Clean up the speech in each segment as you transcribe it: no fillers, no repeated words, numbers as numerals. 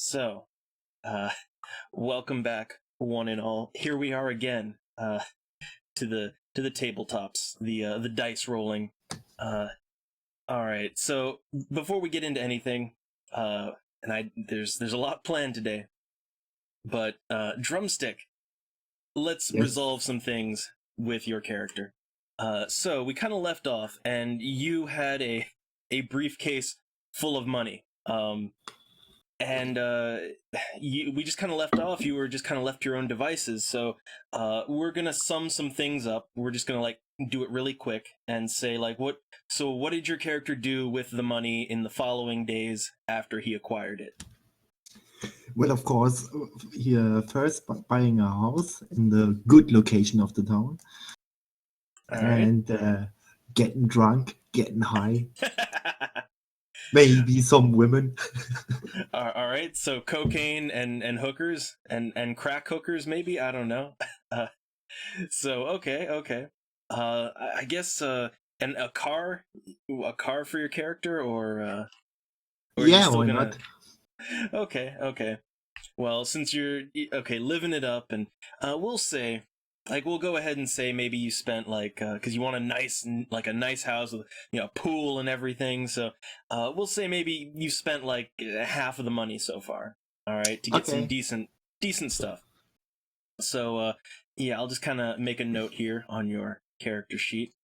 So, uh, welcome back, one and all. Here we are again, to the tabletops, the dice rolling. Uh, all right. So before we get into anything, and there's a lot planned today, but drumstick. Let's Yes. resolve some things with your character. So we kind of left off, and you had a briefcase full of money. And we just kind of left off. You were just kind of left to your own devices. So we're gonna sum some things up. We're just gonna like do it really quick and say like what. So what did your character do with the money in the following days after he acquired it? Well, of course, here first buying a house in the good location of the town All right. and getting drunk, getting high, maybe some women. All right. So cocaine and hookers and crack hookers maybe. I don't know. Uh, so okay. I guess and a car for your character, or are you Yeah, still why gonna? not? Okay. Well, since you're okay, living it up, and we'll say, like, we'll go ahead and say maybe you spent like, because you want a nice house with a pool and everything. So, we'll say maybe you spent like half of the money so far. All right, to get some Okay. decent stuff. So, yeah, I'll just kind of make a note here on your character sheet.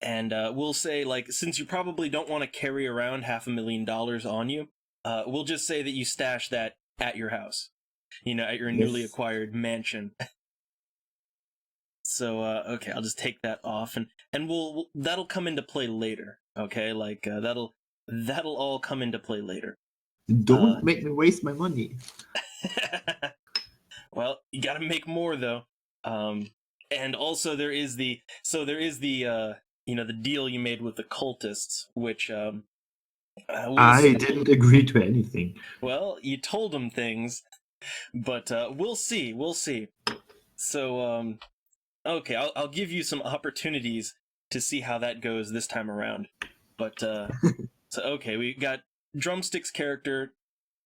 And we'll say, like, since you probably don't want to carry around $500,000 on you, we'll just say that you stash that at your house, at your newly Yes. acquired mansion. So, okay, I'll just take that off, and that'll come into play later. Okay, like that'll all come into play later. Uh, Don't make me waste my money. well, you got to make more though. Um, and also there is the deal you made with the cultists, which we'll I didn't agree to anything. well, you told them things, but we'll see. We'll see. So, okay, I'll give you some opportunities to see how that goes this time around. But so okay, we got Drumstick's character.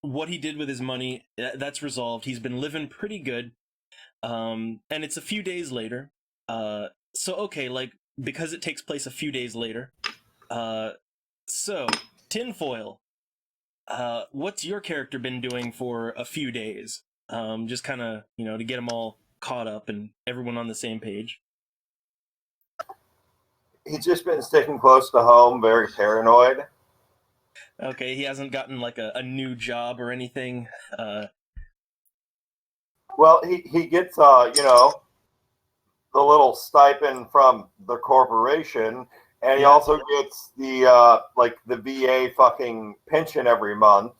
What he did with his money, that's resolved. He's been living pretty good. And it's a few days later. So okay, like because it takes place a few days later. Uh, so tinfoil. What's your character been doing for a few days? Just kind of, to get them all caught up and everyone on the same page. He's just been sticking close to home, very paranoid. Okay, he hasn't gotten like a new job or anything. Well, he gets the little stipend from the corporation, and he Yeah. also gets the the VA fucking pension every month,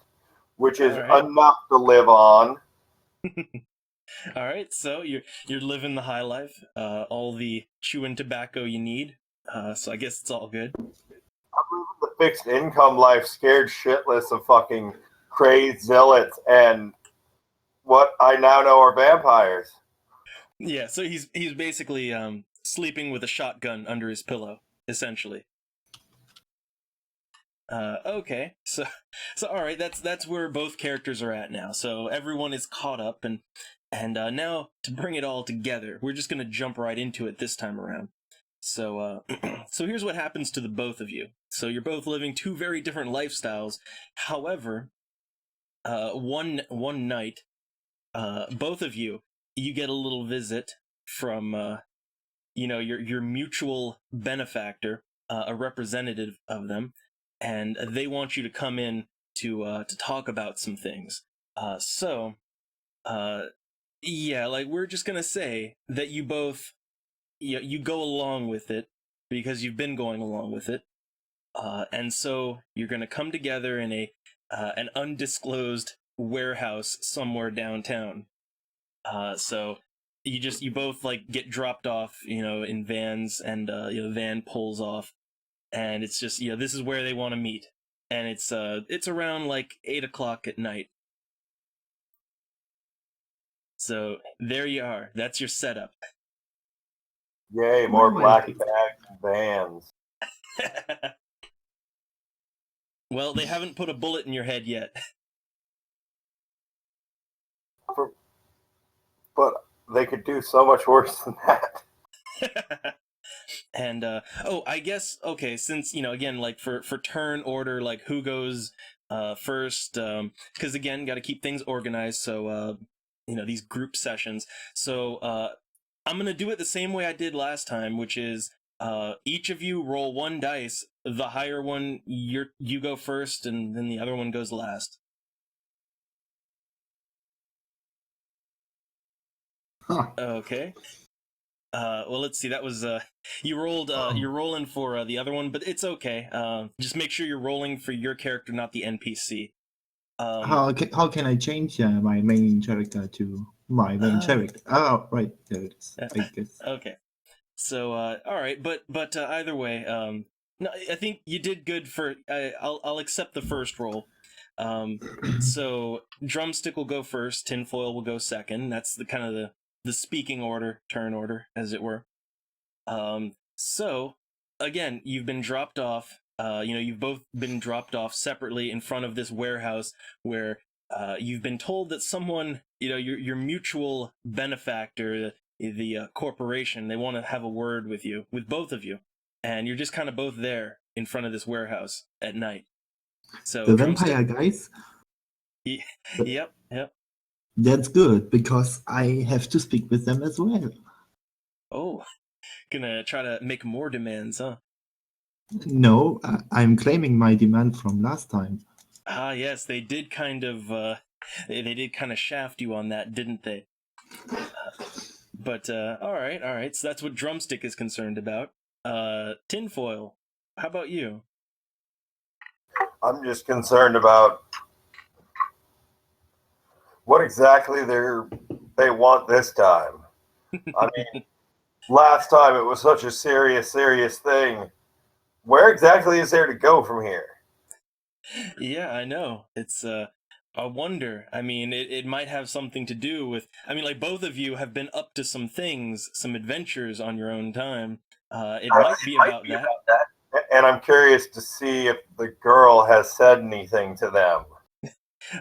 which All is right. enough to live on. All right. So you're living the high life. All the chewing tobacco you need. So I guess it's all good. The fixed income life scared shitless of fucking crazed zealots and what I now know are vampires. Yeah. So he's basically sleeping with a shotgun under his pillow, essentially. Okay, so all right, that's where both characters are at now. So everyone is caught up, and now to bring it all together, we're just gonna jump right into it this time around. So so here's what happens to the both of you. So you're both living two very different lifestyles. However, one night, both of you get a little visit from your mutual benefactor, a representative of them, and they want you to come in to talk about some things. So uh, yeah, like we're just gonna say that you both you go along with it because you've been going along with it, and so you're gonna come together in an undisclosed warehouse somewhere downtown. So you both like get dropped off, in vans, and the van pulls off, and it's just this is where they want to meet, and it's around like 8 o'clock at night. So there you are. That's your setup. Yay, Well, more well, black bags and vans. Well, they haven't put a bullet in your head yet. but they could do so much worse than that. And I guess okay, since again, like for turn order, like who goes first, because again, got to keep things organized, so these group sessions. So I'm gonna do it the same way I did last time, which is each of you roll one dice. The higher one, you go first, and then the other one goes last. Huh. Okay. Well, let's see. That was you rolled. You're rolling for the other one, but it's okay. Just make sure you're rolling for your character, not the NPC. How can I change my main character to my main character? Oh, right, there it is. I guess. Okay. So all right, but either way, no, I think you did good for. I'll accept the first roll. So drumstick will go first. Tinfoil will go second. That's the kind of the speaking order, turn order, as it were. So again, you've been dropped off. You've both been dropped off separately in front of this warehouse where you've been told that someone, your mutual benefactor, the corporation, they want to have a word with you, with both of you, and you're just kind of both there in front of this warehouse at night. So The drumstick. vampire guys? Yep. That's good, because I have to speak with them as well. Oh, gonna try to make more demands, huh? No, I'm claiming my demand from last time. Ah, yes, they did kind of they did kind of shaft you on that, didn't they? But all right. So that's what Drumstick is concerned about. Tinfoil, how about you? I'm just concerned about what exactly they want this time. I mean, last time it was such a serious thing. Where exactly is there to go from here? Yeah, I know. It's I wonder. I mean, it might have something to do with. I mean, like both of you have been up to some things, some adventures on your own time. It might be about that. And I'm curious to see if the girl has said anything to them.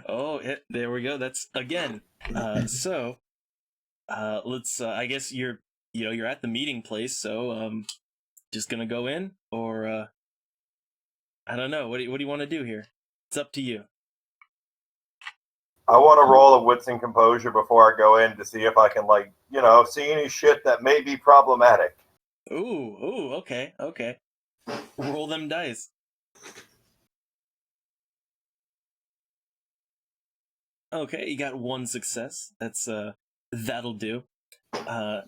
Oh, there we go. That's again. So let's. I guess you're at the meeting place. So just gonna go in, or I don't know. What do you want to do here? It's up to you. I want to roll a wits and composure before I go in to see if I can, see any shit that may be problematic. Ooh, okay. Roll them dice. Okay, you got one success. That'll do.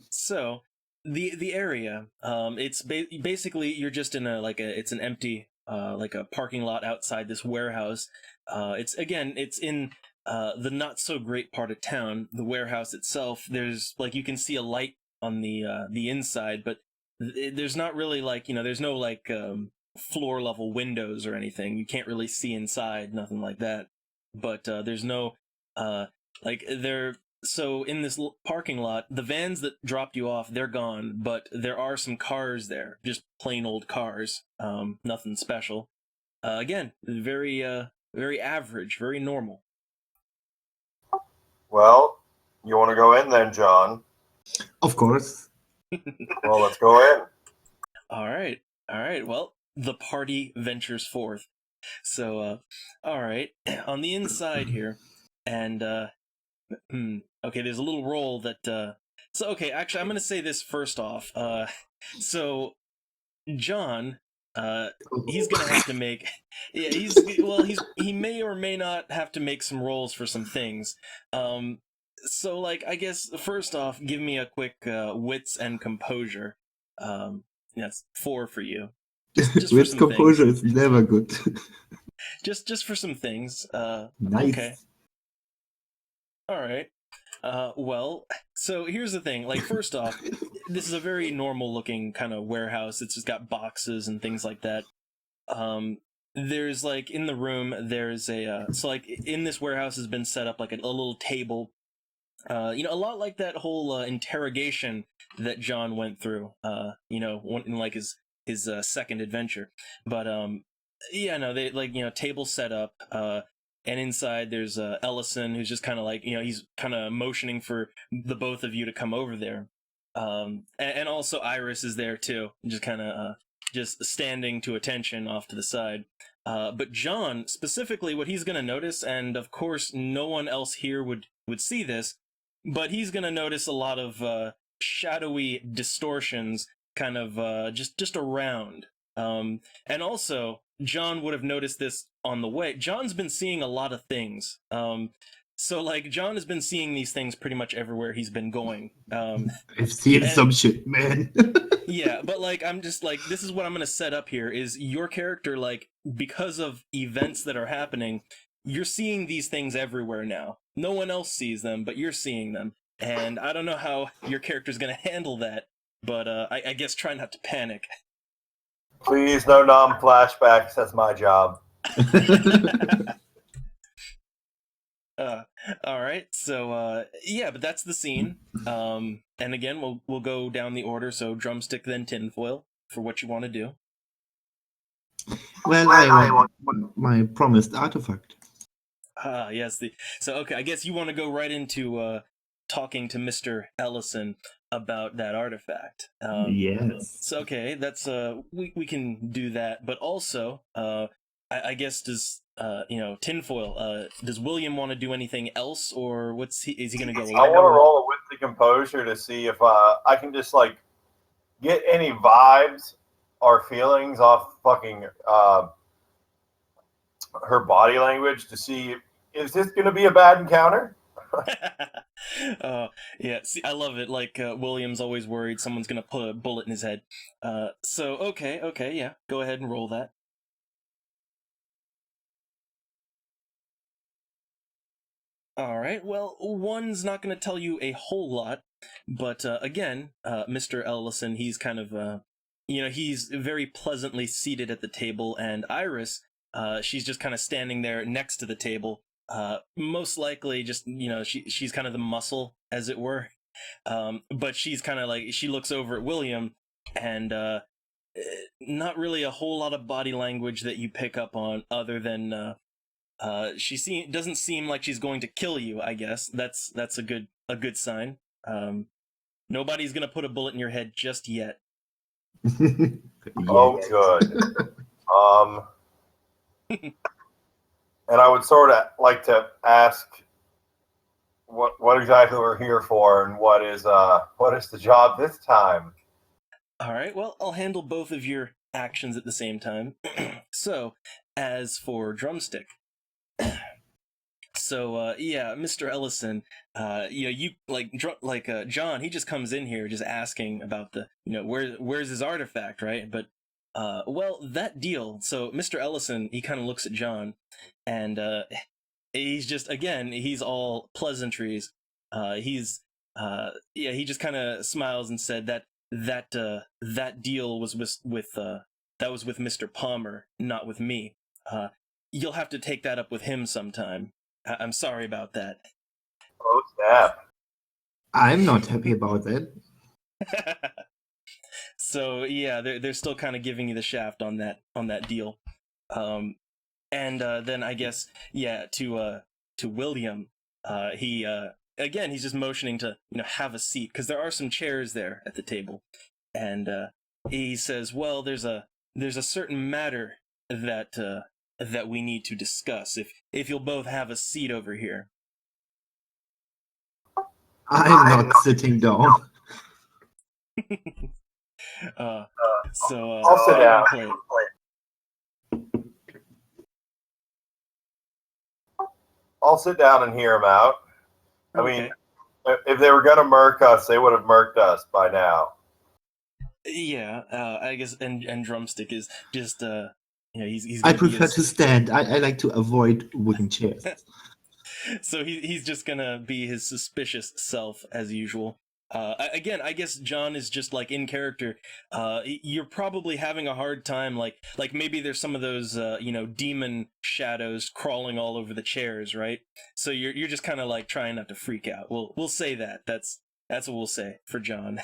So the area, it's basically you're just in it's an empty like a parking lot outside this warehouse. It's in the not so great part of town. The warehouse itself, there's you can see a light on the inside, but there's not really there's no floor level windows or anything. You can't really see inside, nothing like that. But there's no there. So in this parking lot, the vans that dropped you off, they're gone, but there are some cars there, just plain old cars, nothing special. Again, very very average, very normal. Well, you want to go in then, John? Of course. Well, let's go in. All right. Well, the party ventures forth. So, all right, on the inside here, and okay, there's a little roll that. So okay, actually, I'm gonna say this first off. So John, he's gonna have to make. Yeah, he may or may not have to make some rolls for some things. So I guess first off, give me a quick wits and composure. That's 4 for you. Just for With some composure things. is never good. Just for some things. Nice. Okay. All right. Well, so here's the thing. First off, this is a very normal looking kind of warehouse. It's just got boxes and things like that. There's in the room, there's a in this warehouse has been set up a little table. A lot like that whole interrogation that John went through. In his second adventure. But yeah, no, they table set up. and inside there's Ellison, who's just kind of like, he's kind of motioning for the both of you to come over there. And also Iris is there too, just kind of just standing to attention off to the side. But John, specifically, what he's going to notice, and of course no one else here would see this, but he's going to notice a lot of shadowy distortions kind of just around. And also, John would have noticed this on the way. John's been seeing a lot of things. So, like, John has been seeing these things pretty much everywhere he's been going. I've seen some shit, man. Yeah, but, like, I'm just, like, this is what I'm going to set up here, is your character, like, because of events that are happening, you're seeing these things everywhere now. No one else sees them, but you're seeing them. And I don't know how your character's going to handle that, but I guess try not to panic. Please, no non-flashbacks. That's my job. All right, so yeah, but that's the scene. And again, we'll go down the order. So drumstick, then tinfoil for what you want to do. Well, I want my promised artifact. Yes. So okay, I guess you want to go right into talking to Mr. Ellison about that artifact. Yes. So okay, that's we can do that, but also I guess does tinfoil, does William want to do anything else, or is he gonna go? I want to roll it with the composure to see if I can just like get any vibes or feelings off fucking her body language to see, is this gonna be a bad encounter? Yeah, see, I love it. Like, William's always worried someone's gonna put a bullet in his head. So, okay, yeah. Go ahead and roll that. Alright, well, one's not gonna tell you a whole lot, but, again, Mr. Ellison, he's kind of, he's very pleasantly seated at the table, and Iris, she's just kind of standing there next to the table. Most likely just, she's kind of the muscle, as it were. But she's kind of like, she looks over at William, and not really a whole lot of body language that you pick up on, other than she doesn't seem like she's going to kill you. I guess that's a good sign. Nobody's gonna put a bullet in your head just yet. Oh, good. And I would sort of like to ask what exactly we're here for, and what is the job this time? All right, well, I'll handle both of your actions at the same time. So, as for drumstick, so yeah, Mr. Ellison, you like John, he just comes in here just asking about the, where's his artifact, right? But well, that deal. So Mr. Ellison, he kind of looks at John, and he's just, again, he's all pleasantries. He just kind of smiles and said that deal was with Mr. Palmer, not with me. You'll have to take that up with him sometime. I'm sorry about that. Oh, snap. I'm not happy about that. So yeah, they're still kind of giving you the shaft on that deal. And then I guess, yeah, to William, he again, he's just motioning to have a seat, because there are some chairs there at the table, and he says, well, there's a certain matter that we need to discuss. If you'll both have a seat over here. I'm not sitting down. So I'll sit down. play it. I'll sit down and hear him out. I Okay. mean, if they were gonna murk us, they would have murked us by now. Yeah, I guess, and drumstick is just he's I gonna be prefer to stand. I like to avoid wooden chairs. So he's just gonna be his suspicious self as usual. Again, I guess John is just like in character. You're probably having a hard time, like maybe there's some of those demon shadows crawling all over the chairs, right? So you're just kind of like trying not to freak out. We'll say that. That's what we'll say for John.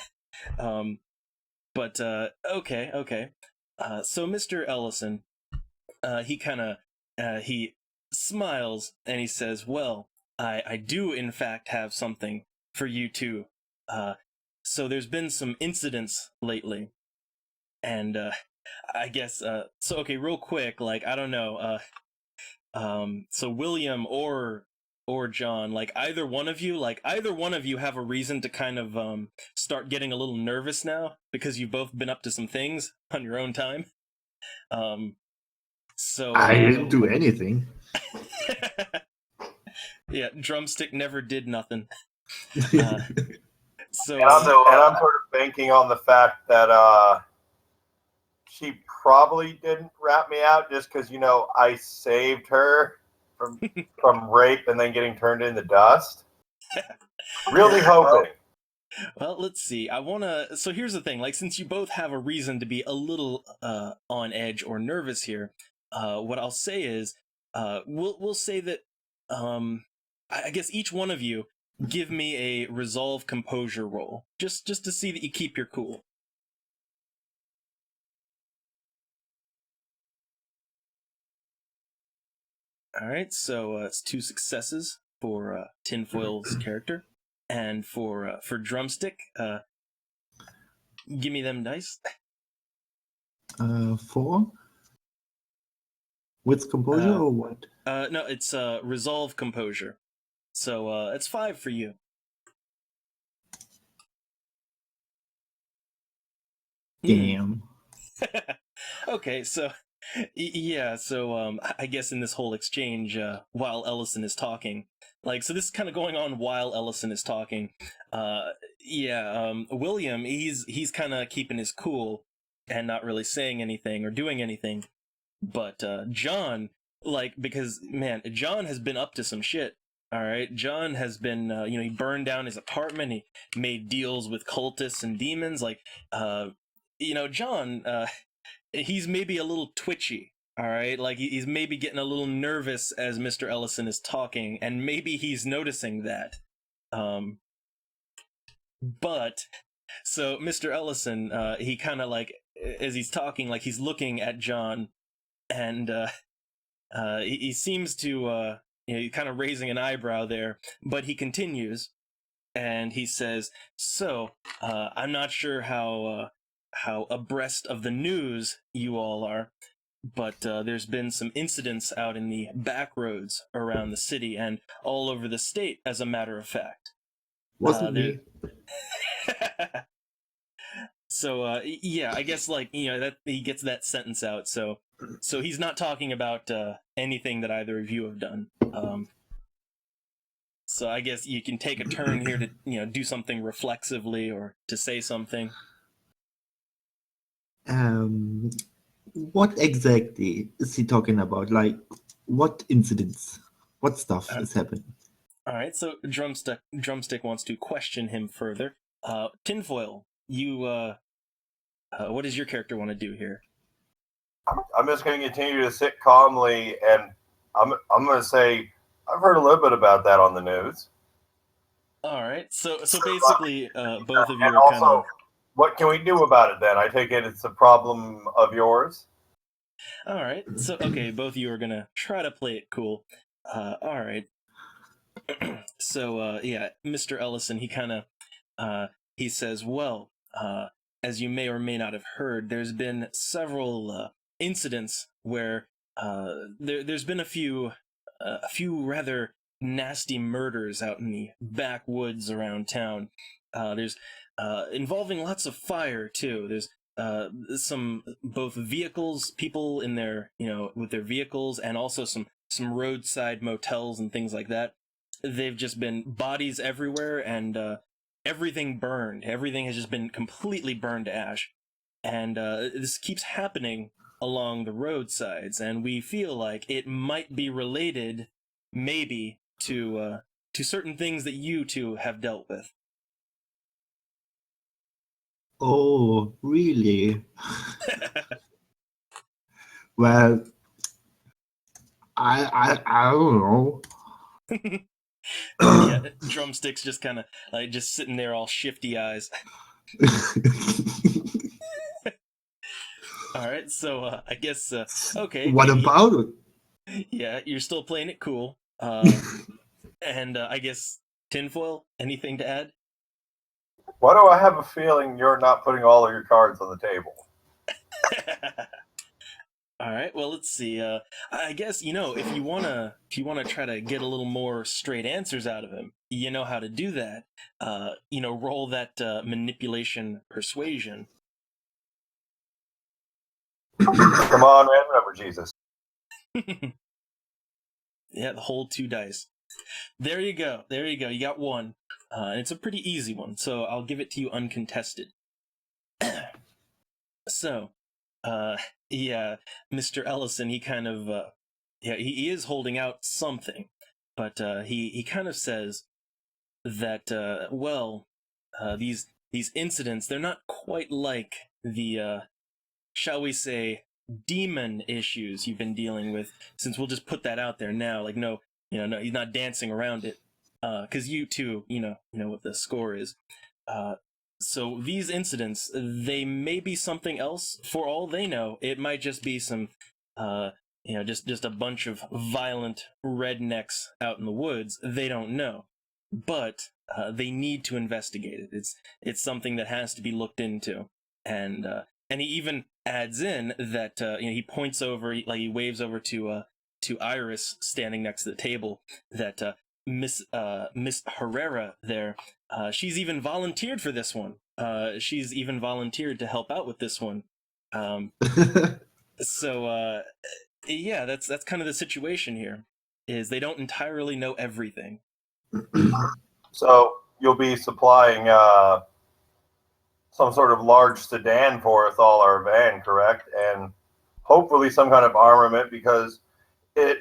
But okay. So Mr. Ellison, he kind of he smiles and he says, "Well, I do in fact have something for you too. So there's been some incidents lately, and I guess so. Okay, real quick, like I don't know, so William or John, like either one of you, have a reason to kind of start getting a little nervous now because you've both been up to some things on your own time. So I didn't do anything. yeah, Drumstick never did nothing. So And I'm sort of banking on the fact that she probably didn't rat me out just because I saved her from rape and then getting turned into dust. Really hoping. well, let's see. So here's the thing. Like, since you both have a reason to be a little on edge or nervous here, what I'll say is, we'll say that I guess each one of you give me a resolve composure roll, just to see that you keep your cool. All right, so it's 2 successes for Tinfoil's character, and for Drumstick, give me them dice. 4? With composure or what? No, it's resolve composure. So it's 5 for you. Damn. Okay, so yeah, so I guess in this whole exchange, while Ellison is talking, like, so this is kind of going on while Ellison is talking. William, he's kind of keeping his cool and not really saying anything or doing anything. But John, like, because man, John has been up to some shit. All right, John has been, he burned down his apartment. He made deals with cultists and demons. Like, John, he's maybe a little twitchy. All right, like he's maybe getting a little nervous as Mr. Ellison is talking, and maybe he's noticing that. But so Mr. Ellison, he kind of like, as he's talking, like he's looking at John, and he seems to, kind of raising an eyebrow there, but he continues, and he says, "So, I'm not sure how abreast of the news you all are, but there's been some incidents out in the back roads around the city and all over the state, as a matter of fact." Wasn't me. So yeah, I guess like that he gets that sentence out. So he's not talking about anything that either of you have done. So I guess you can take a turn here to do something reflexively or to say something. What exactly is he talking about? Like, what incidents? What stuff is happening? All right, so Drumstick wants to question him further. Tinfoil, you, what does your character want to do here? I'm just going to continue to sit calmly, and I'm going to say I've heard a little bit about that on the news. All right, so basically, both of you and are also, kind of. What can we do about it then? I take it it's a problem of yours. All right, so okay, both of you are gonna try to play it cool. All right. So yeah, Mr. Ellison, he kind of he says, "Well, as you may or may not have heard, there's been several incidents where there's been a few rather nasty murders out in the backwoods around town. There's involving lots of fire too. There's some both vehicles, people in their with their vehicles, and also some roadside motels and things like that. They've just been bodies everywhere, and everything burned. Everything has just been completely burned to ash, and this keeps happening along the roadsides, and we feel like it might be related, maybe, to certain things that you two have dealt with." Oh, really? Well, I don't know. Yeah, Drumstick's just kind of like just sitting there, all shifty eyes. All right, so I guess okay. What about it? Yeah, you're still playing it cool. And I guess tinfoil. Anything to add? Why do I have a feeling you're not putting all of your cards on the table? All right. Well, let's see. I guess if you wanna try to get a little more straight answers out of him, you know how to do that. Roll that manipulation persuasion. Come on, man, remember Jesus. Yeah, the whole 2 dice. There you go. There you go. You got one. And it's a pretty easy one, so I'll give it to you uncontested. So, uh, yeah, Mr. Ellison, he kind of, he is holding out something, but he kind of says that, these incidents, they're not quite like the, shall we say, demon issues you've been dealing with. Since we'll just put that out there now, like no, no, he's not dancing around it, because you too, know what the score is. Uh, so these incidents, they may be something else. For all they know, it might just be some, just a bunch of violent rednecks out in the woods. They don't know, but they need to investigate it. It's something that has to be looked into, and he even adds in that he points over, he waves over to Iris standing next to the table. That Miss Herrera there, she's even volunteered for this one. She's even volunteered to help out with this one. So yeah, that's kind of the situation here. Is they don't entirely know everything. So you'll be supplying some sort of large sedan for us all our van, correct? And hopefully some kind of armament, because it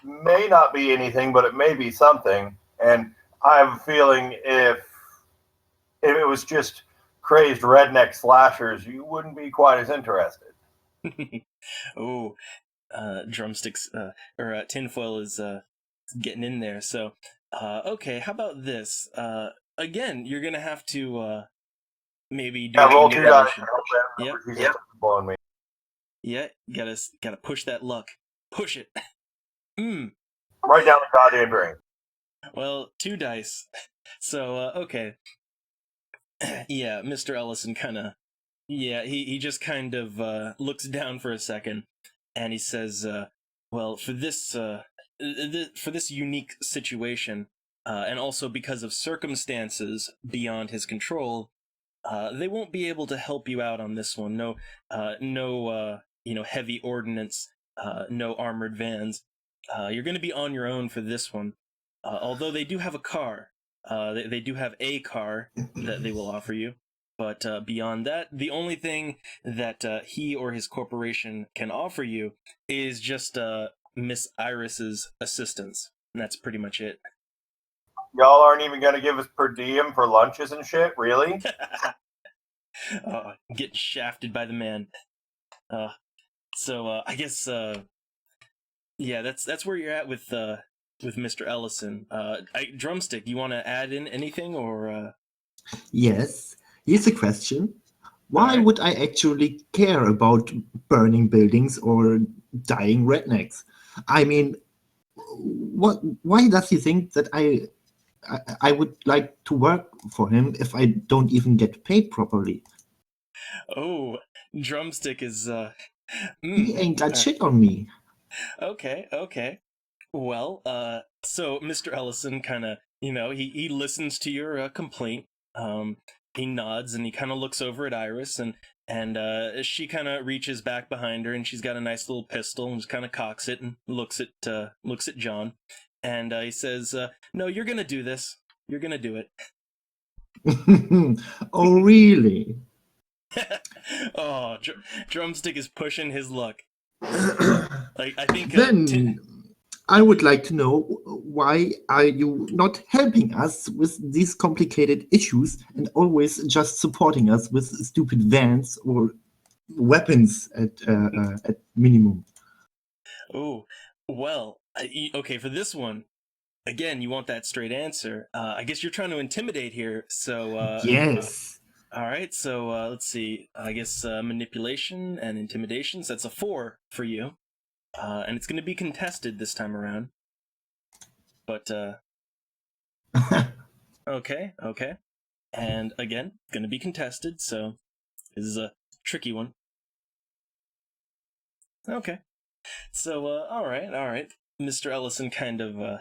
may not be anything, but it may be something. And I have a feeling if it was just crazed redneck slashers, you wouldn't be quite as interested. Oh, drumsticks or tinfoil is getting in there. So, okay, how about this? Again, you're gonna have to maybe do Yeah, a roll 2 dice. manipulation. Yep, Yep. Blowing me. yeah, gotta push that luck. Push it. Hmm. Right down the goddamn drain. Well, 2 dice. So, okay. Yeah, Mr. Ellison kind of. Yeah, he just kind of looks down for a second, and he says, "Well, for this unique situation, and also because of circumstances beyond his control, they won't be able to help you out on this one. No, heavy ordnance, no armored vans. You're going to be on your own for this one. Although they do have a car, they do have a car that they will offer you. But beyond that, the only thing that he or his corporation can offer you is just Miss Iris's assistance. And that's pretty much it." Y'all aren't even going to give us per diem for lunches and shit, really? Getting shafted by the man. So I guess yeah, that's where you're at with Mr. Ellison. Drumstick, you want to add in anything or? Yes, here's a question. Why Alright. would I actually care about burning buildings or dying rednecks? I mean, what? Why does he think that I would like to work for him if I don't even get paid properly? Oh, Drumstick is He ain't got uh, shit on me. okay. Well, so Mr. Ellison kind of, he listens to your complaint. He nods and he kind of looks over at Iris, and she kind of reaches back behind her, and she's got a nice little pistol and just kind of cocks it and looks at John, and he says, "No, you're gonna do this. You're gonna do it." Oh, really? Oh, Drumstick is pushing his luck. Like I think Then I would like to know, why are you not helping us with these complicated issues and always just supporting us with stupid vans or weapons at minimum? Oh, well, okay, for this one, again, you want that straight answer. I guess you're trying to intimidate here. So, Yes. all right. So let's see. I guess manipulation and intimidation. So that's a 4 for you. and it's going to be contested this time around. But okay, and again, going to be contested. So this is a tricky one. Okay, so all right. Mr. Ellison kind of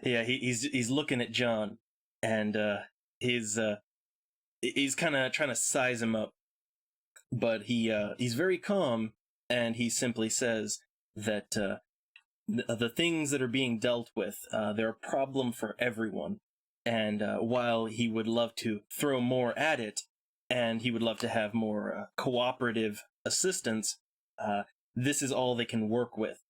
he's looking at John, and he's kind of trying to size him up, but he's very calm, and he simply says that the things that are being dealt with, they're a problem for everyone, and while he would love to throw more at it, and he would love to have more cooperative assistance, this is all they can work with.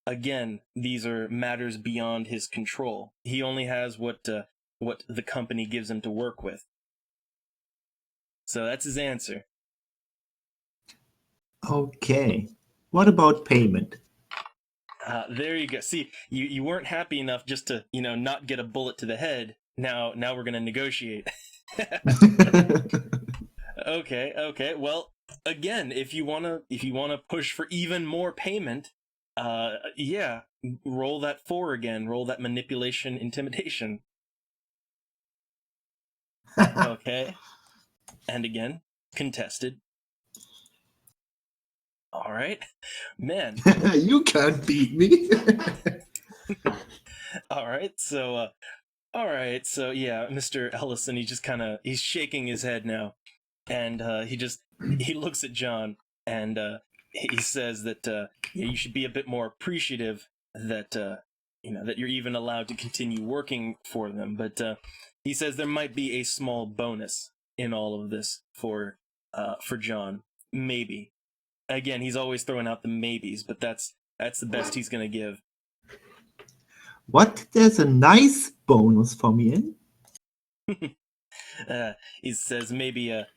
Again, these are matters beyond his control. He only has what the company gives him to work with. So that's his answer. Okay. What about payment? There you go. See, you weren't happy enough just to, not get a bullet to the head. Now we're gonna negotiate. Okay. Well, again, if you wanna push for even more payment, yeah, roll that 4 again. Roll that manipulation, intimidation. Okay, and again, contested. All right, man. You can't beat me. All right, so yeah, Mr. Ellison, he's shaking his head now, and he looks at John, and he says that you should be a bit more appreciative that that you're even allowed to continue working for them. But he says there might be a small bonus in all of this for John, maybe. Again, he's always throwing out the maybes, but that's the best he's gonna give. What? There's a nice bonus for me in? He says maybe a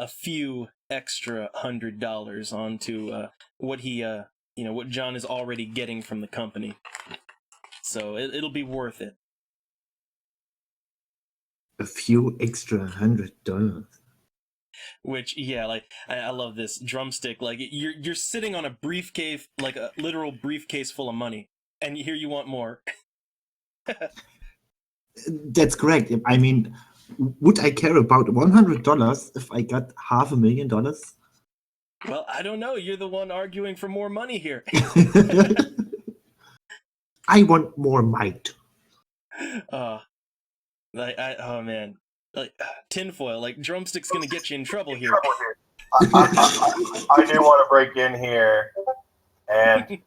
few extra $100 onto what what John is already getting from the company. So it'll be worth it. A few extra $100. Which, yeah, like I love this drumstick. Like you're sitting on a briefcase, like a literal briefcase full of money, and here you want more. That's correct. I mean, would I care about $100 if I got $500,000? Well, I don't know. You're the one arguing for more money here. I want more might. Oh man, like tinfoil. Like drumstick's gonna get you in trouble here. I do want to break in here, and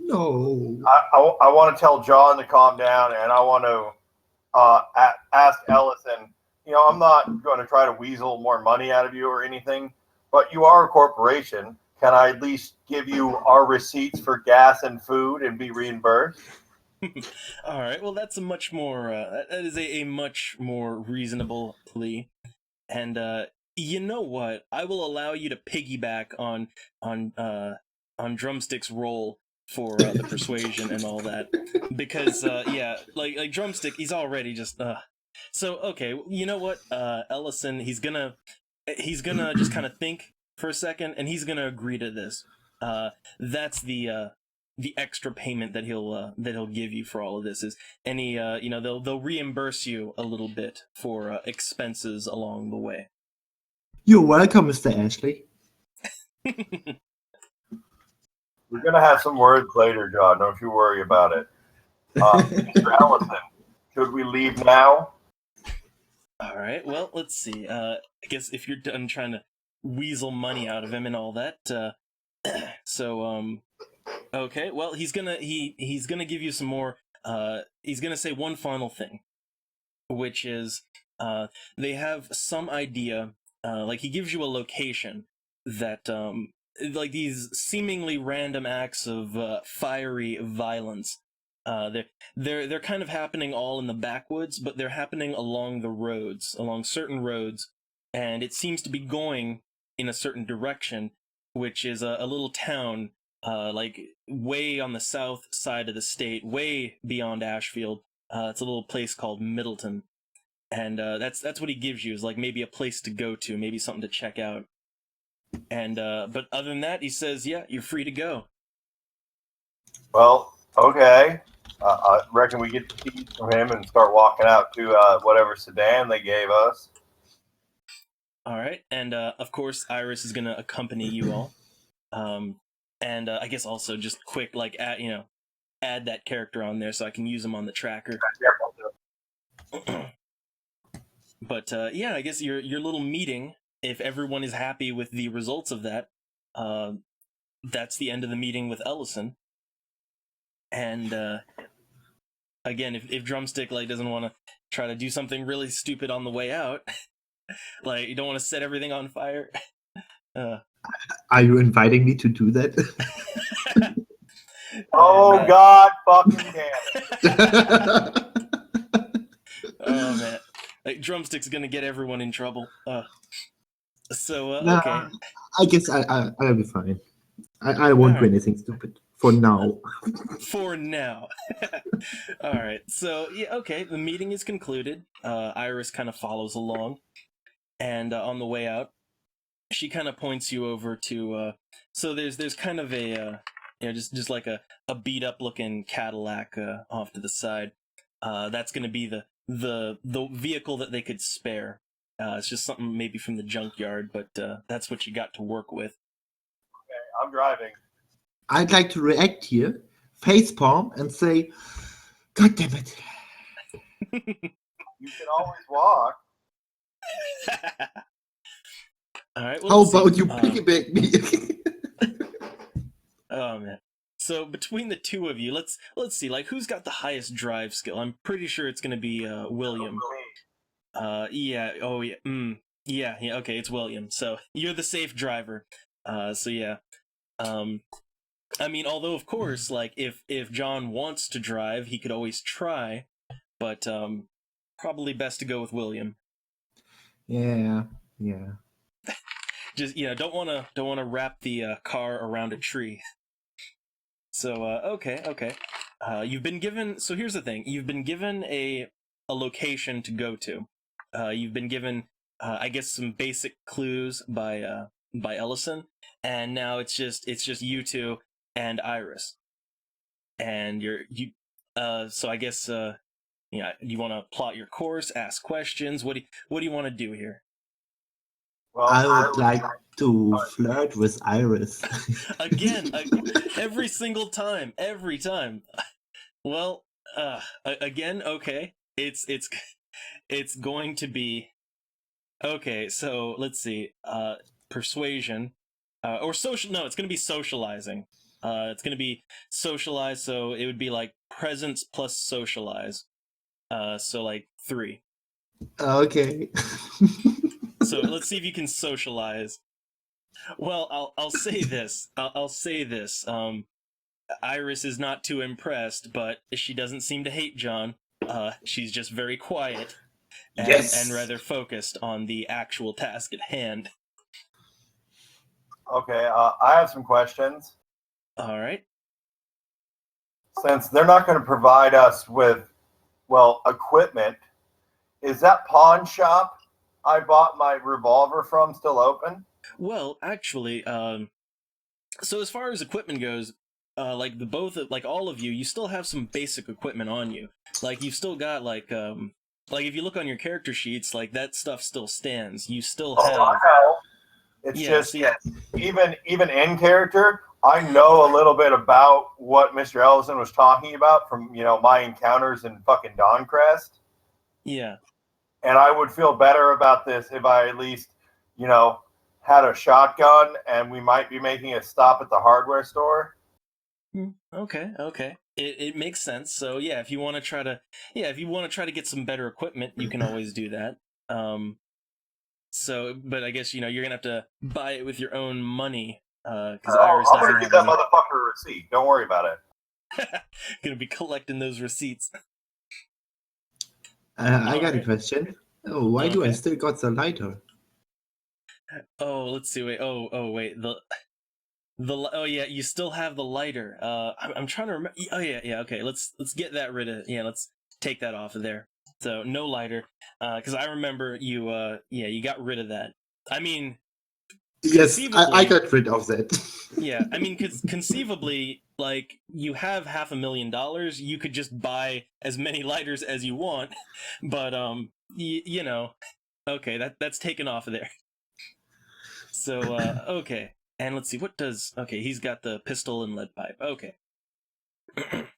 No. I want to tell John to calm down, and I want to ask Ellison. I'm not going to try to weasel more money out of you or anything, but you are a corporation. Can I at least give you our receipts for gas and food and be reimbursed? All right. Well, that's a much more that is a much more reasonable plea, and you know what? I will allow you to piggyback on Drumstick's role for the persuasion and all that, because yeah, like Drumstick, he's already just So okay, you know what? Ellison, he's gonna just kind of think for a second, and he's gonna agree to this. That's the extra payment that he'll give you for all of this is any they'll reimburse you a little bit for expenses along the way. You're welcome, Mr. Ashley. We're going to have some words later, John. Don't you worry about it. Mr. Ellison, should we leave now? All right. Well, let's see. I guess if you're done trying to weasel money out of him and all that, so okay. Well, he's gonna give you some more. He's gonna say one final thing, which is they have some idea. Like he gives you a location that like these seemingly random acts of fiery violence. They're kind of happening all in the backwoods, but they're happening along certain roads, and it seems to be going in a certain direction, which is a little town, like way on the south side of the state, way beyond Ashfield. It's a little place called Middleton, and that's what he gives you, is like maybe a place to go to, maybe something to check out. And but other than that, he says, "Yeah, you're free to go." Well, okay. I reckon we get the keys from him and start walking out to whatever sedan they gave us. All right, and of course, Iris is gonna accompany you all. And I guess also just quick, like add that character on there so I can use him on the tracker. But yeah, I guess your little meeting, if everyone is happy with the results of that, that's the end of the meeting with Ellison. And again, if Drumstick like doesn't want to try to do something really stupid on the way out, like you don't want to set everything on fire. Are you inviting me to do that? Oh God, fucking damn it! Oh man, like Drumstick's gonna get everyone in trouble. So Nah, okay. I guess I'll be fine. I won't do anything stupid for now. For now. All right. So yeah, okay. The meeting is concluded. Iris kind of follows along, and on the way out, she kind of points you over to. So there's kind of a just like a beat up looking Cadillac off to the side. That's going to be the vehicle that they could spare. It's just something maybe from the junkyard, but that's what you got to work with. I'm driving. I'd like to react here, facepalm, and say, "God damn it!" You can always walk. All right. Well, How let's see. about you piggyback me? Oh man. So between the two of you, let's see. Like, who's got the highest drive skill? I'm pretty sure it's gonna be William. Yeah. Oh yeah. Yeah. Yeah. Okay, it's William. So you're the safe driver. So yeah. I mean, although of course, like if John wants to drive, he could always try, but probably best to go with William. Yeah. Just don't wanna wrap the car around a tree. So okay. You've been given. So here's the thing: you've been given a location to go to. You've been given, I guess, some basic clues by Ellison, and now it's just you two and Iris, and you. So I guess yeah, you want to plot your course, ask questions. What do you want to do here? Well, I would like to flirt with Iris. Again, every single time, every time. Well, again, okay. It's going to be okay. So let's see. Persuasion, or social. No, it's going to be socializing. It's going to be socialize. So it would be like presence plus socialize. So like 3. Okay. So let's see if you can socialize. Well, I'll say this. I'll say this. Iris is not too impressed, but she doesn't seem to hate John. She's just very quiet and rather focused on the actual task at hand. Okay, I have some questions. All right. Since they're not going to provide us with, well, equipment, is that pawn shop I bought my revolver from still open? Well, actually, so as far as equipment goes, like like all of you, you still have some basic equipment on you. Like you've still got like if you look on your character sheets, like that stuff still stands. You still have. I know. It's just even in character, I know a little bit about what Mr. Ellison was talking about from my encounters in fucking Dawncrest. Yeah. And I would feel better about this if I at least had a shotgun, and we might be making a stop at the hardware store. Okay. It makes sense. So yeah, if you want to try to get some better equipment, you can always do that. So, but I guess you're gonna have to buy it with your own money. Because Iris doesn't I'm gonna have get that any. motherfucker a receipt. Don't worry about it. Gonna be collecting those receipts. I got a question. Oh, why do I still got the lighter? Oh, let's see. Wait. Oh, wait. Oh yeah, you still have the lighter. I'm trying to remember. Oh yeah. Okay, let's get that rid of. Yeah, let's take that off of there. So no lighter. Because I remember you. Yeah, you got rid of that. I mean, Yes, I conceivably, got rid of that. yeah, I mean, conceivably, like, you have $500,000, you could just buy as many lighters as you want, but, you know, okay, that's taken off of there. So, okay. And let's see, okay, he's got the pistol and lead pipe. Okay.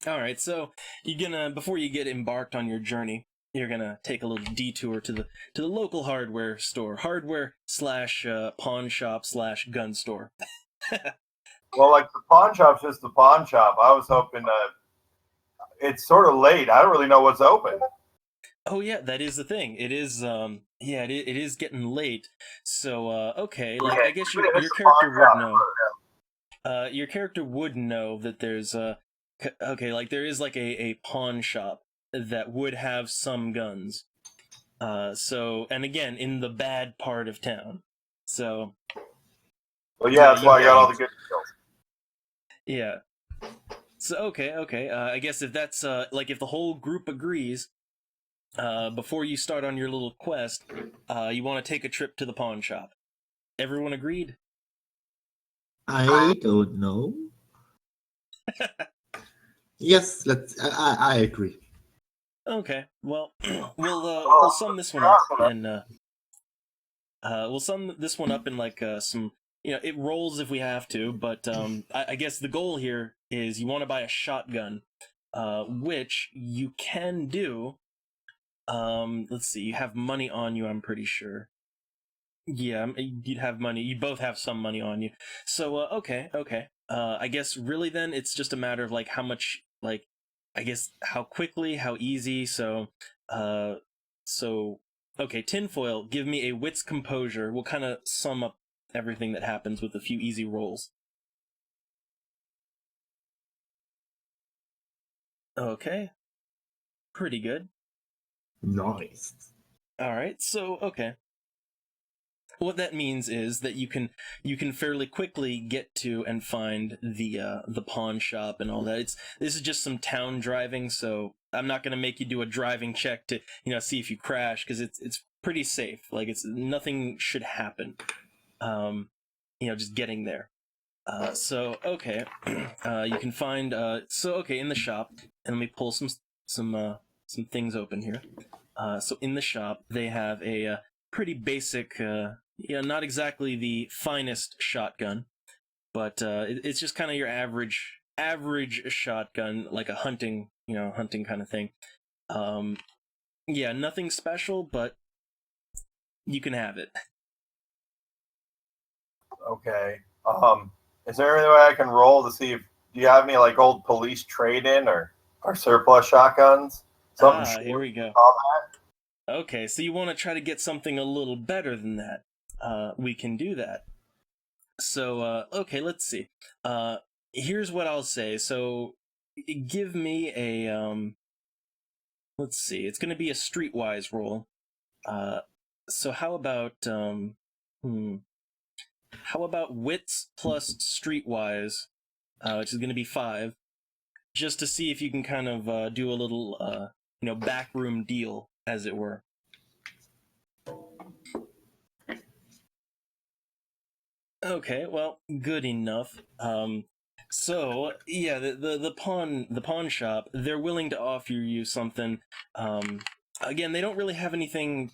Alright, so before you get embarked on your journey, you're gonna take a little detour to the local hardware store. Hardware slash pawn shop slash gun store. Well, like the pawn shop's just the pawn shop. I was hoping to. It's sort of late. I don't really know what's open. Oh yeah, that is the thing. It is yeah, it is getting late. So okay, like I guess your character would know. Your character would know that there's okay, like there is like a pawn shop that would have some guns. So and again in the bad part of town. So Well, yeah, that's why I got all the good skills. yeah. So okay. I guess if that's like if the whole group agrees, before you start on your little quest, you want to take a trip to the pawn shop. Everyone agreed? I don't know. Yes, I agree. Okay. Well, we'll sum this one up and we'll sum this one up in like some, it rolls if we have to, but I guess the goal here is you want to buy a shotgun, which you can do. Let's see, you have money on you, I'm pretty sure. Yeah, you'd have money. You both have some money on you. So, okay. I guess really then it's just a matter of like how much, like, I guess how quickly, how easy. Uh, so, okay, tinfoil, give me a wits composure. We'll kind of sum up everything that happens with a few easy rolls. Okay, pretty good. Nice. All right, so, okay. What that means is that you can fairly quickly get to and find the pawn shop and all that. This is just some town driving, so I'm not gonna make you do a driving check to see if you crash because it's pretty safe. Like it's nothing should happen. Just getting there. So okay, you can find so okay in the shop, and let me pull some things open here. So in the shop they have a pretty basic, not exactly the finest shotgun, but it's just kind of your average shotgun, like a hunting kind of thing. Yeah, nothing special, but you can have it. Okay. Is there any way I can roll to see if do you have any like old police trade-in or surplus shotguns? Something Here short we go. combat? Okay, so you want to try to get something a little better than that. We can do that. So, okay, let's see. Here's what I'll say. So, give me let's see. It's going to be a streetwise roll. So how about, how about wits plus streetwise, which is going to be 5, just to see if you can kind of do a little, backroom deal, as it were. Okay, well, good enough. So yeah, the pawn shop, they're willing to offer you something. Again, they don't really have anything,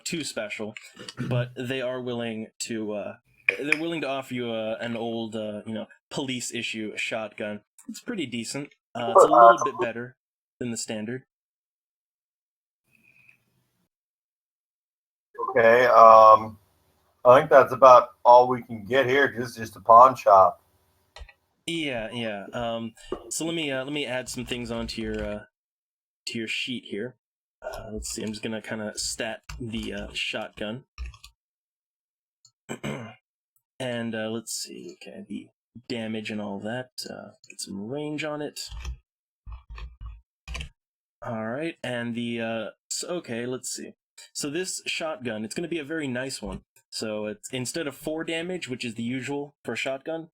too special, but they are willing to. They're willing to offer you an old, police issue shotgun. It's pretty decent. It's a little bit better than the standard. Okay. I think that's about all we can get here because it's just a pawn shop. Yeah. So let me add some things onto your sheet here. Let's see. I'm just gonna kind of stat the shotgun, and let's see. Okay, the damage and all that. Get some range on it. All right, and okay. Let's see. So this shotgun, it's gonna be a very nice one. So it's instead of 4 damage, which is the usual for a shotgun,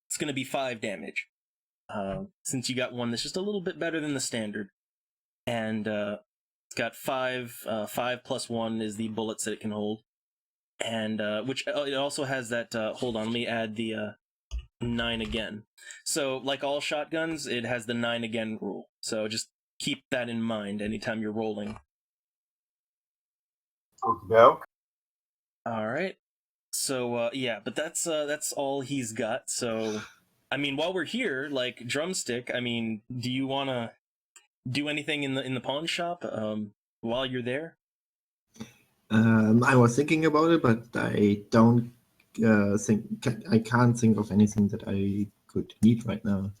it's gonna be 5 damage. Since you got one that's just a little bit better than the standard, and it's got 5 plus 1 is the bullets that it can hold. and which it also has that. Hold on, let me add the 9 again. So, like all shotguns, it has the 9 again rule. So just keep that in mind anytime you're rolling. Dope. All right. So yeah, but that's all he's got. So, I mean, while we're here, like Drumstick, I mean, do you want to do anything in the pawn shop while you're there? I was thinking about it, but I don't I can't think of anything that I could need right now.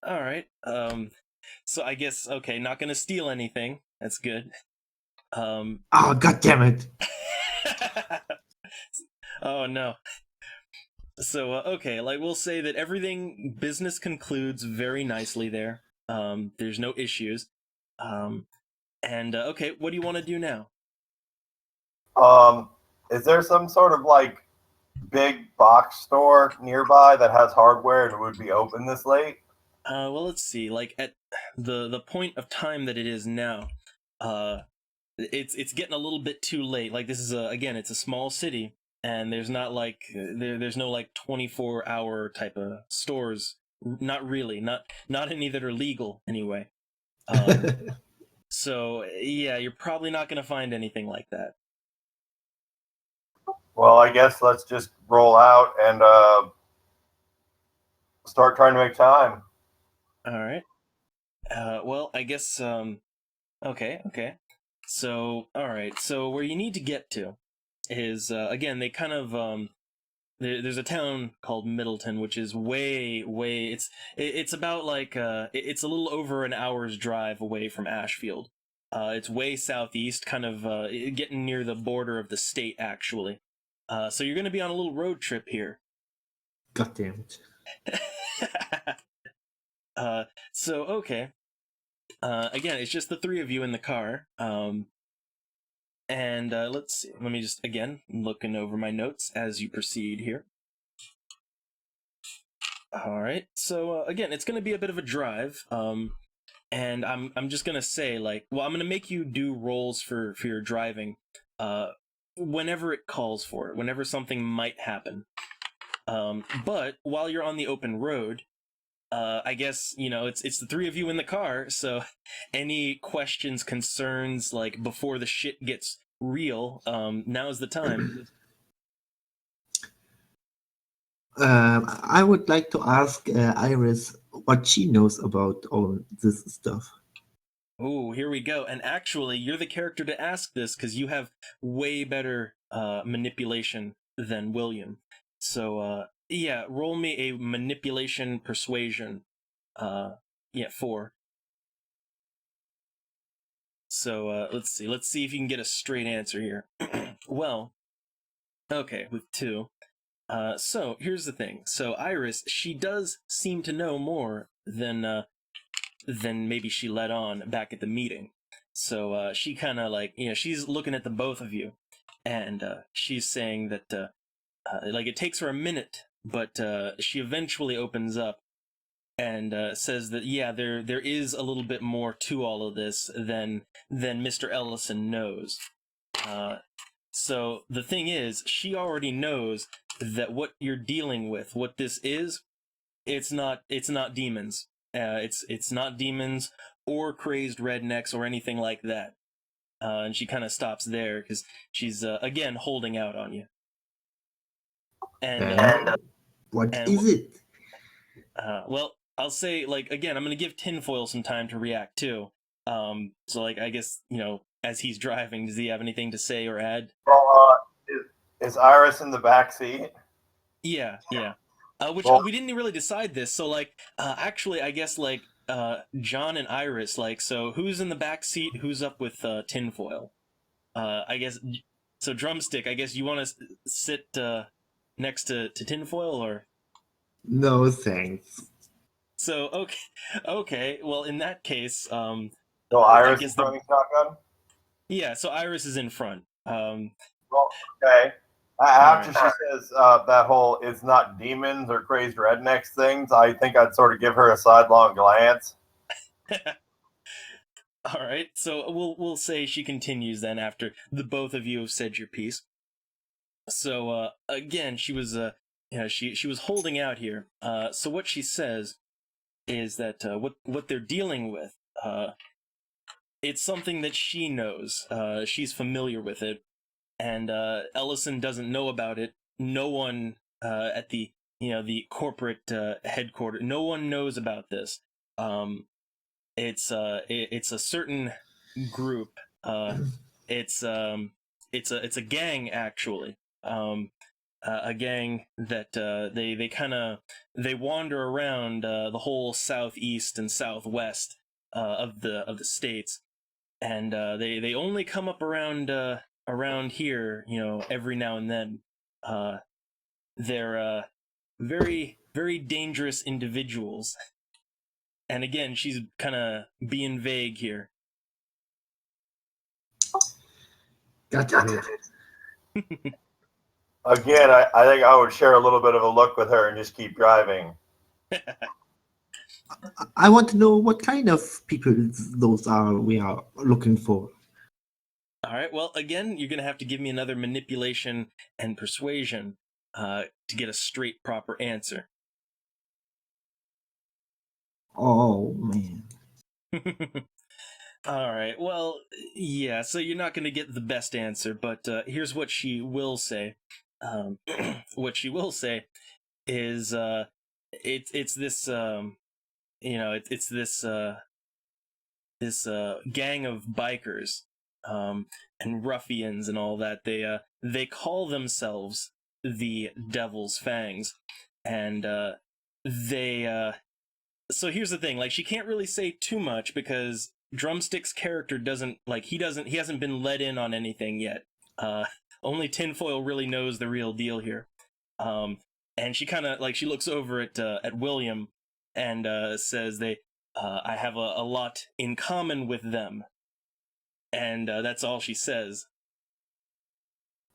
All right. So I guess okay, not gonna steal anything. That's good. Oh, god damn it! Oh no. So okay, like we'll say that everything business concludes very nicely there. There's no issues. And okay, what do you want to do now? Is there some sort of like big box store nearby that has hardware and would be open this late? Well, let's see. Like at the point of time that it is now, uh, it's getting a little bit too late. Like this is again, it's a small city, and there's not like there's no like 24-hour type of stores. Not really. Not any that are legal anyway. So yeah, you're probably not gonna find anything like that. Well, I guess let's just roll out and start trying to make time. All right. Well, I guess okay. So all right. So where you need to get to is again they kind of there's a town called Middleton, which is way it's about like it's a little over an hour's drive away from Ashfield. It's way southeast, kind of getting near the border of the state actually. So you're going to be on a little road trip here. God damn it! So okay. Again, it's just the three of you in the car. And let's see. Let me just again looking over my notes as you proceed here. All right. So again, it's going to be a bit of a drive. And I'm just gonna say like, well, I'm gonna make you do rolls for your driving, whenever it calls for it, whenever something might happen. But while you're on the open road, I guess it's the three of you in the car. So any questions, concerns, like before the shit gets real, now's the time. I would like to ask Iris what she knows about all this stuff. Oh, here we go. And actually, you're the character to ask this because you have way better manipulation than William. So, yeah, roll me a manipulation persuasion. Yeah, 4. So, let's see. Let's see if you can get a straight answer here. Well, okay, with 2. So, here's the thing. So, Iris, she does seem to know more than maybe she let on back at the meeting. So she kind of like, she's looking at the both of you, and she's saying that like it takes her a minute, but she eventually opens up and says that yeah, there is a little bit more to all of this than Mr. Ellison knows. So the thing is, she already knows that what you're dealing with, what this is, it's not demons. It's not demons or crazed rednecks or anything like that. And she kind of stops there because she's again holding out on you. And What and is it? well, I'll say like again, I'm gonna give Tinfoil some time to react too. So like I guess as he's driving, does he have anything to say or add? Well, is Iris in the back seat? Yeah. Which Well, we didn't really decide this. So like, actually, I guess like John and Iris. Like, so who's in the back seat? Who's up with Tinfoil? I guess so. Drumstick. I guess you want to sit next to Tinfoil, or No thanks. so okay. Well, in that case, so I Iris guess is running shotgun? yeah. So Iris is in front. Well, okay. All After right. she says that whole "it's not demons or crazed rednecks" things, I think I'd sort of give her a sidelong glance. All right. So we'll say she continues then after the both of you have said your piece. So again, she was she was holding out here. So what she says is that what they're dealing with, it's something that she knows. She's familiar with it, and Ellison doesn't know about it. No one at the the corporate headquarters, no one knows about this. Um, it's a certain group. It's it's a gang actually. A gang that they kind of they wander around the whole southeast and southwest of the states, and they only come up around here, every now and then. They're very dangerous individuals. And again, she's kind of being vague here. God damn it. Again, I think I would share a little bit of a look with her and just keep driving. I want to know what kind of people those are we are looking for. All right. Well, again, you're gonna have to give me another manipulation and persuasion to get a straight, proper answer. Oh man. All right. Well, yeah. So you're not gonna get the best answer, but here's what she will say. What she will say is, it's this it's this gang of bikers, and ruffians and all that. They call themselves the Devil's Fangs, and they so here's the thing, like, she can't really say too much because Drumstick's character he hasn't been let in on anything yet. Only Tinfoil really knows the real deal here. And she kind of, like, she looks over at William and says I have a lot in common with them, and that's all she says.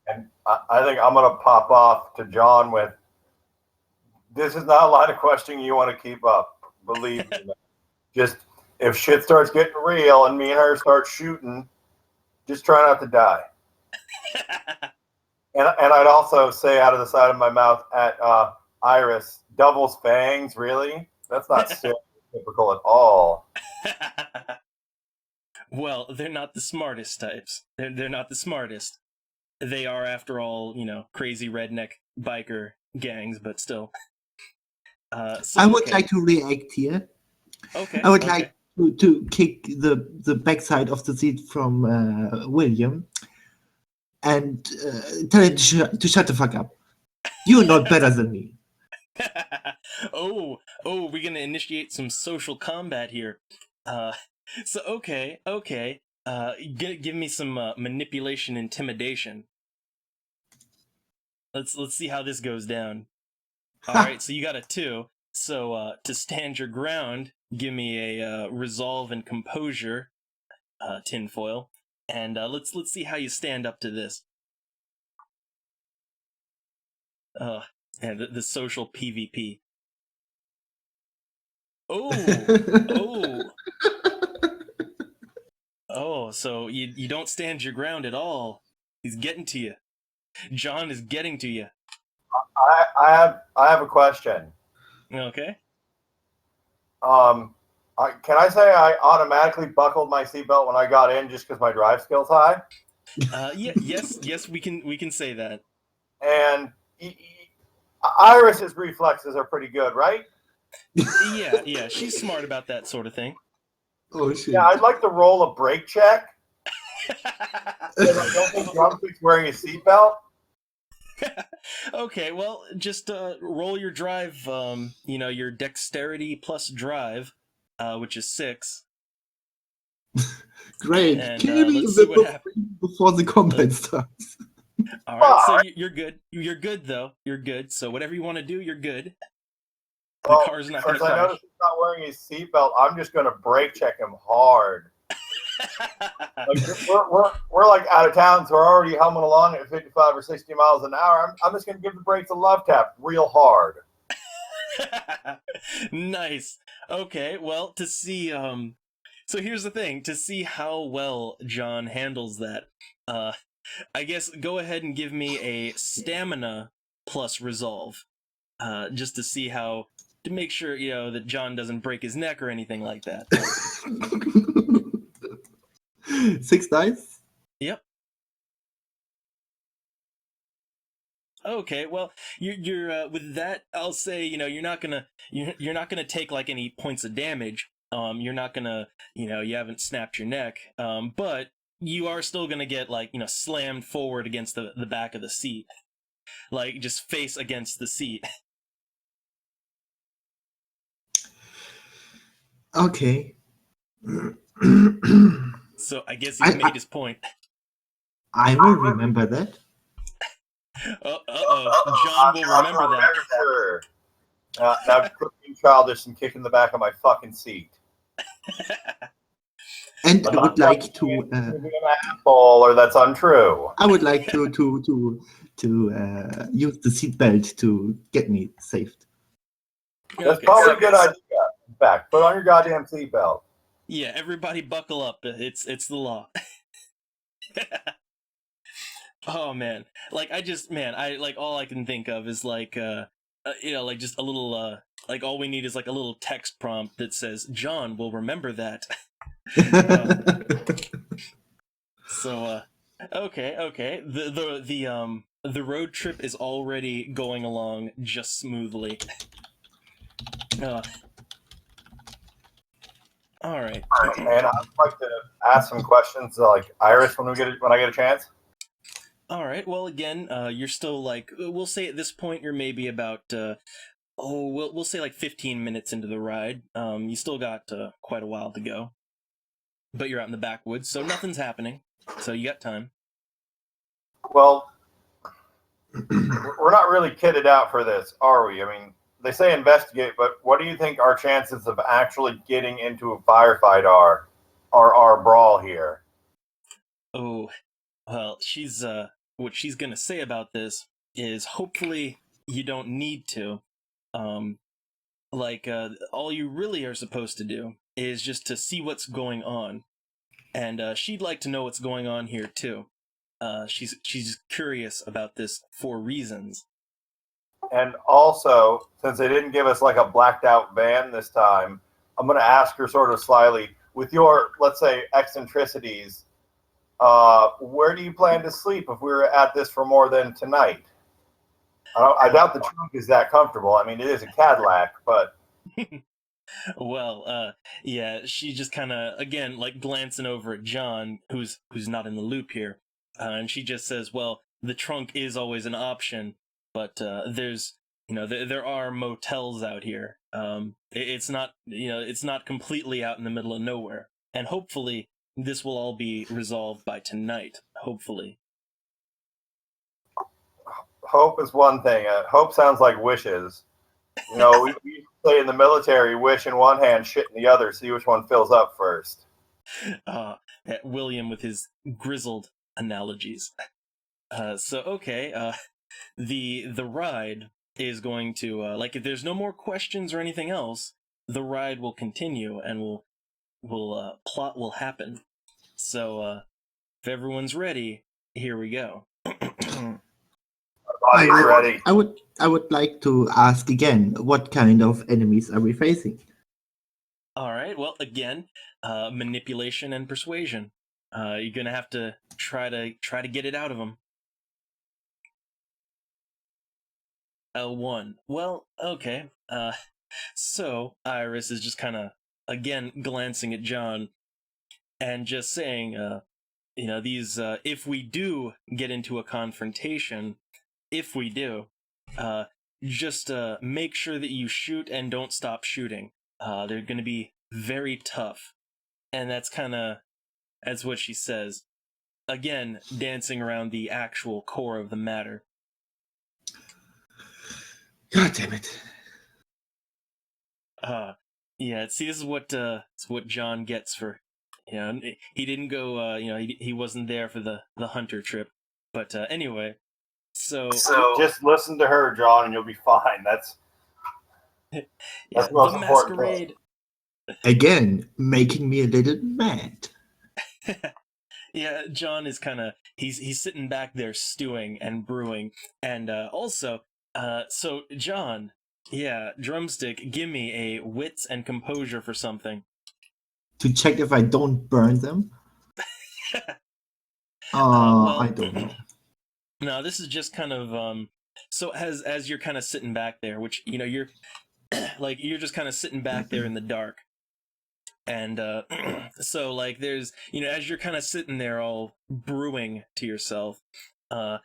And I think I'm going to pop off to John with, this is not a line of questioning you want to keep up. Believe me. Just, if shit starts getting real and me and her start shooting, just try not to die. And I'd also say out of the side of my mouth at Iris, Devil's Fangs, really? That's not stereotypical at all. Well, they're not the smartest types. They're not the smartest. They are, after all, crazy redneck biker gangs, but still. So, I would okay. like to react here. Okay. I would like to kick the backside of the seat from William and tell him to shut the fuck up. You're not better than me. oh, we're gonna initiate some social combat here. So okay. Give me some manipulation, intimidation. Let's see how this goes down. All right, so you got a 2. So to stand your ground, give me a resolve and composure, Tinfoil, and let's see how you stand up to this. And the social PvP. Oh. Oh, so you don't stand your ground at all. He's getting to you. John is getting to you. I have a question. Okay. Can I say I automatically buckled my seatbelt when I got in just because my drive skill's high? Yes, we can say that. And Iris's reflexes are pretty good, right? Yeah, she's smart about that sort of thing. Oh shit. Yeah, I'd like to roll a brake check. Because I don't think Drumstick's wearing a seatbelt. Okay, well, just roll your drive, your dexterity plus drive, which is 6. Great. And Can you let's see what happens before the combat starts? All right, so you're good. You're good, though. You're good. So whatever you want to do, you're good. The car's not going to crash. I noticed he's not wearing his seatbelt. I'm just going to brake check him hard. We're like out of town, so we're already humming along at 55 or 60 miles an hour. I'm just going to give the brakes a love tap real hard. Nice. Okay, well, to see so here's the thing, to see how well John handles that, I guess go ahead and give me a stamina plus resolve, just to see how to make sure that John doesn't break his neck or anything like that. 6 dice. Yep. Okay, well, you're with that. I'll say you're not gonna take like any points of damage. You're not gonna you haven't snapped your neck. But you are still gonna get like slammed forward against the back of the seat, like just face against the seat. Okay. So I guess he's made his point. I will remember that. John will remember that. Sure. Now quit being childish and kicking the back of my fucking seat. And I would like to. Be an asshole, or that's untrue. I would like to use the seatbelt to get me saved. That's Okay, probably a good idea. In fact, put on your goddamn seatbelt. yeah, everybody buckle up. It's the law. Oh man, like I like all I can think of is like like just a little like all we need is like a little text prompt that says John will remember that. So okay, the road trip is already going along just smoothly. All right. And I'd like to ask some questions, like Iris, when I get a chance. All right. Well, again, you're still like we'll say at this point you're maybe about we'll say like 15 minutes into the ride. You still got quite a while to go, but you're out in the backwoods, so nothing's happening. So you got time. Well, we're not really kitted out for this, are we? I mean, they say investigate, but what do you think our chances of actually getting into a firefight are our brawl here? Oh, well, she's what she's gonna say about this is hopefully you don't need to. All you really are supposed to do is just to see what's going on, and she'd like to know what's going on here too. She's curious about this for reasons. And also, since they didn't give us like a blacked out van this time, I'm going to ask her sort of slyly, with your, let's say, eccentricities, where do you plan to sleep if we were at this for more than tonight? I doubt the trunk is that comfortable. I mean, it is a Cadillac, but... Well, yeah, she just kind of, again, like glancing over at John, who's not in the loop here, and she just says, well, the trunk is always an option, but there's, there are motels out here. It's not, it's not completely out in the middle of nowhere, and hopefully this will all be resolved by tonight, hopefully. Hope is one thing. Hope sounds like wishes. We say in the military, wish in one hand, shit in the other, see which one fills up first. William with his grizzled analogies. The ride is going to like if there's no more questions or anything else, the ride will continue and plot will happen. So if everyone's ready, here we go. Ready. I would like to ask again, what kind of enemies are we facing? All right. Well, again, manipulation and persuasion. You're gonna have to try to get it out of them. L1. Well, okay. So Iris is just kind of again glancing at John and just saying, these. If we do get into a confrontation, if we do, just make sure that you shoot and don't stop shooting. They're going to be very tough, and that's what she says. Again, dancing around the actual core of the matter. God damn it! Yeah. See, this is what John gets for, he didn't go. He wasn't there for the hunter trip. But anyway, so just listen to her, John, and you'll be fine. That's the most masquerade. Again, making me a little mad. Yeah, John is kind of he's sitting back there stewing and brewing, and also, so John, yeah, drumstick, give me a wits and composure for something. To check if I don't burn them. I Well, don't know. no, this is just kind of so as you're kind of sitting back there, which you're like you're just kind of sitting back there in the dark, and so like there's as you're kind of sitting there all brewing to yourself, uh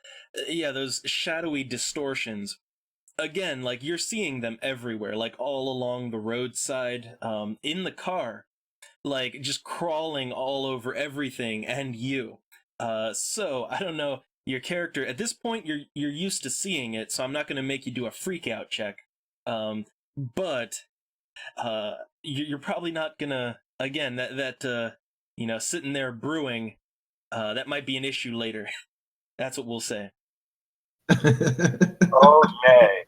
yeah, those shadowy distortions again, like you're seeing them everywhere, like all along the roadside, in the car, like just crawling all over everything and you. So I don't know, your character at this point, you're used to seeing it, so I'm not going to make you do a freak out check. But you're probably not gonna, again, that sitting there brewing, that might be an issue later. That's what we'll say. Oh, yay.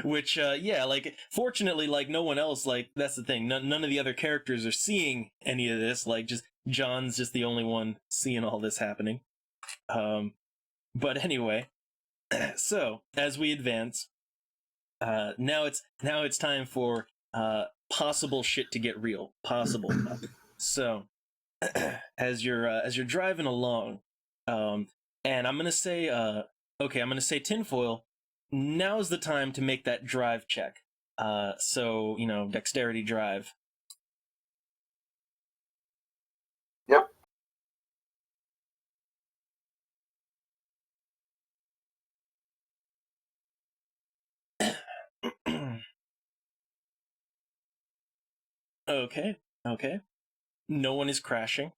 Which, yeah, like, fortunately, like, no one else, like, that's the thing. None of the other characters are seeing any of this. Like, just John's just the only one seeing all this happening. But anyway, so as we advance, now it's time for possible shit to get real. Possible. So, as you're driving along, and I'm gonna say, okay, I'm gonna say tinfoil. Now's the time to make that drive check. So dexterity drive. Yep. Okay, okay. No one is crashing.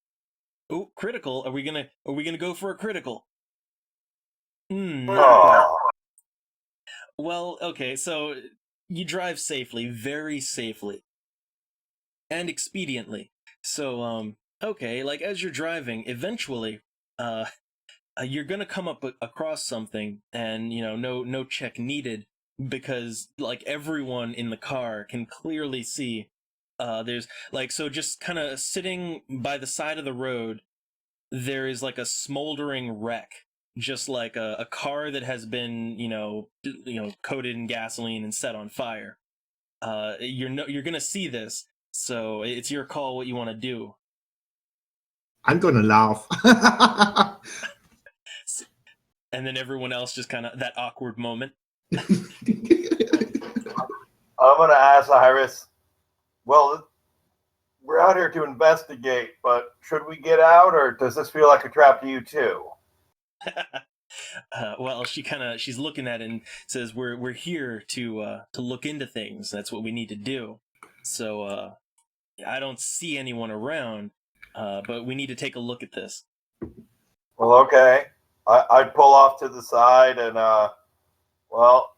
Oh, critical. Are we gonna go for a critical? Not quite. Oh, Well, okay, so you drive safely, very safely, and expediently. So, okay, like as you're driving, eventually, uh, you're gonna come up across something, and no check needed because like everyone in the car can clearly see. There's like so just kind of sitting by the side of the road. There is like a smoldering wreck, just like a car that has been coated in gasoline and set on fire. You're gonna see this, so it's your call what you want to do. I'm gonna laugh. And then everyone else just kind of that awkward moment. I'm gonna ask Iris. Well, we're out here to investigate, but should we get out, or does this feel like a trap to you too? Well, she's looking at it and says, "We're here to look into things. That's what we need to do. So I don't see anyone around, but we need to take a look at this." Well, okay. I'd pull off to the side and, well,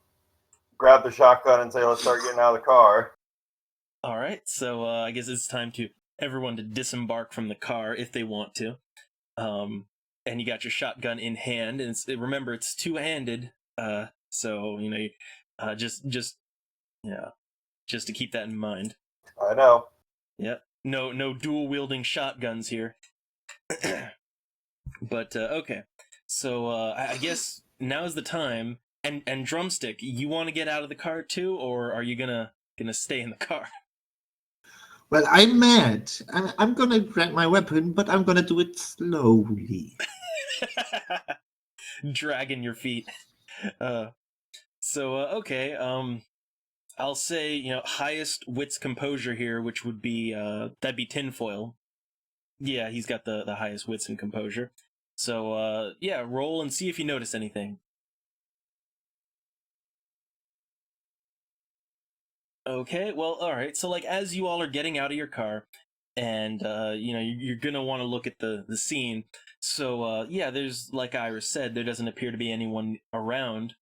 grab the shotgun and say, let's start getting out of the car. All right, so I guess it's time to everyone to disembark from the car if they want to. And you got your shotgun in hand, and remember it's two-handed. So just just to keep that in mind. I know. Yeah, no dual wielding shotguns here. But okay, so I guess now's the time. And drumstick, you want to get out of the car too, or are you gonna stay in the car? Well, I'm mad. I'm gonna grab my weapon, but I'm gonna do it slowly. Dragging your feet. So okay, I'll say highest wits composure here, which would be that'd be tinfoil. Yeah, he's got the highest wits and composure. So yeah, roll and see if you notice anything. Okay, well, all right. So like as you all are getting out of your car, and you're gonna want to look at the scene. So yeah, there's, like Iris said, there doesn't appear to be anyone around.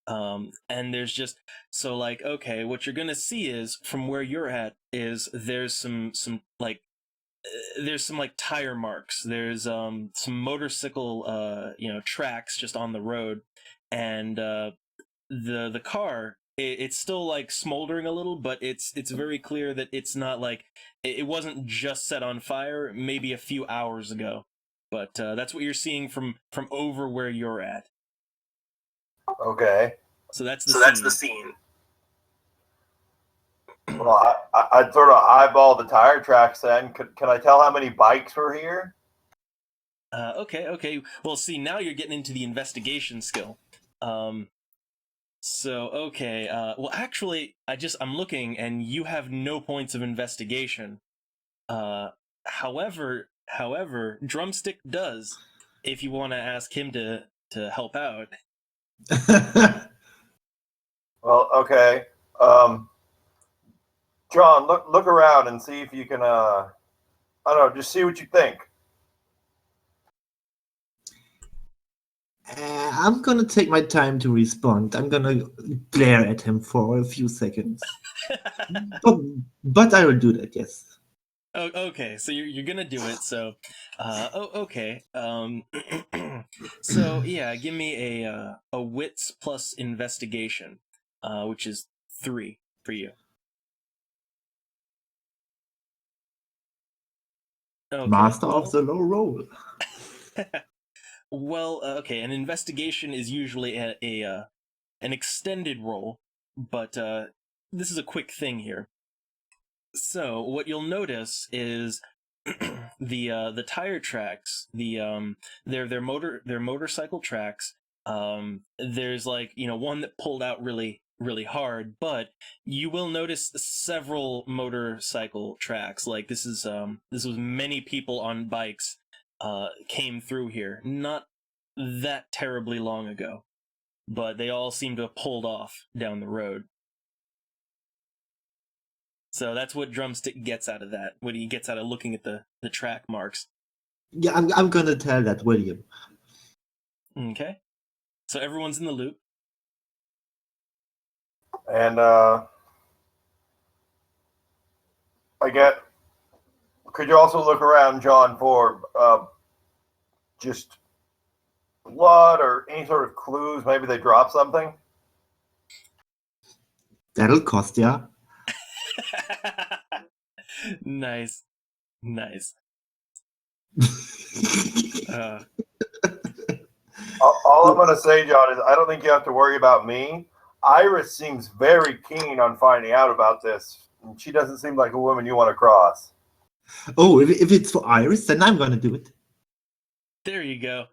And there's just, so like, okay, what you're gonna see is from where you're at is there's some like there's some like tire marks. There's some motorcycle tracks just on the road, and the car, it's still like smoldering a little, but it's very clear that it's not like it wasn't just set on fire maybe a few hours ago. but that's what you're seeing from over where you're at. Okay. So that's the So scene. that's the scene. Well, I'd sort of eyeball the tire tracks then. Can I tell how many bikes were here? Okay. Well, see, now you're getting into the investigation skill. So, okay. Well, actually, I'm looking, and you have no points of investigation. However, Drumstick does. If you want to ask him to help out. Well, okay. John, look around and see if you can. I don't know. Just see what you think. I'm gonna take my time to respond. I'm gonna glare at him for a few seconds. But I will do that, yes. Oh, okay. So you're gonna do it. So, okay. So yeah, give me a wits plus investigation, which is 3 for you. Okay. Master of the low roll. Well, okay. An investigation is usually an extended roll, but this is a quick thing here. So what you'll notice is the tire tracks, their motorcycle tracks. There's like one that pulled out really hard, but you will notice several motorcycle tracks. Like this was many people on bikes came through here, not that terribly long ago, but they all seem to have pulled off down the road. So that's what Drumstick gets out of that. What he gets out of looking at the track marks. Yeah, I'm gonna tell that, William. Okay. So everyone's in the loop. And could you also look around, John, for just blood or any sort of clues? Maybe they dropped something. That'll cost ya. Nice. All I'm going to say, John, is I don't think you have to worry about me. Iris seems very keen on finding out about this. And she doesn't seem like a woman you want to cross. Oh, if it's for Iris, then I'm gonna do it. There you go.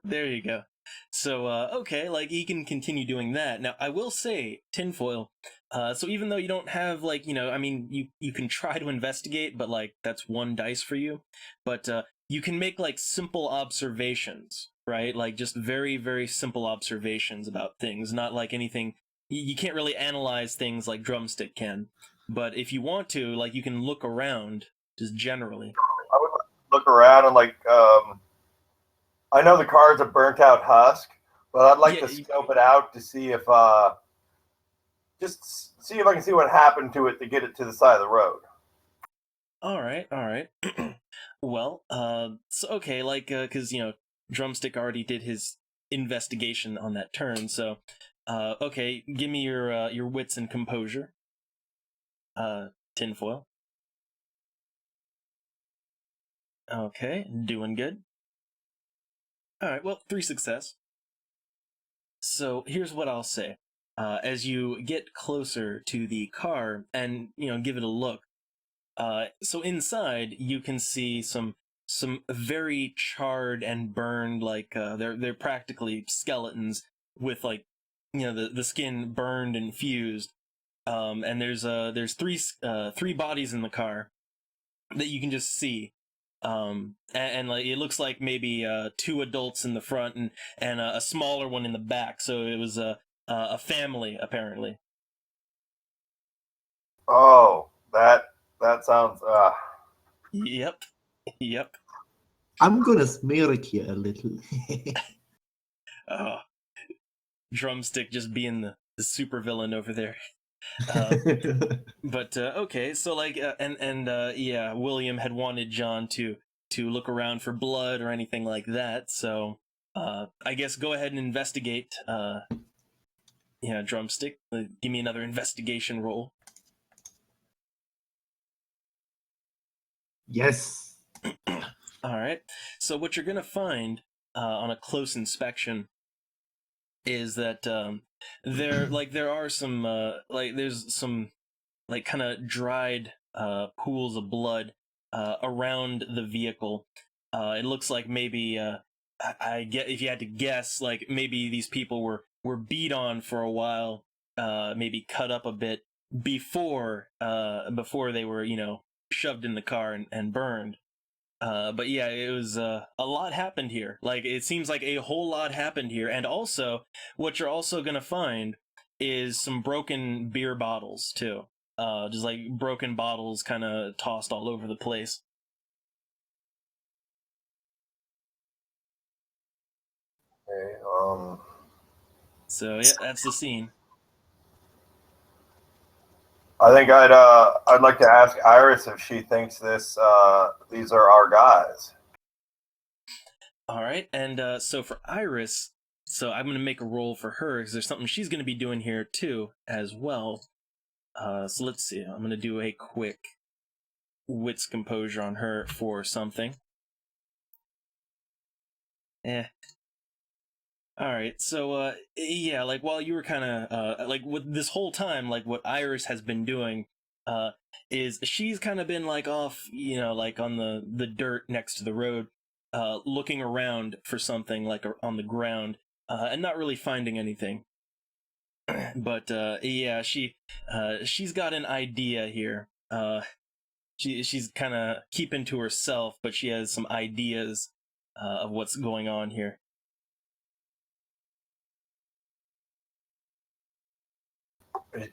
So, okay, like, he can continue doing that. Now, I will say, Tinfoil, so even though you don't have, like, I mean, you can try to investigate, but, like, that's 1 dice for you. But, you can make, like, simple observations, right? Like, just very, very simple observations about things, not like anything. You can't really analyze things like Drumstick can. But if you want to, like, you can look around, just generally. I would look around and, like, I know the car's a burnt out husk, but I'd like to scope it out to see if, just see if I can see what happened to it to get it to the side of the road. All right. Well, so okay, like, because Drumstick already did his investigation on that turn, so, okay, give me your wits and composure, Tinfoil. Okay, doing good. All right, well, 3 success. So here's what I'll say. As you get closer to the car and give it a look, so inside you can see some very charred and burned, like they're practically skeletons with, like, the skin burned and fused. And there's 3 bodies in the car that you can just see. And like it looks like maybe 2 adults in the front and a smaller one in the back. So it was a family, apparently. Oh, that sounds. Yep. I'm gonna smear it here a little. Oh, Drumstick just being the supervillain over there. But okay, so like yeah, William had wanted John to look around for blood or anything like that. So I guess go ahead and investigate. Drumstick. Give me another investigation roll. Yes. All right. So what you're gonna find on a close inspection is that there are some there's some like kind of dried pools of blood around the vehicle. It looks like maybe I get if you had to guess, like maybe these people were beat on for a while, maybe cut up a bit before they were shoved in the car and burned. But yeah, it was a lot happened here. Like it seems like a whole lot happened here, and also what you're also gonna find is some broken beer bottles too. Just like broken bottles, kind of tossed all over the place. Okay, So yeah, that's the scene. I think I'd like to ask Iris if she thinks these are our guys. All right, and so for Iris, so I'm gonna make a roll for her because there's something she's gonna be doing here too as well. So let's see. I'm gonna do a quick wits composure on her for something. Eh. All right. So yeah, like while you were kind of like with this whole time, like what Iris has been doing is she's kind of been like off, like on the dirt next to the road, looking around for something like on the ground, and not really finding anything. But yeah, she's got an idea here. She's kind of keeping to herself, but she has some ideas of what's going on here.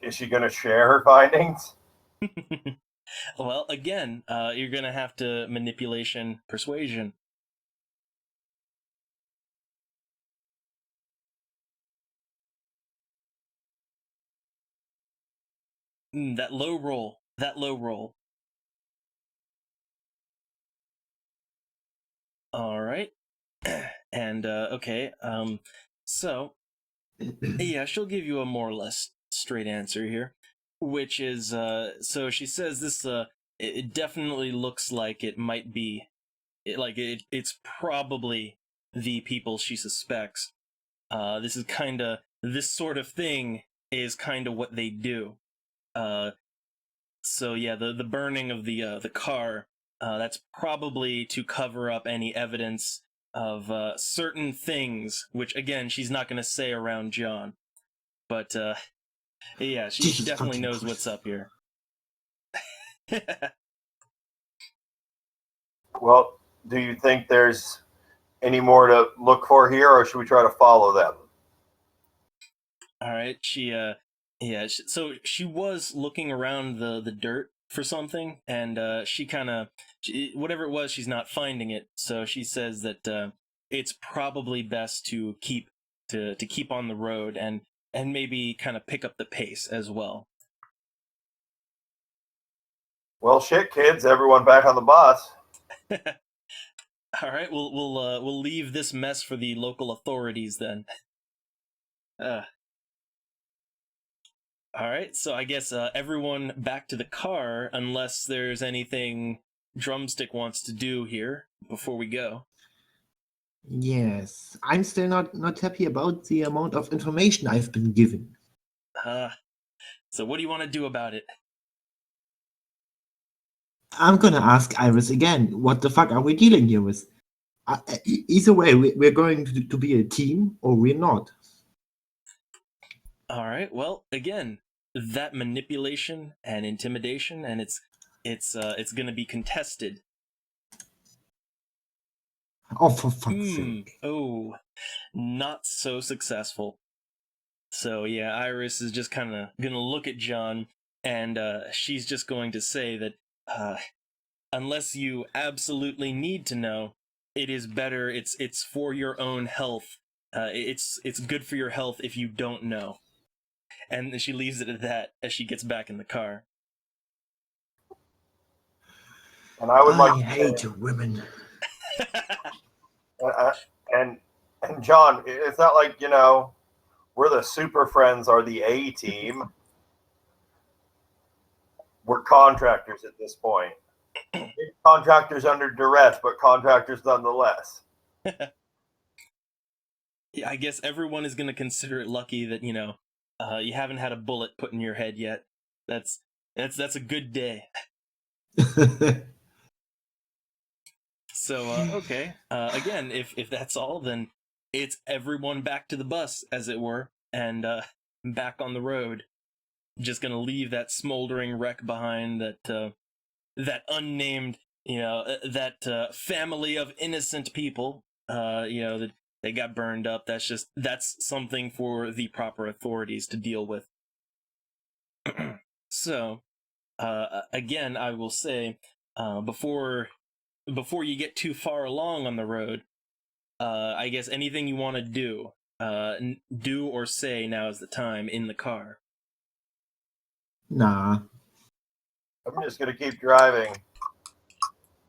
Is she going to share her findings? Well, again, you're gonna have to manipulation persuasion. That low roll. That low roll. All right. And okay. So yeah, she'll give you a more or less straight answer here, which is so she says this it definitely looks like it might be it's probably the people she suspects. This sort of thing is kind of what they do. So yeah, the burning of the car, that's probably to cover up any evidence of certain things, which again she's not going to say around John. But yeah, she Jesus definitely fucking knows Christ. what's up here. Well, do you think there's any more to look for here, or should we try to follow them? All right, so she was looking around the dirt for something, and she kind of whatever it was, she's not finding it. So she says that it's probably best to keep on the road and maybe kind of pick up the pace as well. Well, shit, kids, everyone back on the bus. All right, we'll leave this mess for the local authorities then. All right, so I guess everyone back to the car, unless there's anything Drumstick wants to do here before we go. Yes, I'm still not happy about the amount of information I've been given. So what do you want to do about it? I'm gonna ask Iris again, what the fuck are we dealing here with? Either way, we're going to be a team or we're not. All right, well, again, that manipulation and intimidation, and it's going to be contested. Oh, for fuck's sake. Oh, not so successful. So yeah, Iris is just kind of gonna look at John, and she's just going to say that unless you absolutely need to know, it is better. It's for your own health. It's good for your health if you don't know. And she leaves it at that as she gets back in the car. And I would like I to hate say, women. and John, it's not like we're the Super Friends or the A Team. We're contractors at this point. Contractors under duress, but contractors nonetheless. Yeah, I guess everyone is going to consider it lucky that you haven't had a bullet put in your head yet. That's a good day. So okay, again, if that's all, then it's everyone back to the bus, as it were, and back on the road. Just gonna leave that smoldering wreck behind, that unnamed, that family of innocent people, that they got burned up. That's something for the proper authorities to deal with. So, again, I will say, before you get too far along on the road, I guess anything you want to do or say, now is the time in the car. Nah. I'm just gonna keep driving.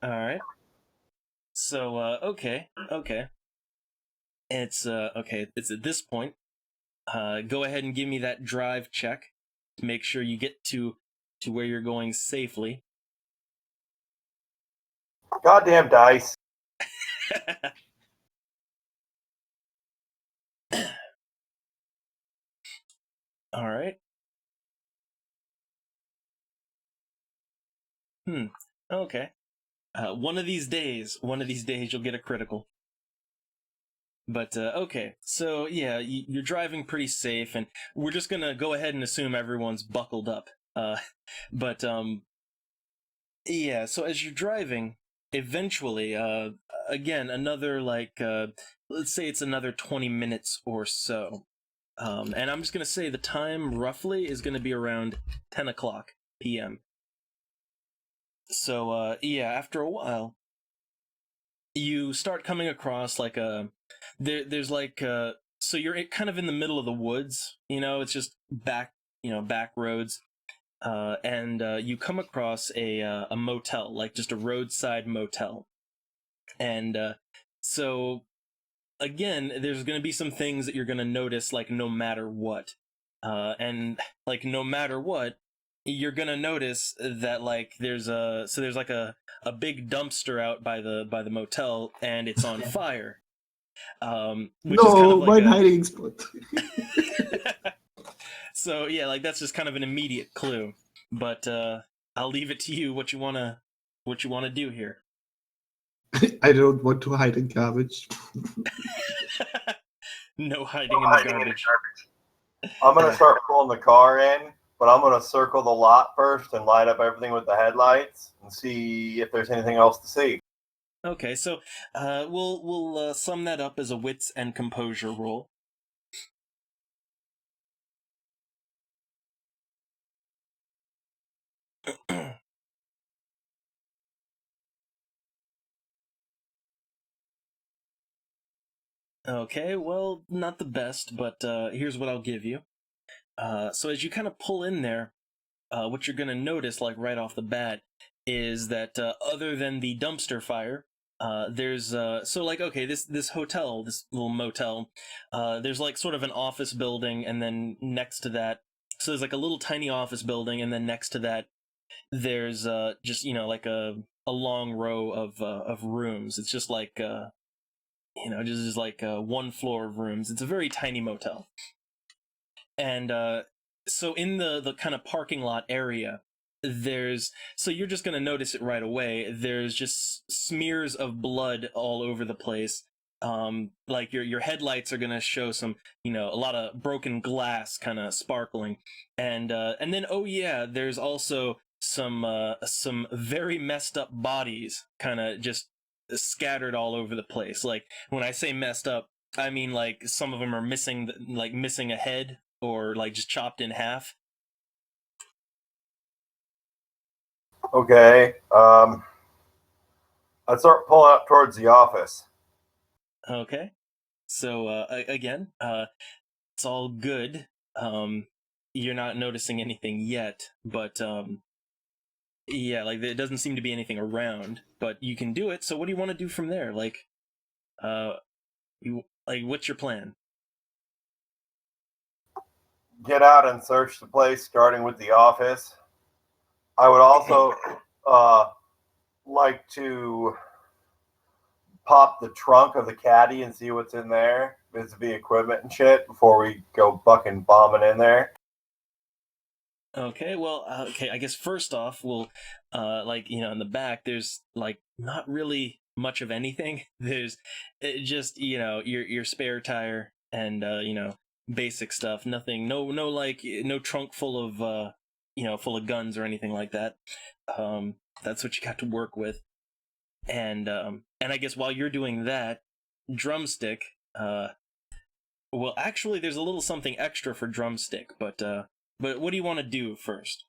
All right. So, okay. It's okay. It's at this point. Go ahead and give me that drive check to make sure you get to where you're going safely. Goddamn dice. All right. Okay. One of these days, you'll get a critical. But okay, so yeah, you're driving pretty safe, and we're just gonna go ahead and assume everyone's buckled up. But yeah. So as you're driving, eventually, again, another let's say it's another 20 minutes or so. And I'm just gonna say the time roughly is gonna be around 10 o'clock p.m. So yeah, after a while, you start coming across there's so you're kind of in the middle of the woods. It's just back roads. And you come across a motel, like just a roadside motel. And so again, there's going to be some things that you're going to notice, like no matter what. And like no matter what, you're going to notice that there's a big dumpster out by the motel, and it's on fire. Which is kind of No, like my hiding spot. So yeah, that's just kind of an immediate clue. But I'll leave it to you what you wanna do here. I don't want to hide in garbage. No hiding in the garbage. I'm gonna start pulling the car in, but I'm gonna circle the lot first and light up everything with the headlights and see if there's anything else to see. Okay, so we'll sum that up as a wits and composure roll. Okay, well, not the best, but here's what I'll give you. So as you kind of pull in there, what you're going to notice, right off the bat, is that other than the dumpster fire, there's okay, this hotel, this little motel, there's sort of an office building, and then next to that, so there's a little tiny office building, and then next to that, there's just a long row of rooms. It's just one floor of rooms. It's a very tiny motel. And so in the kind of parking lot area, so you're just going to notice it right away. There's just smears of blood all over the place. Your headlights are going to show some, a lot of broken glass kind of sparkling. And then, oh yeah, there's also some very messed up bodies kind of just scattered all over the place. When I say messed up, I mean some of them are missing a head, or just chopped in half. Okay. I start pulling up towards the office. Okay. So again, it's all good. You're not noticing anything yet, but yeah, there doesn't seem to be anything around, but you can do it. So what do you want to do from there? What's your plan? Get out and search the place, starting with the office. I would also like to pop the trunk of the caddy and see what's in there, vis-a-vis equipment and shit, before we go fucking bombing in there. Okay, well, okay, I guess first off, we'll, in the back, there's, like, not really much of anything. There's just, your spare tire and, basic stuff. Nothing, no trunk full of, full of guns or anything like that. That's what you got to work with. And I guess while you're doing that, drumstick, well, actually, there's a little something extra for drumstick, but what do you want to do first?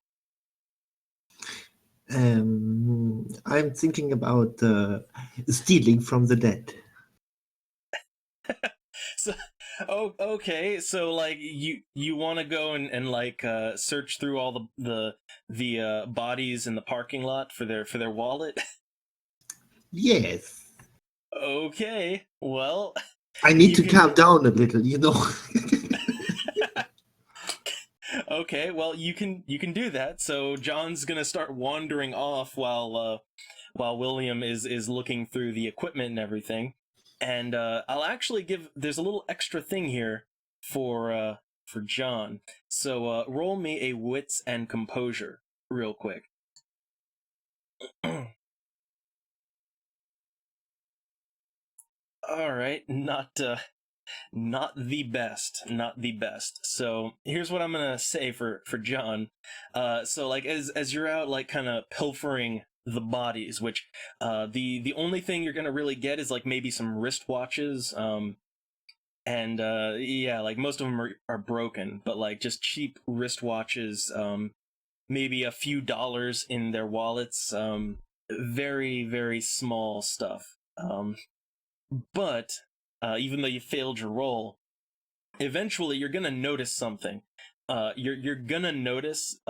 I'm thinking about stealing from the dead. So, okay. So, like, you want to go and like search through all the bodies in the parking lot for their wallet? Yes. Okay. Well, I need you to can. calm down a little, you know. Okay. Well, you can do that. So John's gonna start wandering off while William is looking through the equipment and everything. And I'll actually there's a little extra thing here for John. So roll me a wits and composure real quick. All right, not the best, not the best. So here's what I'm gonna say for John. So like as you're out like kind of pilfering the bodies, which the only thing you're gonna really get is like maybe some wristwatches. And yeah, like most of them are broken, but like just cheap wristwatches. Maybe a few dollars in their wallets. Very very small stuff. But even though you failed your roll, eventually you're gonna notice something. You're gonna notice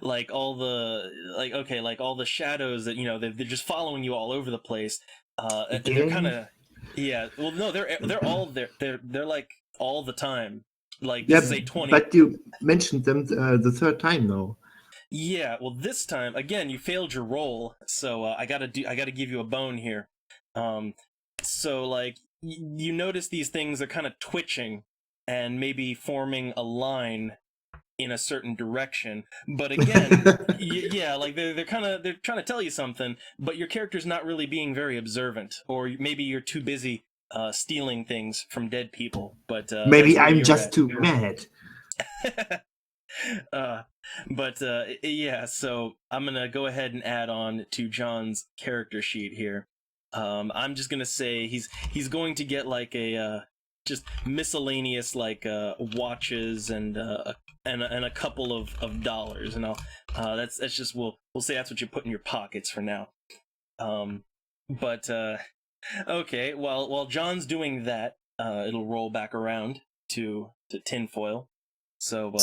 like all the like all the shadows that they're just following you all over the place. And they're kind Again? of yeah. Well, no, they're all there. They're like all the time. Like Yeah, say 20. but you mentioned them the third time now. Yeah. Well, this time again you failed your roll, so I gotta give you a bone here. So like you notice these things are kind of twitching and maybe forming a line in a certain direction, but again yeah, like they're trying to tell you something, but your character's not really being very observant, or maybe you're too busy stealing things from dead people, but that's Maybe where I'm you're just at. too mad. uh, but yeah, so I'm gonna go ahead and add on to John's character sheet here. I'm just gonna say he's going to get like a just miscellaneous like watches and a couple of dollars, and I'll that's just we'll say that's what you put in your pockets for now. But okay, while John's doing that, it'll roll back around to tinfoil. So what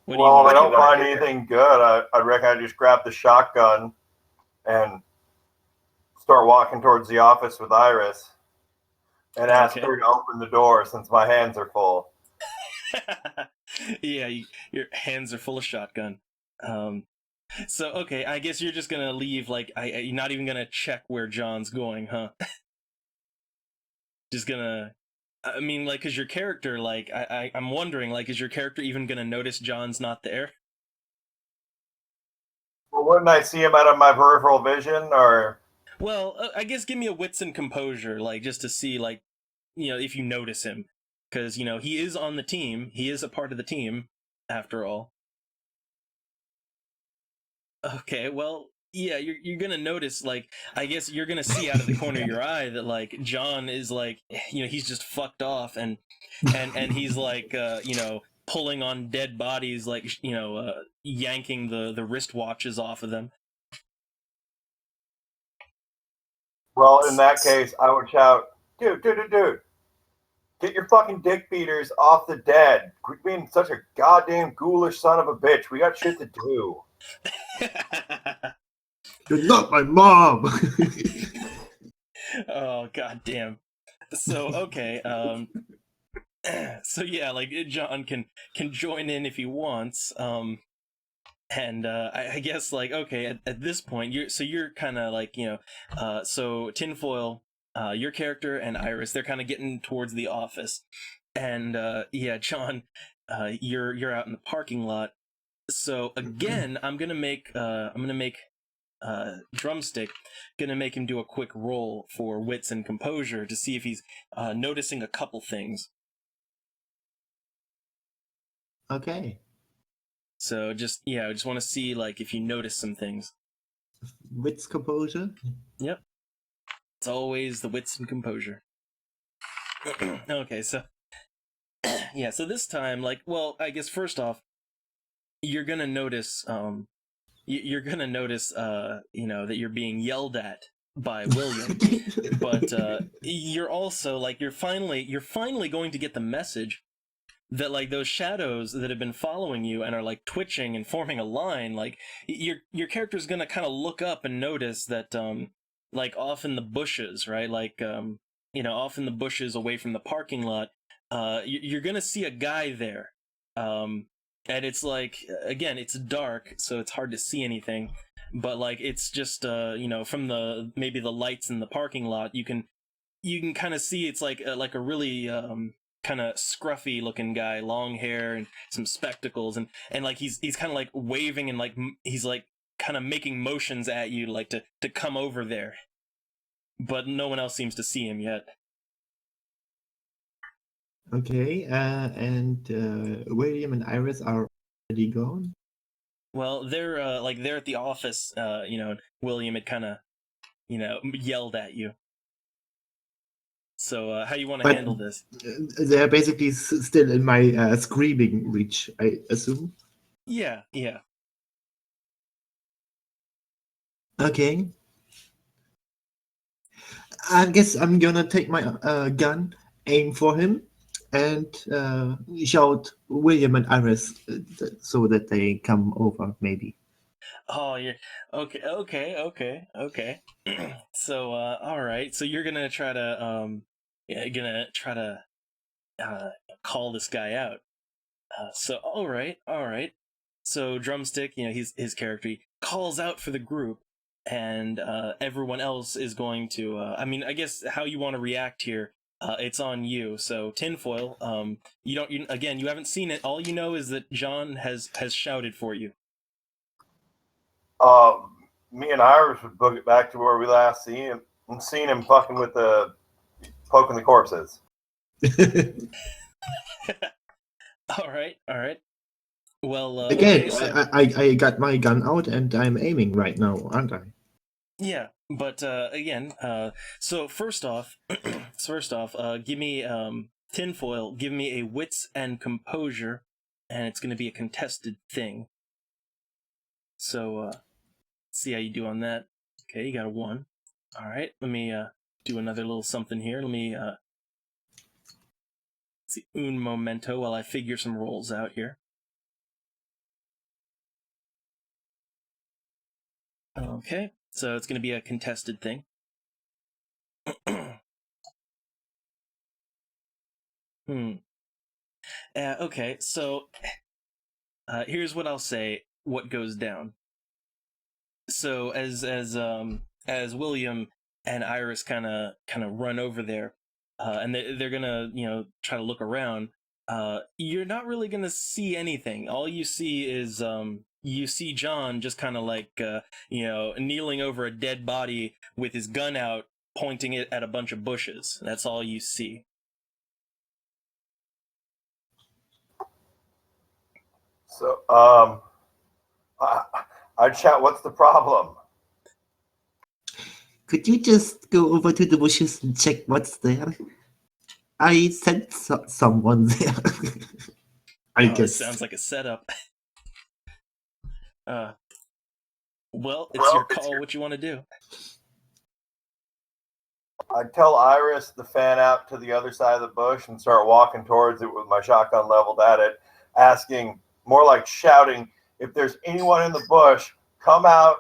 do you Well, if want I to don't do? find anything good, I reckon I just grab the shotgun and start walking towards the office with Iris and ask Okay. her to open the door since my hands are full. Yeah, your hands are full of shotgun. So okay, I guess you're just gonna leave. Like, you're not even gonna check where John's going, huh? Just gonna. I mean, like, cause your character, like, I'm wondering, like, is your character even gonna notice John's not there? Well, wouldn't I see him out of my peripheral vision, or Well, I guess give me a wits and composure, like, just to see, like, if you notice him, because he is on the team. He is a part of the team, after all. Okay, well, yeah, you're gonna notice, like, I guess you're gonna see out of the corner of your eye that, like, John is like, he's just fucked off, and he's like, pulling on dead bodies, like, yanking the wristwatches off of them. well, in that case, I would shout, dude, get your fucking dick beaters off the dead. Quit being such a goddamn ghoulish son of a bitch. We got shit to do. You're not my mom. Oh god damn. So okay, so yeah, like John can join in if he wants. And I guess like okay, at this point you're kind of like so tinfoil, your character and Iris, they're kind of getting towards the office, and yeah, John, you're out in the parking lot. So again, I'm gonna make Drumstick, gonna make him do a quick roll for wits and composure to see if he's noticing a couple things. Okay. So just I just want to see like if you notice some things. Wits composure. Yep, it's always the wits and composure. Okay, so yeah, so this time, like, well, I guess first off, you're gonna notice, you're gonna notice, that you're being yelled at by William, but you're also like you're finally going to get the message that like those shadows that have been following you and are like twitching and forming a line, like your character's gonna kind of look up and notice that like off in the bushes, right, like off in the bushes away from the parking lot, you're gonna see a guy there, and it's like again it's dark so it's hard to see anything, but like it's just from the maybe the lights in the parking lot you can kind of see it's like a really kind of scruffy looking guy, long hair and some spectacles, and like he's kind of like waving and like he's like kind of making motions at you like to come over there, but no one else seems to see him yet. Okay. And William and Iris are already gone. Well, they're at the office, and William had kind of yelled at you. So how you want to But handle this? they're basically still in my screaming reach, I assume. Yeah. Okay. I guess I'm gonna take my gun, aim for him, and shout William and Iris so that they come over, maybe. Oh, yeah. Okay. So, all right. So you're gonna try to, call this guy out. So, all right. So Drumstick, his character he calls out for the group, and everyone else is going to. I mean, I guess how you want to react here. It's on you. So tinfoil. You don't. Again, you haven't seen it. All you know is that John has shouted for you. Me and Iris would book it back to where we last seen him fucking with the poking the corpses. All right. Well, Again, okay, so I got my gun out and I'm aiming right now, aren't I? yeah, but again, so first off, give me tinfoil. Give me a wits and composure, and it's going to be a contested thing. So see how you do on that. Okay, you got a 1. All right, let me do another little something here. Let me see un momento while I figure some rolls out here. Okay, so it's going to be a contested thing. Okay, so here's what I'll say. What goes down? So as William and Iris kind of run over there, and they're gonna try to look around. You're not really gonna see anything. All you see is you see John just kind of like kneeling over a dead body with his gun out, pointing it at a bunch of bushes. That's all you see. So, I'd shout, "What's the problem?" Could you just go over to the bushes and check what's there? I sent someone there. I Oh, this guess. sounds like a setup. Well, it's your call. What you want to do? I'd tell Iris to fan out to the other side of the bush and start walking towards it with my shotgun leveled at it, asking, more like shouting, "If there's anyone in the bush, come out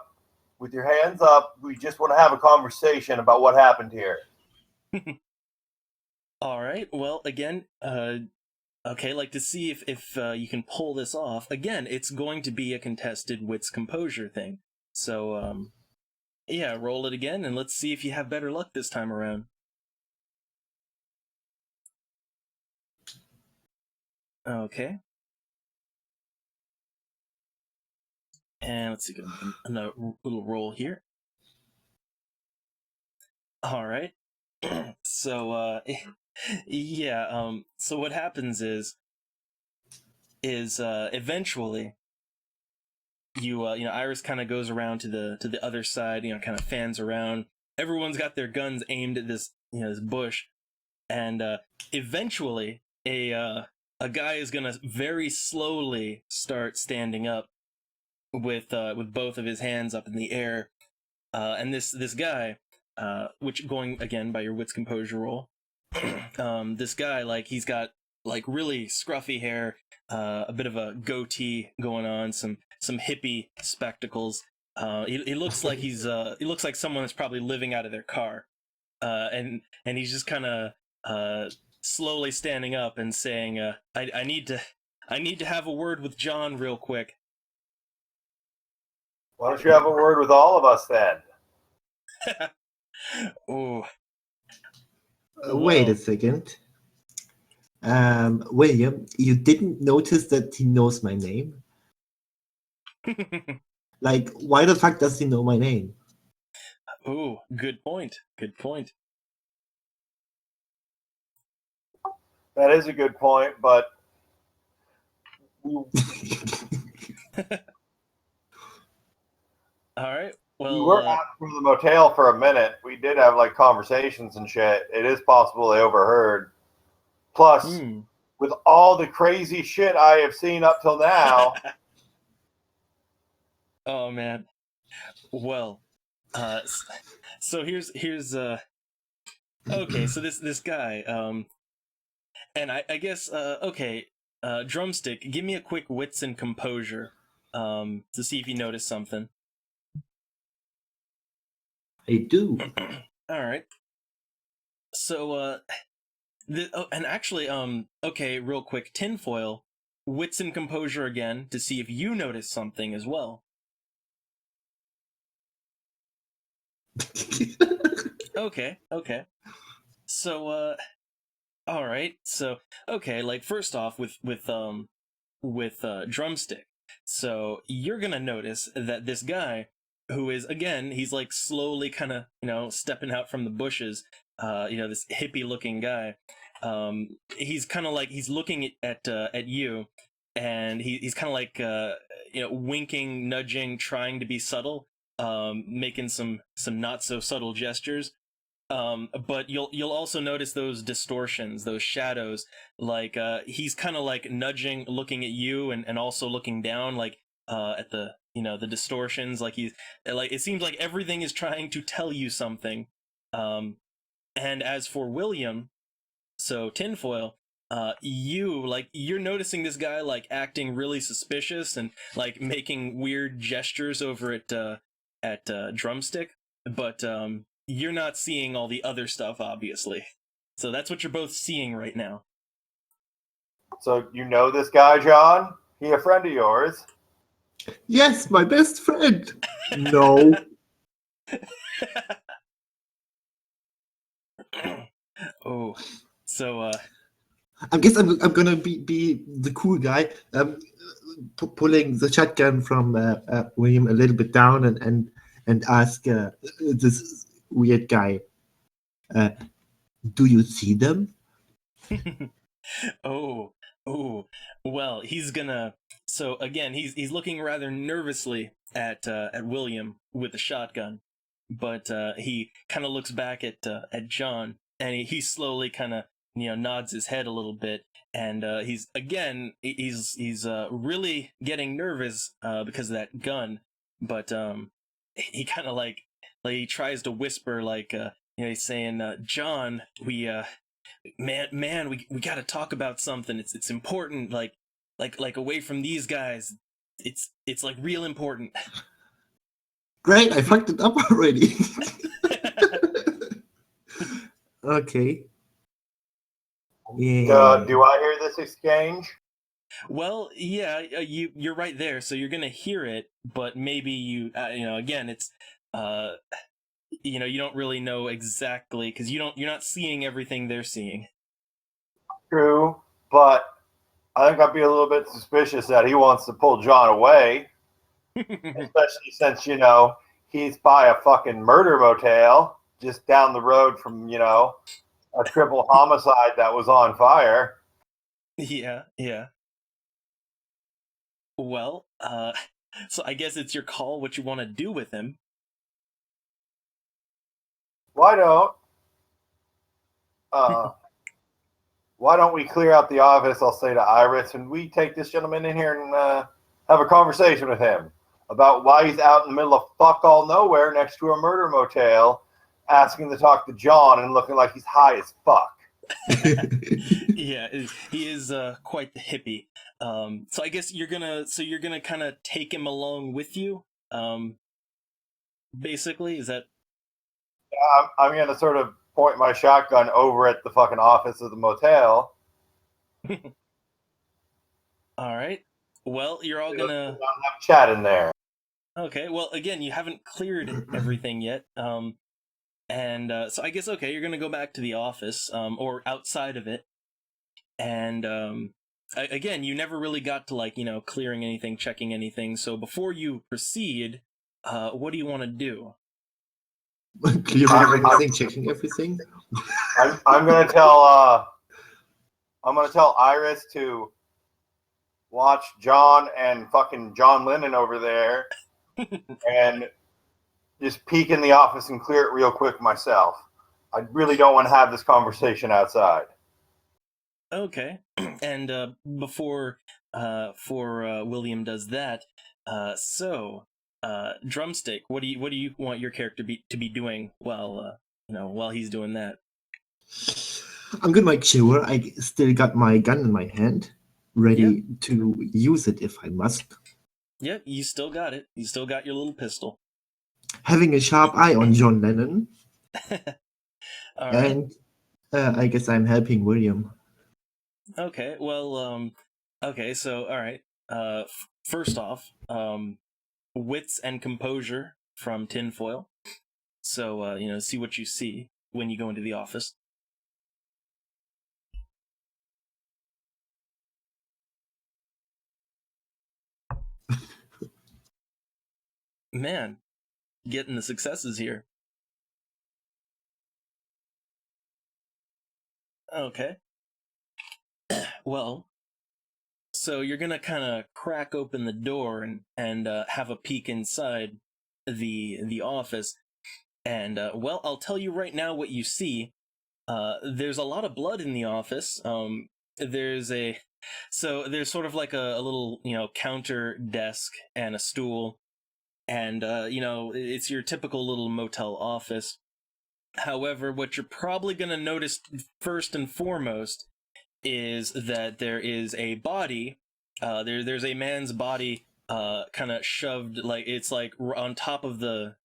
with your hands up. We just want to have a conversation about what happened here." All right. Well, again, Okay, like to see if you can pull this off. Again, it's going to be a contested wits composure thing. So yeah, roll it again and let's see if you have better luck this time around. Okay. And let's see, another little roll here. All right. So yeah, so what happens is eventually Iris kind of goes around to the other side, kind of fans around. Everyone's got their guns aimed at this this bush, and eventually a guy is gonna very slowly start standing up with both of his hands up in the air, and this guy, which going again by your wits composure roll, this guy, like, he's got like really scruffy hair, a bit of a goatee going on, some hippie spectacles. He looks like he looks like someone that's probably living out of their car, and he's just kind of slowly standing up and saying, I need to have a word with John real quick." Why don't you have a word with all of us then? Oh, Wait a second. William, you didn't notice that he knows my name? Like, why the fuck does he know my name? oh, good point. Good point. That is a good point, but All right. we Well, were out from the motel for a minute. We did have like conversations and shit. It is possible they overheard. Plus, with all the crazy shit I have seen up till now. Oh man. Well, so here's okay. So this guy, and I guess okay. Drumstick, give me a quick wits and composure, to see if you notice something. I do. All right. So and actually, okay, real quick, tinfoil, wits and composure again to see if you notice something as well. Okay. So all right. So okay, like first off with drumstick. So you're gonna notice that this guy, who is again, he's like slowly kind of stepping out from the bushes. This hippie looking guy. He's kind of like he's looking at you, and he's kind of like winking, nudging, trying to be subtle, making some not so subtle gestures. But you'll also notice those distortions, those shadows. Like he's kind of like nudging, looking at you, and also looking down, like at the the distortions. Like he's like, it seems like everything is trying to tell you something. And as for William, so tinfoil, you're noticing this guy like acting really suspicious and like making weird gestures over at drumstick, but you're not seeing all the other stuff, obviously. So that's what you're both seeing right now. So you know this guy, John? He a friend of yours? Yes, my best friend. No. Oh, so I guess I'm gonna be the cool guy, pulling the shotgun from William a little bit down and ask this weird guy, do you see them? oh, well, he's gonna. So again, he's looking rather nervously at William with the shotgun, but he kind of looks back at John, and he slowly kind of nods his head a little bit, and he's really getting nervous because of that gun, but he kind of like he tries to whisper, like he's saying, John, we man, we got to talk about something. It's important, like away from these guys. It's like real important. Great, I fucked it up already. Okay. Yeah. Do I hear this exchange? Well, yeah, you're right there. So you're gonna hear it, but maybe again, it's you don't really know exactly because you're not seeing everything they're seeing. True, but I think I'd be a little bit suspicious that he wants to pull John away, especially since, he's by a fucking murder motel just down the road from, a triple homicide that was on fire. Yeah, yeah. Well, so I guess it's your call what you want to do with him. Why don't we clear out the office, I'll say to Iris, and we take this gentleman in here and have a conversation with him about why he's out in the middle of fuck all nowhere next to a murder motel asking to talk to John and looking like he's high as fuck. Yeah, he is quite the hippie. So I guess you're gonna kind of take him along with you. Basically, is that? I'm going to sort of point my shotgun over at the fucking office of the motel. All right. Well, you're all gonna have a chat in there. Okay. Well, again, you haven't cleared everything yet. And so I guess okay, you're gonna go back to the office, or outside of it, and again, you never really got to clearing anything, checking anything. So before you proceed, what do you want to do? Clearing everything, checking everything. I'm gonna tell Iris to watch John and fucking John Lennon over there, and just peek in the office and clear it real quick myself. I really don't want to have this conversation outside. Okay. And before William does that, Drumstick, what do you want your character to be doing while he's doing that? I'm gonna make sure I still got my gun in my hand, ready to use it if I must. Yep, you still got it. You still got your little pistol. Having a sharp eye on John Lennon. All right. And I guess I'm helping William. Okay, well, okay, so, all right. First off, wits and composure from tinfoil. So, see what you see when you go into the office. Man, getting the successes here. Okay. Well, so you're gonna kind of crack open the door and have a peek inside the office, and well, I'll tell you right now what you see. There's a lot of blood in the office. There's sort of like a little counter desk and a stool, and it's your typical little motel office. However, what you're probably gonna notice first and foremost is that there is a body. There's a man's body, kind of shoved it's like on top of the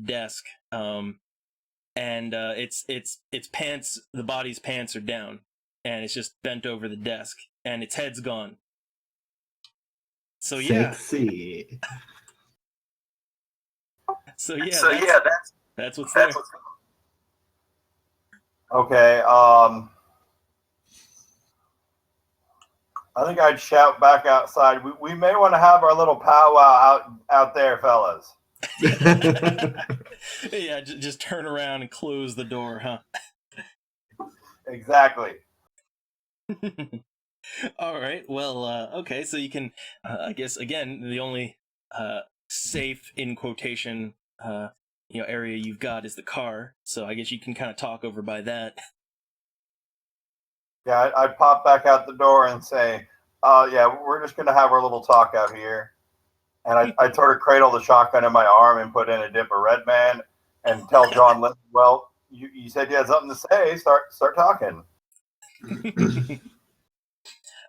desk. And its pants. The body's pants are down, and it's just bent over the desk, and its head's gone. So yeah. Sexy. So yeah. That's what's there. Okay. I think I'd shout back outside. We may want to have our little powwow out there, fellas. Yeah, just turn around and close the door, huh? Exactly. All right. Well, okay. So you can, I guess, again, the only safe in quotation, area you've got is the car. So I guess you can kind of talk over by that. Yeah, I'd pop back out the door and say, yeah, we're just going to have our little talk out here. And I'd sort of cradle the shotgun in my arm and put in a dip of Red Man and tell John, well, you said you had something to say. Start talking.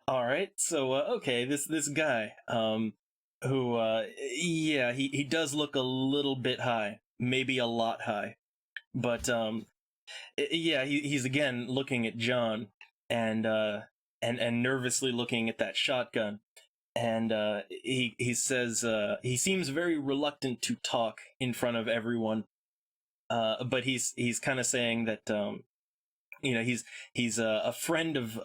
All right. So, okay, this guy, who, yeah, he does look a little bit high, maybe a lot high, but, yeah, he's again looking at John, and, and nervously looking at that shotgun. And he says he seems very reluctant to talk in front of everyone. But he's kind of saying that he's a friend of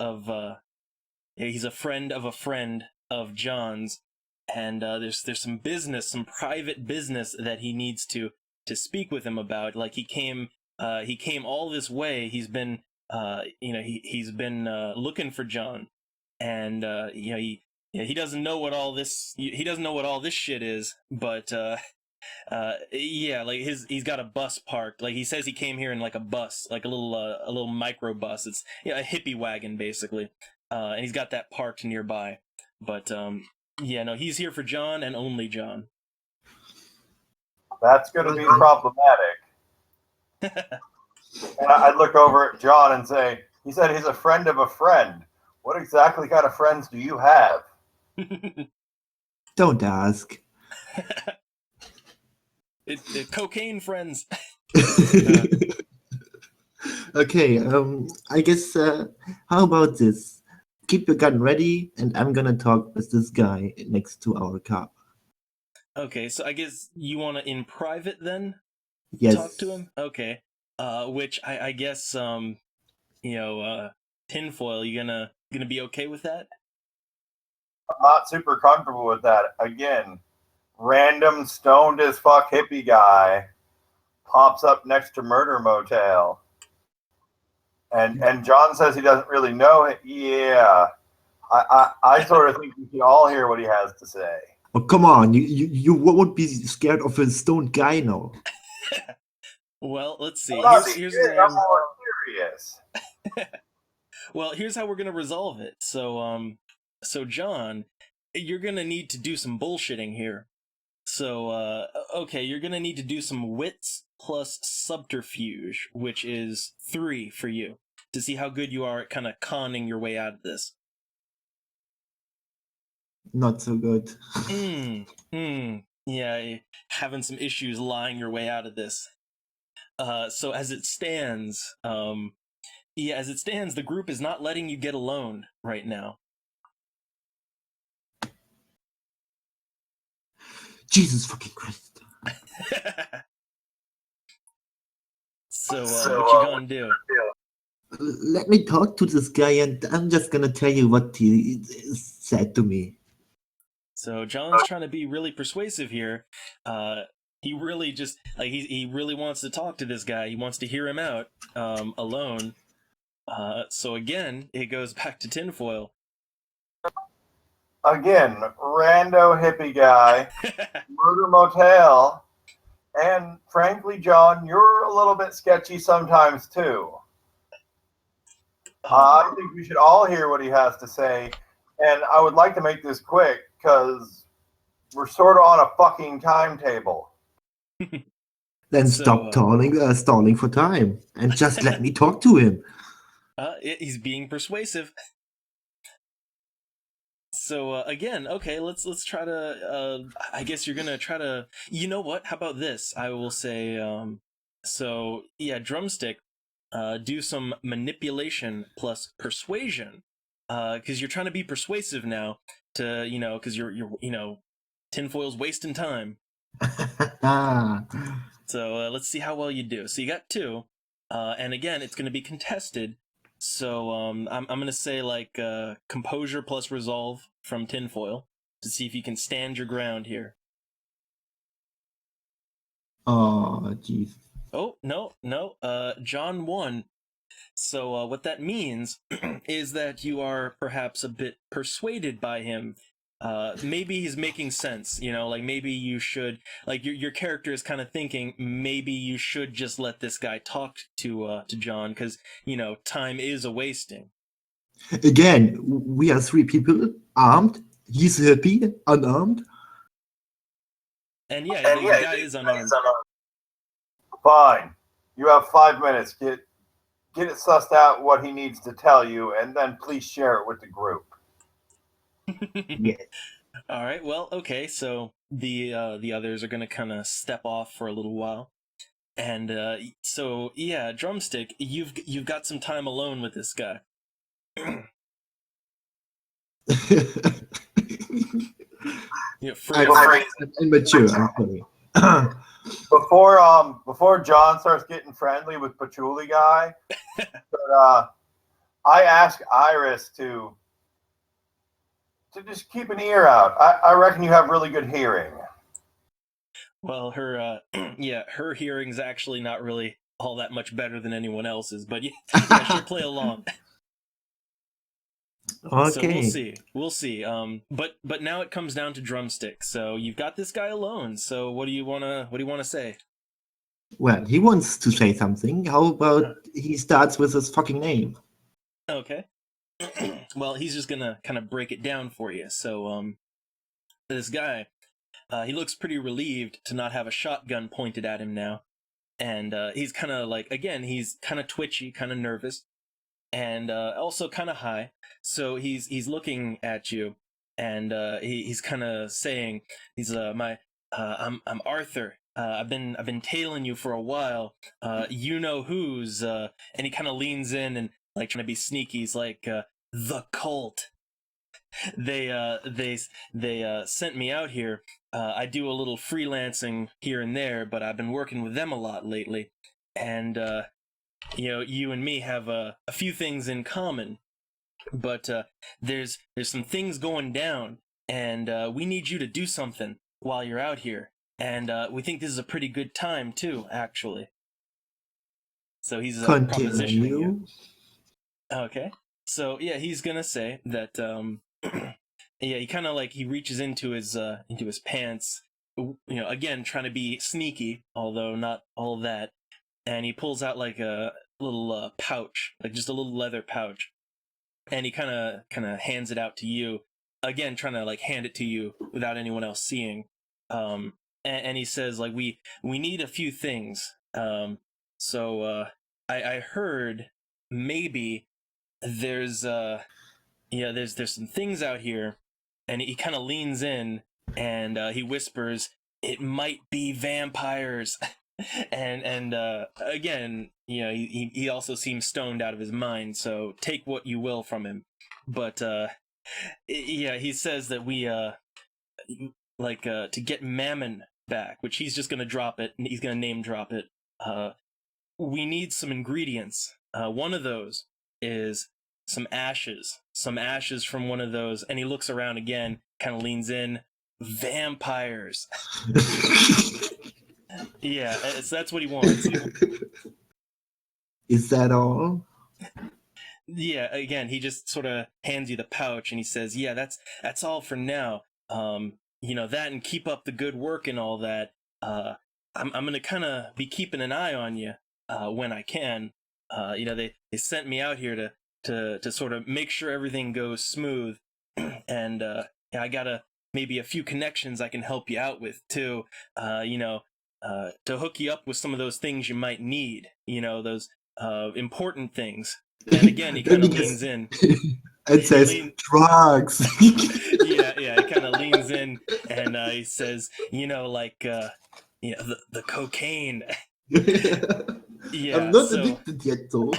he's a friend of a friend of John's, and there's some private business that he needs to speak with him about. Like he came all this way. He's been he's been looking for John, and he doesn't know what all this shit is, but yeah, like he's got a bus parked. Like he says he came here in like a bus, like a little micro bus. It's a hippie wagon basically. And he's got that parked nearby. But yeah, no, he's here for John and only John. That's going to be problematic. And I'd look over at John and say, he said he's a friend of a friend. What exactly kind of friends do you have? Don't ask. Cocaine friends. Okay, I guess, how about this? Keep your gun ready, and I'm gonna talk with this guy next to our car. Okay, so I guess you want to in private then Yes. talk to him. Okay, which I guess tinfoil. You gonna be okay with that? I'm not super comfortable with that. Again, random stoned as fuck hippie guy pops up next to Murder Motel. And John says he doesn't really know it. Yeah. I sort of think we can all hear what he has to say. Oh, come on, you won't be scared of a stoned guy now. Well, let's see. Here's I'm more serious. Well, here's how we're gonna resolve it. So John, you're gonna need to do some bullshitting here. So okay, you're gonna need to do some wits plus subterfuge, which is 3 for you, to see how good you are at kind of conning your way out of this. Not so good. Yeah, having some issues lying your way out of this. So as it stands, the group is not letting you get alone right now. Jesus fucking Christ. So what you gonna do? Let me talk to this guy, and I'm just gonna tell you what he said to me. So John's trying to be really persuasive here. He really just he really wants to talk to this guy. He wants to hear him out alone. So again, it goes back to tinfoil. Again, rando hippie guy, Murder Motel, and frankly, John, you're a little bit sketchy sometimes too. I think we should all hear what he has to say, and I would like to make this quick because we're sort of on a fucking timetable. Then stop stalling for time and just let me talk to him. He's being persuasive. So again, okay, let's try to. I guess you're gonna try to. You know what? How about this? I will say. So yeah, drumstick. Do some manipulation plus persuasion. Because you're trying to be persuasive now. To because you're tinfoil's wasting time. So let's see how well you do. So you got 2, and again, it's going to be contested. So I'm going to say like composure plus resolve from tinfoil to see if you can stand your ground here. Oh, jeez. Oh no. John won. So what that means is that you are perhaps a bit persuaded by him. Maybe he's making sense, like maybe you should, like your character is kind of thinking maybe you should just let this guy talk to John, because time is a wasting. Again, we are 3 people armed. He's happy, unarmed. And yeah, the guy is unarmed. Fine, you have 5 minutes. Get it sussed out what he needs to tell you, and then please share it with the group. Yes. All right. Well, okay. So the others are gonna kind of step off for a little while, and so yeah, drumstick, you've got some time alone with this guy. You know, I'm immature. I'm sorry. Before John starts getting friendly with Patchouli guy, but I ask Iris to just keep an ear out. I reckon you have really good hearing. Well, her yeah, her hearing's actually not really all that much better than anyone else's, but yeah, she'll play along. So we'll Okay. see. We'll see. But now it comes down to Drumstick. So you've got this guy alone. So what do you wanna say? Well, he wants to say something. How about he starts with his fucking name? Okay. Well, he's just gonna kind of break it down for you. So this guy, he looks pretty relieved to not have a shotgun pointed at him now, and he's kind of like, again, he's kind of twitchy, kind of nervous, and also kind of high. So he's looking at you, and he's kind of saying, he's I'm Arthur. I've been tailing you for a while. You know who's and he kind of leans in and like trying to be sneaky. He's like, the cult. They sent me out here. I do a little freelancing here and there, but I've been working with them a lot lately, and you and me have a few things in common, but there's some things going down, and we need you to do something while you're out here, and we think this is a pretty good time too, actually. So he's propositioning you. Continue. Okay. So yeah, he's gonna say that yeah, he kind of like he reaches into his pants, again trying to be sneaky, although not all of that, and he pulls out like a little pouch, like just a little leather pouch, and he kind of hands it out to you, again trying to like hand it to you without anyone else seeing. And he says like we need a few things. So I heard maybe there's there's some things out here, and he kind of leans in and he whispers, it might be vampires. and again, he also seems stoned out of his mind, so take what you will from him. But yeah, he says that we to get Mammon back, which he's just gonna drop it, and he's gonna name drop it. We need some ingredients. One of those is some ashes from one of those, and he looks around again, kind of leans in. Vampires. Yeah, so that's what he wants. Is that all? Yeah, again, he just sort of hands you the pouch, and he says, "Yeah, that's all for now. That, and keep up the good work and all that. I'm gonna kind of be keeping an eye on you when I can. They sent me out here to sort of make sure everything goes smooth, and I gotta maybe a few connections I can help you out with too. To hook you up with some of those things you might need. Those important things." And again, he kind of leans in and says, drugs. yeah, he kind of leans in, and he says, the cocaine. Yeah, I'm not addicted yet, though.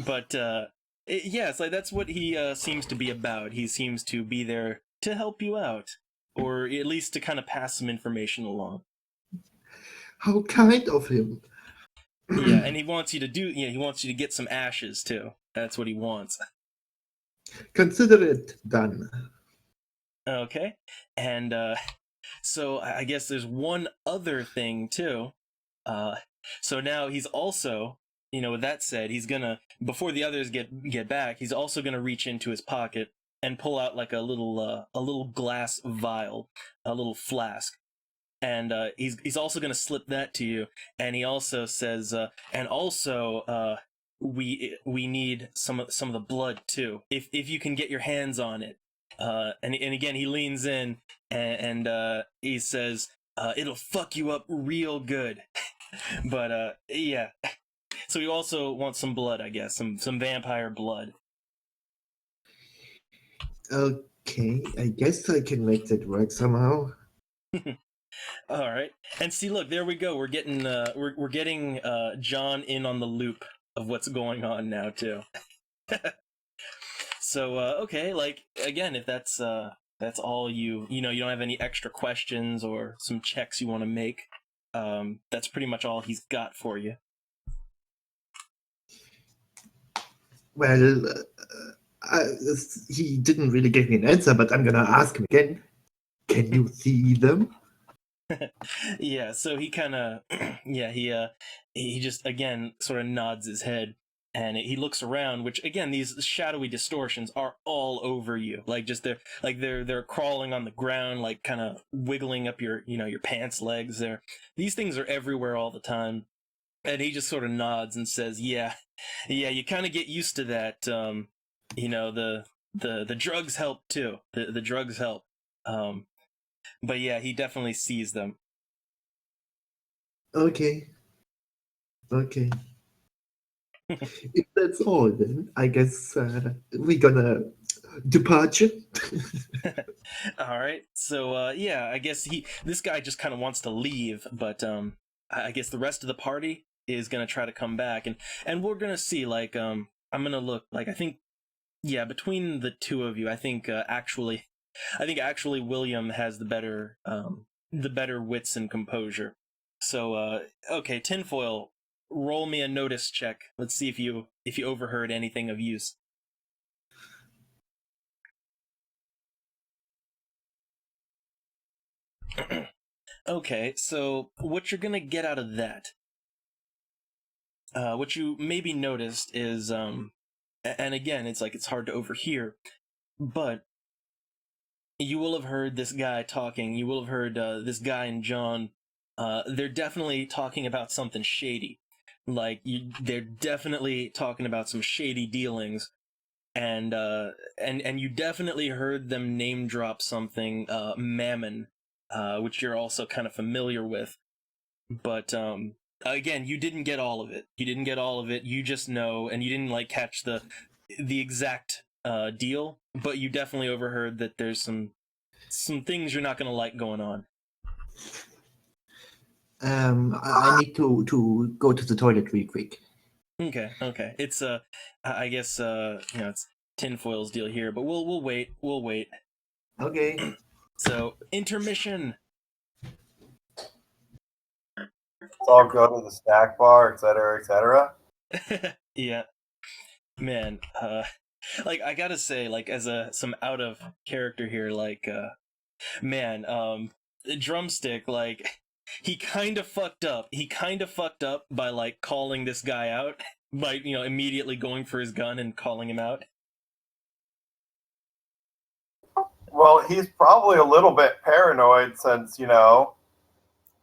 But yeah, it's like that's what he seems to be about. He seems to be there to help you out, or at least to kind of pass some information along. How kind of him. Yeah, and he wants you to get some ashes too. That's what he wants. Consider it done. Okay, and so I guess there's one other thing too. So now he's also, with that said, he's gonna, before the others get back, he's also gonna reach into his pocket and pull out like a little glass vial, a little flask. And he's also gonna slip that to you, and he also says, and also we need some of the blood too, if you can get your hands on it. And again he leans in and he says, it'll fuck you up real good. But yeah, so he also wants some blood, I guess, some vampire blood. Okay, I guess I can make that work somehow. All right, and see, look, there we go. We're getting we're getting John in on the loop of what's going on now too. So okay, like again, if that's all you don't have any extra questions or some checks you want to make, that's pretty much all he's got for you. Well, he didn't really give me an answer, but I'm gonna ask him again. Can you see them? Yeah, so he kind of he just again sort of nods his head, and he looks around, which again, these shadowy distortions are all over you, like just they're crawling on the ground, like kind of wiggling up your pants legs. These things are everywhere all the time. And he just sort of nods and says, yeah, you kind of get used to that. The drugs help too. The drugs help. But yeah, he definitely sees them. Okay. If that's all, then I guess we're gonna depart. All right. So yeah, I guess this guy just kind of wants to leave, but I guess the rest of the party is gonna try to come back, and we're gonna see. Like I'm gonna look like I think yeah, between the two of you, I think actually William has the better wits and composure. So okay, tinfoil, roll me a notice check. Let's see if you overheard anything of use. Okay, so what you're gonna get out of that, what you maybe noticed is, and again, it's hard to overhear, but you will have heard this guy talking. You will have heard this guy and John. They're definitely talking about something shady. They're definitely talking about some shady dealings, and you definitely heard them name drop something, Mammon, which you're also kind of familiar with. But again, you didn't get all of it. You just know, and you didn't catch the exact deal, but you definitely overheard that there's some things you're not gonna like going on. I need to go to the toilet real quick. Okay. It's I guess it's tinfoil's deal here, but we'll wait. Okay. So intermission. So I'll go to the snack bar, etc., etc. Yeah, man. I gotta say, as some out of character here, man, Drumstick, he kind of fucked up. He kind of fucked up by calling this guy out by immediately going for his gun and calling him out. Well, he's probably a little bit paranoid since,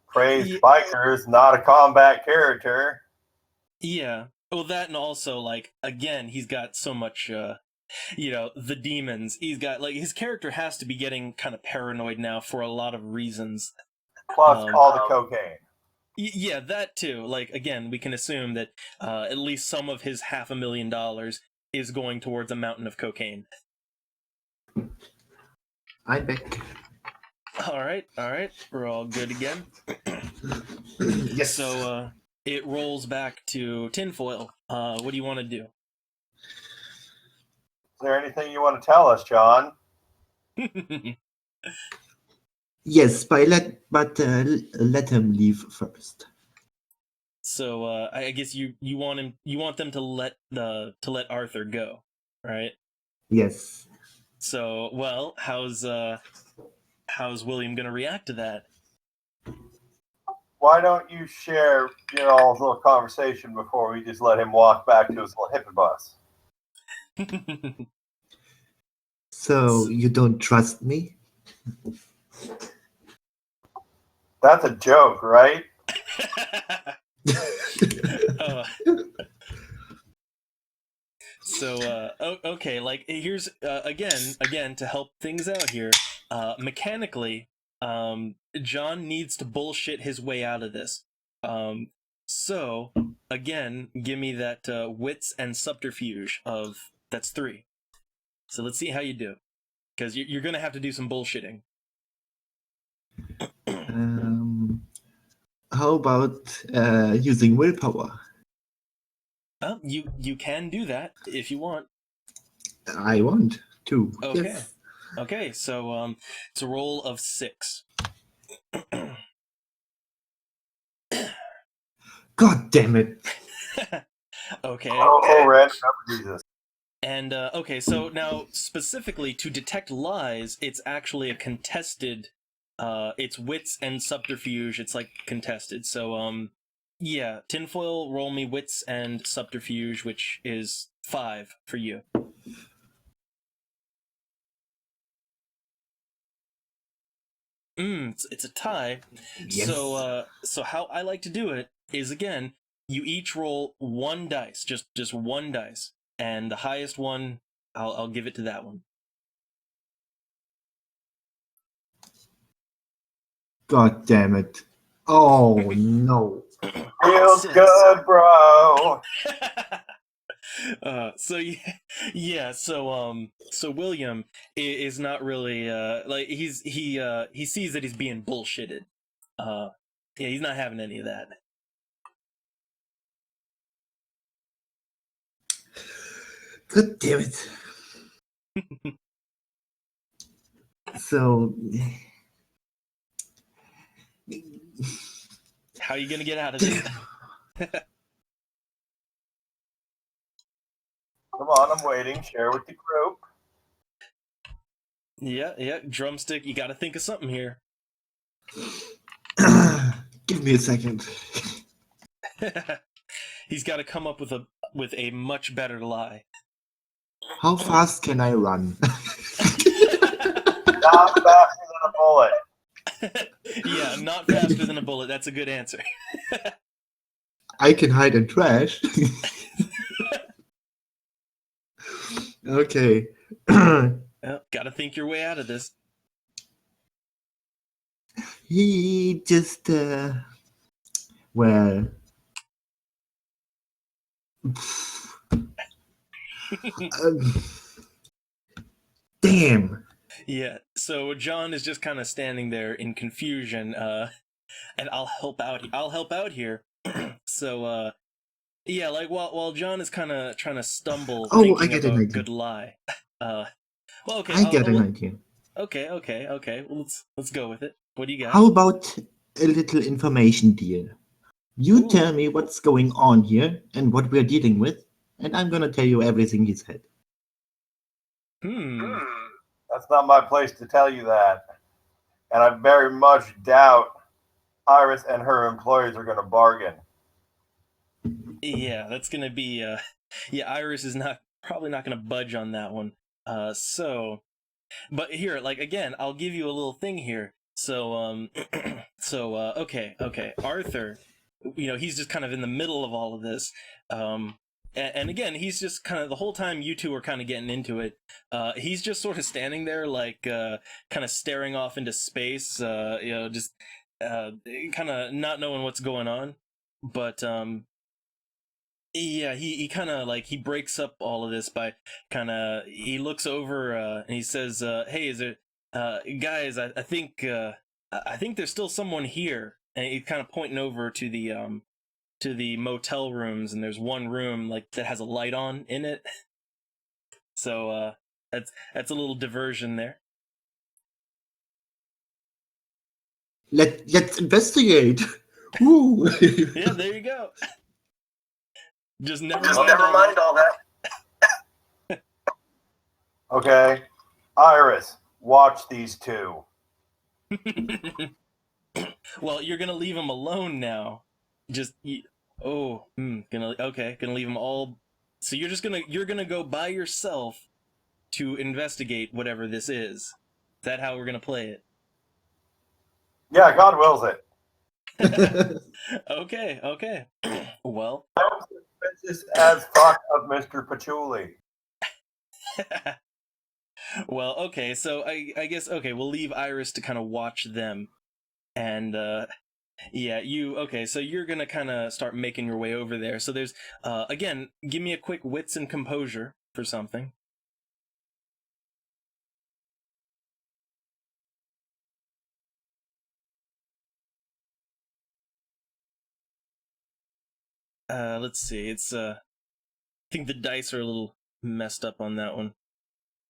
praised biker is not a combat character. Yeah. Well, that, and also again, he's got so much the demons. He's got his character has to be getting kind of paranoid now for a lot of reasons. Plus all the cocaine. Yeah, that too. Again, we can assume that at least some of his $500,000 is going towards a mountain of cocaine. I'm back. All right. We're all good again. Yes. So it rolls back to tinfoil. What do you want to do? Is there anything you want to tell us, John? Yes, but let him leave first. So I guess you want them to let Arthur go, right? Yes. So well, how's William gonna react to that? Why don't you share your all's little conversation before we just let him walk back to his little hippie bus? So you don't trust me? That's a joke, right? So okay, here's again to help things out here. Mechanically, John needs to bullshit his way out of this. So again, give me that wits and subterfuge that's 3. So let's see how you do, because you're gonna have to do some bullshitting. How about using willpower? You can do that if you want. I want to. Okay. Yes. Okay, so it's a roll of 6. God damn it. Okay. Oh, random number Jesus. And okay, so now specifically to detect lies, it's actually a contested. It's wits and subterfuge. It's like contested. So yeah, tinfoil. Roll me wits and subterfuge, which is 5 for you. It's a tie. Yes. So how I like to do it is again, you each roll 1 dice, just 1 dice, and the highest one, I'll give it to that one. God damn it. Oh no. Feels 6. good, bro. So yeah, so William is not really like he sees that he's being bullshitted. Yeah, he's not having any of that. God damn it. So How are you gonna get out of this? Come on, I'm waiting. Share with the group. Yeah, drumstick. You got to think of something here. give me a second. He's got to come up with a much better lie. How fast can I run? Not faster than a bullet. Yeah, not faster than a bullet. That's a good answer. I can hide in trash. Okay. Got to think your way out of this. He just, well, damn. Yeah. So John is just kind of standing there in confusion. And I'll help out. I'll help out here. So yeah, like while John is kind of trying to stumble Oh, I thinking get of an a idea. good lie. Well, okay. I get an idea. Okay. Well, let's go with it. What do you got? How about a little information deal? You Ooh. tell me what's going on here and what we're dealing with, and I'm gonna tell you everything he said. That's not my place to tell you that. And I very much doubt Iris and her employees are going to bargain. Yeah, that's gonna be. Yeah, Iris is probably not gonna budge on that one. So, but here, like again, I'll give you a little thing here. So okay. Arthur, he's just kind of in the middle of all of this. And again, he's just kind of the whole time you two are kind of getting into it. He's just sort of standing there, like kind of staring off into space. Just kind of not knowing what's going on. But yeah, he kind of like he breaks up all of this by he looks over and he says, "Hey, is it guys? I think there's still someone here." And he's kind of pointing over to the motel rooms, and there's one room like that has a light on in it. So that's a little diversion there. Let's investigate. Woo. Yeah, there you go. Just never Just mind never all mind all that. Okay. Iris, watch these two. Well, you're gonna leave him alone now. Just gonna leave them all. So you're gonna go by yourself to investigate whatever this is. Is that how we're gonna play it? Yeah, God wills it. Okay. Well, Suspicious as fuck of Mr. Patchouli. well, okay. So I guess okay. We'll leave Iris to kind of watch them, and yeah, okay. So you're gonna kind of start making your way over there. So there's again, give me a quick wits and composure for something. Let's see. It's I think the dice are a little messed up on that one.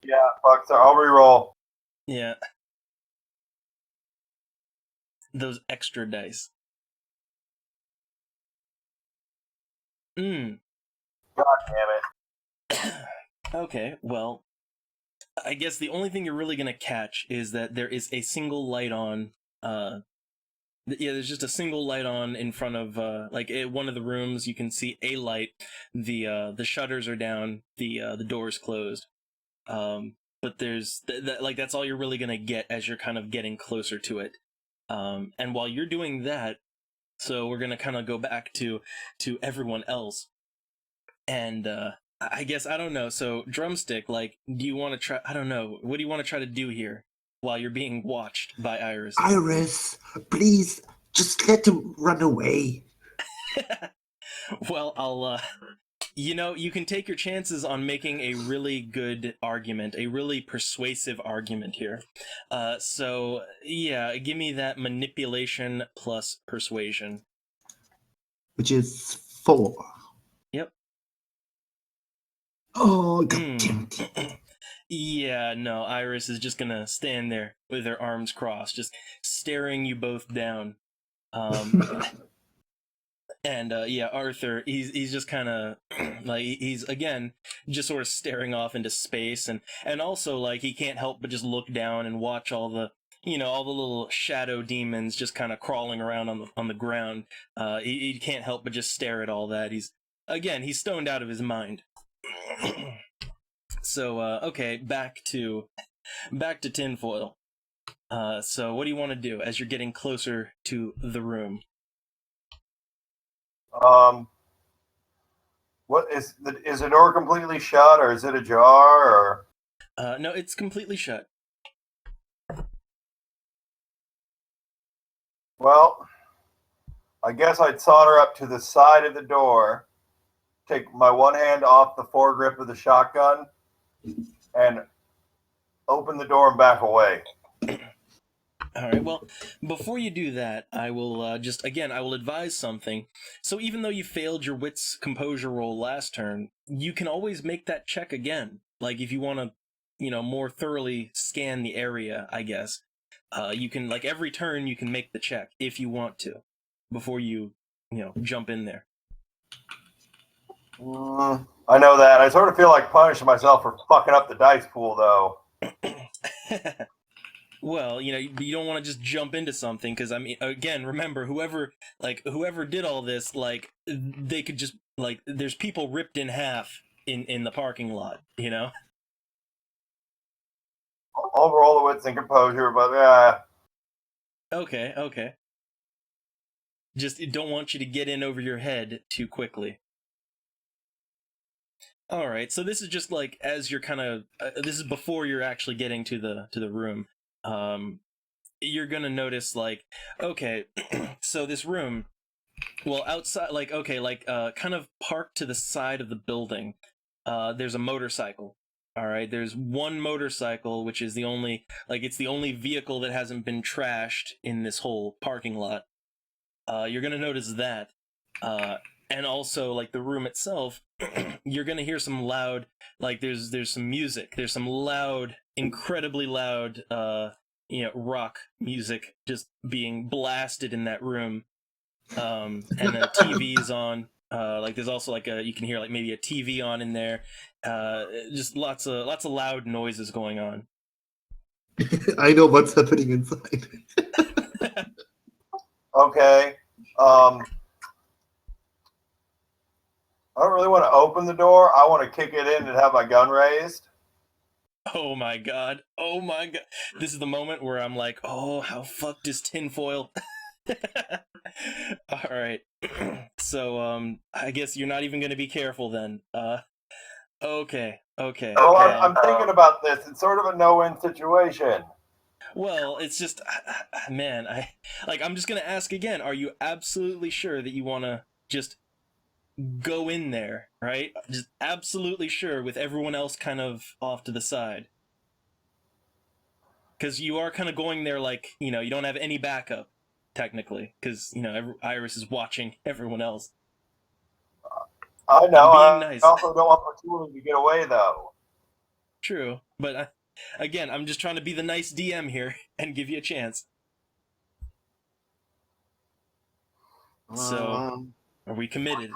Yeah, fuck, so I'll reroll. Yeah. Those extra dice. God damn it. Okay, well, I guess the only thing you're really gonna catch is that there is a single light on. Yeah, there's just a single light on in front of one of the rooms. You can see a light. The shutters are down. The door's closed. But there's that's all you're really gonna get as you're kind of getting closer to it. And while you're doing that, so we're gonna kind of go back to everyone else. And I guess I don't know. So Drumstick, like, do you want to try? I don't know. What do you want to try to do here while you're being watched by Iris? Iris, please, just let him run away. Well, I'll. You can take your chances on making a really good argument, a really persuasive argument here. So yeah, give me that manipulation plus persuasion. Which is 4. Yep. Oh, god damn it. Yeah, no, Iris is just gonna stand there with her arms crossed, just staring you both down. And yeah, Arthur, he's just kind of like he's again just sort of staring off into space, and also like he can't help but just look down and watch all the all the little shadow demons just kind of crawling around on the ground. He can't help but just stare at all that. He's stoned out of his mind. So okay, back to tinfoil. So what do you want to do as you're getting closer to the room? What is the door completely shut, or is it ajar, or? No, it's completely shut. Well, I guess I'd saunter up to the side of the door, take my one hand off the foregrip of the shotgun, and open the door and back away. All right. Well, before you do that, I will I will advise something. So even though you failed your wits composure roll last turn, you can always make that check again. Like if you want to, more thoroughly scan the area, I guess. You can like every turn you can make the check if you want to, before you jump in there. I know that. I sort of feel like punishing myself for fucking up the dice pool, though. Well, you don't want to just jump into something because I mean, again, remember whoever did all this, like they could just like there's people ripped in half in the parking lot, I'll roll the wits and composure, but yeah. Okay. Just don't want you to get in over your head too quickly. All right, so this is just like as you're kind of this is before you're actually getting to the room. You're gonna notice like okay, so this room, well outside like okay like kind of parked to the side of the building. There's a motorcycle. All right, there's one motorcycle which is the only it's the only vehicle that hasn't been trashed in this whole parking lot. You're gonna notice that. And also like the room itself, you're gonna hear some loud there's some music, there's some loud, incredibly loud rock music just being blasted in that room. And the TV's on. There's also you can hear maybe a TV on in there. Just lots of loud noises going on. I know what's happening inside. Okay. I don't really want to open the door. I want to kick it in and have my gun raised. Oh my god. This is the moment where I'm like, oh, how fucked is tinfoil? Alright. So, I guess you're not even going to be careful then. Okay. Well, I'm thinking about this. It's sort of a no-win situation. Well, it's just, man, I'm just going to ask again, are you absolutely sure that you want to just go in there, right? Just absolutely sure with everyone else kind of off to the side? Because you are kind of going there you don't have any backup, technically, because, Iris is watching everyone else. I know. I'm being nice. I also don't want Patchouli to get away, though. True. But again, I'm just trying to be the nice DM here and give you a chance. So, are we committed?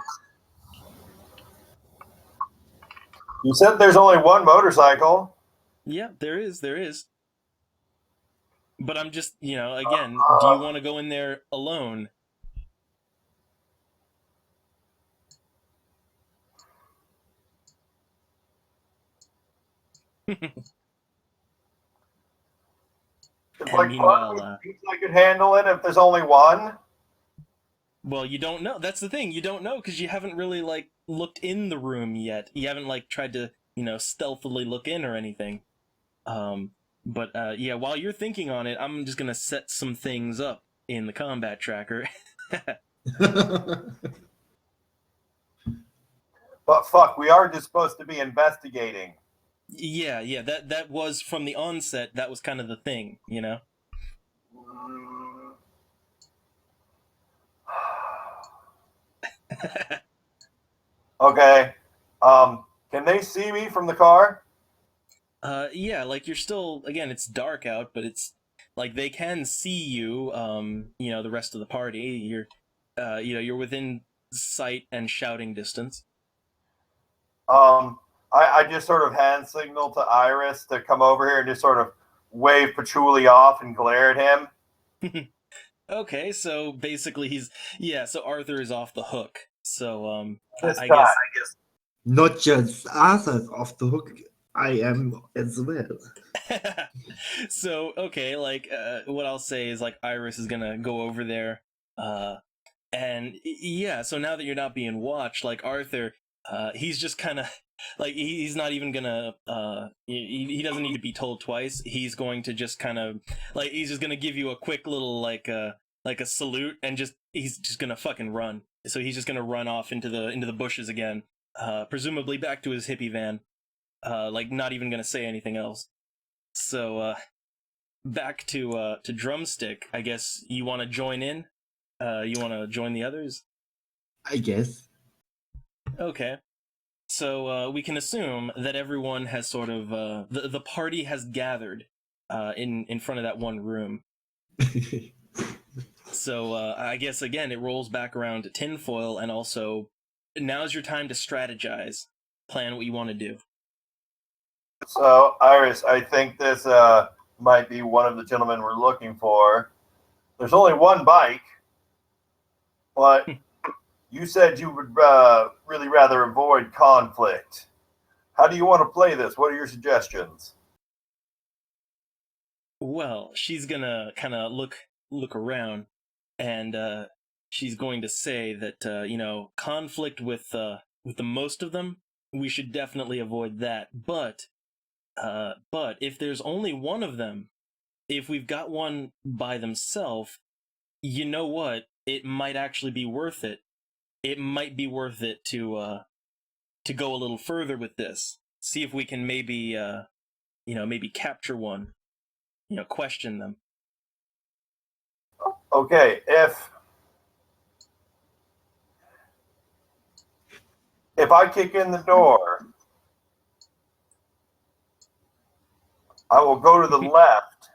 You said there's only one motorcycle. Yeah, there is. But I'm just, again, do you want to go in there alone? It's And like part of me meanwhile, thinks I could handle it if there's only one. well, you don't know. That's the thing. You don't know because you haven't really looked in the room yet. You haven't tried to stealthily look in or anything. But yeah, while you're thinking on it, I'm just gonna set some things up in the combat tracker. But fuck, we are just supposed to be investigating. Yeah. That was from the onset. That was kind of the thing, Mm. Okay. Can they see me from the car? Yeah, you're still again. It's dark out, but it's they can see you. The rest of the party. You're within sight and shouting distance. I just sort of hand signal to Iris to come over here and just sort of wave patchouli off and glare at him. Okay, so basically so Arthur is off the hook. So This I time. guess Not just Arthur's off the hook, I am as well. so okay, what I'll say is Iris is gonna go over there, and yeah. So now that you're not being watched, Arthur, he's just kind of he's not even gonna he doesn't need to be told twice. He's going to just kind of he's just gonna give you a quick little a salute and he's just gonna fucking run. So he's just gonna run off into the bushes again, presumably back to his hippie van, not even gonna say anything else. So back to Drumstick. I guess you want to join in. You want to join the others? I guess. Okay. So we can assume that everyone has sort of the party has gathered in front of that one room. So I guess again it rolls back around to tinfoil, and also now's your time to strategize, plan what you want to do. So, Iris, I think this might be one of the gentlemen we're looking for. There's only one bike, but you said you would really rather avoid conflict. How do you want to play this? What are your suggestions? Well, she's gonna kind of look around, and she's going to say that conflict with the most of them, we should definitely avoid that. But if there's only one of them, if we've got one by themselves, you know what? It might actually be worth it. It might be worth it to go a little further with this. See if we can maybe maybe capture one. Question them. Okay, if I kick in the door, I will go to the left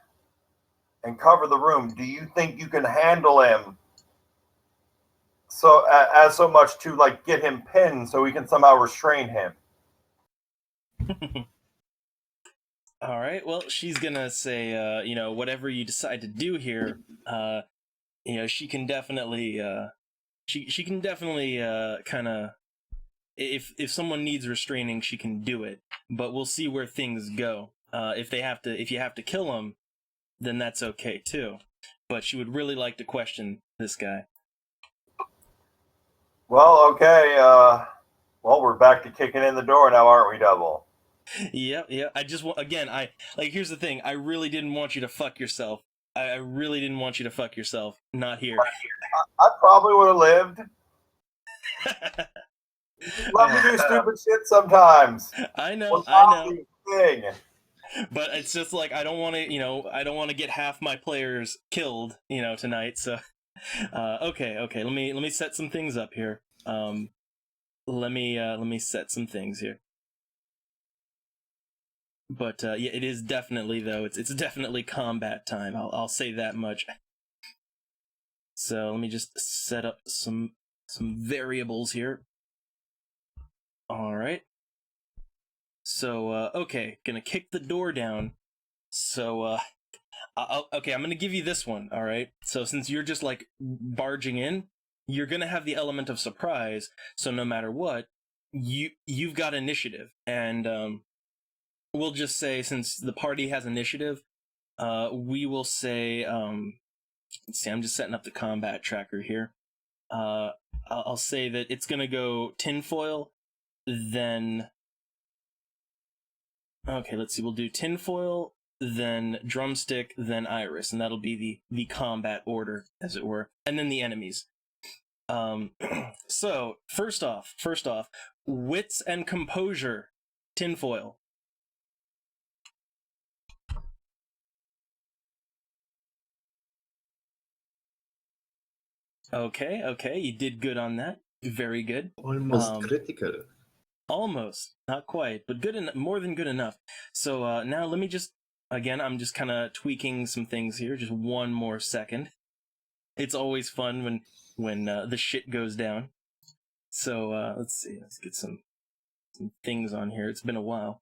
and cover the room. Do you think you can handle him so as so much to get him pinned so we can somehow restrain him? All right. Well, she's gonna say, whatever you decide to do here, she can definitely, she can definitely, kind of, if someone needs restraining, she can do it. But we'll see where things go. If you have to kill him, then that's okay too. But she would really like to question this guy. Well, okay. Well, we're back to kicking in the door now, aren't we, Double? Yeah. I just again, here's the thing. I really didn't want you to fuck yourself. I really didn't want you to fuck yourself. Not here. I probably would have lived. Love to do stupid shit sometimes. I know. Thing. But it's just I don't want to get half my players killed, tonight. So, okay. Let me set some things up here. Let me set some things here. But yeah, it is definitely though. It's definitely combat time. I'll say that much. So let me just set up some variables here. All right. So okay, gonna kick the door down. So okay, I'm gonna give you this one. All right. So since you're just like barging in, you're gonna have the element of surprise. So no matter what, you've got initiative, and we'll just say since the party has initiative, we will say let's see. I'm just setting up the combat tracker here. I'll say that it's gonna go tinfoil, then okay, let's see. We'll do tinfoil, then drumstick, then iris, and that'll be the combat order, as it were, and then the enemies. So first off, wits and composure, tinfoil. Okay, you did good on that. Very good. Almost critical. Almost, not quite, but good more than good enough. So now let me just again, I'm just kind of tweaking some things here. Just one more second. It's always fun when the shit goes down. So let's see. Let's get some things on here. It's been a while.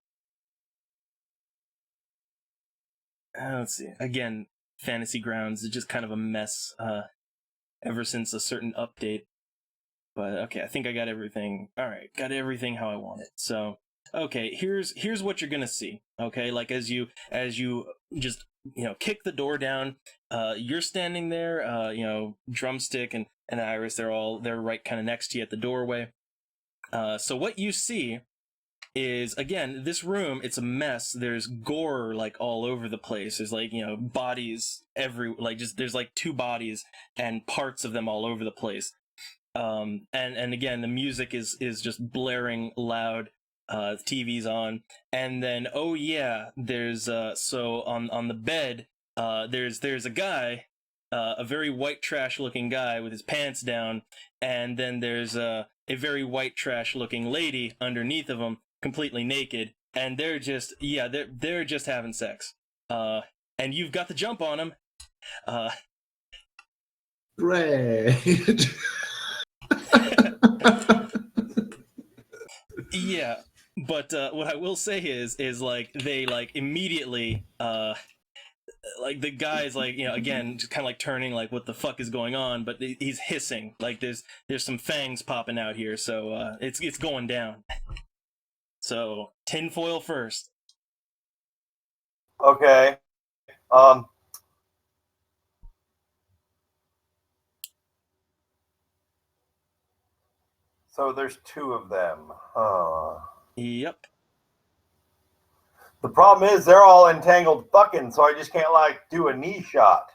Let's see. Again, Fantasy Grounds is just kind of a mess ever since a certain update. But okay, I think I got everything. All right, got everything how I want it. So okay, here's what you're gonna see. Okay, like as you just kick the door down, you're standing there. Drumstick and Iris, they're right kind of next to you at the doorway. So what you see is, again, this room, it's a mess. There's gore like all over the place. There's like bodies there's like 2 bodies and parts of them all over the place. And again, the music is just blaring loud. The TV's on, and then oh yeah, there's so on the bed, there's a guy, a very white trash looking guy with his pants down, and then there's a very white trash looking lady underneath of him, completely naked, and they're just they're just having sex. And you've got the jump on them. Great. Yeah, but what I will say is like they like immediately like the guy's like again just kind of like turning like what the fuck is going on, but he's hissing like there's some fangs popping out here, so it's going down. So tinfoil first. Okay. So there's 2 of them. Yep. The problem is they're all entangled fucking, so I just can't like do a knee shot.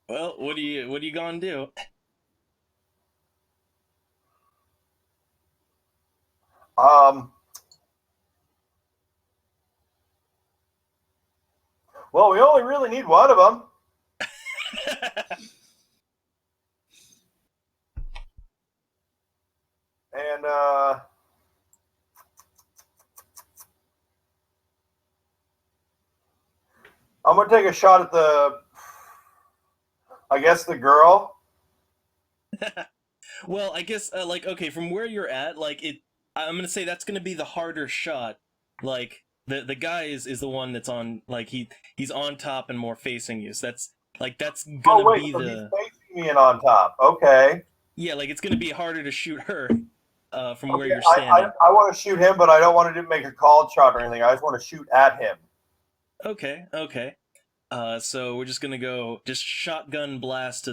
Well, what are you gonna do? Well, we only really need one of them. And I'm gonna take a shot at the girl. Well, I guess like okay, from where you're at, like I'm gonna say that's gonna be the harder shot. Like the guy is the one that's on, like he's on top and more facing you. So that's gonna be so the he's facing me and on top. Okay. yeah, like it's gonna be harder to shoot her from where Okay, you're standing. I want to shoot him, but I don't want to make a called shot or anything. I just want to shoot at him. Okay. So we're just gonna go just shotgun blast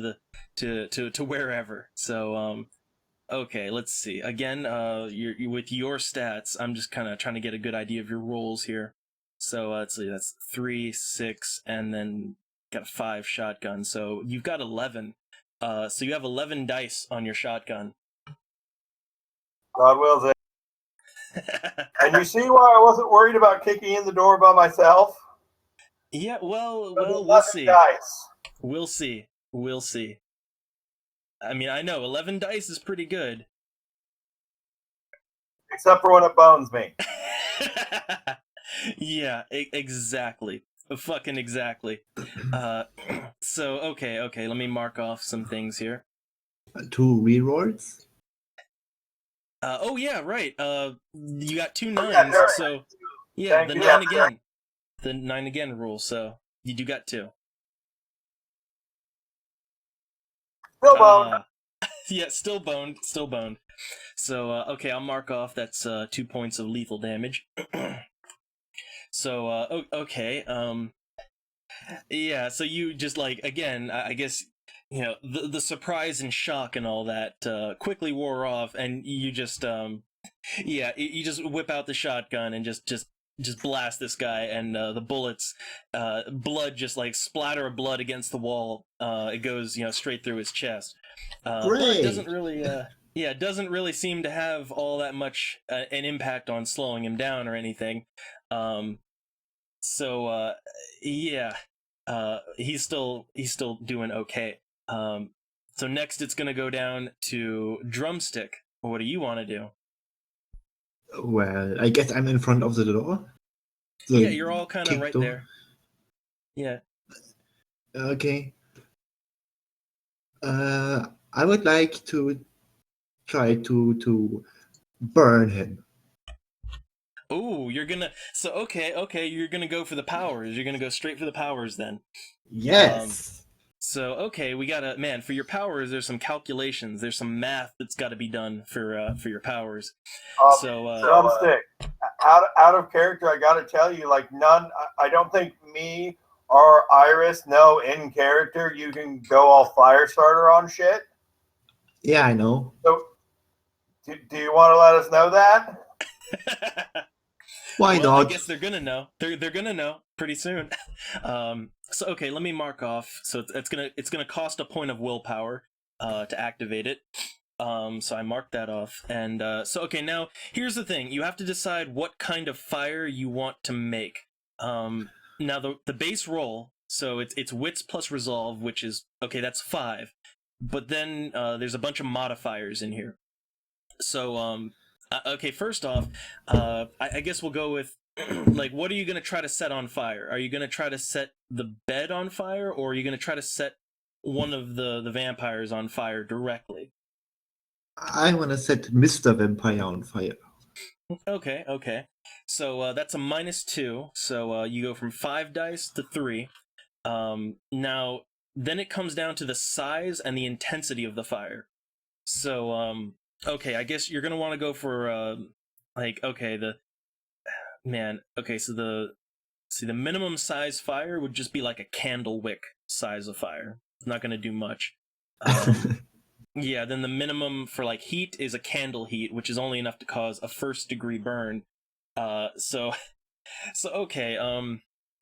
to wherever. So okay, let's see. Again, you with your stats, I'm just kind of trying to get a good idea of your rolls here. So let's see, that's 3, 6, and then got a 5 shotgun. So you've got 11. So you have 11 dice on your shotgun. God wills it. And you see why I wasn't worried about kicking in the door by myself? Yeah, well, There's we'll 11 see. dice. We'll see. I mean, I know 11 dice is pretty good. except for when it bones me. Yeah, exactly. Fucking exactly. So okay, let me mark off some things here. 2 rerolls. Oh yeah, right. You got 2 yeah, nines, there- so yeah, Thank the you. 9 again. The 9 again rule, so you do got 2. Still bone. Yeah, still boned. So okay, I'll mark off that's 2 points of lethal damage. So okay, yeah, so you just like again, I guess you know the surprise and shock and all that quickly wore off, and you just yeah, you just whip out the shotgun and just blast this guy, and the bullets, blood just like splatter of blood against the wall. It goes straight through his chest, but it doesn't Great. really yeah, it doesn't really seem to have all that much an impact on slowing him down or anything. So yeah, he's still doing okay. So next it's gonna go down to Drumstick. What do you want to do? Well, I guess I'm in front of the door. The Yeah, you're all kind of kick right door. there. Yeah. Okay. I would like to try to burn him. Oh, you're gonna. So okay, you're gonna go for the powers. You're gonna go straight for the powers then. Yes. So okay, we gotta man for your powers. There's some calculations. There's some math that's got to be done for your powers. Drumstick. Out of character, I gotta tell you, like none. I don't think me or Iris know in character you can go all fire starter on shit. Yeah, I know. So, do you want to let us know that? Why Well, not? I guess they're gonna know. They're gonna know pretty soon. So okay, let me mark off. So it's gonna cost a point of willpower to activate it. So I marked that off. And so okay, now here's the thing: you have to decide what kind of fire you want to make. Now the base roll. So it's wits plus resolve, which is okay. That's 5. But then there's a bunch of modifiers in here. So okay, first off, I guess we'll go with like, what are you gonna try to set on fire? Are you gonna try to set the bed on fire, or are you gonna try to set one of the vampires on fire directly? I want to set Mr. Vampire on fire. Okay. So that's a -2. So you go from 5 dice to 3. Now then it comes down to the size and the intensity of the fire. So okay, I guess you're gonna want to go for like okay so the minimum size fire would just be like a candle wick size of fire. It's not gonna do much. Yeah, then the minimum for like heat is a candle heat, which is only enough to cause a 1st-degree burn. So okay,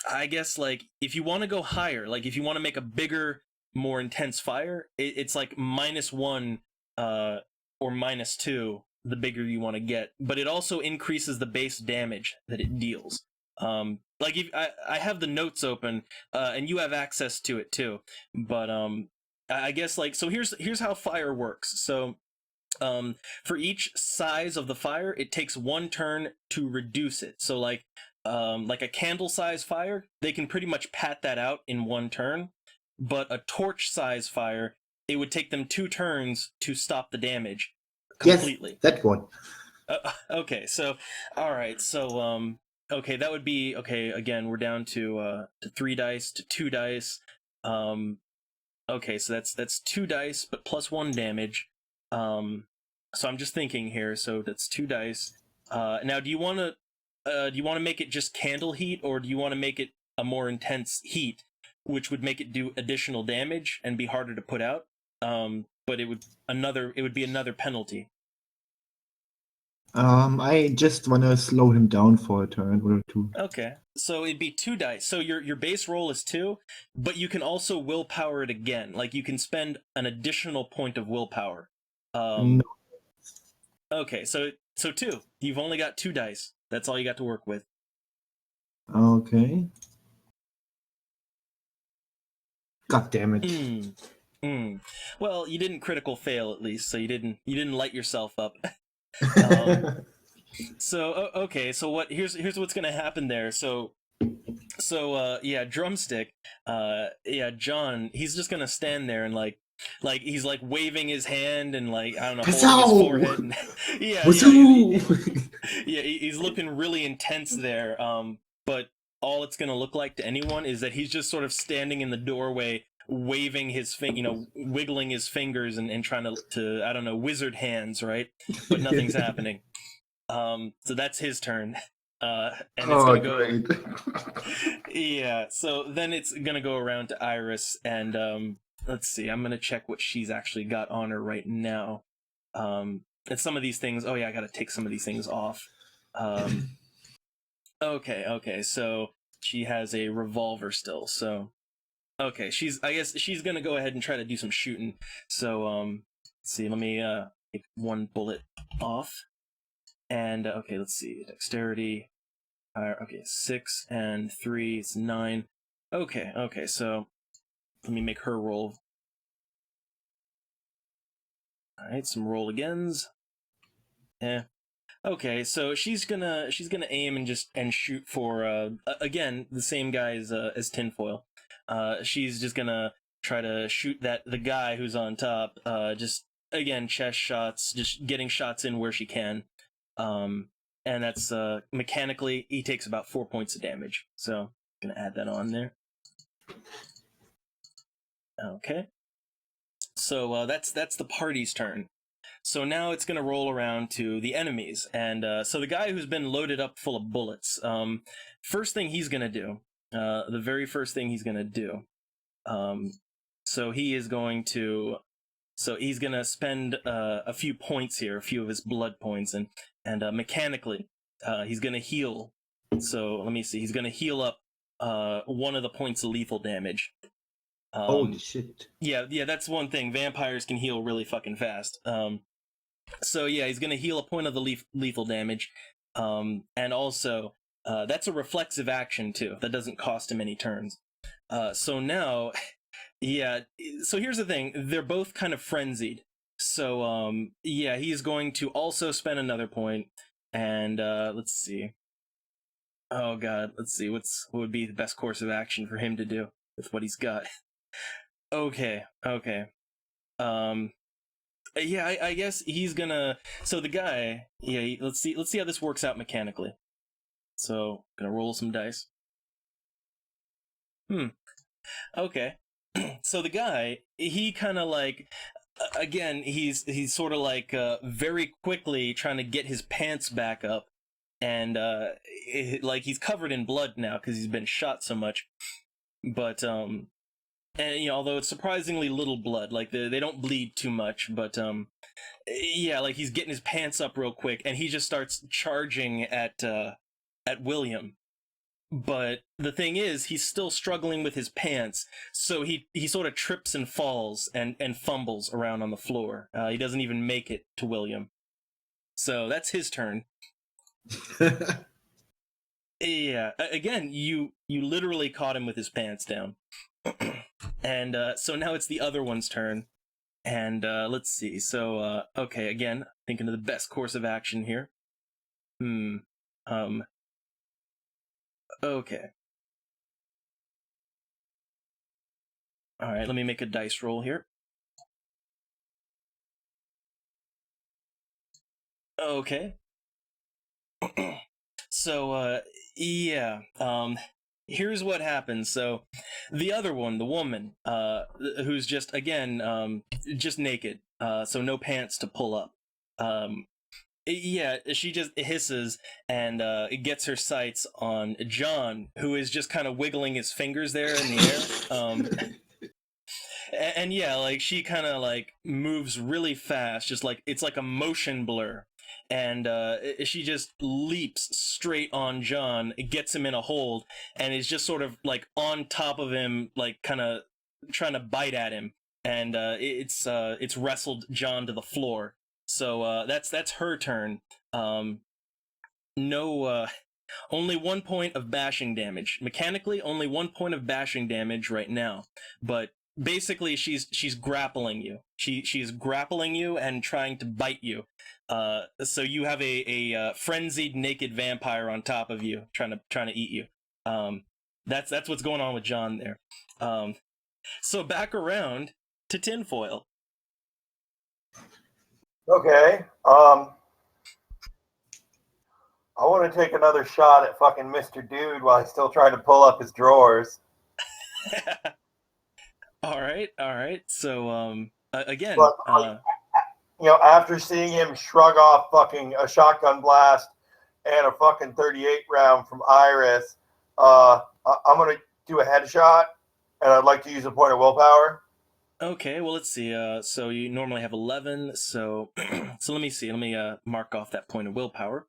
I guess like if you want to go higher, like if you want to make a bigger, more intense fire, it's like -1 or -2 the bigger you want to get, but it also increases the base damage that it deals. Like if I have the notes open, and you have access to it too, but I guess like so here's how fire works. So for each size of the fire, it takes 1 turn to reduce it. So like a candle size fire, they can pretty much pat that out in 1 turn, but a torch size fire, it would take them 2 turns to stop the damage completely. Yes, that one. Okay, so all right, so okay, that would be okay. Again, we're down to 3 dice to 2 dice. Okay, so that's 2 dice, but +1 damage. So I'm just thinking here. So that's 2 dice. Now, do you want to make it just candle heat, or do you want to make it a more intense heat, which would make it do additional damage and be harder to put out? But it would be another penalty. I just want to slow him down for a turn or 2. Okay, so it'd be 2 dice. So your base roll is 2, but you can also willpower it again. Like you can spend an additional point of willpower. No. Okay, so 2. You've only got 2 dice. That's all you got to work with. Okay. God damn it. Well, you didn't critical fail at least, so you didn't light yourself up. Okay, so here's what's gonna happen there. Yeah, drumstick. Yeah, John. He's just gonna stand there and like he's like waving his hand and like I don't know, holding his forehead. And, yeah, he's looking really intense there. But all it's gonna look like to anyone is that he's just sort of standing in the doorway, waving his wiggling his fingers and trying to I don't know, wizard hands, right? But nothing's happening. So that's his turn. And it's gonna go. Great. Yeah, so then it's gonna go around to Iris, and let's see. I'm gonna check what she's actually got on her right now. And some of these things. Oh yeah, I gotta take some of these things off. Okay. So she has a revolver still. So okay, I guess she's gonna go ahead and try to do some shooting. So let's see. Let me take one bullet off. And okay, let's see. Dexterity. Okay, 6 and 3 is 9. Okay, so let me make her roll. Alright, some roll agains. Okay, so she's gonna aim and shoot for again the same guy as Tinfoil. She's just gonna try to shoot the guy who's on top. Just again chest shots, just getting shots in where she can. And that's mechanically he takes about 4 points of damage. So I'm gonna add that on there. Okay. So that's the party's turn. So now it's gonna roll around to the enemies, and so the guy who's been loaded up full of bullets. First thing he's gonna do, the very first thing he's gonna do. So he's gonna spend a few points here, a few of his blood points, and mechanically, he's gonna heal. So let me see. He's gonna heal up one of the points of lethal damage. Holy shit! Yeah, that's one thing. Vampires can heal really fucking fast. So yeah, he's gonna heal a point of the lethal damage, and also that's a reflexive action too. That doesn't cost him any turns. So now, yeah. So here's the thing: they're both kind of frenzied. So yeah, he's going to also spend another point, and let's see. Oh god, let's see what would be the best course of action for him to do with what he's got. Okay. Yeah, I guess he's gonna. So the guy, yeah. Let's see how this works out mechanically. So gonna roll some dice. Okay. So the guy, he kind of like, again, he's sort of like very quickly trying to get his pants back up, and like he's covered in blood now because he's been shot so much. But and although it's surprisingly little blood, like they don't bleed too much, but yeah, like he's getting his pants up real quick, and he just starts charging at William. But the thing is, he's still struggling with his pants, so he sort of trips and falls and fumbles around on the floor. He doesn't even make it to William. So that's his turn. Yeah, again, you literally caught him with his pants down. And so now it's the other one's turn. And let's see. So okay, again, thinking of the best course of action here. Okay. All right, let me make a dice roll here. Okay. So yeah, here's what happens. So the other one, the woman, who's just again just naked, so no pants to pull up. Yeah, she just hisses and gets her sights on John, who is just kind of wiggling his fingers there in the air. And yeah, like she kind of like moves really fast, just like it's like a motion blur. And she just leaps straight on John, gets him in a hold, and is just sort of like on top of him, like kind of trying to bite at him. And it's wrestled John to the floor. So that's her turn. No, only 1 point of bashing damage. Mechanically, only 1 point of bashing damage right now. But basically she's grappling you. She's grappling you and trying to bite you. So you have a frenzied naked vampire on top of you trying to eat you. That's what's going on with John there. So back around to tinfoil. Okay. I want to take another shot at fucking Mr. Dude while he's still trying to pull up his drawers. All right. So again, But, after seeing him shrug off fucking a shotgun blast and a fucking 38 round from Iris, I'm gonna do a headshot, and I'd like to use a point of willpower. okay. Well, let's see. So you normally have 11. So so let me see. Let me mark off that point of willpower.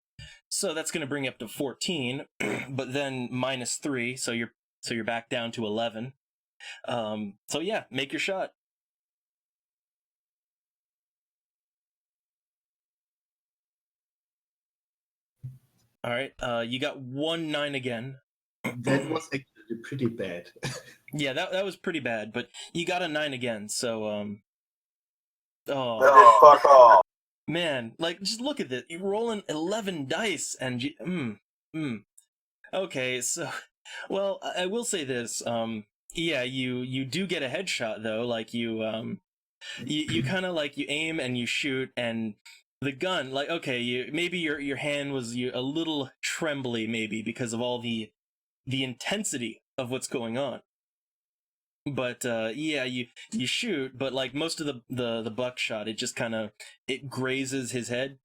So that's going to bring you up to 14, but then -3. So you're back down to 11. So yeah, make your shot. All right. You got 1-9 again. That was actually pretty bad. Yeah, that was pretty bad, but you got a 9 again. So oh That did fuck off. man, like just look at this. You're rolling 11 dice, and Okay, so well, I will say this. Yeah, you do get a headshot though. Like you kind of like you aim and you shoot, and the gun, like, okay, maybe your hand was a little trembly, maybe because of all the intensity of what's going on. But yeah, you shoot, but like most of the buckshot, it just kind of it grazes his head.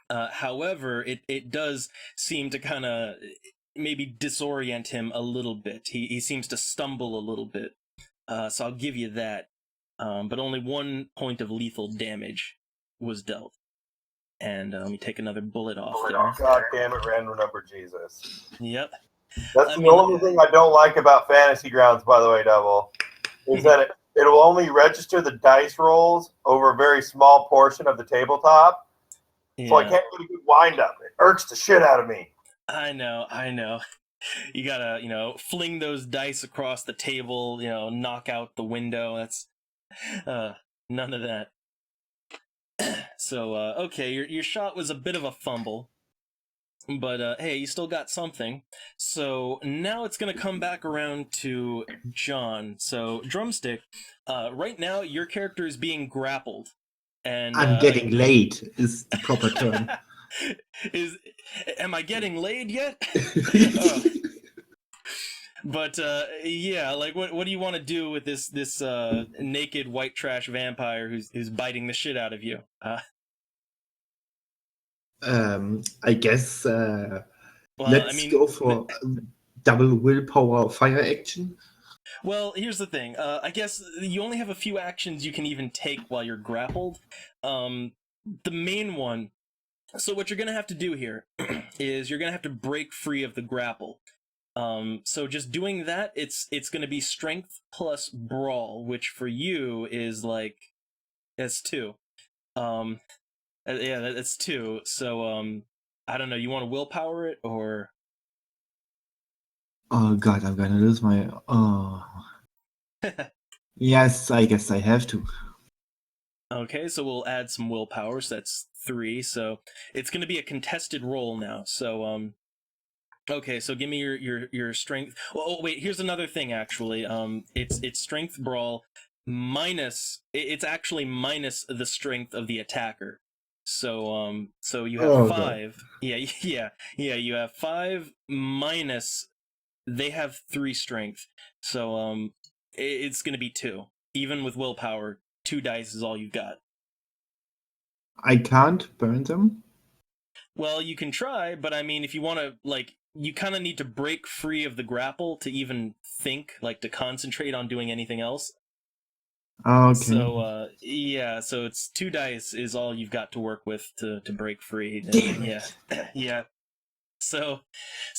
However, it does seem to kind of maybe disorient him a little bit. He seems to stumble a little bit. So I'll give you that. But only 1 point of lethal damage was dealt. And let me take another bullet off there. God damn it, random number Jesus. Yep. That's the only thing I don't like about Fantasy Grounds, by the way, Devil, is that it will only register the dice rolls over a very small portion of the tabletop. Yeah. So I can't get a good wind up. It irks the shit out of me. I know. You gotta, fling those dice across the table, knock out the window. That's none of that. So, okay, your shot was a bit of a fumble, but hey, you still got something. So now it's gonna come back around to John. So, Drumstick, right now your character is being grappled, and I'm getting laid is the proper term. Am I getting laid yet? But yeah, like what do you want to do with this naked white trash vampire who's biting the shit out of you? I guess Well, let's go for double willpower fire action. Well, here's the thing. I guess you only have a few actions you can even take while you're grappled. The main one. So what you're gonna have to do here is you're gonna have to break free of the grapple. So just doing that, it's gonna be strength plus brawl, which for you is like that's 2. Yeah, that's 2. So I don't know. You want to willpower it or? Oh god, I'm gonna lose my. Oh. Yes, I guess I have to. Okay, so we'll add some willpower. So that's 3. So it's gonna be a contested roll now. So okay, so give me your strength. Oh wait, here's another thing actually. It's strength brawl minus. It's actually minus the strength of the attacker. So so you have 5. God. Yeah. You have 5 minus. They have 3 strength. So it's gonna be 2. Even with willpower, 2 dice is all you've got. I can't burn them. Well, you can try, but I mean, if you want to, like, you kind of need to break free of the grapple to even think, like, to concentrate on doing anything else. Okay. So, yeah, so it's 2 dice is all you've got to work with to break free. Damn yeah. Yeah. So,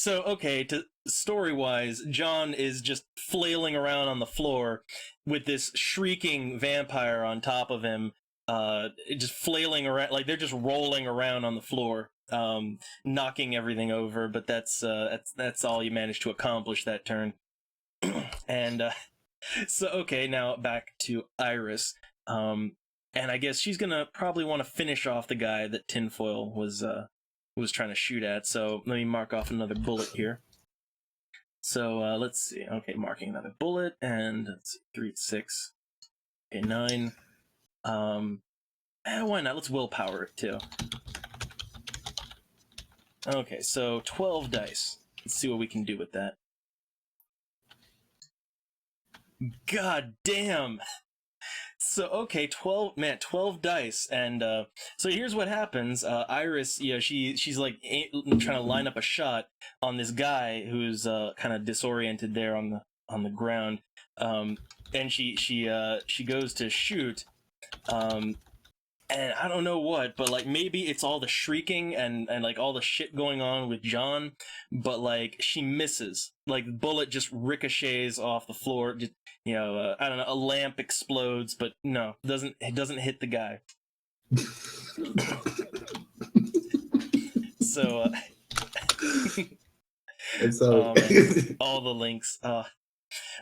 okay, story-wise, John is just flailing around on the floor with this shrieking vampire on top of him, just flailing around, like they're just rolling around on the floor, knocking everything over, but that's all you managed to accomplish that turn. And So okay, now back to Iris. And I guess she's gonna probably want to finish off the guy that Tinfoil was trying to shoot at. So let me mark off another bullet here. So let's see. Okay, marking another bullet, and let's see, 3, 6, okay, 9. Why not? Let's willpower it too. Okay, so 12 dice. Let's see what we can do with that. God damn! So okay, 12 dice, and so here's what happens. Iris, she's like trying to line up a shot on this guy who's kind of disoriented there on the ground, and she goes to shoot, and I don't know what, but like maybe it's all the shrieking and like all the shit going on with John, but like she misses. Like the bullet just ricochets off the floor. Just, I don't know. A lamp explodes, but no, it doesn't hit the guy. So, I'm sorry. all the links.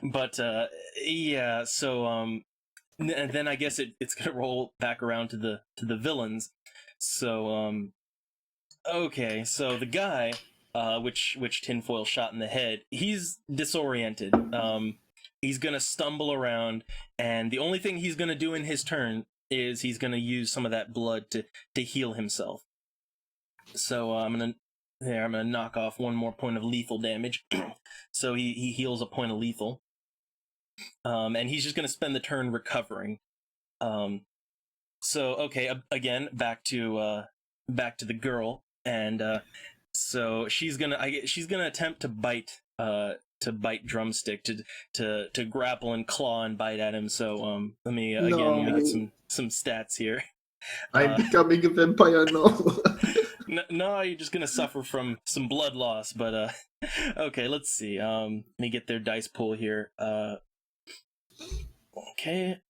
But yeah. So and then I guess it's gonna roll back around to the villains. So okay, so the guy which Tinfoil shot in the head, he's disoriented. He's gonna stumble around, and the only thing he's gonna do in his turn is he's gonna use some of that blood to heal himself. So I'm gonna knock off one more point of lethal damage. So he heals a point of lethal. And he's just gonna spend the turn recovering. So okay, again back to the girl, and so she's gonna attempt to bite Drumstick, to grapple and claw and bite at him. So let me get some stats here. I'm becoming a vampire now. No, you're just gonna suffer from some blood loss. But okay, let's see. Let me get their dice pool here. Okay.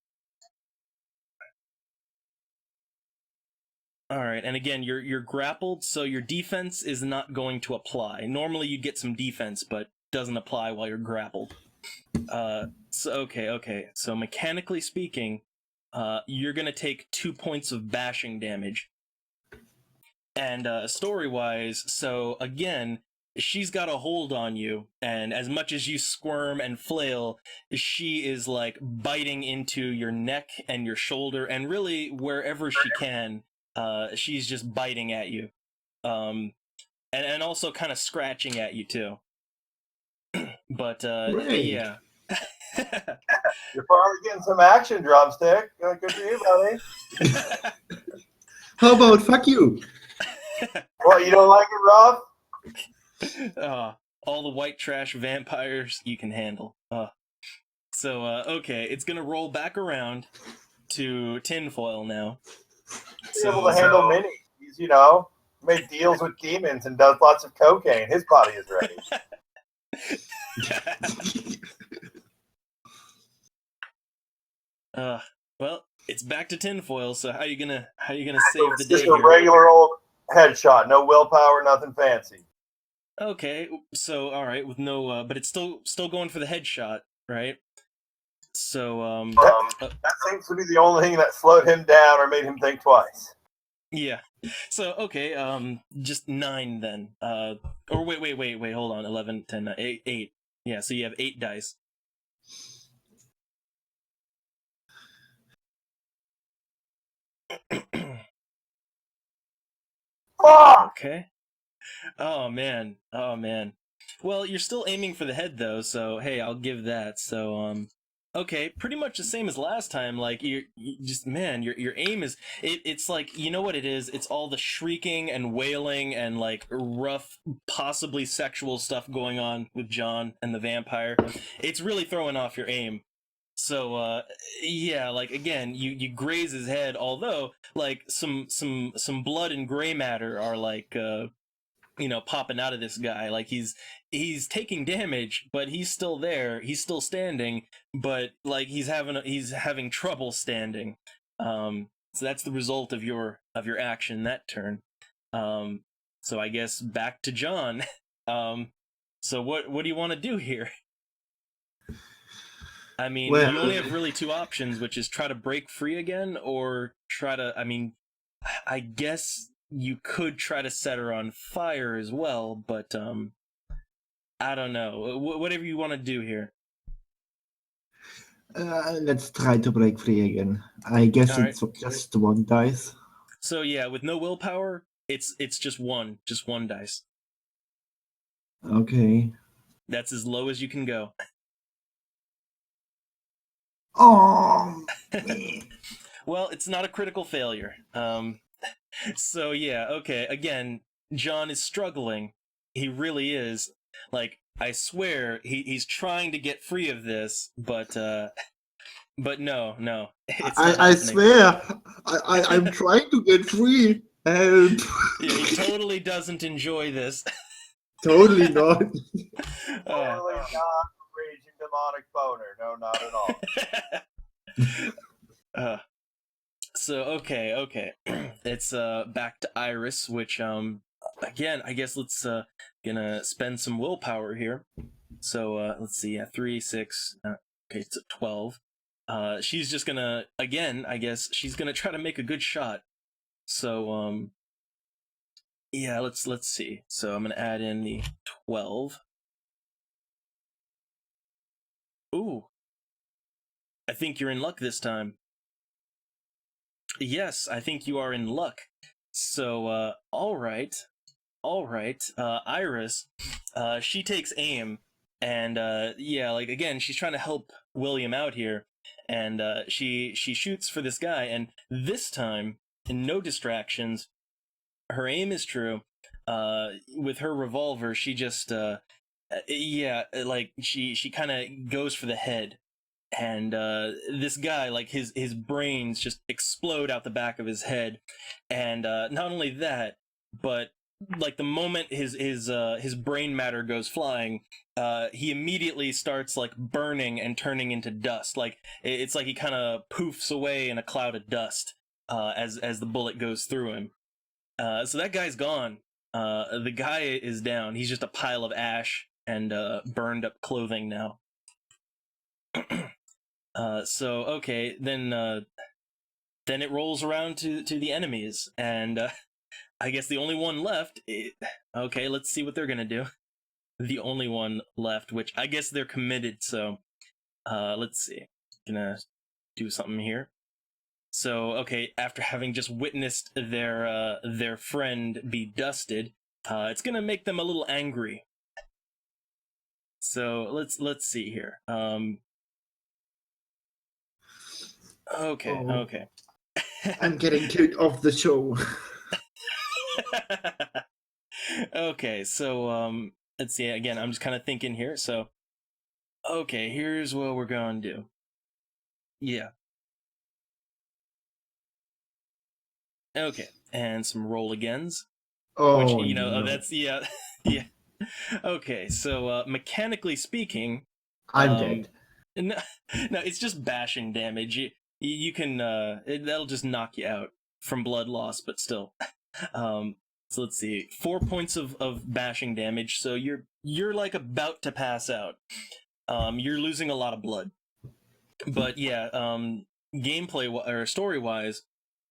All right, and again, you're grappled, so your defense is not going to apply. Normally, you get some defense, but doesn't apply while you're grappled. So okay. So mechanically speaking, you're gonna take 2 points of bashing damage. And story-wise, so again, she's got a hold on you, and as much as you squirm and flail, she is like biting into your neck and your shoulder, and really wherever she can. She's just biting at you, and also kind of scratching at you too. But yeah. You're finally getting some action, Drumstick. Good for you, buddy. How about fuck you? Well, you don't like it rough? All the white trash vampires you can handle. So okay, it's gonna roll back around to Tinfoil now. He's able to handle minis. He's, made deals with demons and does lots of cocaine. His body is ready. Well, it's back to Tinfoil. So how you gonna save the day? Just a regular old headshot, no willpower, nothing fancy. Okay, so all right, with no, but it's still going for the headshot, right? So that seems to be the only thing that slowed him down or made him think twice. Yeah. So okay, just 9 then. Or wait, hold on. 11, 10, 8. Yeah, so you have 8 dice. Okay. Oh man. Well, you're still aiming for the head though, so hey, I'll give that. So okay, pretty much the same as last time. Like you just, man, your aim is it's like, you know what it is? It's all the shrieking and wailing and like rough, possibly sexual stuff going on with John and the vampire. It's really throwing off your aim. So yeah, like again, you graze his head, although like some blood and gray matter are like popping out of this guy. Like he's taking damage, but he's still there. He's still standing, but like he's having trouble standing. So that's the result of your action that turn. So I guess back to John. So what do you want to do here? I mean, Well, you only have really two options, which is try to break free again, or try to. I mean, I guess you could try to set her on fire as well, but I don't know. Whatever you want to do here. let's try to break free again. I guess All right. it's just one dice. So yeah, with no willpower, it's just one dice. Okay. That's as low as you can go. Oh, Well, it's not a critical failure. So yeah, okay. Again, John is struggling. He really is. Like, I swear, he's trying to get free of this, but no, it's not I happening. swear, I'm trying to get free. Help! Yeah, he totally doesn't enjoy this. Totally not. Totally not a raging demonic boner. No, not at all. So okay. It's back to Iris, which again, I guess let's gonna spend some willpower here. So let's see, 3, 6, okay, it's 12. She's just gonna, again, I guess she's gonna try to make a good shot. So yeah, let's see. So I'm gonna add in the 12. Ooh, I think you're in luck this time. Yes, I think you are in luck. So all right. Iris, she takes aim, and yeah, like again, she's trying to help William out here, and she shoots for this guy, and this time, no distractions, her aim is true. With her revolver, she just yeah, like she kind of goes for the head, and this guy, like his brains just explode out the back of his head, and not only that, but like the moment his brain matter goes flying, he immediately starts like burning and turning into dust. Like it's like he kind of poofs away in a cloud of dust as the bullet goes through him. So that guy's gone. The guy is down. He's just a pile of ash and burned up clothing now. So okay, then it rolls around to the enemies, and I guess the only one left. Okay, let's see what they're gonna do. The only one left, which I guess they're committed. So let's see. Gonna do something here. So okay, after having just witnessed their friend be dusted, it's gonna make them a little angry. So let's see here. Okay, Oh, okay. I'm getting kicked off the show. Okay, so let's see. Again, I'm just kind of thinking here. So okay, here's what we're gonna do. Yeah. Okay, and some roll agains, which Oh, you know, no. that's yeah, yeah. Okay, so mechanically speaking, I'm dead. no, no, it's just bashing damage. You can that'll just knock you out from blood loss, but still. So let's see, 4 points of bashing damage. So you're like about to pass out. You're losing a lot of blood. But yeah, gameplay or story wise,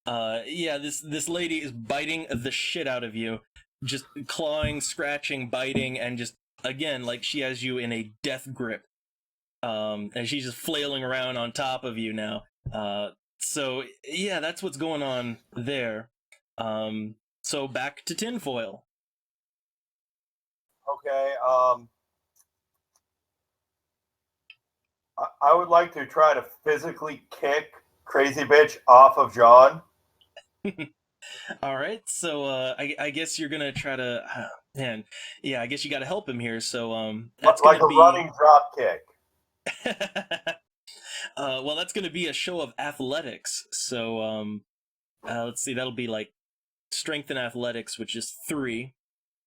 yeah, this lady is biting the shit out of you, just clawing, scratching, biting, and just again like she has you in a death grip. And she's just flailing around on top of you now. So yeah, that's what's going on there. So back to tinfoil. Okay. I would like to try to physically kick Crazy Bitch off of John. All right, so I guess you're gonna try to, man, yeah, I guess you got to help him here. So that's Like gonna a be running drop kick. well, that's gonna be a show of athletics. So let's see, that'll be like strength and athletics, which is 3.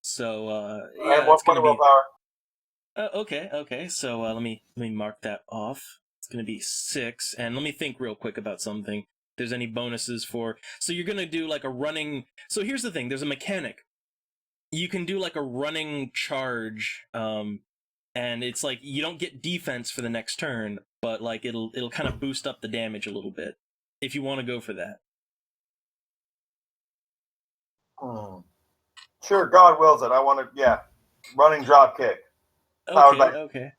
So yeah, And 1 it's point gonna of be willpower. okay. So let me mark that off. It's gonna be 6, and let me think real quick about something. If there's any bonuses for? So you're gonna do like a running. So here's the thing. There's a mechanic. You can do like a running charge, and it's like you don't get defense for the next turn, but like it'll kind of boost up the damage a little bit if you want to go for that. Sure, God wills it. I want to, yeah. Running drop kick. Okay.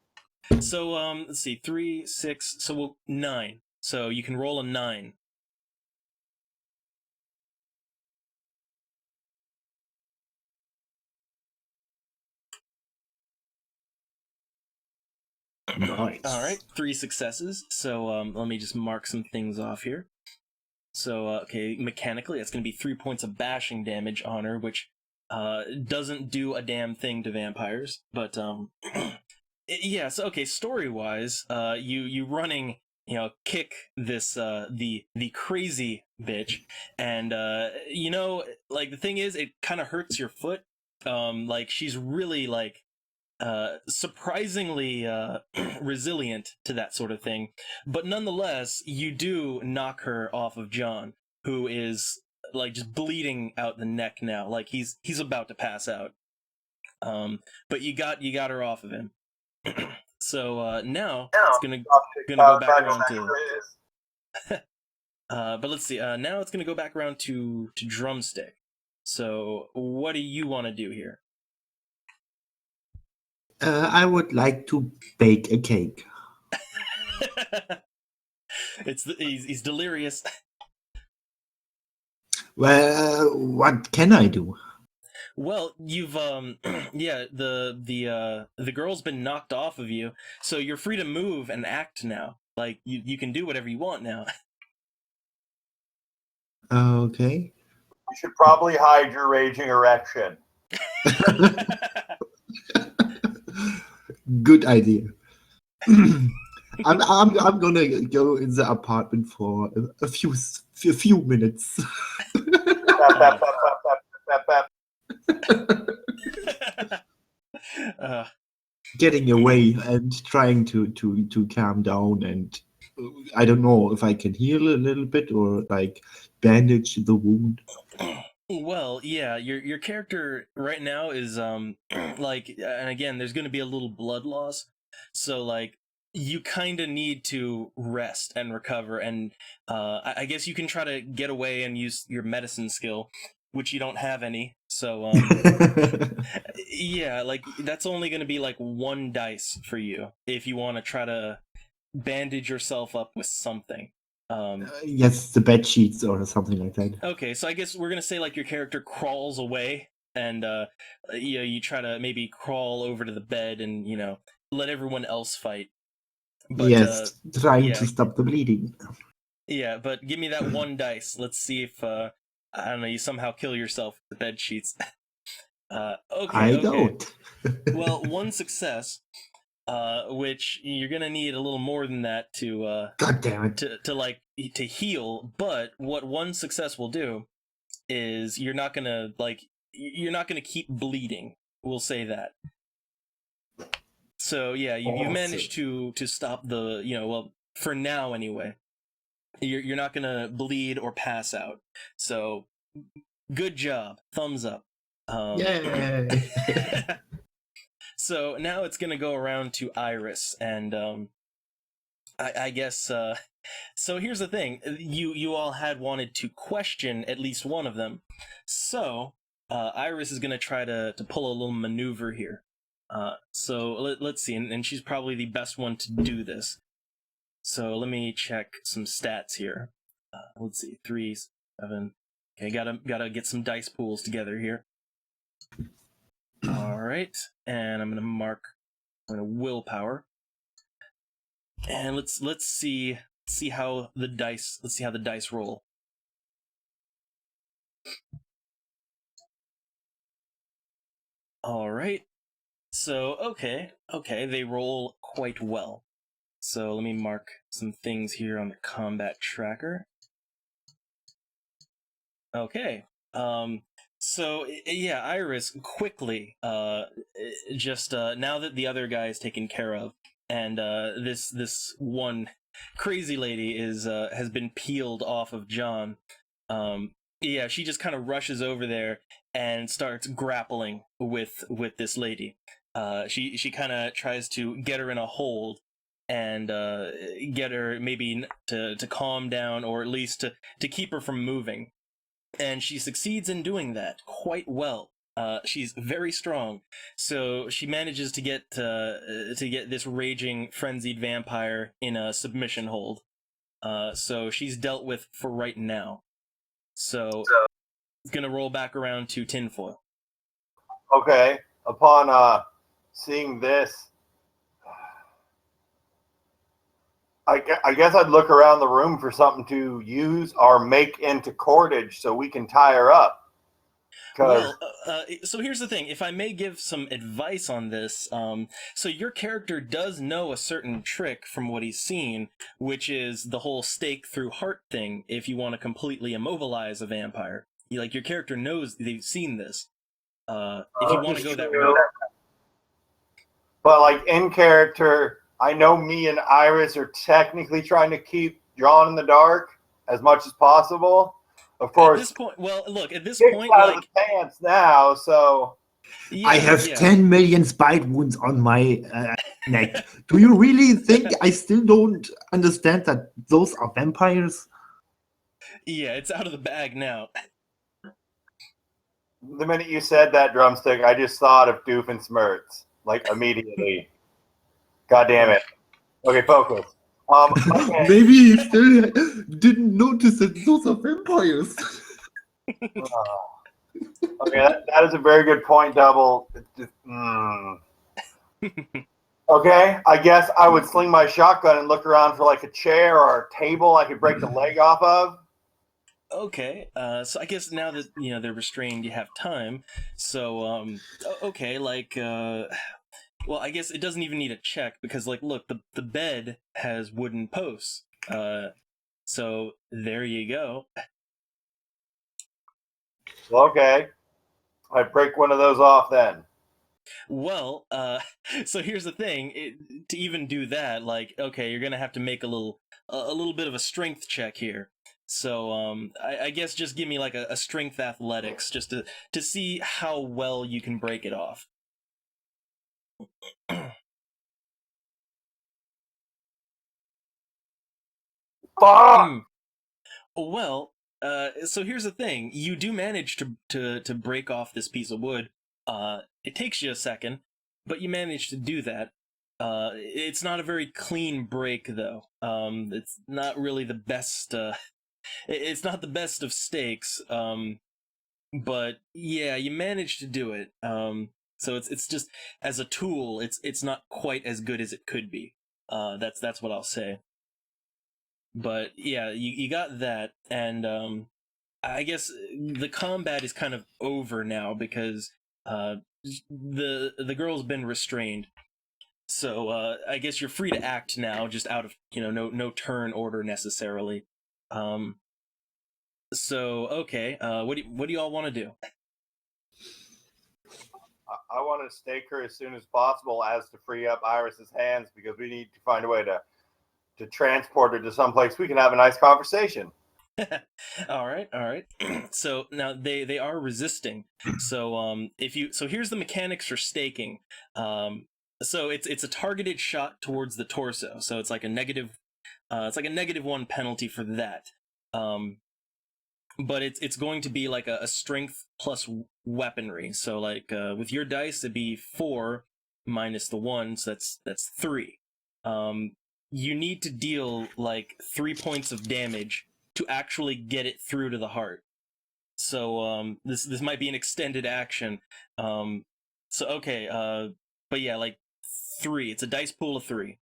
So let's see, 3, 6. So 9. So you can roll a 9. Nice. All right, 3 successes. So let me just mark some things off here. So okay, mechanically, that's going to be 3 points of bashing damage on her, which doesn't do a damn thing to vampires. But yeah. So okay, story wise, you running, kick this the crazy bitch, and like the thing is, it kind of hurts your foot. Like she's really like surprisingly resilient to that sort of thing, but nonetheless, you do knock her off of John, who is like just bleeding out the neck now, like he's about to pass out. But you got her off of him. So now it's gonna go back around to. But let's see. Now it's gonna go back around to Drumstick. So what do you want to do here? I would like to bake a cake. He's delirious. Well, what can I do? Well, you've yeah, the girl's been knocked off of you, so you're free to move and act now. Like you can do whatever you want now. Okay. You should probably hide your raging erection. Good idea. I'm gonna go in the apartment for a few minutes. Getting away and trying to calm down, and I don't know if I can heal a little bit or like bandage the wound. Well, yeah, your character right now is like, and again, there's going to be a little blood loss, so like you kind of need to rest and recover, and I guess you can try to get away and use your medicine skill, which you don't have any. So yeah, like that's only going to be like 1 dice for you if you want to try to bandage yourself up with something. Yes, the bed sheets or something like that. Okay, so I guess we're gonna say like your character crawls away, and you try to maybe crawl over to the bed and let everyone else fight. But yes, trying yeah. to stop the bleeding. Yeah, but give me that 1 dice. Let's see if I don't know, you somehow kill yourself with the bed sheets. Okay. I don't. Well, 1 success. Which you're gonna need a little more than that to God damn it. to heal. But what 1 success will do is you're not gonna keep bleeding. We'll say that. So yeah, you managed to stop the well, for now anyway. You're not gonna bleed or pass out. So good job, thumbs up. Yay! So now it's gonna go around to Iris, and I guess so here's the thing. You all had wanted to question at least one of them. So Iris is gonna try to pull a little maneuver here. So let's see, and she's probably the best one to do this. So let me check some stats here. Let's see, 3, 7. Okay, gotta get some dice pools together here. All right, and I'm gonna willpower, and let's see how the dice roll. All right, so okay, they roll quite well. So let me mark some things here on the combat tracker. Okay. So yeah, Iris quickly just now that the other guy is taken care of, and this one crazy lady is has been peeled off of John. Yeah, she just kind of rushes over there and starts grappling with this lady. She kind of tries to get her in a hold, and get her maybe to calm down, or at least to keep her from moving. And she succeeds in doing that quite well. She's very strong, so she manages to get this raging, frenzied vampire in a submission hold. So she's dealt with for right now. So it's gonna roll back around to tinfoil. Okay. Upon seeing this, I guess I'd look around the room for something to use or make into cordage so we can tie her up. Well, so here's the thing. If I may give some advice on this, so your character does know a certain trick from what he's seen, which is the whole stake through heart thing. If you want to completely immobilize a vampire, like your character knows they've seen this. If you want to go that route, but like in character, I know me and Iris are technically trying to keep John in the dark as much as possible. Of course, at this point, well, look, at this kicked point, out of like, the pants now, so yeah, I have 10 million spite wounds on my neck. Do you really think I still don't understand that those are vampires? Yeah, it's out of the bag now. the minute you said that, Drumstick, I just thought of Doofenshmirtz, like immediately. God damn it. Okay, focus. Okay. Maybe he still didn't notice that those are vampires. Okay, that is a very good point, Double. Okay, I guess I would sling my shotgun and look around for like a chair or a table I could break the leg off of. Okay, so I guess now that they're restrained, you have time. So, okay, like, well, I guess it doesn't even need a check because, like, look, the bed has wooden posts. So there you go. Well, okay, I break one of those off then. Well, so here's the thing. To even do that, like, okay, you're gonna have to make a little bit of a strength check here. So, I guess just give me like a strength athletics just to see how well you can break it off. Fuck! Well, so here's the thing. You do manage to break off this piece of wood. It takes you a second, but you manage to do that. It's not a very clean break, though. It's not really the best. It's not the best of stakes. But yeah, you managed to do it. So it's just as a tool, it's not quite as good as it could be. That's what I'll say. But yeah, you got that, and I guess the combat is kind of over now because the girl's been restrained. So I guess you're free to act now, just out of no turn order necessarily. So okay, what do you all want to do? I want to stake her as soon as possible as to free up Iris's hands because we need to find a way to transport her to someplace we can have a nice conversation. all right. So now they are resisting. So here's the mechanics for staking. So it's a targeted shot towards the torso. So it's like a negative -1 penalty for that. But it's going to be like a strength plus weaponry. So like with your dice, it'd be 4 minus the 1, so that's 3. You need to deal like 3 points of damage to actually get it through to the heart. So this might be an extended action. So okay, but yeah, like 3. It's a dice pool of 3.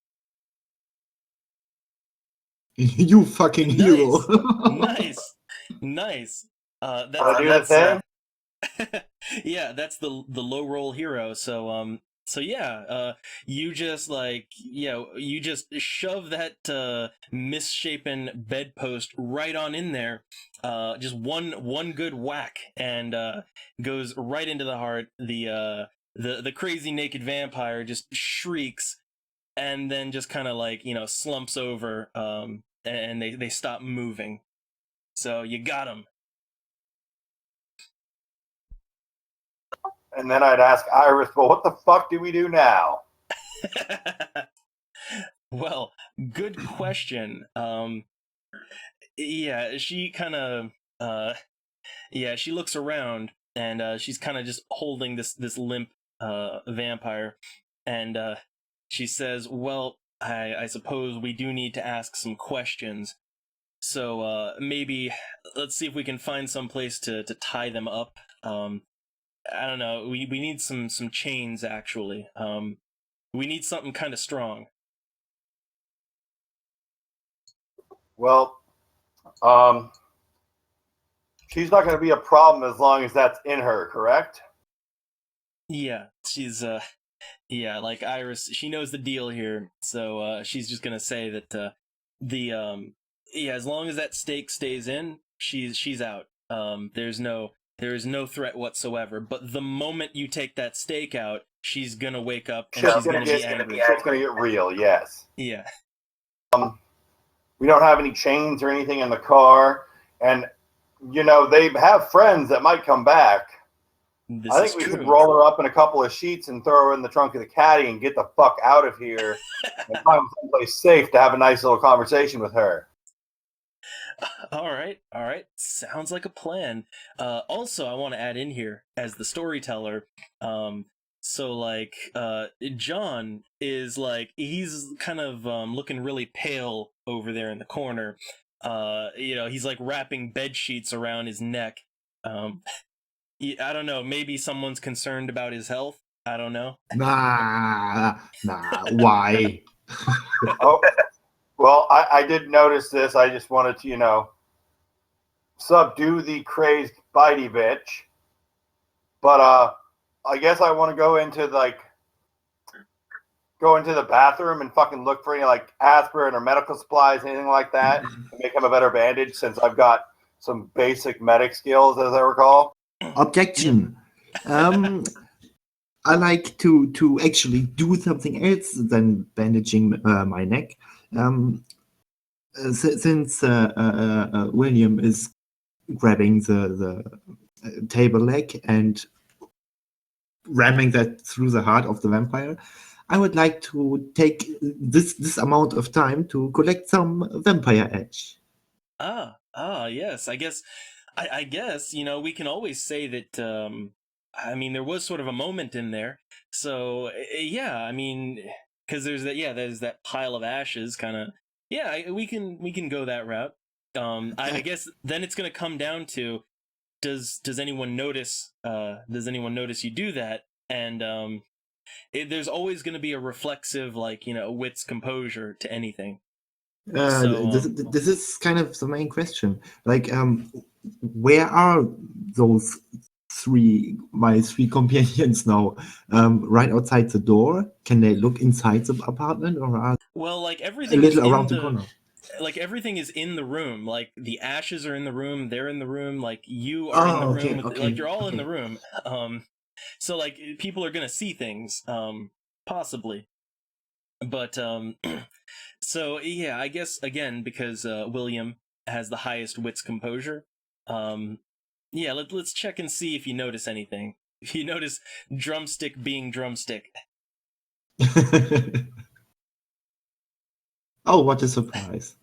You fucking hero. Nice. That's Yeah, that's the low roll hero. So yeah, you just you just shove that misshapen bedpost right on in there. Just one good whack and goes right into the heart. The crazy naked vampire just shrieks and then just kind of like slumps over. And they stop moving. So you got him. And then I'd ask Iris, well, what the fuck do we do now? Well, good question. Yeah, she kind of yeah, she looks around and she's kind of just holding this limp vampire, and she says, "Well, I suppose we do need to ask some questions. So maybe let's see if we can find some place to tie them up. I don't know. We need some chains actually. We need something kind of strong." Well, she's not going to be a problem as long as that's in her, correct? Yeah, she's yeah, like Iris, she knows the deal here, so she's just gonna say that the yeah, as long as that stake stays in, she's out. There is no threat whatsoever. But the moment you take that stake out, she's gonna wake up and she's gonna be angry. It's going to get real, yes. Yeah. We don't have any chains or anything in the car, and they have friends that might come back. I think we should roll her up in a couple of sheets and throw her in the trunk of the caddy and get the fuck out of here and find someplace safe to have a nice little conversation with her. All right. Sounds like a plan. Also, I want to add in here as the storyteller. So like, John is like he's kind of looking really pale over there in the corner. He's like wrapping bed sheets around his neck. I don't know. Maybe someone's concerned about his health. I don't know. Nah. Why? Oh, well, I did notice this. I just wanted to, subdue the crazed bitey bitch. But I guess I want to go into the bathroom and fucking look for any like aspirin or medical supplies, anything like that, to make him a better bandage. Since I've got some basic medic skills, as I recall. Objection. I like to actually do something else than bandaging my neck. Since William is grabbing the table leg and ramming that through the heart of the vampire, I would like to take this amount of time to collect some vampire edge. Yes. I guess we can always say that. I mean, there was sort of a moment in there, so yeah. I mean, because there's that pile of ashes, kind of. Yeah, we can go that route. I guess then it's gonna come down to does anyone notice? Does anyone notice you do that? And there's always gonna be a reflexive, like wit's composure to anything. This is kind of the main question. Like, where are those my three companions now? Right outside the door? Can they look inside the apartment, or are like everything a little around the corner? Like everything is in the room. Like the ashes are in the room. They're in the room. Like you are in the room. Like you're all in the room. So like people are gonna see things. Possibly. But so yeah, I guess again because William has the highest wit's composure. Yeah, let's check and see if you notice anything. If you notice drumstick being drumstick. Oh, what a surprise.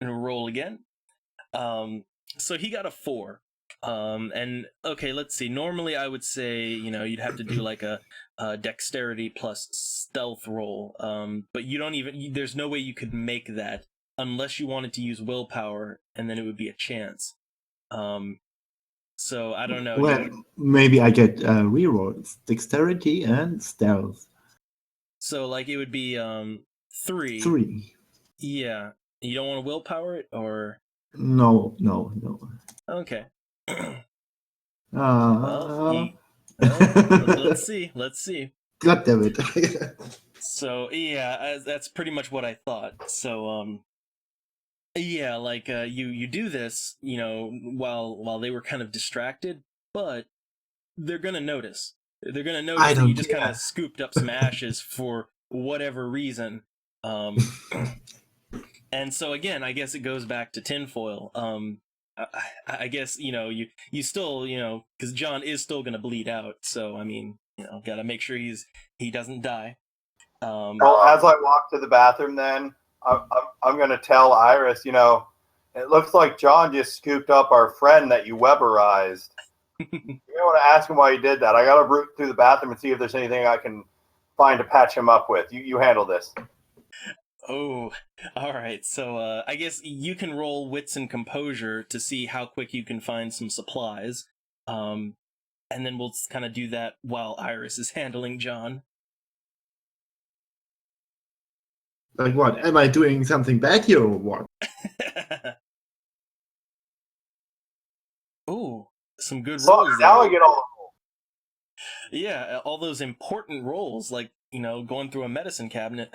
And roll again. So he got a 4. And okay, let's see. Normally I would say, you'd have to do like a dexterity plus stealth roll. But you don't even, there's no way you could make that unless you wanted to use willpower, and then it would be a chance. So I don't know. Well, maybe I get rerolls, dexterity and stealth. So like it would be 3. 3. Yeah. You don't want to willpower it, or? No. Okay. Well, let's see. God damn it. So yeah, that's pretty much what I thought. So yeah, like you do this, while they were kind of distracted, but they're gonna notice. They're gonna notice that you just kind of scooped up some ashes for whatever reason. And so again, I guess it goes back to tinfoil. I guess you still because John is still gonna bleed out. So I mean, gotta make sure he doesn't die. Well, as I walk to the bathroom, then I'm going to tell Iris, it looks like John just scooped up our friend that you Weberized. You want to ask him why he did that. I got to root through the bathroom and see if there's anything I can find to patch him up with. You handle this. Oh, all right. So I guess you can roll wits and composure to see how quick you can find some supplies. And then we'll kind of do that while Iris is handling John. Like what? Am I doing something bad here or what? Oh, some good Look, rolls now there. I get all Yeah, all those important rolls, like, going through a medicine cabinet.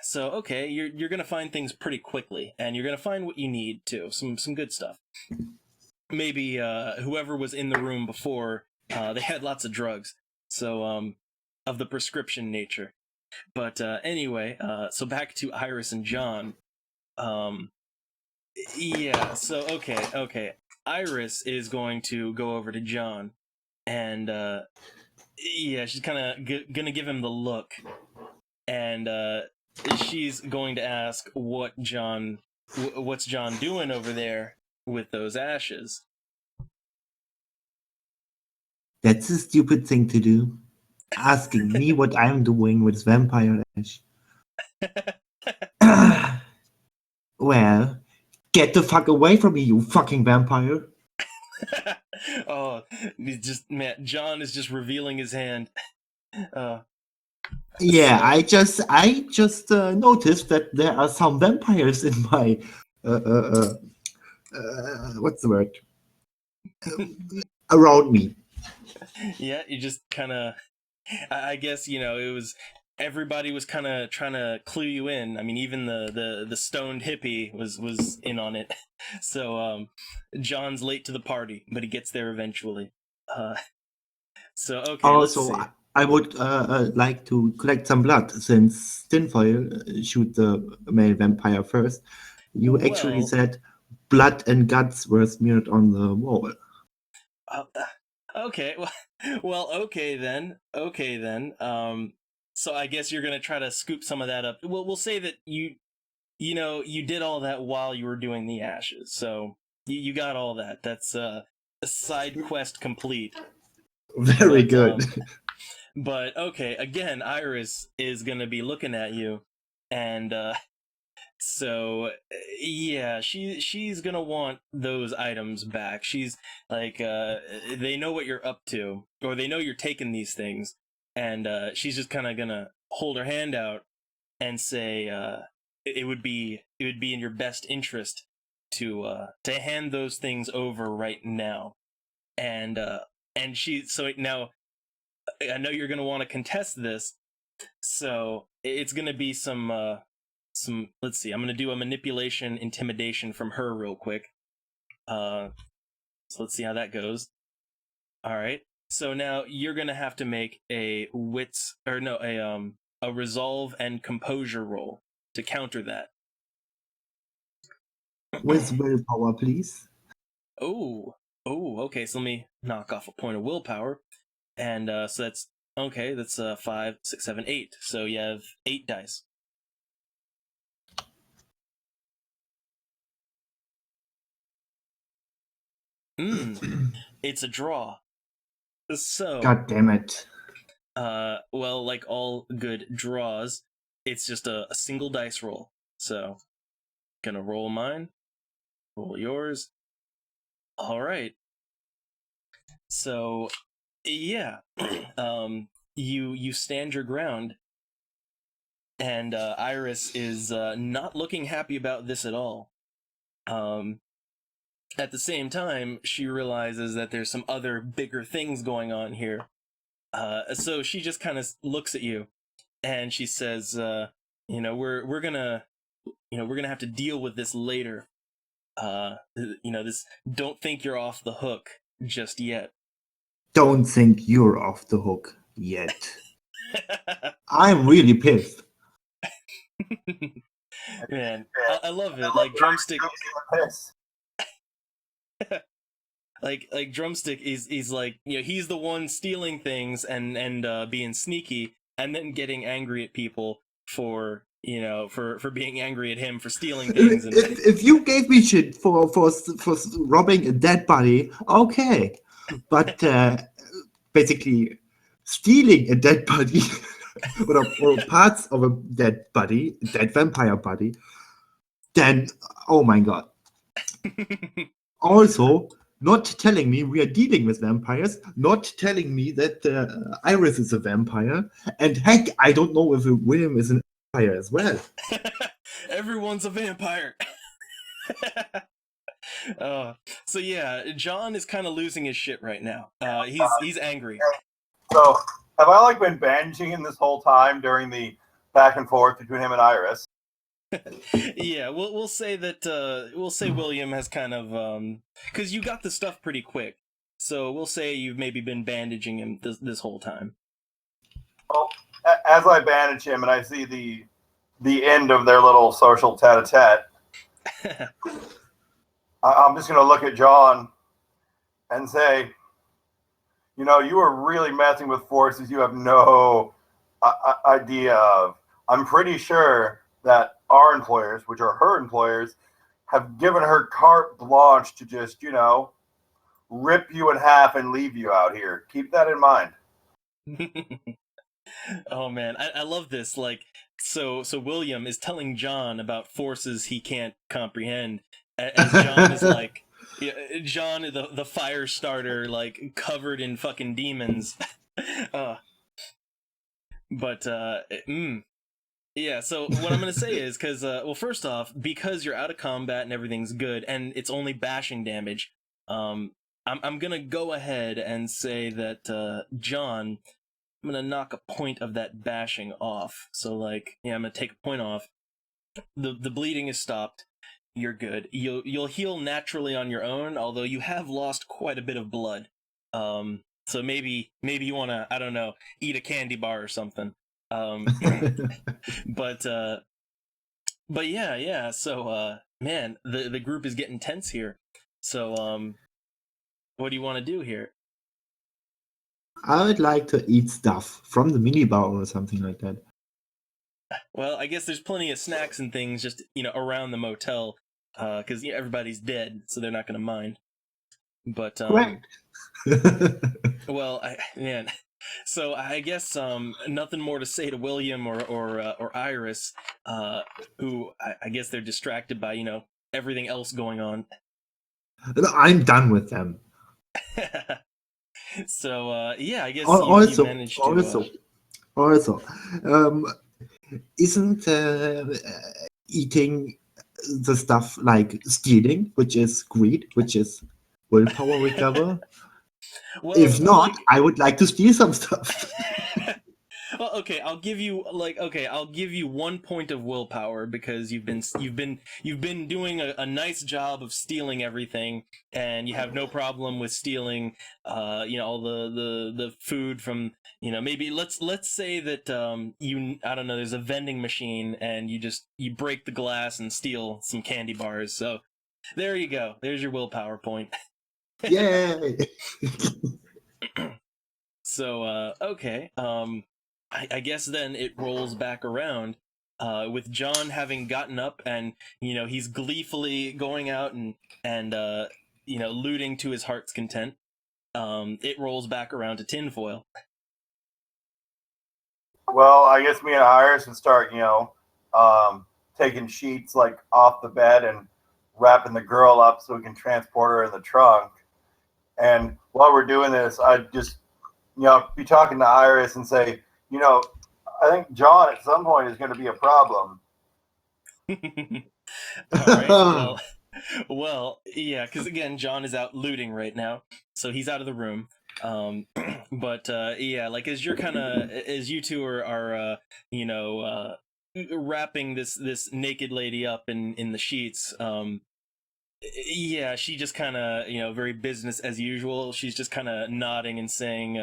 So, okay, you're gonna find things pretty quickly, and you're gonna find what you need too. Some good stuff. Maybe whoever was in the room before, they had lots of drugs, so of the prescription nature. But anyway, so back to Iris and John. Yeah. So okay. Iris is going to go over to John, and yeah, she's kind of gonna give him the look, and she's going to ask what's John doing over there with those ashes. That's a stupid thing to do. Asking me what I'm doing with vampire ash. Well, get the fuck away from me, you fucking vampire. Oh, John is just revealing his hand. Yeah, So- I just noticed that there are some vampires in my what's the word? Around me. Yeah, you just kind of, I guess, it was, everybody was kind of trying to clue you in. I mean, even the stoned hippie was in on it. So John's late to the party, but he gets there eventually. So okay, Also, let's see. I would like to collect some blood since Tinfoil shoot the male vampire first. You actually Well- said blood and guts were smeared on the wall. Okay, well, okay then. So I guess you're gonna try to scoop some of that up. Well, we'll say that you did all that while you were doing the ashes, so you got all that. That's a side quest complete. Very But, good. But okay, again, Iris is gonna be looking at you, and so yeah, she's gonna want those items back. She's like, they know what you're up to, or they know you're taking these things, and she's just kind of gonna hold her hand out and say, it would be in your best interest to hand those things over right now, and so now I know you're gonna want to contest this, so it's gonna be some, let's see, I'm gonna do a manipulation intimidation from her real quick. So let's see how that goes. All right. So now you're gonna have to make a a resolve and composure roll to counter that. With willpower, please. Oh, okay. So let me knock off a point of willpower, and so that's okay. That's 5, 6, 7, 8. So you have 8 dice. It's a draw. So, God damn it. well, like all good draws, it's just a single dice roll. So, gonna roll mine, roll yours. All right. So, yeah, you stand your ground, and Iris is not looking happy about this at all. At the same time, she realizes that there's some other bigger things going on here. So she just kind of looks at you, and she says, we're gonna have to deal with this later. This, don't think you're off the hook just yet. Don't think you're off the hook yet. I'm really pissed. Man, I love it. Like Drumstick, like Drumstick is like, he's the one stealing things and being sneaky, and then getting angry at people for for being angry at him for stealing things. And If you gave me shit for robbing a dead body, okay, but basically stealing a dead body or parts of a dead body, dead vampire body, then oh my god. Also, not telling me we are dealing with vampires, not telling me that Iris is a vampire, and heck, I don't know if William is a vampire as well. Everyone's a vampire. So yeah, John is kind of losing his shit right now. He's angry. So have I like been bandaging this whole time during the back and forth between him and Iris? Yeah, we'll say that we'll say William has kind of because you got the stuff pretty quick, so we'll say you've maybe been bandaging him this whole time. Well, as I bandage him and I see the end of their little social tete-a-tete, I'm just gonna look at John and say, you know, you are really messing with forces you have no idea of. I'm pretty sure that our employers, which are her employers, have given her carte blanche to just, you know, rip you in half and leave you out here. Keep that in mind. Oh man, I love this. Like, so William is telling John about forces he can't comprehend, as John is like, John, the fire starter, like covered in fucking demons. Yeah, so what I'm gonna say is, because, well, first off, because you're out of combat and everything's good, and it's only bashing damage, I'm gonna go ahead and say that, John, I'm gonna knock a point of that bashing off. So, like, yeah, I'm gonna take a point off. The bleeding is stopped. You're good. You'll heal naturally on your own, although you have lost quite a bit of blood. So maybe you wanna, I don't know, eat a candy bar or something. But yeah. So man, the group is getting tense here. So what do you want to do here? I would like to eat stuff from the minibar or something like that. Well, I guess there's plenty of snacks and things just around the motel, because everybody's dead, so they're not gonna mind. But Correct. well, man. So I guess nothing more to say to William or Iris, who I guess they're distracted by everything else going on. I'm done with them. So yeah, I guess Also, you managed to. Also, isn't eating the stuff like stealing, which is greed, which is willpower recover? Well, If not, I would like to steal some stuff. Well, okay, I'll give you 1 point of willpower because you've been doing a nice job of stealing everything, and you have no problem with stealing all the food from maybe let's say that I don't know, there's a vending machine and you break the glass and steal some candy bars. So there you go. There's your willpower point. Yay! So okay. I guess then it rolls back around with John having gotten up and he's gleefully going out and looting to his heart's content. It rolls back around to tinfoil. Well, I guess me and Iris would start, taking sheets like off the bed and wrapping the girl up so we can transport her in the trunk. And while we're doing this, I'd just, be talking to Iris and say, I think John at some point is going to be a problem. All right. Well, yeah, because again, John is out looting right now, so he's out of the room. But yeah, like as you two are wrapping this naked lady up in the sheets. Yeah, she just kind of, very business as usual. She's just kind of nodding and saying,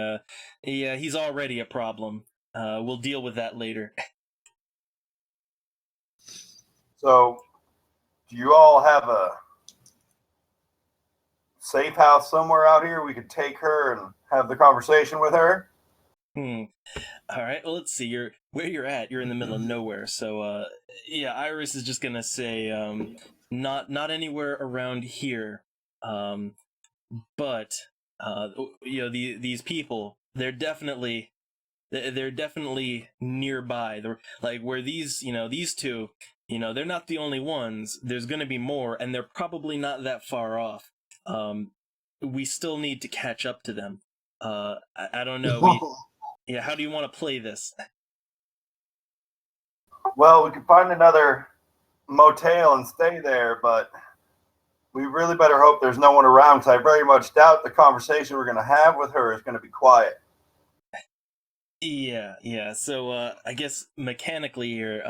yeah, he's already a problem. We'll deal with that later. So, do you all have a safe house somewhere out here we could take her and have the conversation with her? All right. Well, let's see. Where you're at. You're in the middle of nowhere. So, yeah, Iris is just gonna say, not anywhere around here. Um, but these people, they're definitely nearby. They're like where these two, they're not the only ones. There's gonna be more, and they're probably not that far off. We still need to catch up to them. I don't know. Yeah. How do you want to play this? Well, we could find another motel and stay there, but we really better hope there's no one around, because I very much doubt the conversation we're going to have with her is going to be quiet. Yeah. So, I guess mechanically here,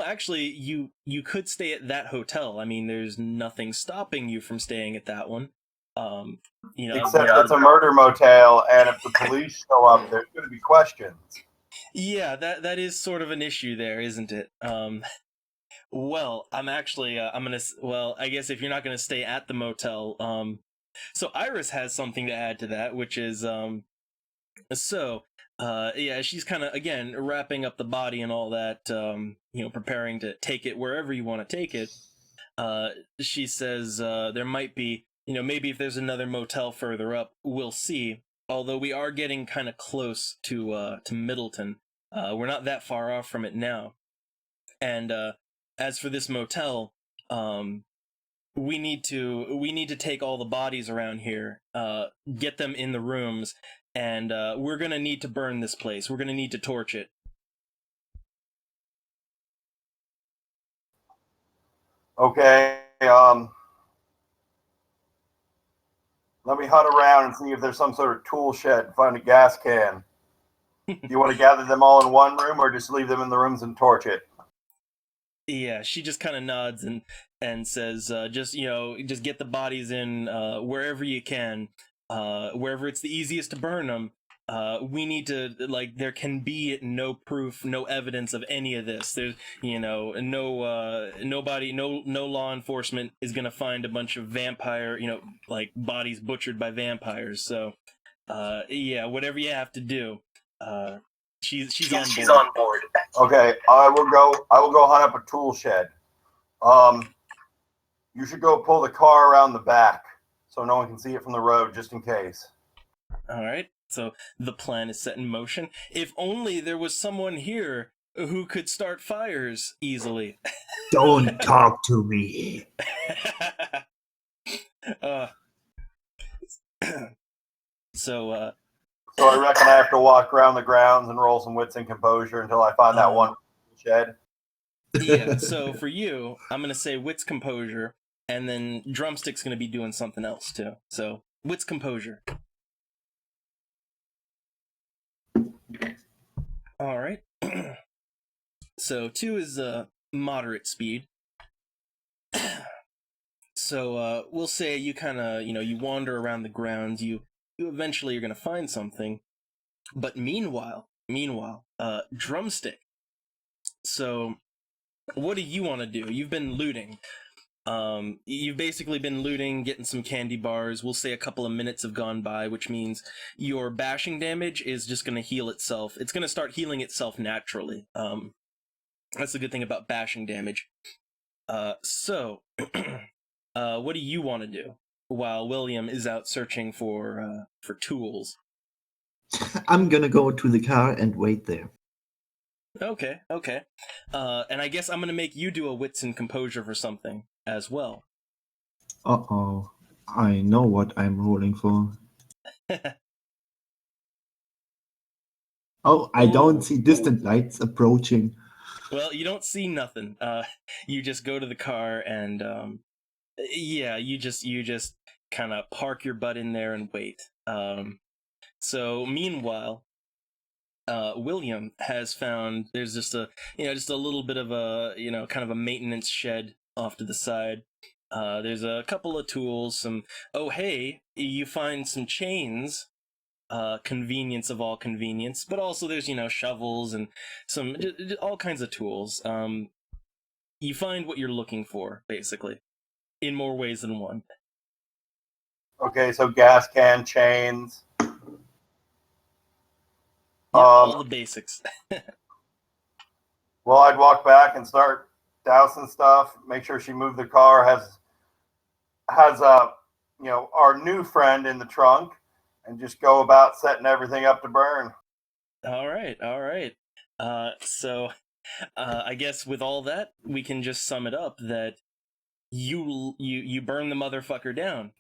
actually, you could stay at that hotel. I mean, there's nothing stopping you from staying at that one. Um, Except it's a murder motel, and if the police show up, there's going to be questions. Yeah, that is sort of an issue there, isn't it? Well, I'm actually, well, I guess if you're not gonna stay at the motel, so Iris has something to add to that, which is, yeah, she's kind of, again, wrapping up the body and all that, preparing to take it wherever you want to take it. She says, there might be, maybe if there's another motel further up, we'll see. Although we are getting kind of close to Middleton. We're not that far off from it now. And, as for this motel, we need to take all the bodies around here, get them in the rooms, and we're gonna need to burn this place. We're gonna need to torch it. Okay, let me hunt around and see if there's some sort of tool shed, find a gas can. Do you want to gather them all in one room, or just leave them in the rooms and torch it? Yeah, she just kind of nods and says, just get the bodies in wherever you can, wherever it's the easiest to burn them. We need to, like, there can be no proof, no evidence of any of this. There's, nobody, no law enforcement is gonna find a bunch of vampire, like bodies butchered by vampires. So, yeah, whatever you have to do. She's on board. Okay, I will go hunt up a tool shed. You should go pull the car around the back so no one can see it from the road, just in case. All right. So the plan is set in motion. If only there was someone here who could start fires easily. Don't talk to me. So I reckon I have to walk around the grounds and roll some wits and composure until I find that one shed. Yeah, so for you, I'm going to say wits composure, and then Drumstick's going to be doing something else too. So wits composure. All right. So 2 is moderate speed. So we'll say you kind of, you wander around the grounds, you eventually are going to find something. But meanwhile, Drumstick. So what do you want to do? You've been looting. You've basically been looting, getting some candy bars. We'll say a couple of minutes have gone by, which means your bashing damage is just going to heal itself. It's going to start healing itself naturally. That's the good thing about bashing damage. So, what do you want to do while William is out searching for tools? I'm gonna go to the car and wait there. Okay. And I guess I'm gonna make you do a wits and composure for something as well. Uh-oh. I know what I'm rolling for. Oh, I don't see distant lights approaching. Well, you don't see nothing. You just go to the car and, yeah, you just kind of park your butt in there and wait. So meanwhile, William has found there's just a little bit of a kind of a maintenance shed off to the side. There's a couple of tools, hey, you find some chains, convenience of all convenience, but also there's shovels and some all kinds of tools. You find what you're looking for, basically, in more ways than one. Okay, so gas can, chains. all the basics. Well, I'd walk back and start dousing stuff. Make sure she moved the car. Has our new friend in the trunk, and just go about setting everything up to burn. All right, all right. So I guess with all that, we can just sum it up that you burn the motherfucker down.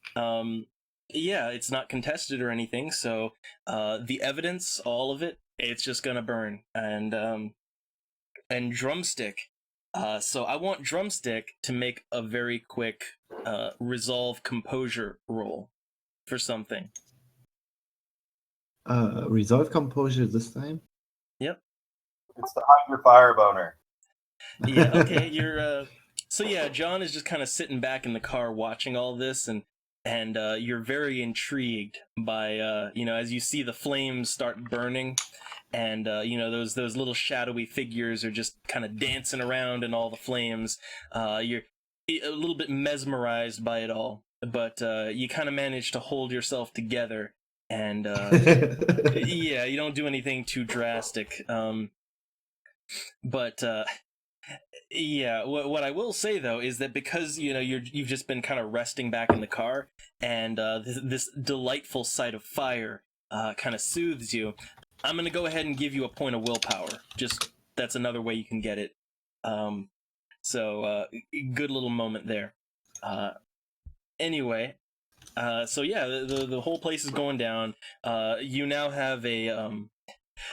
Yeah, it's not contested or anything, so the evidence, all of it, it's just gonna burn. And Drumstick. So I want Drumstick to make a very quick resolve composure roll for something. Resolve composure this time. Yep. It's the Hydra Fire Boner. Yeah. Okay. You're. So yeah, John is just kind of sitting back in the car watching all this, and you're very intrigued by as you see the flames start burning, and those little shadowy figures are just kind of dancing around in all the flames. You're a little bit mesmerized by it all, but you kind of manage to hold yourself together, and yeah, you don't do anything too drastic. But yeah, what I will say though is that because you've just been kind of resting back in the car, and this delightful sight of fire kind of soothes you, I'm gonna go ahead and give you a point of willpower. Just that's another way you can get it. So good little moment there. Anyway, so yeah, the whole place is going down. You now have a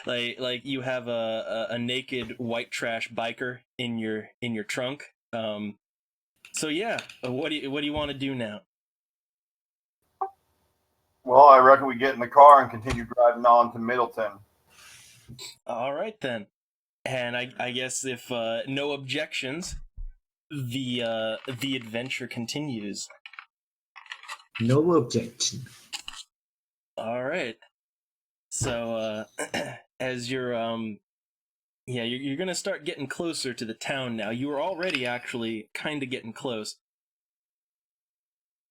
like you have a naked white trash biker in your trunk. So yeah, what do you want to do now? Well, I reckon we get in the car and continue driving on to Middleton. All right then, and I guess if no objections, the adventure continues. No objection. All right. So as you're you're gonna start getting closer to the town now. You were already actually kind of getting close.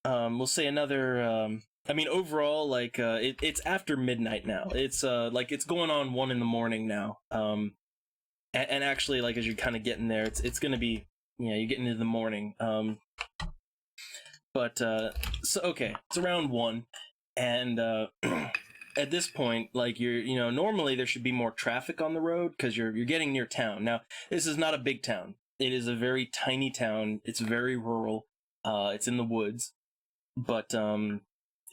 We'll say another. I mean, overall, like it's after midnight now. It's like it's going on 1 a.m. now. And actually, like as you're kind of getting there, it's gonna be you're getting into the morning. But so okay, it's around 1, and at this point, like normally there should be more traffic on the road because you're getting near town. Now, this is not a big town. It is a very tiny town. It's very rural. It's in the woods. But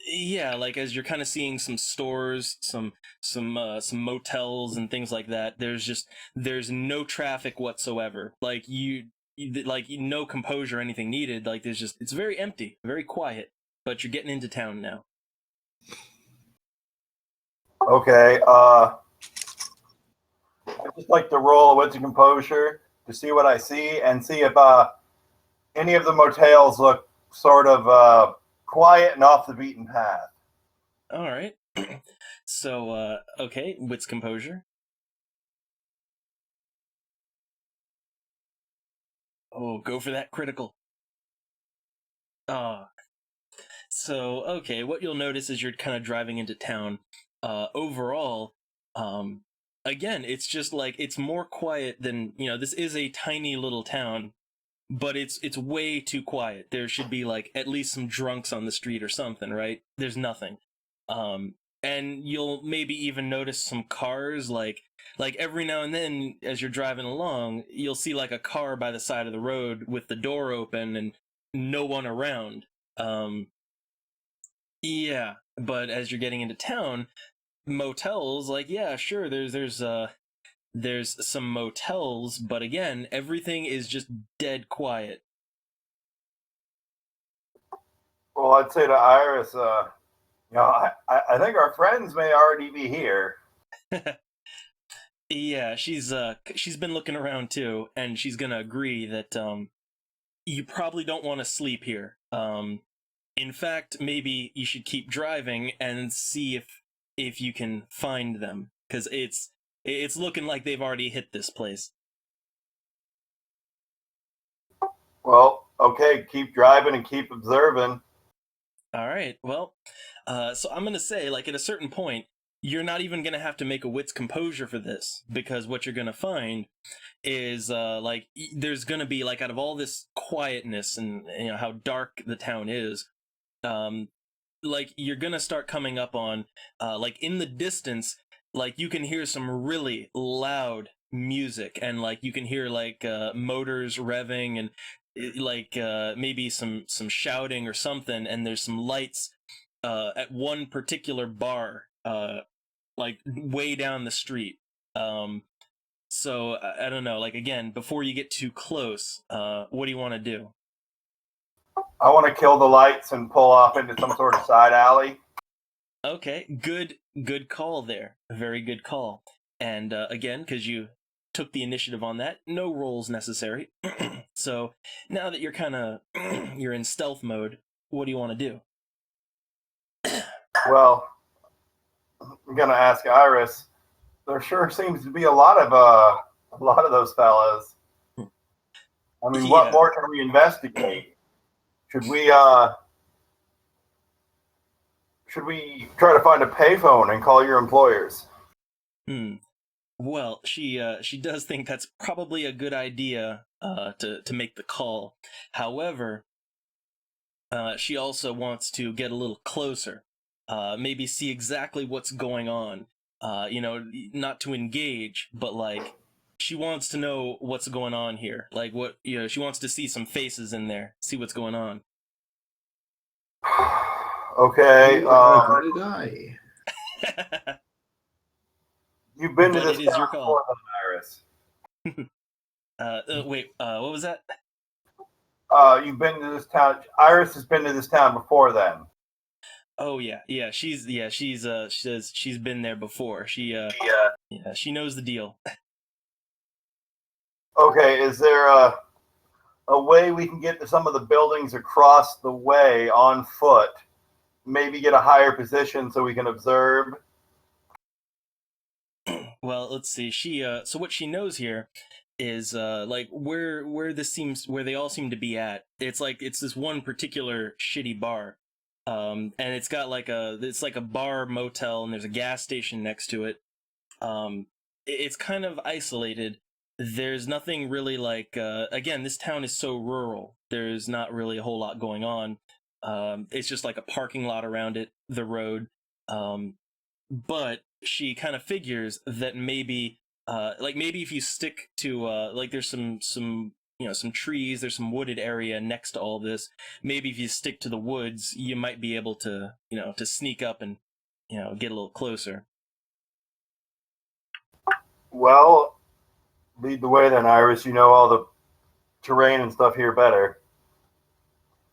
yeah, like as you're kind of seeing some stores, some motels and things like that. There's no traffic whatsoever. Like no composure or anything needed. Like it's very empty, very quiet. But you're getting into town now. Okay. I just like to roll a wits and composure to see what I see and see if any of the motels look sort of quiet and off the beaten path. All right. So, okay, wits composure. Oh, go for that critical. So, okay, what you'll notice is you're kind of driving into town. Overall, again, it's just like it's more quiet than, this is a tiny little town, but it's way too quiet. There should be like at least some drunks on the street or something, right? There's nothing. And you'll maybe even notice some cars, like every now and then as you're driving along, you'll see like a car by the side of the road with the door open and no one around. Yeah, but as you're getting into town, motels, like yeah, sure, there's some motels, but again, everything is just dead quiet. Well, I'd say to Iris, I think our friends may already be here. Yeah, she's been looking around too, and she's gonna agree that you probably don't want to sleep here. In fact, maybe you should keep driving and see if you can find them, because it's looking like they've already hit this place. Well, okay, keep driving and keep observing. All right. Well, so I'm gonna say, like at a certain point, you're not even going to have to make a wits composure for this, because what you're going to find is like there's going to be, like, out of all this quietness and how dark the town is, like you're going to start coming up on like in the distance, like you can hear some really loud music, and like you can hear like motors revving, and like maybe some shouting or something, and there's some lights at one particular bar like way down the street. So I don't know, like, again, before you get too close, what do you want to do? I want to kill the lights and pull off into some sort of side alley. Okay, good call there. Very good call. And again, because you took the initiative on that, no rolls necessary. So now that you're kind of you're in stealth mode, what do you want to do? Well, I'm gonna ask Iris. There sure seems to be a lot of those fellas. I mean, what Yeah. more can we investigate? Should we try to find a payphone and call your employers? Well, she does think that's probably a good idea to make the call. However, she also wants to get a little closer, maybe see exactly what's going on. Not to engage, but like she wants to know what's going on here. Like what she wants to see some faces in there, see what's going on. Okay. You are a good guy. You've been But to this it is town your call. before, then, Iris. Wait, what was that? You've been to this town. Iris has been to this town before, then. Oh yeah, she's been there before. Yeah, she knows the deal. Okay. Is there a way we can get to some of the buildings across the way on foot? Maybe get a higher position so we can observe. Well, let's see. So what she knows here is like where they all seem to be at. It's this one particular shitty bar. And it's got like it's like a bar motel, and there's a gas station next to it. It's kind of isolated. There's nothing really like again, this town is so rural. There's not really a whole lot going on. It's just like a parking lot around it, the road. But she kind of figures that maybe like maybe if you stick to like there's some trees, there's some wooded area next to all this. Maybe if you stick to the woods, you might be able to to sneak up and get a little closer. Well, lead the way then, Iris. You know all the terrain and stuff here better.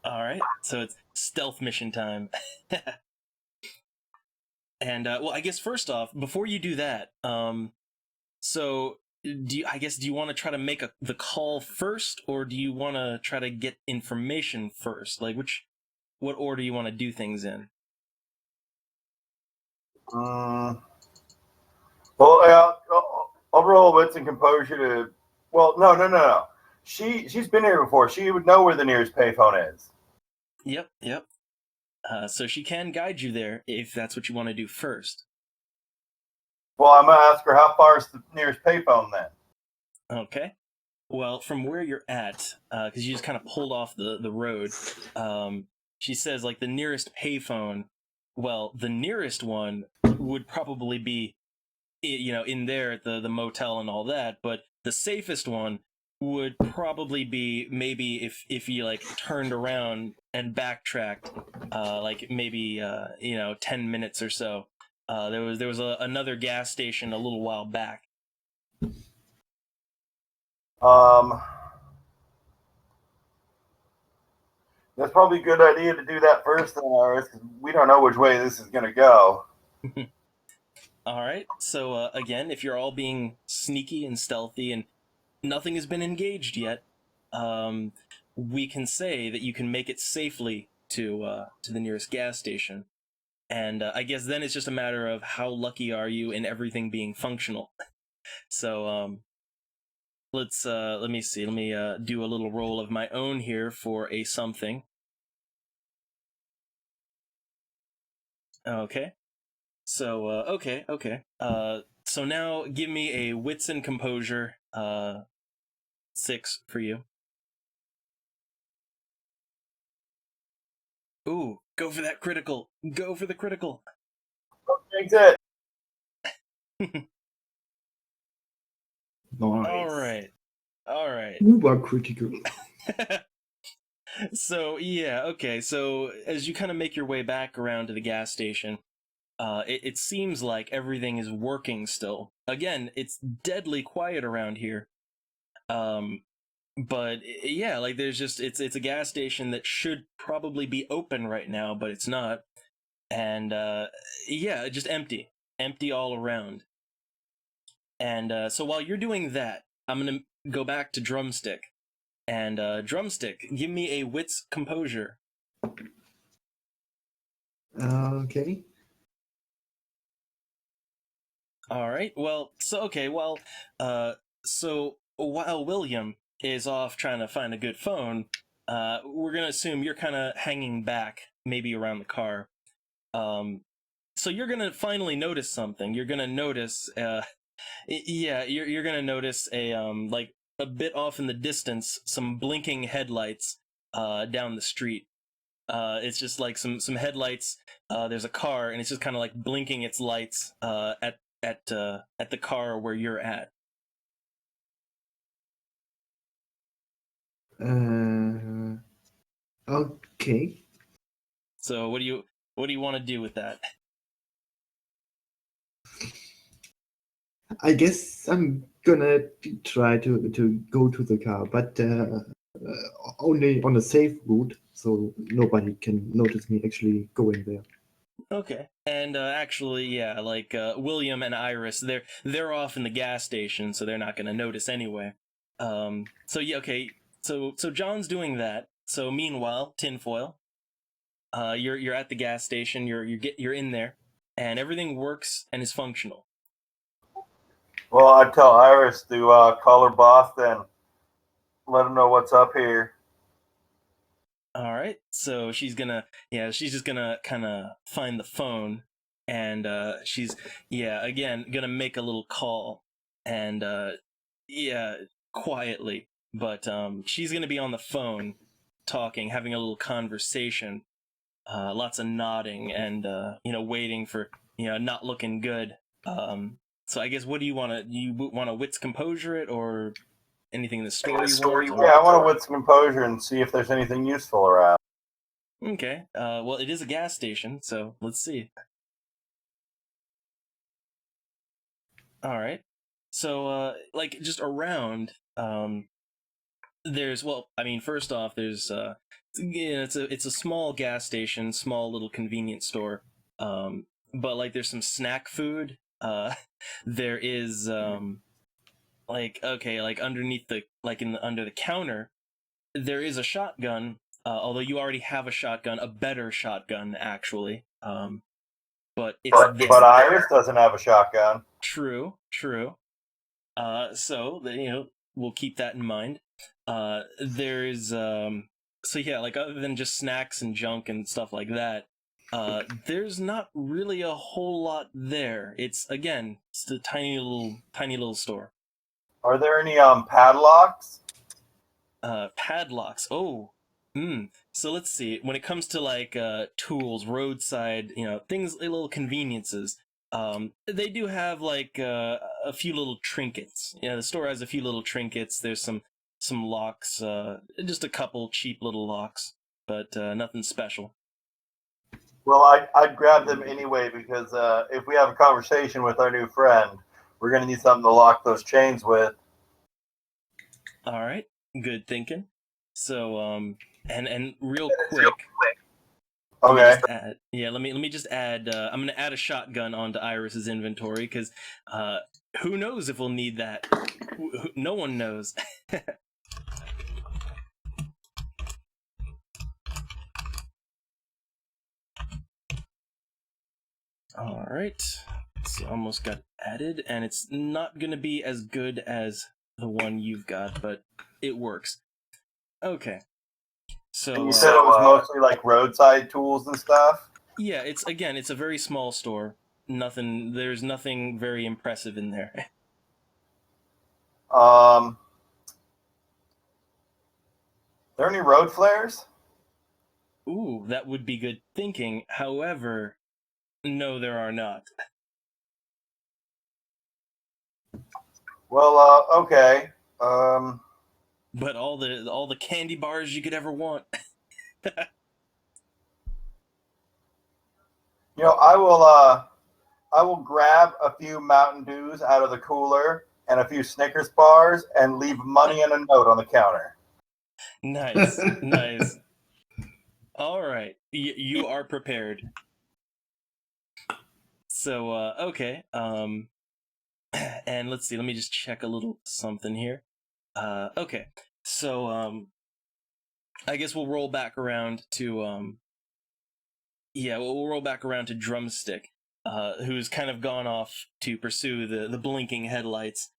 All right, so it's stealth mission time. And well, I guess first off, before you do that, so do you want to try to make the call first, or do you want to try to get information first? Like what order you want to do things in? Well, yeah, I'll roll wits and composure to. Well, no. She's been here before. She would know where the nearest payphone is. Yep. So she can guide you there if that's what you want to do first. Well, I'm gonna ask her how far is the nearest payphone then. Okay. Well, from where you're at, because you just kind of pulled off the road, she says like the nearest payphone. Well, the nearest one would probably be, in there at the motel and all that. But the safest one would probably be maybe if you like turned around and backtracked, like maybe 10 minutes or so. There was another gas station a little while back. That's probably a good idea to do that first, then, Iris, because we don't know which way this is gonna go. All right. So again, if you're all being sneaky and stealthy and nothing has been engaged yet, we can say that you can make it safely to the nearest gas station. And I guess then it's just a matter of how lucky are you in everything being functional. So let me see. Let me do a little roll of my own here for a something. Okay. So okay. So now give me a wits and composure 6 for you. Ooh, go for that critical. Go for the critical. Thanks it. Nice. All right. Uber critical. So yeah, okay. So as you kind of make your way back around to the gas station, it seems like everything is working still. Again, it's deadly quiet around here. But yeah, like there's just it's a gas station that should probably be open right now, but it's not. And yeah, just empty all around. And so while you're doing that, I'm gonna go back to Drumstick. And Drumstick, give me a wits composure. Okay. All right. Well, so okay. Well, so while William is off trying to find a good phone, we're gonna assume you're kind of hanging back, maybe around the car. So you're gonna finally notice something. You're gonna notice, yeah, you're gonna notice like a bit off in the distance, some blinking headlights, down the street. It's just like some headlights. There's a car, and it's just kind of like blinking its lights at the car where you're at. Okay. So what do you want to do with that? I guess I'm gonna try to go to the car, but only on a safe route, so nobody can notice me actually going there. Okay. And actually, yeah, like William and Iris, they're off in the gas station, so they're not going to notice anyway. So yeah, okay. So John's doing that. So meanwhile, tinfoil, you're at the gas station. You're in there, and everything works and is functional. Well, I'd tell Iris to call her boss then. Let him know what's up here. All right. So she's just gonna kind of find the phone, and she's again gonna make a little call, and yeah, quietly, but she's gonna be on the phone, talking, having a little conversation, lots of nodding, and waiting for not looking good. So I guess what do you want to? You want to wits composure it or anything in the story you want? Yeah, I want to wit some composure and see if there's anything useful around. Okay. Well, it is a gas station, so let's see. All right. So, like, just around, there's first off, there's it's a small gas station, small little convenience store. But like, there's some snack food. There is like underneath under the counter, there is a shotgun. Although you already have a shotgun, a better shotgun actually. But But Iris doesn't have a shotgun. True. So we'll keep that in mind. There's so yeah, like other than just snacks and junk and stuff like that, there's not really a whole lot there. It's a tiny little store. Are there any padlocks? Padlocks. Oh, so let's see. When it comes to like tools, roadside, things, little conveniences, they do have like a few little trinkets. Yeah, the store has a few little trinkets. There's some locks, just a couple cheap little locks, but nothing special. Well, I'd grab them anyway because if we have a conversation with our new friend, we're going to need something to lock those chains with. All right, good thinking. So, and real quick. Okay. Let me just add. I'm gonna add a shotgun onto Iris's inventory because who knows if we'll need that. No one knows. All right, so almost got added, and it's not gonna be as good as the one you've got, but it works. Okay. So And you said it was mostly like roadside tools and stuff? yeah, it's a very small store. nothing. There's nothing very impressive in there. There any road flares? Ooh, that would be good thinking. However, no, there are not. Well, okay. But all the candy bars you could ever want. I will grab a few Mountain Dews out of the cooler and a few Snickers bars and leave money and a note on the counter. Nice, nice. All right, you are prepared. So, okay. And let's see. Let me just check a little something here. Okay. So, I guess we'll roll back around to yeah, we'll roll back around to Drumstick, who's kind of gone off to pursue the blinking headlights.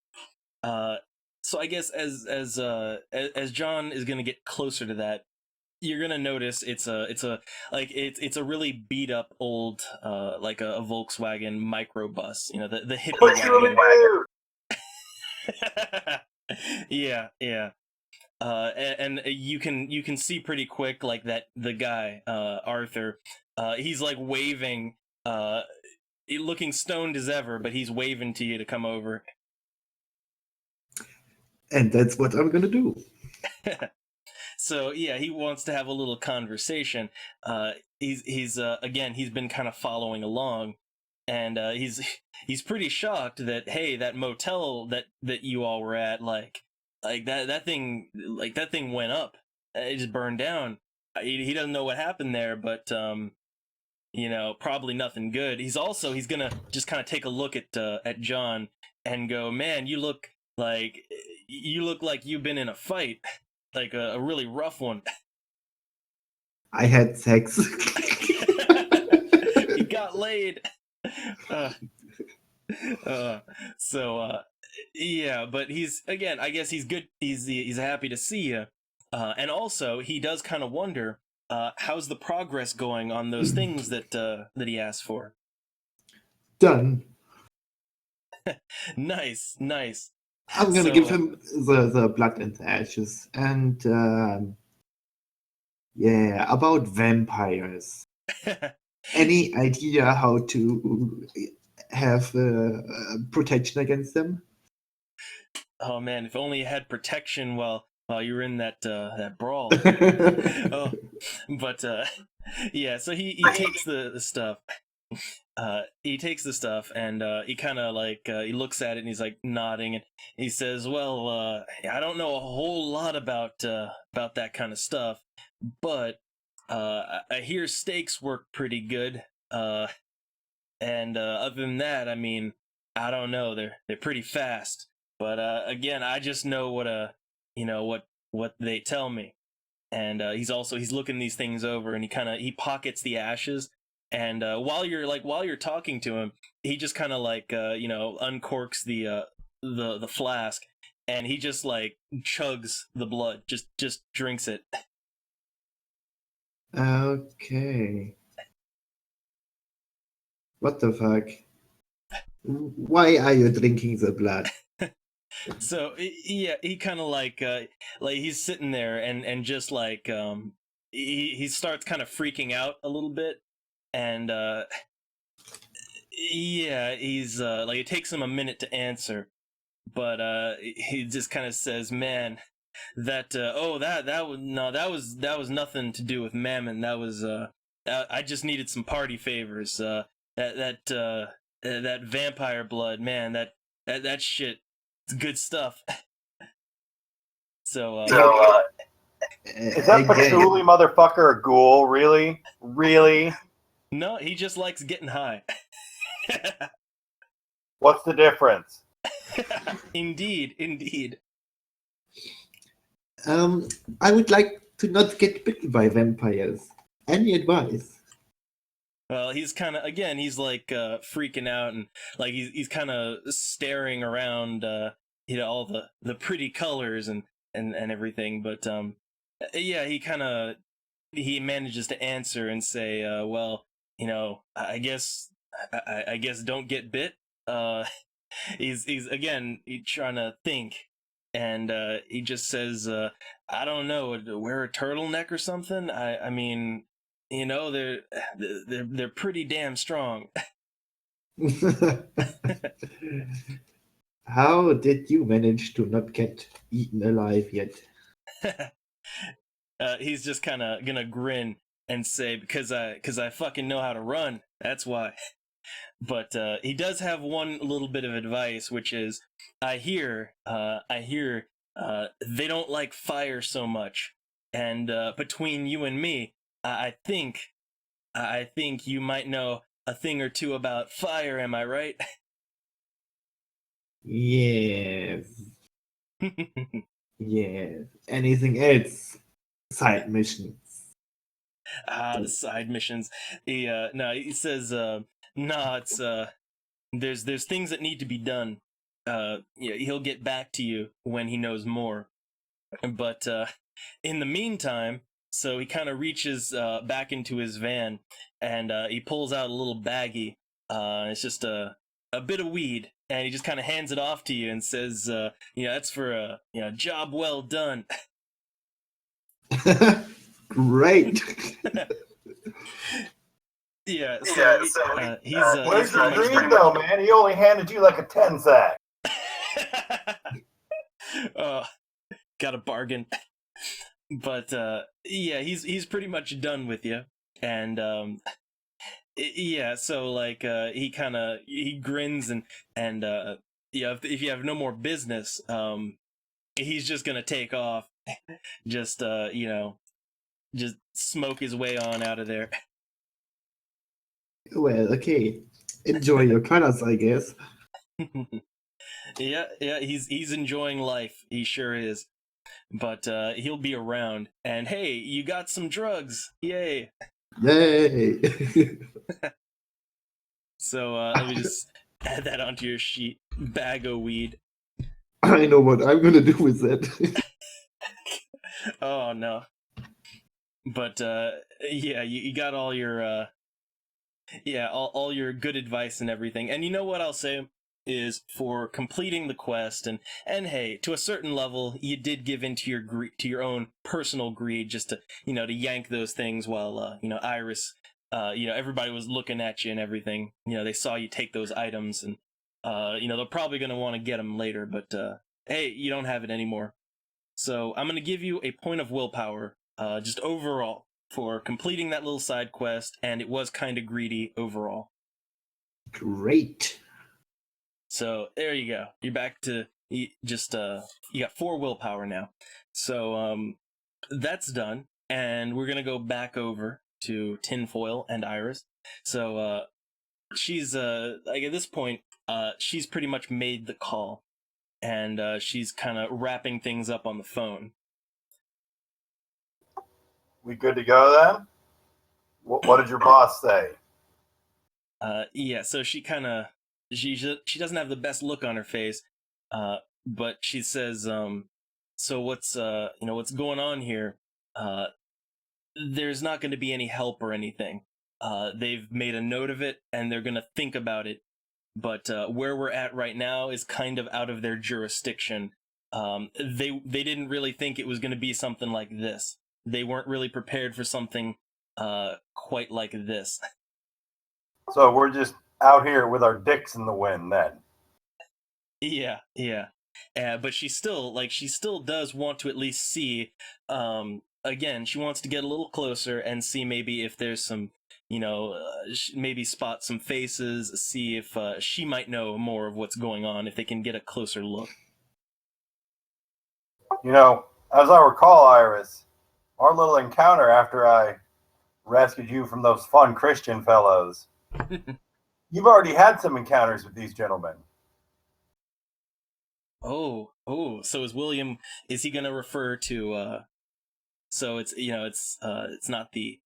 So I guess as John is gonna get closer to that, you're gonna notice it's a really beat up old like a Volkswagen microbus, you know, the hippie wagon. Yeah, yeah. And you can see pretty quick like that the guy Arthur, he's like waving, looking stoned as ever, but he's waving to you to come over. And that's what I'm gonna do. So yeah, he wants to have a little conversation. He's again, he's been kind of following along, and he's pretty shocked that, hey, that motel that you all were at, like that thing went up. It just burned down. He doesn't know what happened there, but you know, probably nothing good. He's gonna just kind of take a look at John and go, man, you look like you've been in a fight, like a really rough one. I had sex. He got laid. So yeah, but he's, again, I guess he's good. He's happy to see you, and also he does kind of wonder, how's the progress going on those things that he asked for. Done. Nice, nice. I'm gonna So, give him the blood and the ashes. And yeah, about vampires. Any idea how to have protection against them? Oh man, if only you had protection while you were in that brawl. Oh, but yeah, so he takes the stuff. He takes the stuff and he kind of like he looks at it and he's like nodding, and he says, "Well, I don't know a whole lot about that kind of stuff, but I hear stakes work pretty good. And other than that, I mean, I don't know. They're pretty fast, but again, I just know you know what they tell me." And he's looking these things over, and he pockets the ashes. And while you're talking to him, he just kind of like you know, uncorks the flask, and he just like chugs the blood, just drinks it. Okay. What the fuck? Why are you drinking the blood? So yeah, he kind of like he's sitting there and just like he starts kind of freaking out a little bit, and yeah, he's like, it takes him a minute to answer, but he just kind of says, "Man, that that was no, that was nothing to do with Mammon. That was I just needed some party favors. That vampire blood, man, that shit, it's good stuff." So Is that Again, patchouli motherfucker a ghoul? Really? Really? no, he just likes getting high. What's the difference? Indeed, indeed. I would like to not get bitten by vampires. Any advice? Well, he's kind of, again, he's like freaking out, and like he's kind of staring around, you know, all the pretty colors and everything. But yeah, he manages to answer and say, well, you know, I guess I guess don't get bit. He's again trying to think, and he just says, I don't know, wear a turtleneck or something. I mean, they're pretty damn strong. How did you manage to not get eaten alive yet? He's just kind of gonna grin and say, because I fucking know how to run. That's why. But he does have one little bit of advice, which is, I hear they don't like fire so much, and between you and me, I think you might know a thing or two about fire. Am I right? Yes, yes. Anything else? Side mission. The side missions. He says, nah, it's there's things that need to be done. Yeah, he'll get back to you when he knows more. But in the meantime, so he kind of reaches back into his van, and he pulls out a little baggie. It's just a bit of weed, and he just kind of hands it off to you and says, that's for a job well done. Great. Yeah, so he's Where's your pretty much greed though, man? He only handed you like a 10 sack. Oh, got a bargain. But yeah, he's pretty much done with you, and yeah. So like he grins and if you have no more business, he's just gonna take off, just just smoke his way on out of there. Well, okay. Enjoy your colors, I guess. Yeah, he's enjoying life. He sure is. But he'll be around. And hey, you got some drugs! Yay! Yay! So let me just add that onto your sheet. Bag of weed. I know what I'm gonna do with that. Oh no. But yeah, you got all your all your good advice and everything. And you know what I'll say is, for completing the quest, and hey, to a certain level, you did give in to your own personal greed, just to to yank those things while Iris, everybody was looking at you and everything. They saw you take those items, and they're probably gonna want to get them later. But hey, you don't have it anymore. So I'm gonna give you a point of willpower, just overall, for completing that little side quest, and it was kind of greedy overall. Great. So there you go. You're back to you got 4 willpower now. So that's done, and we're gonna go back over to Tinfoil and Iris. So she's like at this point, she's pretty much made the call, and she's kind of wrapping things up on the phone. We good to go then? What did your boss say? Yeah, so she kind of she doesn't have the best look on her face, but she says, so what's what's going on here? There's not going to be any help or anything. They've made a note of it, and they're going to think about it. But where we're at right now is kind of out of their jurisdiction. They didn't really think it was going to be something like this. They weren't really prepared for something quite like this. So we're just out here with our dicks in the wind then. Yeah. But she still does want to at least see. Again, she wants to get a little closer and see maybe if there's some, maybe spot some faces, see if she might know more of what's going on, if they can get a closer look. As I recall, Iris, our little encounter after I rescued you from those fun Christian fellows, you've already had some encounters with these gentlemen. Oh, so is he going to refer to, so it's not the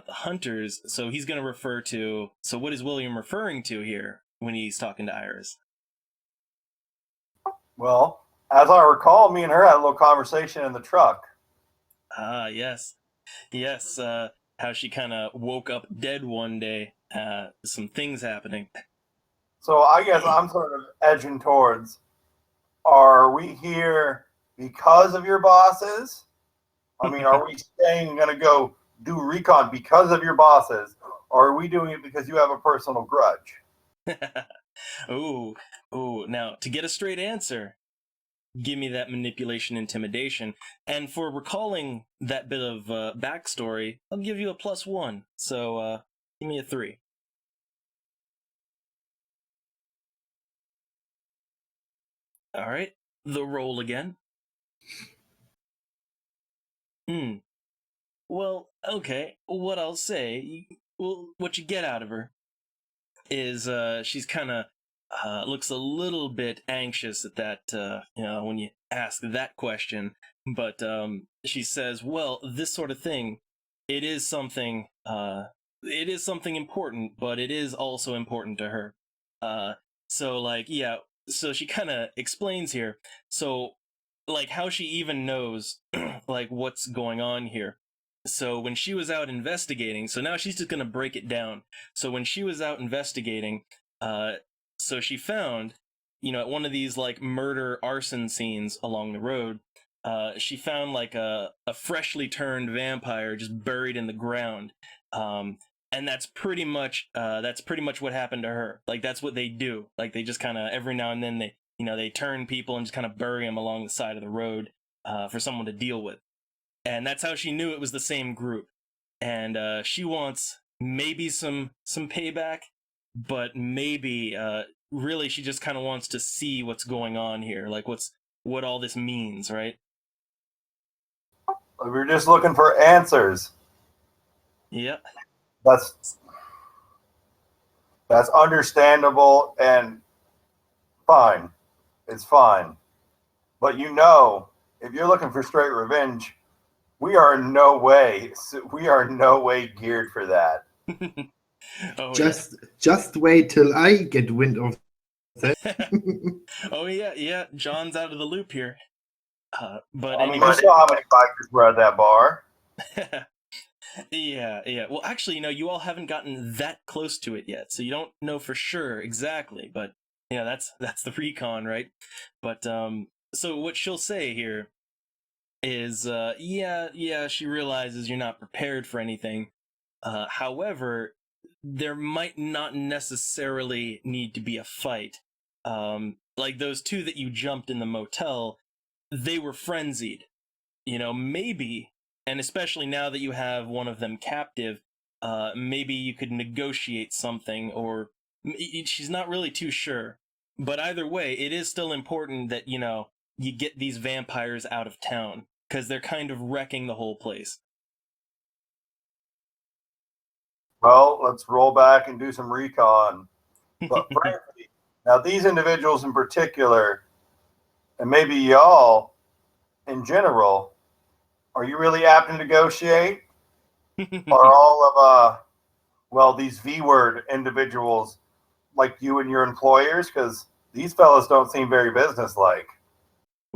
hunters, so he's going to refer to, so what is William referring to here when he's talking to Iris? Well, as I recall, me and her had a little conversation in the truck. Yes. how she kind of woke up dead one day. Some things happening. So I guess I'm sort of edging towards, are we here because of your bosses? I mean, are we staying going to go do recon because of your bosses? Or are we doing it because you have a personal grudge? Ooh, ooh. Now, to get a straight answer, give me that manipulation intimidation. And for recalling that bit of backstory, I'll give you a +1. So give me a 3. All right, the roll again. Well, okay. What I'll say, well, what you get out of her is she's kind of looks a little bit anxious at that when you ask that question, but she says, well, this sort of thing, it is something important, but it is also important to her. So like, yeah, so she kind of explains here, so like how she even knows like what's going on here. So when she was out investigating, so now she's just going to break it down. So when she was out investigating, uh, so she found, at one of these like murder arson scenes along the road, she found like a freshly turned vampire just buried in the ground. And that's pretty much what happened to her. Like that's what they do. Like they just kind of every now and then they turn people and just kind of bury them along the side of the road for someone to deal with. And that's how she knew it was the same group. And she wants maybe some payback, but maybe really she just kind of wants to see what's going on here, like what all this means, right? We're just looking for answers. Yeah. That's understandable and fine. It's fine. But if you're looking for straight revenge, we are in no way geared for that. Oh just wait till I get wind of that. Oh yeah. John's out of the loop here. But I mean, anyway. you saw how many bikers were at that bar. Yeah. Well, actually, you all haven't gotten that close to it yet, so you don't know for sure exactly. But that's the recon, right? But so what she'll say here is, yeah, she realizes you're not prepared for anything. However, there might not necessarily need to be a fight. Like those two that you jumped in the motel, they were frenzied. Maybe, and especially now that you have one of them captive, maybe you could negotiate something, or she's not really too sure. But either way, it is still important that, you get these vampires out of town, because they're kind of wrecking the whole place. Well, let's roll back and do some recon. But frankly, now these individuals in particular, and maybe y'all in general, are you really apt to negotiate? Are all of these V-word individuals like you and your employers? Because these fellas don't seem very businesslike.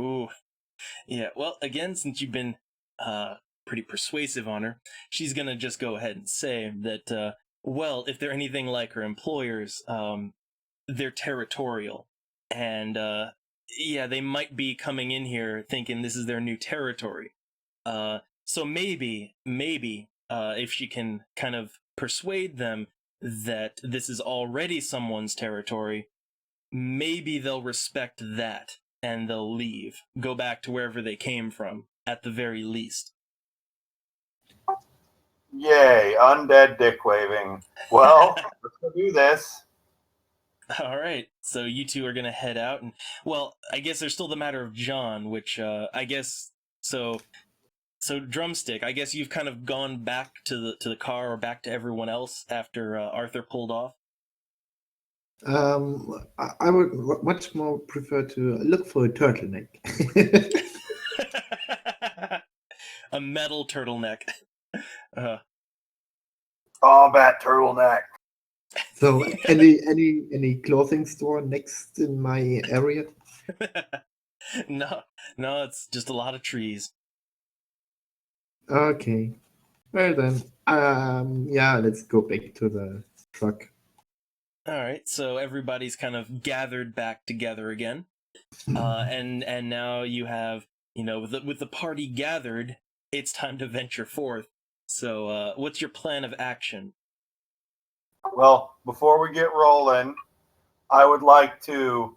Ooh. Yeah, well, again, since you've been pretty persuasive on her, she's gonna just go ahead and say that, well, if they're anything like her employers, they're territorial. And, yeah, they might be coming in here thinking this is their new territory. So maybe, if she can kind of persuade them that this is already someone's territory, maybe they'll respect that and they'll leave, go back to wherever they came from, at the very least. Yay, undead dick waving. Well, let's go do this. All right, so you two are gonna head out, and well, I guess there's still the matter of John, which I guess so. So Drumstick, I guess you've kind of gone back to the car or back to everyone else after Arthur pulled off. I would much more prefer to look for a turtleneck. A metal turtleneck. Combat turtleneck. So any clothing store next in my area? No, it's just a lot of trees. Okay. Well then, yeah, let's go back to the truck. All right, so everybody's kind of gathered back together again, and now you have, with the party gathered, it's time to venture forth. So, what's your plan of action? Well, before we get rolling, I would like to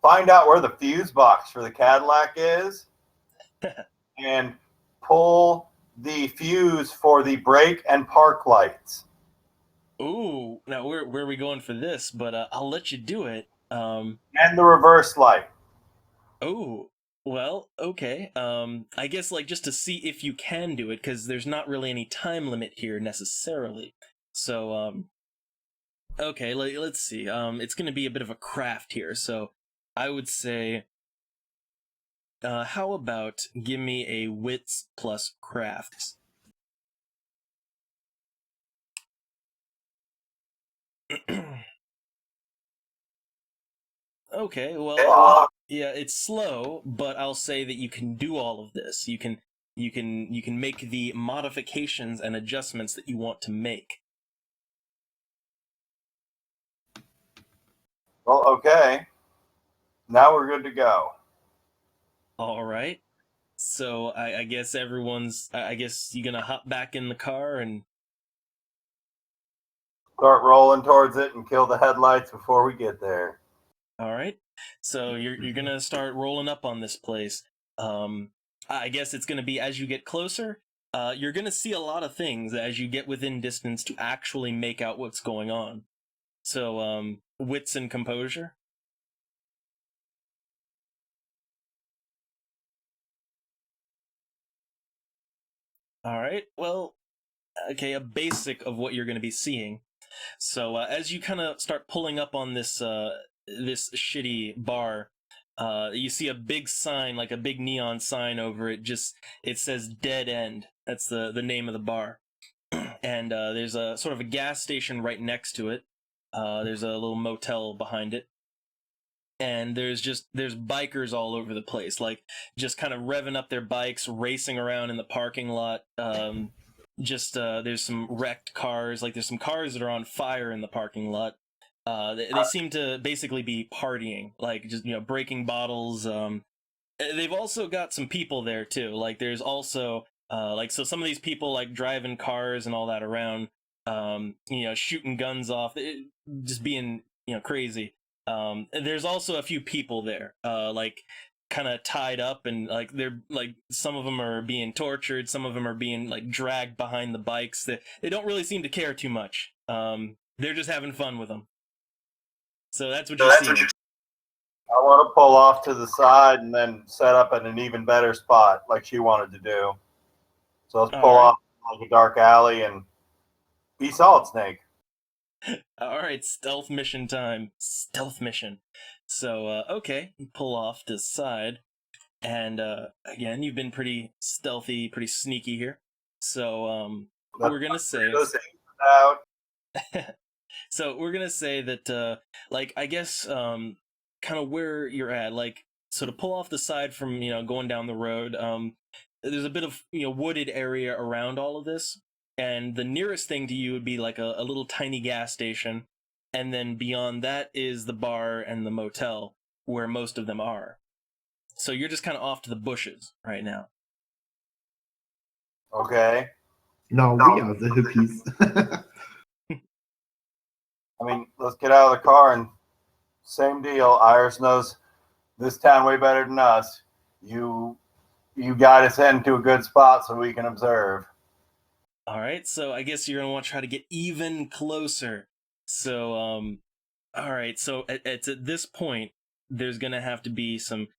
find out where the fuse box for the Cadillac is and pull the fuse for the brake and park lights. Ooh, now where are we going for this? But I'll let you do it. And the reverse light. Oh, well, okay. I guess like just to see if you can do it, because there's not really any time limit here necessarily. So, okay, let's see. It's going to be a bit of a craft here. So, I would say, how about give me a wits plus crafts? Okay, well, yeah, it's slow, but I'll say that you can do all of this. You can make the modifications and adjustments that you want to make. Well, okay. Now we're good to go. All right. So I guess everyone's. I guess you're gonna hop back in the car and. Start rolling towards it and kill the headlights before we get there. All right. So you're gonna start rolling up on this place. I guess it's gonna be as you get closer. You're gonna see a lot of things as you get within distance to actually make out what's going on. So wits and composure. All right. Well, okay. A basic of what you're gonna be seeing. So as you kind of start pulling up on this shitty bar, you see a big sign, like a big neon sign over it. Just it says "Dead End." That's the name of the bar, and there's a sort of a gas station right next to it. There's a little motel behind it, and there's bikers all over the place, like just kind of revving up their bikes, racing around in the parking lot. Just there's some wrecked cars, like there's some cars that are on fire in the parking lot. They seem to basically be partying, like just breaking bottles. They've also got some people there too. Like there's also like so some of these people like driving cars and all that around, shooting guns off, just being crazy. There's also a few people there, like kind of tied up, and like they're like some of them are being tortured, some of them are being like dragged behind the bikes. They don't really seem to care too much. They're just having fun with them. So that's what So you're that's seeing. I want to pull off to the side and then set up in an even better spot like she wanted to do. So let's pull All right. off like a dark alley and be Solid Snake. All right, stealth mission time. Stealth mission. So, okay, you pull off to the side, and again, you've been pretty stealthy, pretty sneaky here. So, we're gonna say, Out. so we're gonna say that, like, I guess, kind of where you're at, like, so to pull off the side from, going down the road, there's a bit of, wooded area around all of this, and the nearest thing to you would be like a little tiny gas station, and then beyond that is the bar and the motel where most of them are. So you're just kind of off to the bushes right now. Okay. Now we are the hippies. I mean, let's get out of the car and same deal. Iris knows this town way better than us. You guide us into a good spot so we can observe. All right, so I guess you're gonna want to try to get even closer. So, all right, so at this point, there's gonna have to be some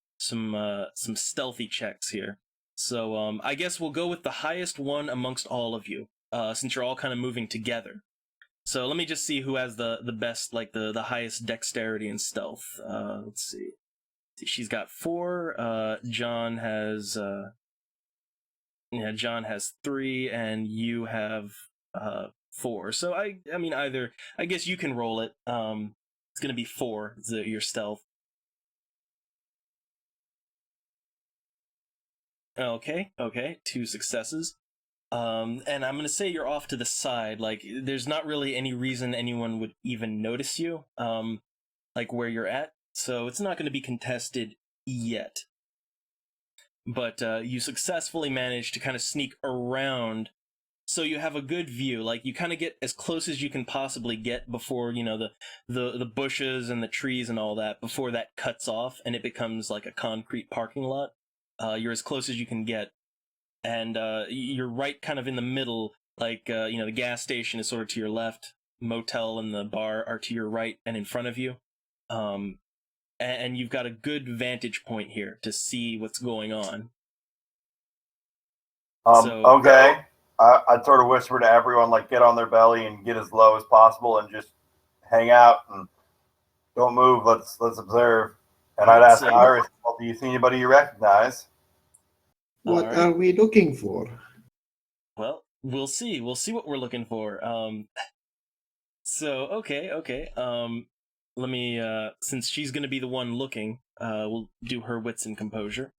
stealthy checks here. So, I guess we'll go with the highest one amongst all of you, since you're all kind of moving together. So let me just see who has the best, like the highest dexterity and stealth. Let's see. She's got 4. John has 3, and you have 4. So I mean either I guess you can roll it. It's gonna be 4. Your stealth. Okay, 2 successes. And I'm gonna say you're off to the side. Like, there's not really any reason anyone would even notice you, like where you're at. So it's not gonna be contested yet. But you successfully managed to kind of sneak around, so you have a good view. Like, you kind of get as close as you can possibly get before, you know, the bushes and the trees and all that, before that cuts off and it becomes like a concrete parking lot. You're as close as you can get, and you're right kind of in the middle. Like, you know, the gas station is sort of to your left, motel and the bar are to your right and in front of you. Um, and you've got a good vantage point here to see what's going on. So, Okay. I'd sort of whisper to everyone, like, get on their belly and get as low as possible and just hang out and don't move. Let's observe. And I'd ask So- Iris, well, do you see anybody you recognize? What All right. are we looking for? Well, we'll see. We'll see what we're looking for. So okay. Let me. Since she's gonna be the one looking, we'll do her wits and composure.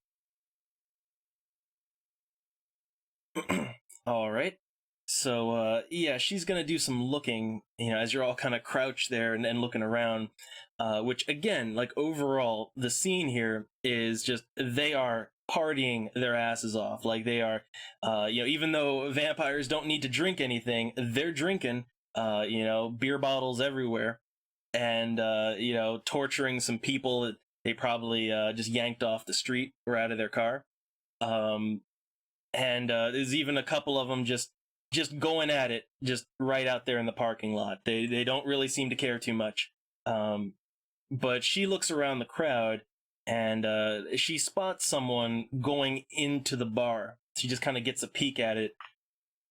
All right. So yeah, she's gonna do some looking. You know, as you're all kind of crouched there and looking around. Which again, like overall, the scene here is just they are partying their asses off. Like they are, you know, even though vampires don't need to drink anything, they're drinking. You know, beer bottles everywhere, and you know, torturing some people that they probably just yanked off the street or out of their car. Um, and there's even a couple of them just going at it, just right out there in the parking lot. They don't really seem to care too much. But she looks around the crowd, and she spots someone going into the bar. She just kind of gets a peek at it,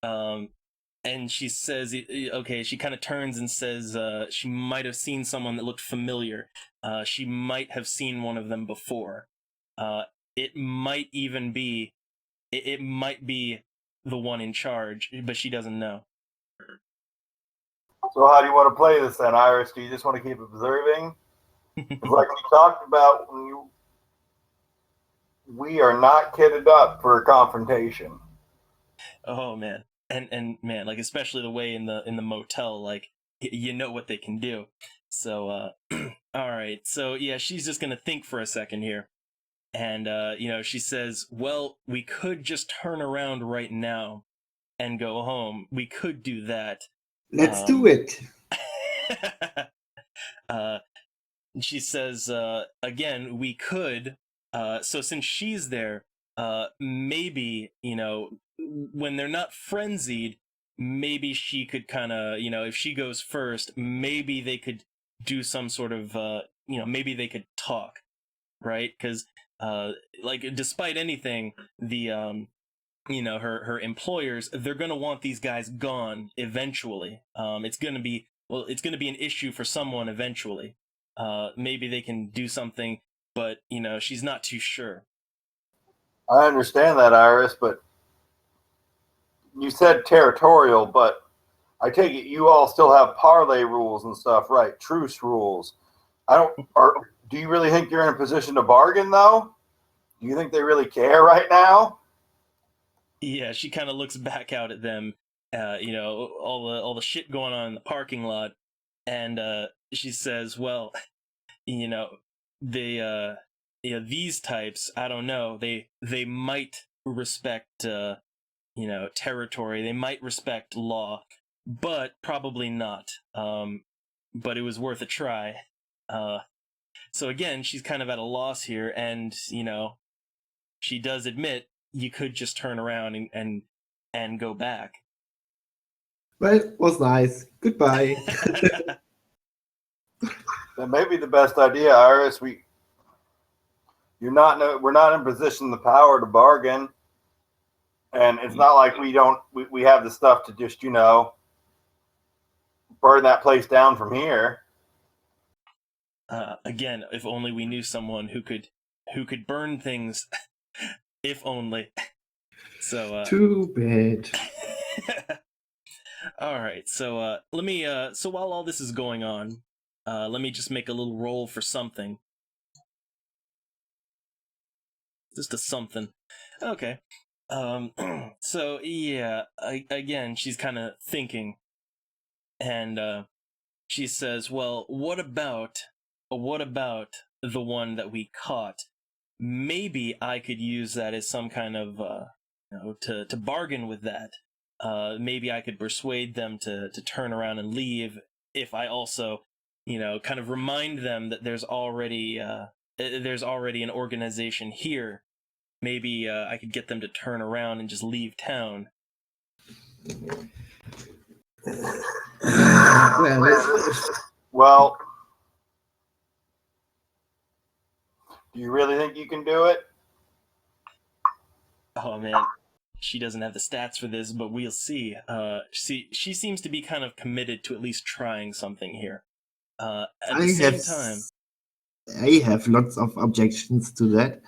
and she says, okay, she kind of turns and says she might have seen someone that looked familiar. She might have seen one of them before. It might even be, it might be the one in charge, but she doesn't know. So how do you want to play this then, Iris? Do you just want to keep observing? Like we talked about, we are not kitted up for a confrontation. Oh man, and man, like especially the way in the motel, like you know what they can do. So all right, so yeah, she's just gonna think for a second here, and you know, she says, "Well, we could just turn around right now and go home. We could do that." Let's do it. uh, she says, again, we could. So since she's there, maybe, you know, when they're not frenzied, maybe she could kind of, you know, if she goes first, maybe they could do some sort of, you know, maybe they could talk, right? Because, like, despite anything, the, you know, her employers, they're gonna want these guys gone eventually. It's gonna be, well, it's gonna be an issue for someone eventually. Maybe they can do something, but you know, she's not too sure. I understand that, Iris, but you said territorial, but I take it you all still have parlay rules and stuff, right? Truce rules. Do you really think you're in a position to bargain though? Do you think they really care right now? Yeah, she kind of looks back out at them, you know, all the shit going on in the parking lot, and she says, "Well, you know, they, you know, these types, I don't know, they might respect, you know, territory, they might respect law, but probably not. But it was worth a try." Uh, so again, she's kind of at a loss here, and you know, she does admit you could just turn around and go back. Well, it was nice. Goodbye. That may be the best idea, Iris. We're not in position the power to bargain, and it's not like we have the stuff to just burn that place down from here. Again, if only we knew someone who could burn things. If only. So Too bad. all right, so let me so while all this is going on, let me just make a little roll for something. Just a something. Okay. So yeah, again, she's kind of thinking, and she says, "Well, what about the one that we caught? Maybe I could use that as some kind of, to bargain with that. Maybe I could persuade them to turn around and leave if I also, kind of remind them that there's already an organization here. Maybe I could get them to turn around and just leave town." Well, do you really think you can do it? Oh man, she doesn't have the stats for this, but we'll see. She seems to be kind of committed to at least trying something here. At the I same have time, I have lots of objections to that.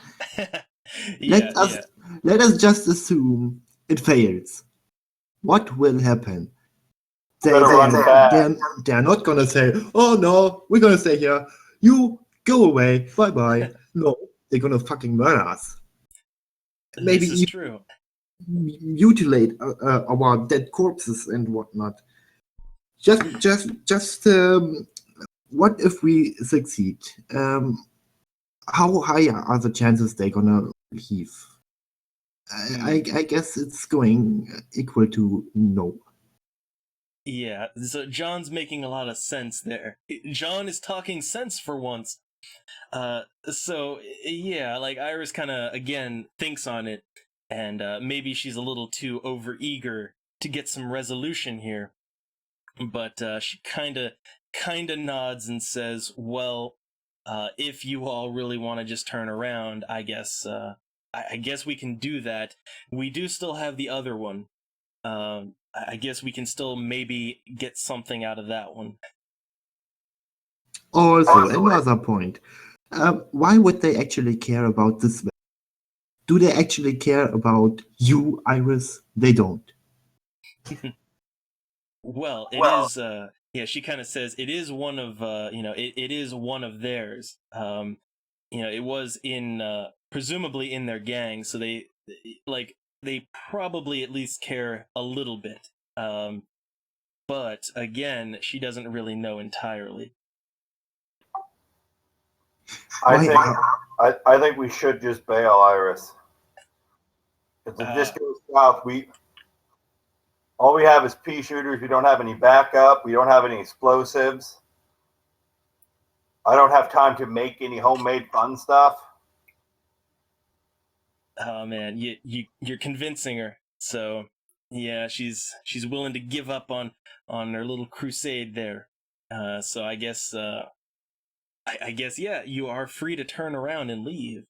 yeah, yeah. Let us just assume it fails. What will happen? They Better run they fast. they're not gonna say, "Oh no, we're gonna stay here. You go away. Bye bye." No, they're gonna fucking murder us. Maybe This is even true. mutilate our dead corpses and whatnot. Just what if we succeed? How high are the chances they're gonna leave? I guess it's going equal to no. Yeah, so John's making a lot of sense there. John is talking sense for once. So yeah, like Iris kind of again thinks on it, and maybe she's a little too overeager to get some resolution here. But she kind of nods and says, "Well, if you all really want to just turn around, I guess I guess we can do that. We do still have the other one. I guess we can still maybe get something out of that one." Also, another point. Why would they actually care about this? Do they actually care about you, Iris? They don't. Well, it is. Yeah, she kind of says it is one of. It is one of theirs. It was in presumably in their gang, so they probably at least care a little bit. But again, she doesn't really know entirely. I Why? think I think we should just bail, Iris. If this goes south, all we have is pea shooters. We don't have any backup. We don't have any explosives. I don't have time to make any homemade fun stuff. Oh man, you're convincing her. So yeah, she's willing to give up on her little crusade there. So I guess yeah, you are free to turn around and leave.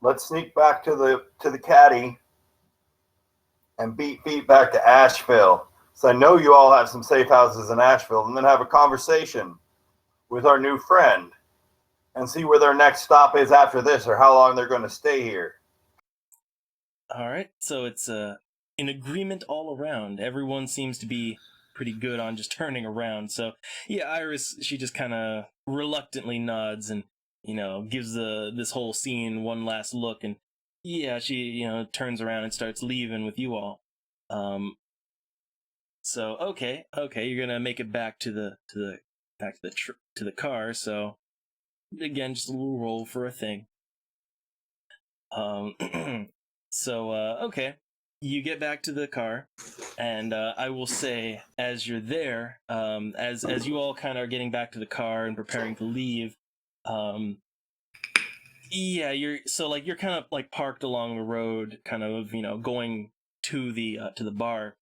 Let's sneak back to the caddy and beat feet back to Asheville. So I know you all have some safe houses in Asheville, and then have a conversation with our new friend and see where their next stop is after this, or how long they're going to stay here. All right, so it's an agreement all around. Everyone seems to be pretty good on just turning around. So yeah, Iris, she just kind of reluctantly nods and gives this whole scene one last look, and yeah, she turns around and starts leaving with you all. So okay, you're gonna make it back to the car. So again, just a little roll for a thing. Um, so okay, you get back to the car, and I will say, as you're there, as you all kind of are getting back to the car and preparing to leave, yeah, you're kind of like parked along the road, kind of going to the bar.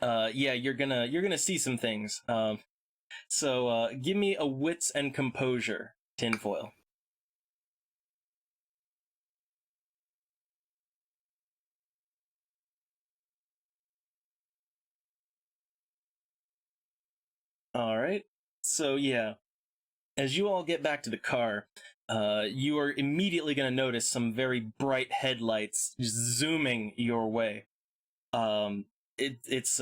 Yeah, you're gonna see some things. So give me a wits and composure, tinfoil. All right. So yeah, as you all get back to the car, you are immediately going to notice some very bright headlights just zooming your way. It's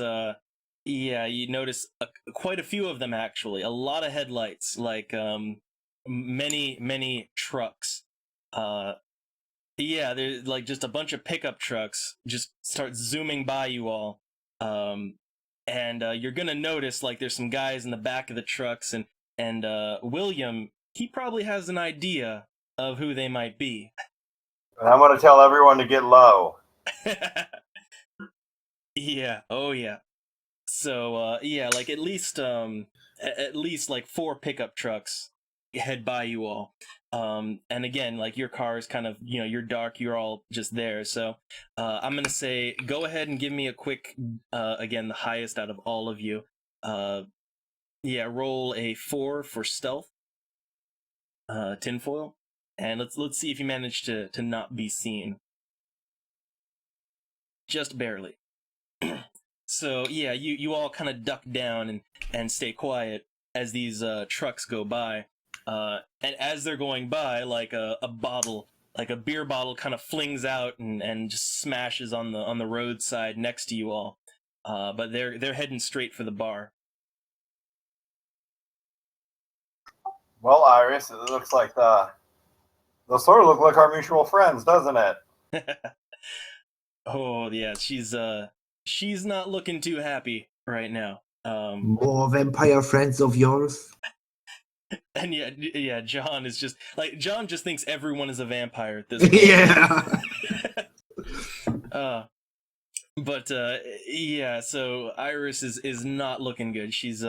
yeah, you notice quite a few of them actually. A lot of headlights, like many trucks. Uh, Yeah, there's like just a bunch of pickup trucks just start zooming by you all. And you're gonna notice like there's some guys in the back of the trucks, and William, he probably has an idea of who they might be. And I'm going to tell everyone to get low. Yeah, oh yeah. So yeah, like at least like 4 pickup trucks head by you all. And again, like your car is kind of, you're dark, you're all just there. So I'm gonna say go ahead and give me a quick again, the highest out of all of you. Yeah, roll a 4 for stealth, tinfoil. And let's see if you manage to not be seen. Just barely. So yeah, you all kind of duck down and stay quiet as these trucks go by, and as they're going by, like a bottle, like a beer bottle, kind of flings out and just smashes on the roadside next to you all. But they're heading straight for the bar. Well, Iris, it looks like those sort of look like our mutual friends, doesn't it? Oh yeah, she's not looking too happy right now. More vampire friends of yours? And yeah, John is just like John just thinks everyone is a vampire at this point. Yeah. But yeah, so Iris is not looking good. She's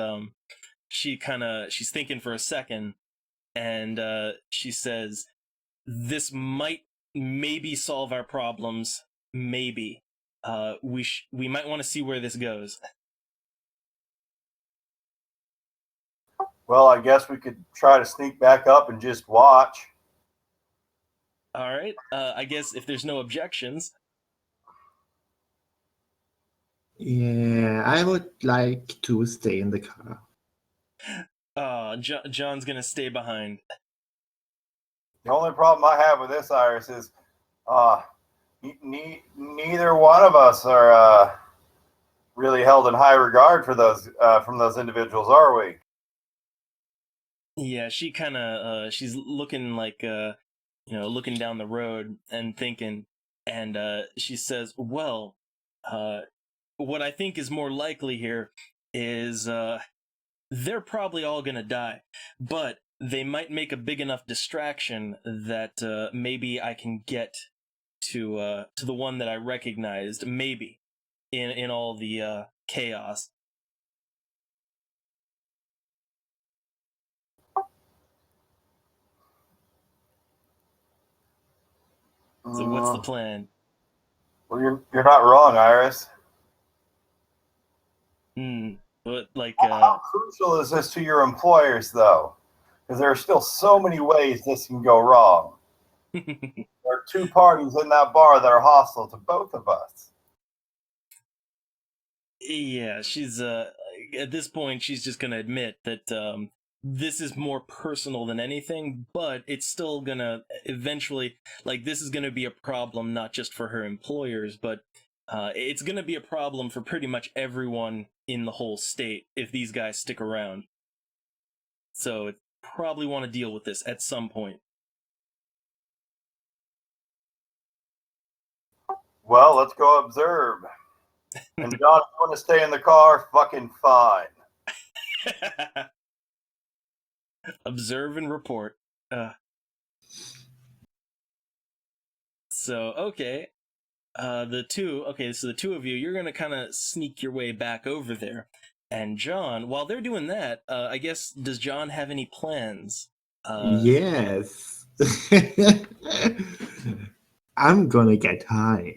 she's thinking for a second, and she says, "This might maybe solve our problems. Maybe. We might want to see where this goes." Well, I guess we could try to sneak back up and just watch. All right. I guess if there's no objections. Yeah, I would like to stay in the car. John's gonna stay behind. The only problem I have with this, Iris, is neither one of us are really held in high regard for those from those individuals, are we? Yeah, she kind of she's looking like looking down the road and thinking, and she says, "Well, what I think is more likely here is they're probably all gonna die, but they might make a big enough distraction that maybe I can get to the one that I recognized, maybe in all the chaos." So what's the plan? Well, you're not wrong, Iris. But like How crucial is this to your employers, though? Because there are still so many ways this can go wrong. There are two parties in that bar that are hostile to both of us. Yeah, she's at this point she's just gonna admit that this is more personal than anything, but it's still gonna eventually, like, this is gonna be a problem not just for her employers, but it's gonna be a problem for pretty much everyone in the whole state if these guys stick around. So probably want to deal with this at some point. Well, let's go observe. And John, if you want to stay in the car, fucking fine. Observe and report. So okay, so the two of you, you're gonna kind of sneak your way back over there. And John, while they're doing that, I guess, does John have any plans? Yes. I'm gonna get high.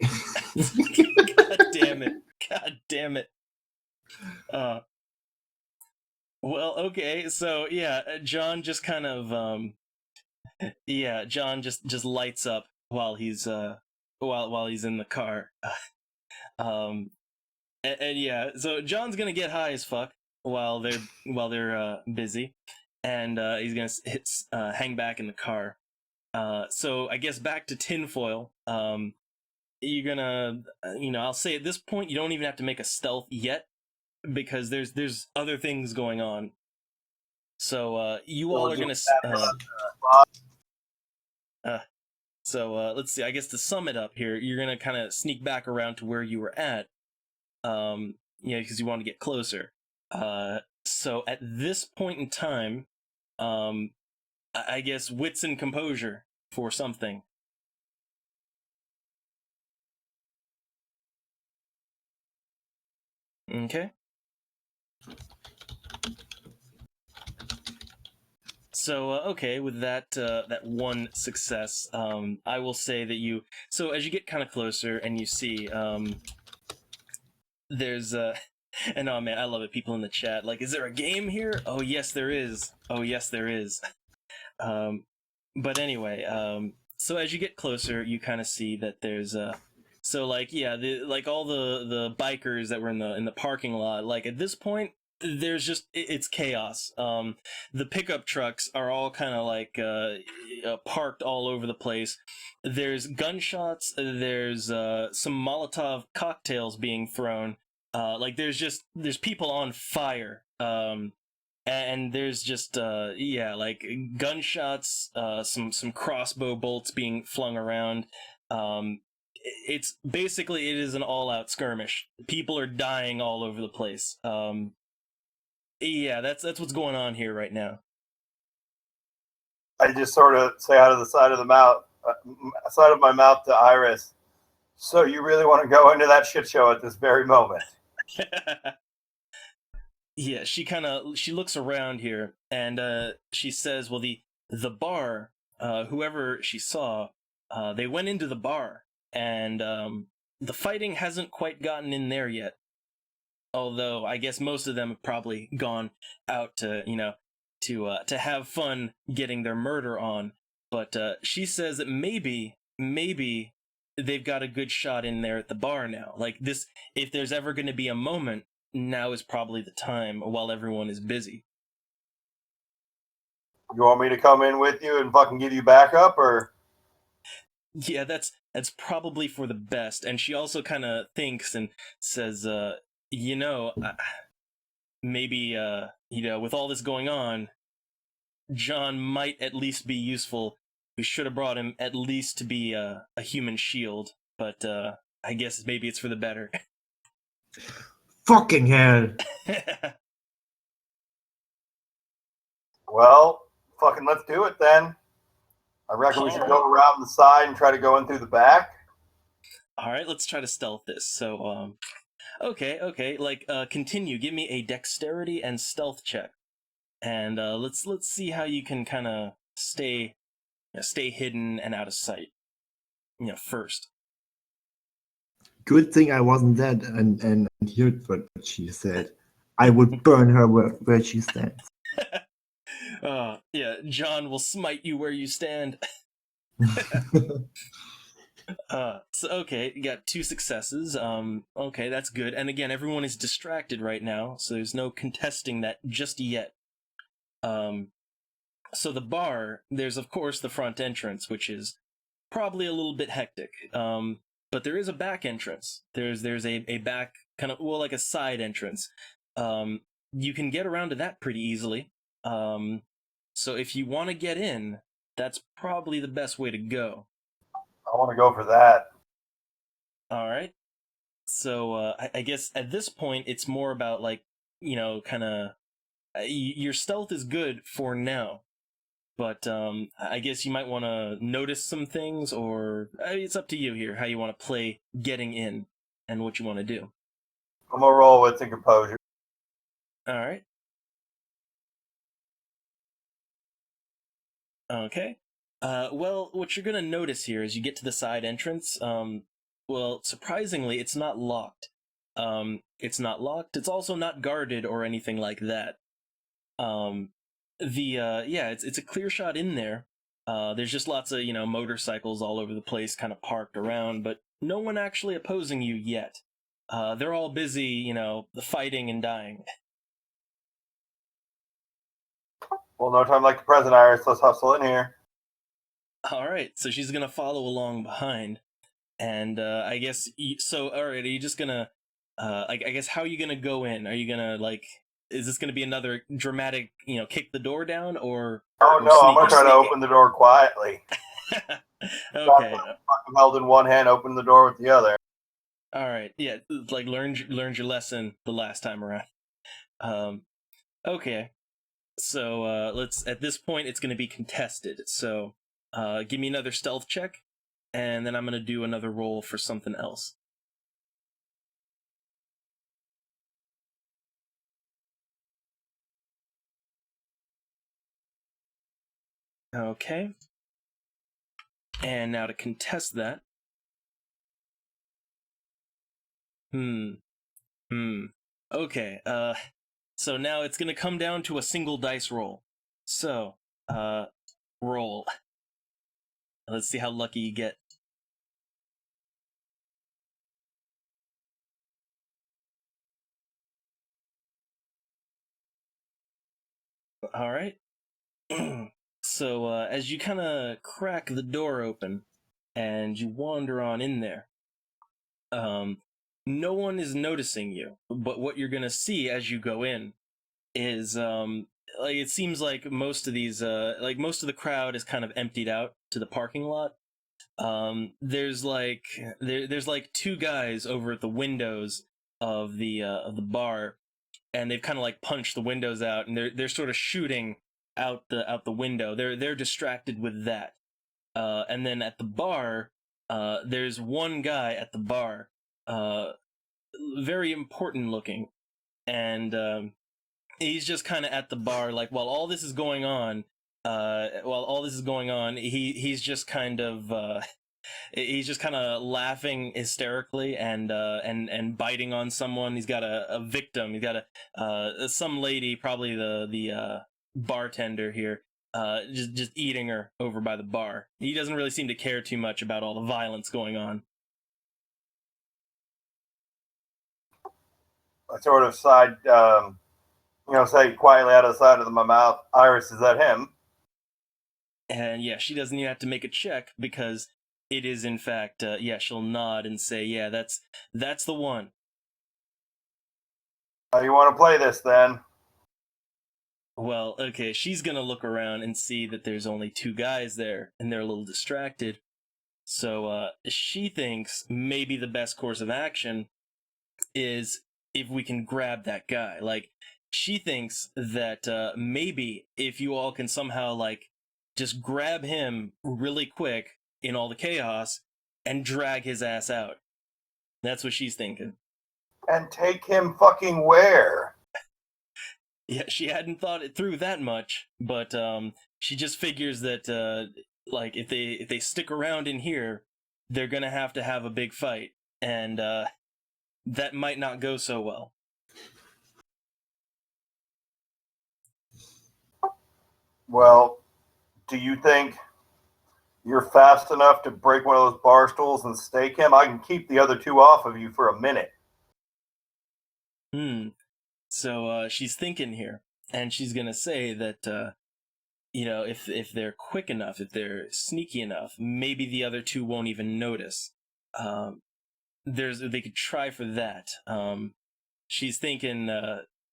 God damn it! God damn it! Well, okay, so yeah, John just kind of yeah, John just lights up while he's while he's in the car. um, and yeah, so John's gonna get high as fuck while they're busy, and he's gonna hang back in the car. So I guess back to tinfoil. You're gonna, I'll say at this point you don't even have to make a stealth yet because there's other things going on. So you all are gonna So let's see. I guess to sum it up here, you're gonna kind of sneak back around to where you were at, because you want to get closer. So at this point in time, I guess wits and composure for something. Okay. So okay, with that that one success, I will say that you. So as you get kind of closer and you see, there's and oh man, I love it. People in the chat like, is there a game here? Oh yes, there is. Oh yes, there is. But anyway, so as you get closer, you kind of see that there's so like yeah, like all the bikers that were in the parking lot. Like at this point, there's just it's chaos. The pickup trucks are all kind of like parked all over the place. There's gunshots. There's some Molotov cocktails being thrown. Like there's people on fire. And there's just like gunshots, some crossbow bolts being flung around. It's basically it is an all-out skirmish. People are dying all over the place. Yeah, that's what's going on here right now. I just sort of say out of the side of the mouth, side of my mouth to Iris. So you really want to go into that shit show at this very moment? Yeah, she looks around here and she says, "Well, the bar, whoever she saw, they went into the bar and the fighting hasn't quite gotten in there yet. Although I guess most of them have probably gone out to to have fun getting their murder on. But she says that maybe they've got a good shot in there at the bar now. Like this, if there's ever going to be a moment, now is probably the time while everyone is busy." You want me to come in with you and fucking give you backup, or? Yeah, that's probably for the best. And she also kind of thinks and says, maybe with all this going on, John might at least be useful. We should have brought him at least to be a human shield, but I guess maybe it's for the better. Fucking hell. Well, fucking let's do it then. I reckon we should go around the side and try to go in through the back. All right, let's try to stealth this. So, okay, like continue. Give me a dexterity and stealth check, and let's see how you can kind of stay hidden and out of sight. First. Good thing I wasn't dead and heard what she said. I would burn her where she stands. Yeah, John will smite you where you stand. So okay, you got 2 successes. Okay, that's good. And again, everyone is distracted right now, so there's no contesting that just yet. So the bar, there's of course the front entrance, which is probably a little bit hectic. But there is a back entrance. There's a back kind of like a side entrance. You can get around to that pretty easily. So if you want to get in, that's probably the best way to go. I want to go for that. All right. So I guess at this point it's more about like kind of your stealth is good for now, but I guess you might want to notice some things, or it's up to you here how you want to play getting in and what you want to do. I'm gonna roll with some composure. All right. Okay. Well, what you're gonna notice here as you get to the side entrance, well, surprisingly, it's not locked. It's not locked. It's also not guarded or anything like that. It's a clear shot in there. There's just lots of motorcycles all over the place, kind of parked around, but no one actually opposing you yet. They're all busy, fighting and dying. Well, no time like the present, Iris. Let's hustle in here. All right, so she's gonna follow along behind, and I guess so. All right, are you just gonna, I guess, how are you gonna go in? Are you gonna is this gonna be another dramatic, kick the door down, or? Oh no, I'm gonna try to open the door quietly. Okay. Held in one hand, open the door with the other. All right. Yeah, like learned your lesson the last time around. Okay. So let's at this point it's going to be contested. So give me another stealth check, and then I'm going to do another roll for something else. Okay. And now to contest that. Okay. So now it's gonna come down to a single dice roll. So, roll. Let's see how lucky you get. All right. So, as you kind of crack the door open and you wander on in there, no one is noticing you. But what you're gonna see as you go in is, like it seems like most of these, like most of the crowd is kind of emptied out to the parking lot. There's like there's like two guys over at the windows of the bar, and they've kind of like punched the windows out, and they're sort of shooting out the window. They're distracted with that. And then at the bar, there's one guy at the bar, uh, very important looking, and he's just kind of at the bar, like while all this is going on. While all this is going on, he's just kind of laughing hysterically and biting on someone. He's got a victim. He's got some lady, probably the bartender here, just eating her over by the bar. He doesn't really seem to care too much about all the violence going on. I sort of say quietly out of the side of my mouth, Iris, is that him? And yeah, she doesn't even have to make a check because it is in fact, yeah, she'll nod and say, yeah, that's the one. You want to play this then? Well, okay, she's gonna look around and see that there's only two guys there, and they're a little distracted. So, she thinks maybe the best course of action is if we can grab that guy. Like, she thinks that, maybe if you all can somehow, like, just grab him really quick in all the chaos and drag his ass out. That's what she's thinking. And take him fucking where? Yeah, she hadn't thought it through that much, but she just figures that like if they stick around in here, they're gonna have to have a big fight, and that might not go so well. Well, do you think you're fast enough to break one of those bar stools and stake him? I can keep the other two off of you for a minute. So she's thinking here, and she's gonna say that you know, if they're quick enough, if they're sneaky enough, maybe the other two won't even notice. They could try for that. She's thinking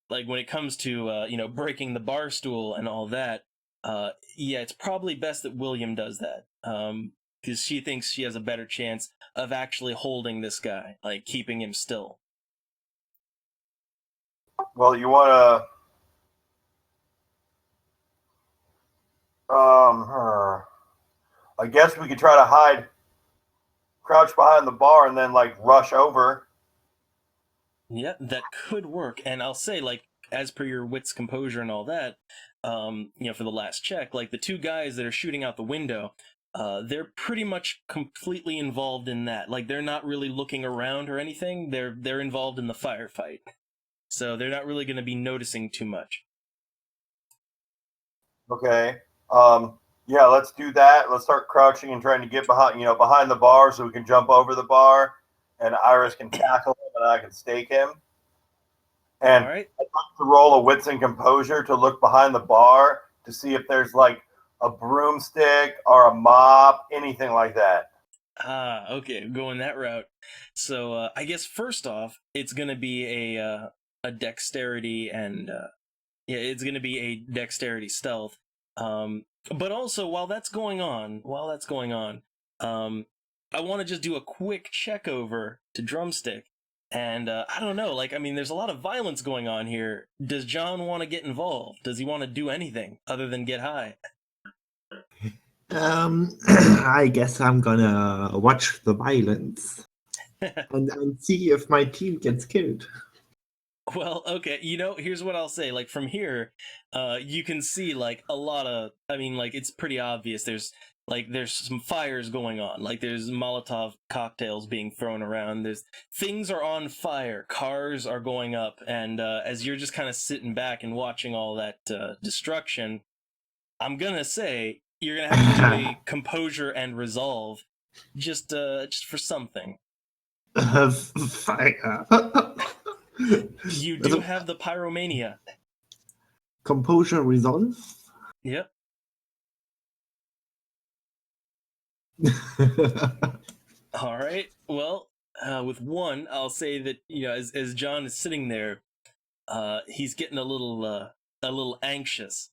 like when it comes to you know, breaking the bar stool and all that. Yeah, it's probably best that William does that. Because she thinks she has a better chance of actually holding this guy, like keeping him still. Well, you want to I guess we could try to crouch behind the bar, and then like rush over. Yeah, that could work. And I'll say, like, as per your wit's composure and all that, you know, for the last check, like the two guys that are shooting out the window, they're pretty much completely involved in that. Like they're not really looking around or anything. They're involved in the firefight, so they're not really going to be noticing too much. Okay. Yeah, let's do that. Let's start crouching and trying to get behind the bar so we can jump over the bar, and Iris can tackle him and I can stake him. And All right. I'd like to roll a wits and composure to look behind the bar to see if there's like a broomstick or a mop, anything like that. Ah, okay, going that route. So I guess first off, it's going to be a dexterity and yeah, it's going to be a dexterity stealth. But also while that's going on, I want to just do a quick check over to Drumstick. And I don't know, like, I mean, there's a lot of violence going on here. Does John want to get involved? Does he want to do anything other than get high? I guess I'm gonna watch the violence and see if my team gets killed. Well, okay, here's what I'll say. Like, from here, you can see, like, a lot of, I mean, like, it's pretty obvious. There's some fires going on. Like, there's Molotov cocktails being thrown around. Things are on fire. Cars are going up. And as you're just kind of sitting back and watching all that destruction, I'm gonna say you're gonna have to do a composure and resolve, just for something. Fire. You do have the pyromania. Composure resolve? Yep. All right. Well, with one, I'll say that as John is sitting there, he's getting a little anxious,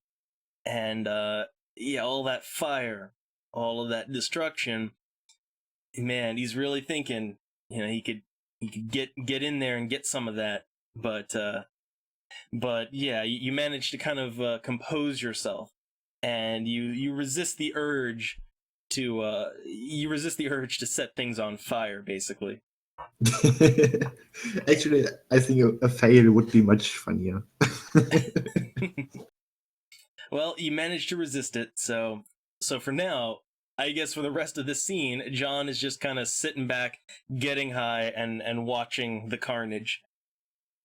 and all that fire, all of that destruction. Man, he's really thinking. He could get in there and get some of that, but yeah, you manage to kind of compose yourself, and you resist the urge to set things on fire, basically. Actually, I think a fail would be much funnier. Well, you managed to resist it, so for now, I guess for the rest of the scene, John is just kind of sitting back, getting high, and watching the carnage.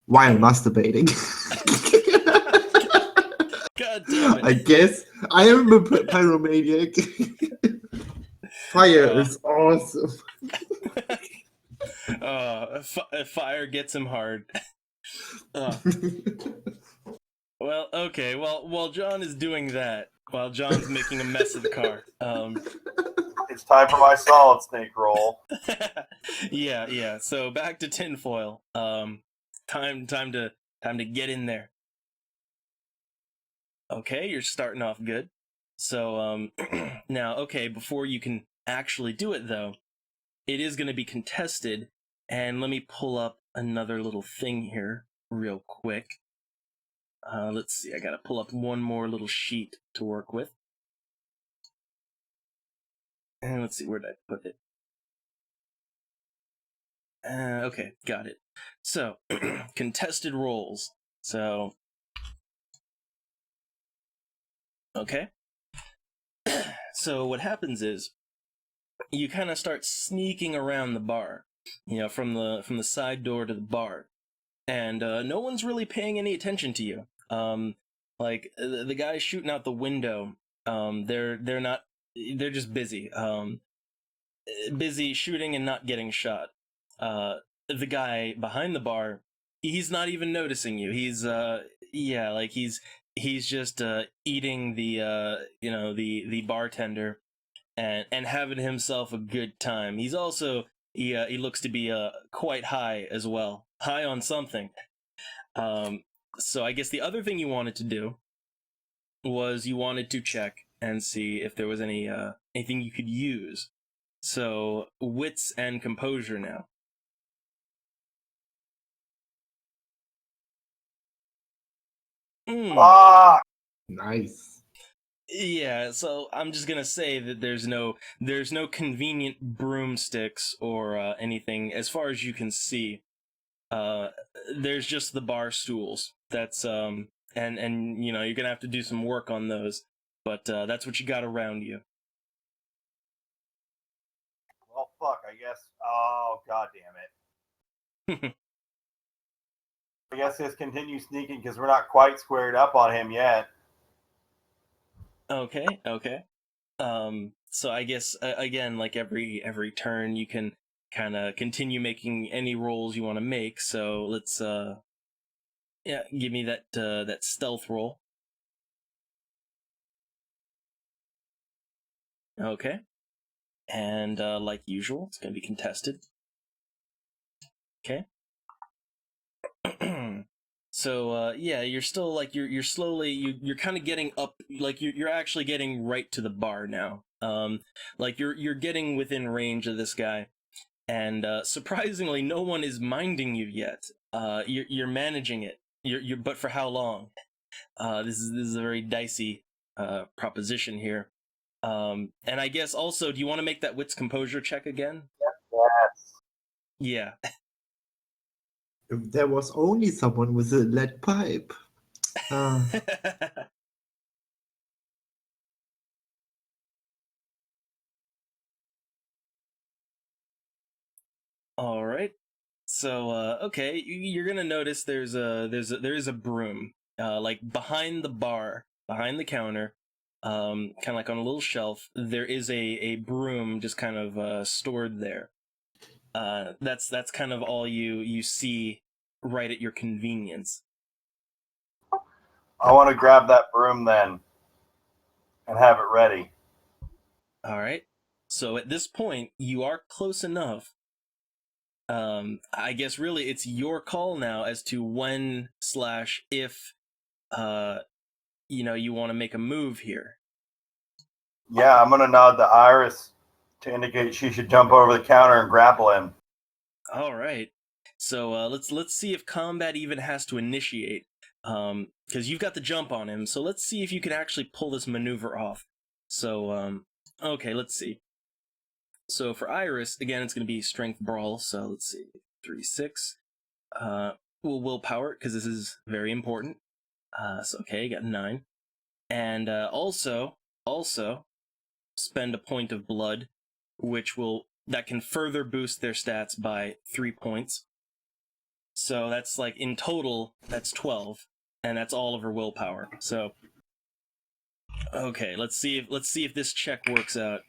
While masturbating. God damn it. I guess I am a pyromaniac. Fire is awesome. Fire gets him hard. Well, okay. Well, while John is doing that, while John's making a mess of the car, it's time for my solid snake roll. yeah. So back to tinfoil. Time to get in there. Okay, you're starting off good. So now, okay, before you can actually do it though, it is going to be contested, and let me pull up another little thing here real quick. Let's see, I gotta pull up one more little sheet to work with. And let's see, where did I put it? Okay, got it. So, contested roles. So, okay. So what happens is, you kind of start sneaking around the bar, from the side door to the bar, and no one's really paying any attention to you. Like the guys shooting out the window, they're not, they're just busy, busy shooting and not getting shot. The guy behind the bar, he's not even noticing you. He's he's just eating the bartender and having himself a good time. He's also he looks to be quite high as well, high on something. So I guess the other thing you wanted to do was you wanted to check and see if there was anything you could use. So wits and composure now. Nice. Yeah, so I'm just gonna say that there's no convenient broomsticks or anything as far as you can see. There's just the bar stools. That's and you're gonna have to do some work on those, but that's what you got around you. Well, fuck, I guess. Oh, god damn it. I guess just continue sneaking because we're not quite squared up on him yet. Okay. So I guess again, like every turn, you can kind of continue making any rolls you want to make. So let's give me that stealth roll. Okay. And like usual, it's gonna be contested. Okay. So yeah, you're still like you're slowly you're kind of getting up, like you're actually getting right to the bar now. Like you're getting within range of this guy, and surprisingly, no one is minding you yet. You're managing it. You're but for how long? This is a very dicey proposition here. And I guess also, do you want to make that wits composure check again? Yes. Yeah. If there was only someone with a lead pipe. All right. So okay, you're gonna notice there is a broom like behind the bar, behind the counter, kind of like on a little shelf. There is a broom just kind of stored there. That's kind of all you see right at your convenience. I want to grab that broom then and have it ready. All right. So at this point, you are close enough. I guess really it's your call now as to when slash if you want to make a move here. Yeah, I'm gonna nod to Iris to indicate she should jump over the counter and grapple him. All right. So let's see if combat even has to initiate, because you've got the jump on him. So let's see if you can actually pull this maneuver off. So okay, let's see. So for Iris, again, it's going to be strength brawl. So let's see, 3-6. We'll willpower because this is very important. So okay, got 9, and also spend a point of blood, that can further boost their stats by 3 points. So that's like in total, that's 12, and that's all of her willpower. So okay, let's see if this check works out.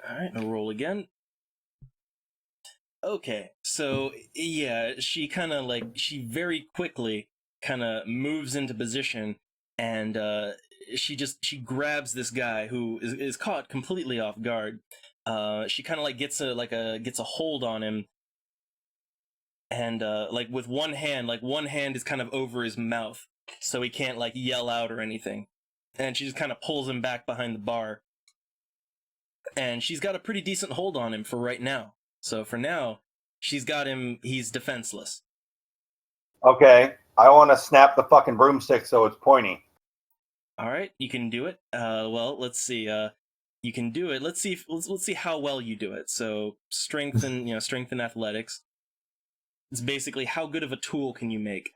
All right, I'll roll again. Okay, so yeah, she very quickly kind of moves into position, and she grabs this guy who is caught completely off guard. She kind of like gets a hold on him, and like with one hand is kind of over his mouth, so he can't like yell out or anything, and she just kind of pulls him back behind the bar, and she's got a pretty decent hold on him for right now. So for now, she's got him. He's defenseless. Okay, I want to snap the fucking broomstick so it's pointy. All right, you can do it. Well, let's see. You can do it. Let's see how well you do it. So strength and athletics. It's basically how good of a tool can you make.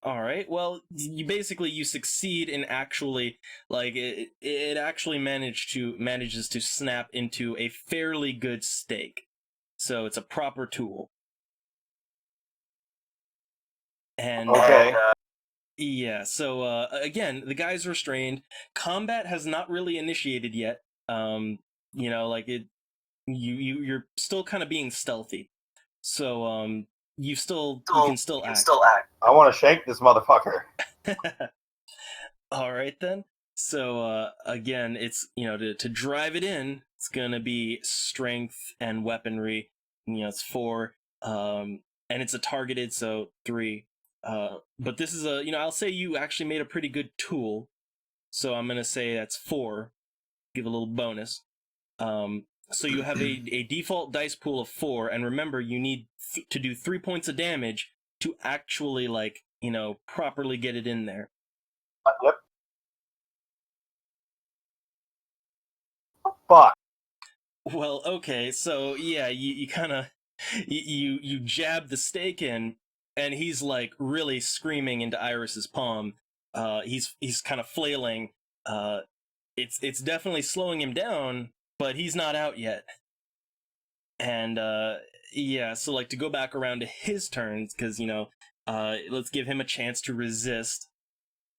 All right. Well, you succeed in actually it actually manages to snap into a fairly good stake. So it's a proper tool. And Okay. yeah, so again, the guy's restrained. Combat has not really initiated yet. Like you're still kind of being stealthy. So you can still act. I want to shank this motherfucker. All right then. So again, it's to drive it in, it's gonna be strength and weaponry. It's 4, and it's a targeted, so 3. But this is I'll say you actually made a pretty good tool, so I'm gonna say that's 4. Give a little bonus. So you have a default dice pool of 4, and remember, you need to do 3 points of damage to actually properly get it in there. Yep. Fuck. Well, okay, so yeah, you kind of you jab the stake in, and he's like really screaming into Iris's palm. He's kind of flailing. It's definitely slowing him down, but he's not out yet. And yeah, so like to go back around to his turns, because let's give him a chance to resist.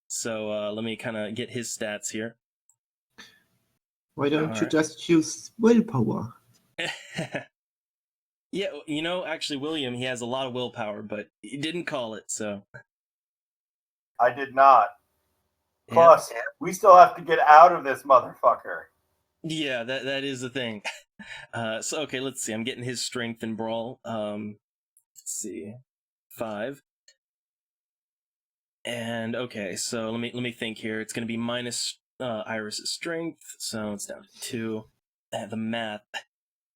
So let me kind of get his stats here. Why don't you just use willpower? Yeah, actually, William, he has a lot of willpower, but he didn't call it, so. I did not. Plus, we still have to get out of this motherfucker. Yeah, that is the thing. So okay, let's see. I'm getting his strength and brawl. Let's see, 5. And okay, so let me think here. It's gonna be minus Iris's strength, so it's down to 2. The math.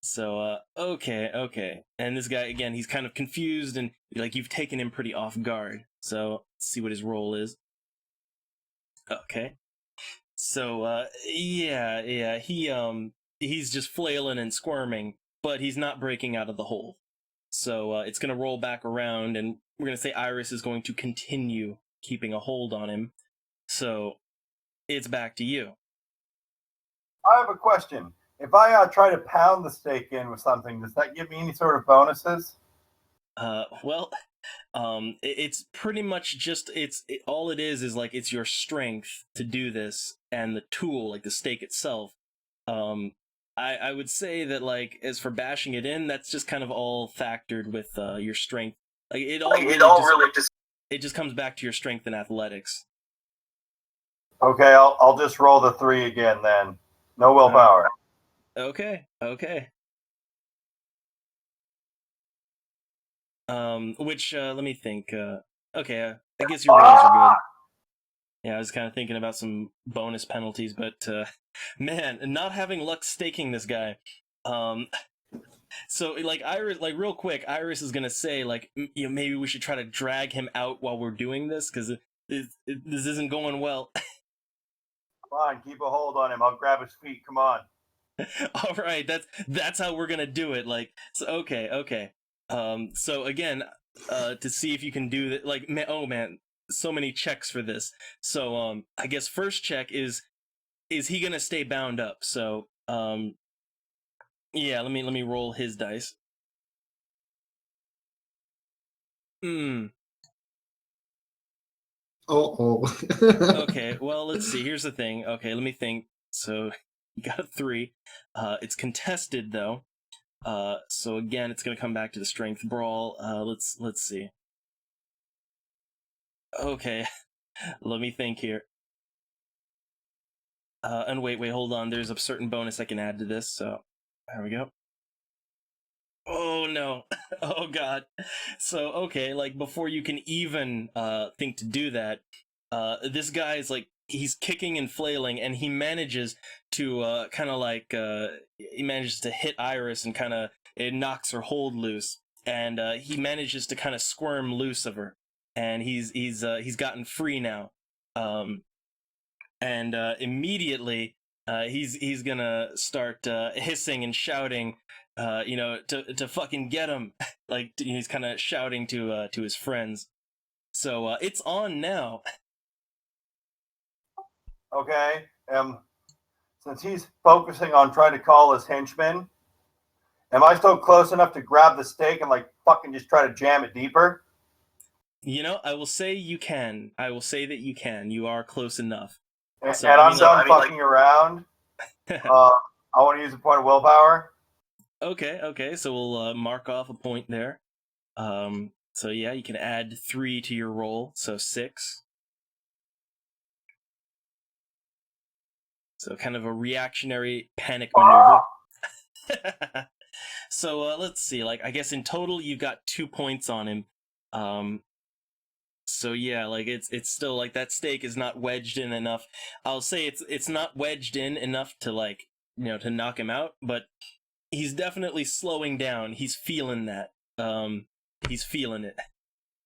So okay. And this guy again, he's kind of confused and like you've taken him pretty off guard. So let's see what his role is. Okay. So yeah, he's just flailing and squirming, but he's not breaking out of the hole. So it's gonna roll back around, and we're gonna say Iris is going to continue keeping a hold on him. So it's back to you. I have a question. If I try to pound the steak in with something, does that give me any sort of bonuses? Well, it's pretty much just all it is like it's your strength to do this, and the tool, like the stake itself. Um, I would say that like as for bashing it in, that's just kind of all factored with your strength. Like it just comes back to your strength and athletics. Okay, I'll just roll the 3 again then. No willpower. Okay. Which let me think. Okay, I guess your rolls are good. Yeah, I was kind of thinking about some bonus penalties, but man, not having luck staking this guy. Um, so like Iris, like real quick, Iris is gonna say like, maybe we should try to drag him out while we're doing this because this isn't going well. Come on, keep a hold on him. I'll grab his feet. Come on. All right, that's how we're gonna do it. Like, so okay. So again, to see if you can do that, like, oh man, so many checks for this. So I guess first check is he gonna stay bound up? So yeah, let me roll his dice. Hmm. Oh. Okay, well let's see. Here's the thing. Okay, let me think. So you got a 3. It's contested though. So again, it's gonna come back to the strength brawl. Let's see. Okay, let me think here. And wait, hold on. There's a certain bonus I can add to this. So there we go. Oh no. Oh god. So okay, like before you can even think to do that, this guy is like he's kicking and flailing, and he manages to kind of like he manages to hit Iris and kind of it knocks her hold loose, and he manages to kind of squirm loose of her, and he's gotten free now. Um, and immediately he's gonna start hissing and shouting, to fucking get him. Like he's kind of shouting to his friends. So it's on now. Okay. Since he's focusing on trying to call his henchmen, am I still close enough to grab the stake and like fucking just try to jam it deeper? I will say you can. I will say that you can. You are close enough. And, So, and I I'm mean, done fucking around. I want to use a point of willpower. Okay. So we'll mark off a point there. So yeah, you can add 3 to your roll, so 6. So kind of a reactionary panic maneuver. So let's see. Like I guess in total you've got 2 points on him. So yeah, like it's still like that stake is not wedged in enough. I'll say it's not wedged in enough to like to knock him out, but he's definitely slowing down. He's feeling that. He's feeling it.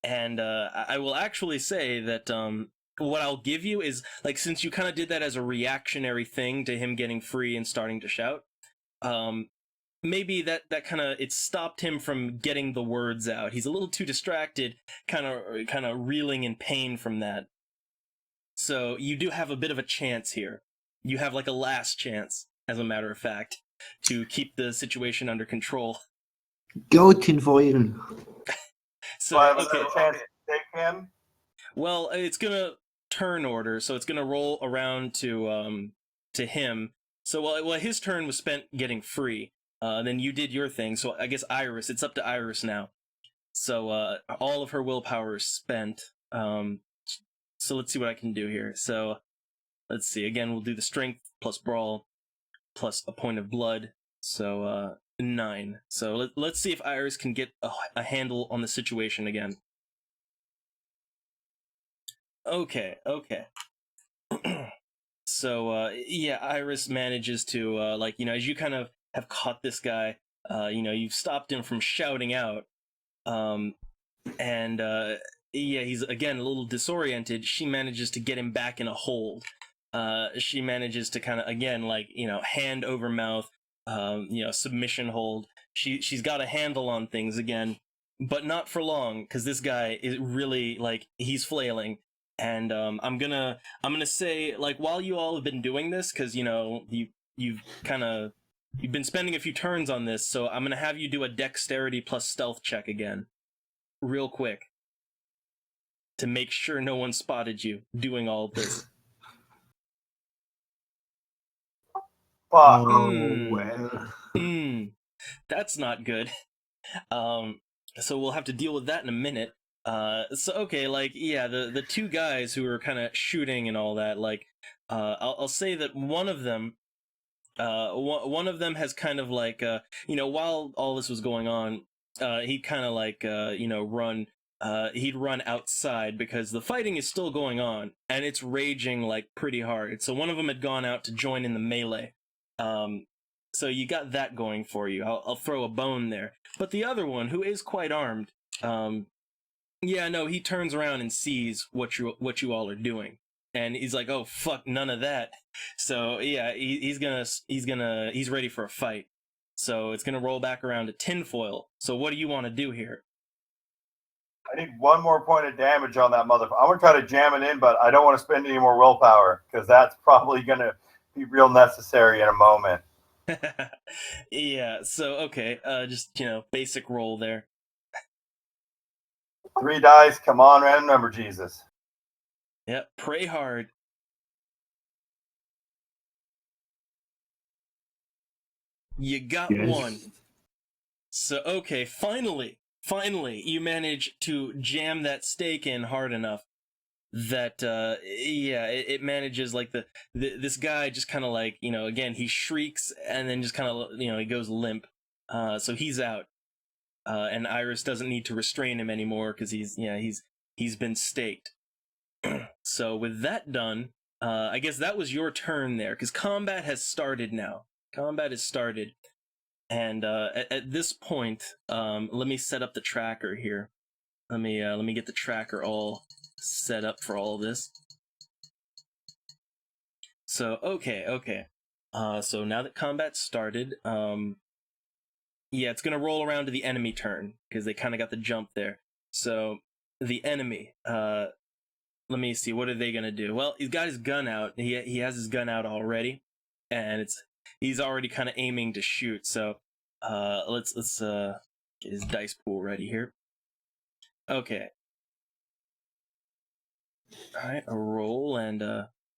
And I will actually say that what I'll give you is like since you kind of did that as a reactionary thing to him getting free and starting to shout, maybe that kind of it stopped him from getting the words out. He's a little too distracted, kind of reeling in pain from that. So you do have a bit of a chance here. You have like a last chance, as a matter of fact, to keep the situation under control. Go tinfoil. So I have okay. a chance to take him. Well, it's gonna turn order, so it's gonna roll around to him. So while his turn was spent getting free, then you did your thing. So I guess Iris, it's up to Iris now. So all of her willpower is spent. So let's see what I can do here. So let's see. Again, we'll do the strength plus brawl plus a point of blood, so 9. So let's see if Iris can get a handle on the situation again. Okay. So yeah, Iris manages to as you kind of have caught this guy, you've stopped him from shouting out, and yeah, he's again a little disoriented. She manages to get him back in a hold. She manages to kind of again hand over mouth, submission hold. She's got a handle on things again, but not for long because this guy is really he's flailing. And I'm gonna say while you all have been doing this, because you've been spending a few turns on this, so I'm gonna have you do a dexterity plus stealth check again, real quick, to make sure no one spotted you doing all of this. Fuck. Well. That's not good. So we'll have to deal with that in a minute. So okay, the two guys who are kind of shooting and all that, I'll say that one of them has kind of while all this was going on, he'd kind of run. He'd run outside because the fighting is still going on and it's raging pretty hard. So one of them had gone out to join in the melee. So you got that going for you. I'll throw a bone there. But the other one, who is quite armed, he turns around and sees what you all are doing, and he's like, "Oh fuck, none of that." So yeah, he's ready for a fight. So it's gonna roll back around to tinfoil. So what do you want to do here? I need one more point of damage on that motherfucker. I'm gonna try to jam it in, but I don't want to spend any more willpower because that's probably gonna be real necessary in a moment. Yeah. So okay, just basic roll there. 3 dice. Come on, random number, Jesus. Yep. Pray hard. You got one. So okay, finally, you manage to jam that stake in hard enough that it manages this guy just kind of again he shrieks and then just kind of he goes limp. So he's out. And Iris doesn't need to restrain him anymore because he's been staked. So with that done, I guess that was your turn there because combat has started now. Combat has started, and at this point, let me set up the tracker here. Let me get the tracker all set up for all of this. So okay. So now that combat's started, it's gonna roll around to the enemy turn because they kind of got the jump there. So the enemy, let me see, what are they gonna do? Well, he's got his gun out. He has his gun out already, and he's already kind of aiming to shoot. So let's get his dice pool ready here. Okay. All right, a roll and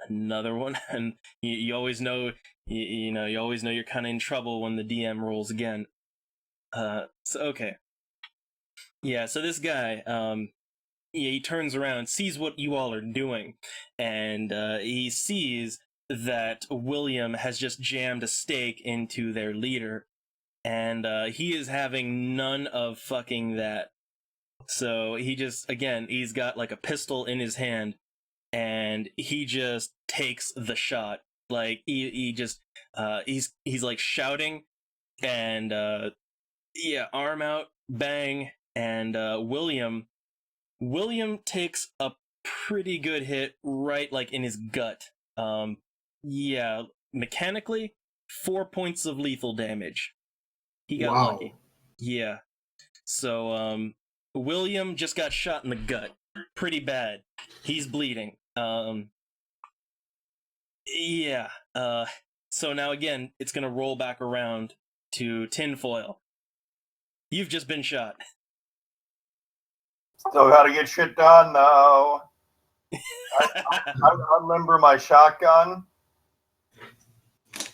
another one, and you always know you always know you're kind of in trouble when the DM rolls again. So okay. Yeah, so this guy, he turns around, sees what you all are doing, and he sees that William has just jammed a stake into their leader, and he is having none of fucking that. So he just, again, he's got a pistol in his hand, and he just takes the shot. He just, he's shouting, and arm out, bang, and William takes a pretty good hit right in his gut. Mechanically 4 points of lethal damage. He got lucky. Yeah. So William just got shot in the gut pretty bad. He's bleeding. So now again it's gonna roll back around to tinfoil. You've just been shot. Still gotta get shit done, though. I limber my shotgun.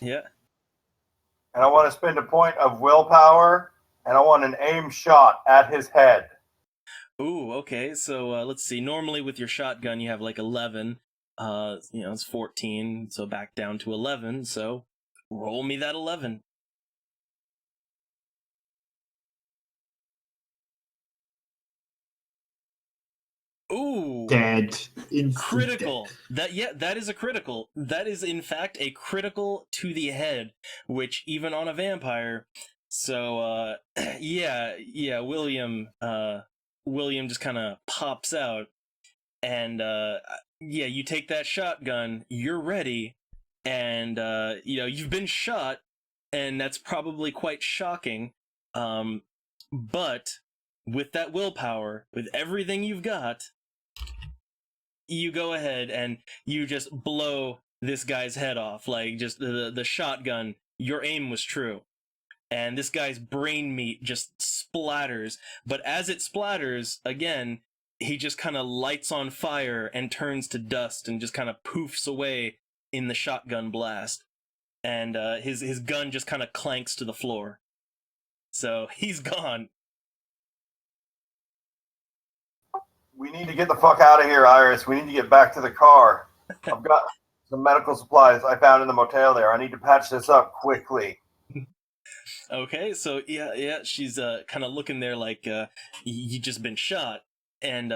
Yeah. And I want to spend a point of willpower, and I want an aim shot at his head. Ooh, okay. So let's see. Normally with your shotgun you have 11. It's 14, so back down to 11. So Roll me that 11. Ooh. Dead. Instant Critical. dead. That is a critical. That is in fact a critical to the head, which even on a vampire. So yeah, William just kind of pops out, and yeah, you take that shotgun, you're ready, and you've been shot, and that's probably quite shocking. But with that willpower, with everything you've got, you go ahead and you just blow this guy's head off. Like, just the shotgun, your aim was true. And this guy's brain meat just splatters. But as it splatters, again, he just kind of lights on fire and turns to dust and just kind of poofs away in the shotgun blast. And his gun just kind of clanks to the floor. So he's gone. We need to get the fuck out of here, Iris. We need to get back to the car. I've got some medical supplies I found in the motel there. I need to patch this up quickly. Okay, so yeah, she's kind of looking there like you just been shot, and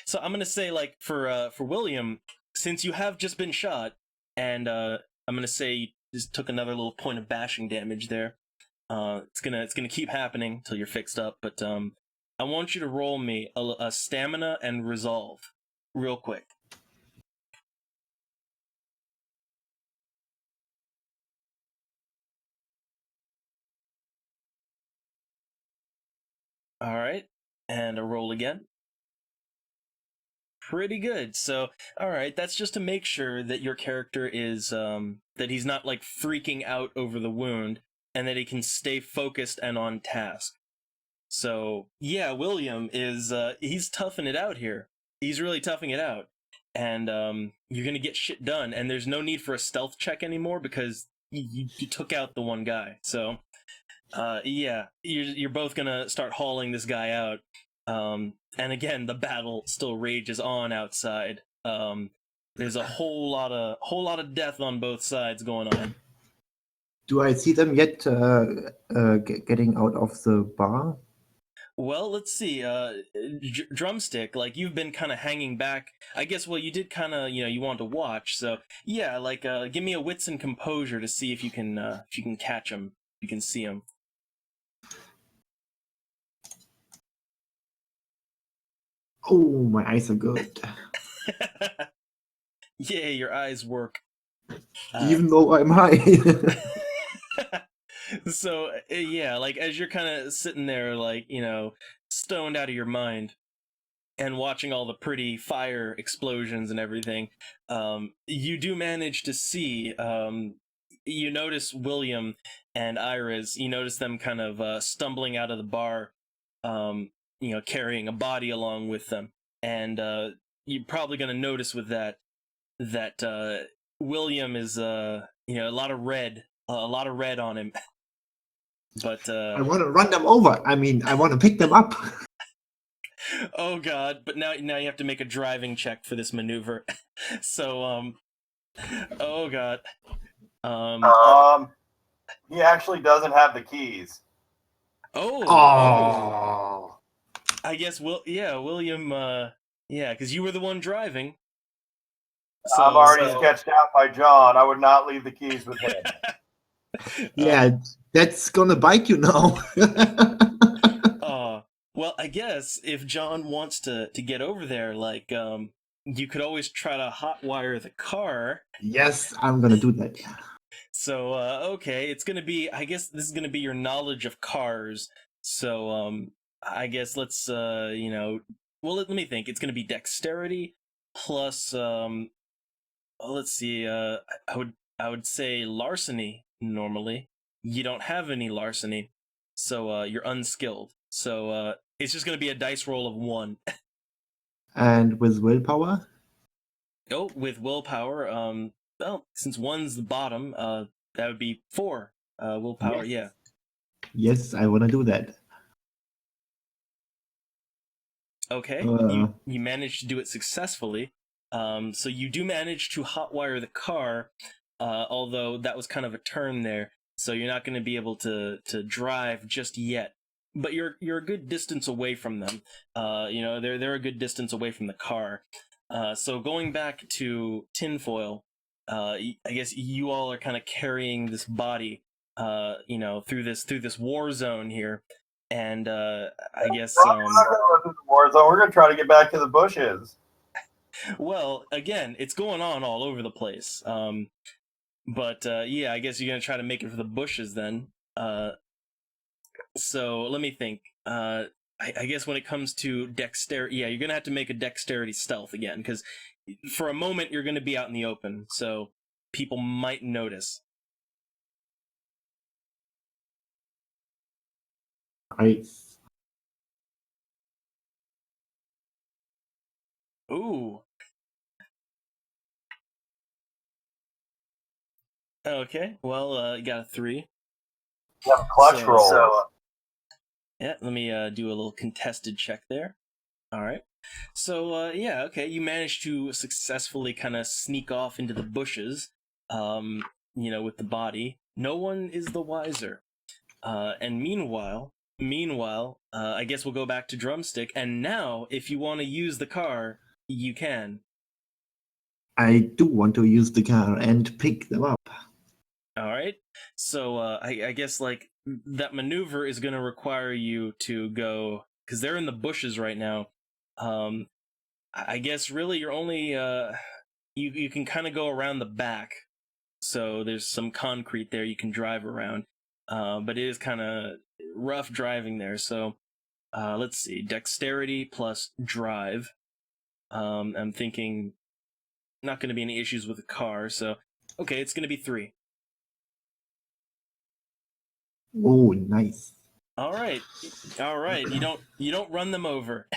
so I'm gonna say, like, for William, since you have just been shot, and I'm gonna say you just took another little point of bashing damage there. It's gonna keep happening till you're fixed up, but I want you to roll me a stamina and resolve, real quick. All right, and a roll again. Pretty good. So, all right, that's just to make sure that your character is that he's not like freaking out over the wound, and that he can stay focused and on task. So, yeah, William is he's toughing it out here. He's really toughing it out. And you're going to get shit done, and there's no need for a stealth check anymore because you took out the one guy. So, yeah, you're both going to start hauling this guy out. And again, the battle still rages on outside. There's a whole lot of death on both sides going on. Do I see them yet getting out of the bar? Well, let's see. Drumstick, like, you've been kind of hanging back. I guess. Well, you did kind of, you want to watch. So yeah, like, give me a wits and composure to see if you can catch him. You can see him. Oh, my eyes are good. Yeah, your eyes work. Even though I'm high. So yeah, like, as you're kind of sitting there, like, stoned out of your mind, and watching all the pretty fire explosions and everything, you do manage to see. You notice William and Iris. You notice them kind of stumbling out of the bar, carrying a body along with them, and you're probably going to notice with that William is a lot of red on him. But I want to run them over. I mean, I want to pick them up. Oh god, but now you have to make a driving check for this maneuver. So oh god. He actually doesn't have the keys. Oh. I guess William, because you were the one driving. So, I'm already sketched out by John. I would not leave the keys with him. Yeah, that's gonna bite you now. Well, I guess if John wants to get over there, like, you could always try to hotwire the car. Yes, I'm gonna do that. So, okay, it's gonna be, I guess this is gonna be your knowledge of cars. So, I guess let's, well, let me think. It's gonna be dexterity plus, let's see, I would say larceny normally. You don't have any larceny, so, you're unskilled. So, it's just gonna be a dice roll of 1. And with willpower? Oh, with willpower, well, since 1's the bottom, that would be 4 willpower. Yes. Yeah. Yes, I want to do that. Okay, you managed to do it successfully. So you do manage to hotwire the car. although that was kind of a turn there, so you're not going to be able to drive just yet. But you're a good distance away from them. They're a good distance away from the car. So going back to tinfoil, I guess you all are kind of carrying this body, through this war zone here, and I guess We're not gonna go through the war zone. We're gonna try to get back to the bushes. well, again, it's going on all over the place. But I guess you're gonna try to make it for the bushes then. So let me think. I guess when it comes to dexterity, you're gonna have to make a dexterity stealth again, because for a moment you're gonna be out in the open, so people might notice. Nice. Ooh. Okay. Well, you got a 3. You have a clutch roll. So, yeah, let me do a little contested check there. All right. So, okay, you managed to successfully kind of sneak off into the bushes, with the body. No one is the wiser. And meanwhile, I guess we'll go back to Drumstick, and now, if you want to use the car, you can. I do want to use the car and pick them up. All right. So I guess like that maneuver is going to require you to go, because they're in the bushes right now. I guess really you're only you can kind of go around the back. So there's some concrete there you can drive around. But it is kind of rough driving there. So let's see, dexterity plus drive. I'm thinking not going to be any issues with the car. So okay, it's going to be 3. Oh, nice. All right. You don't run them over.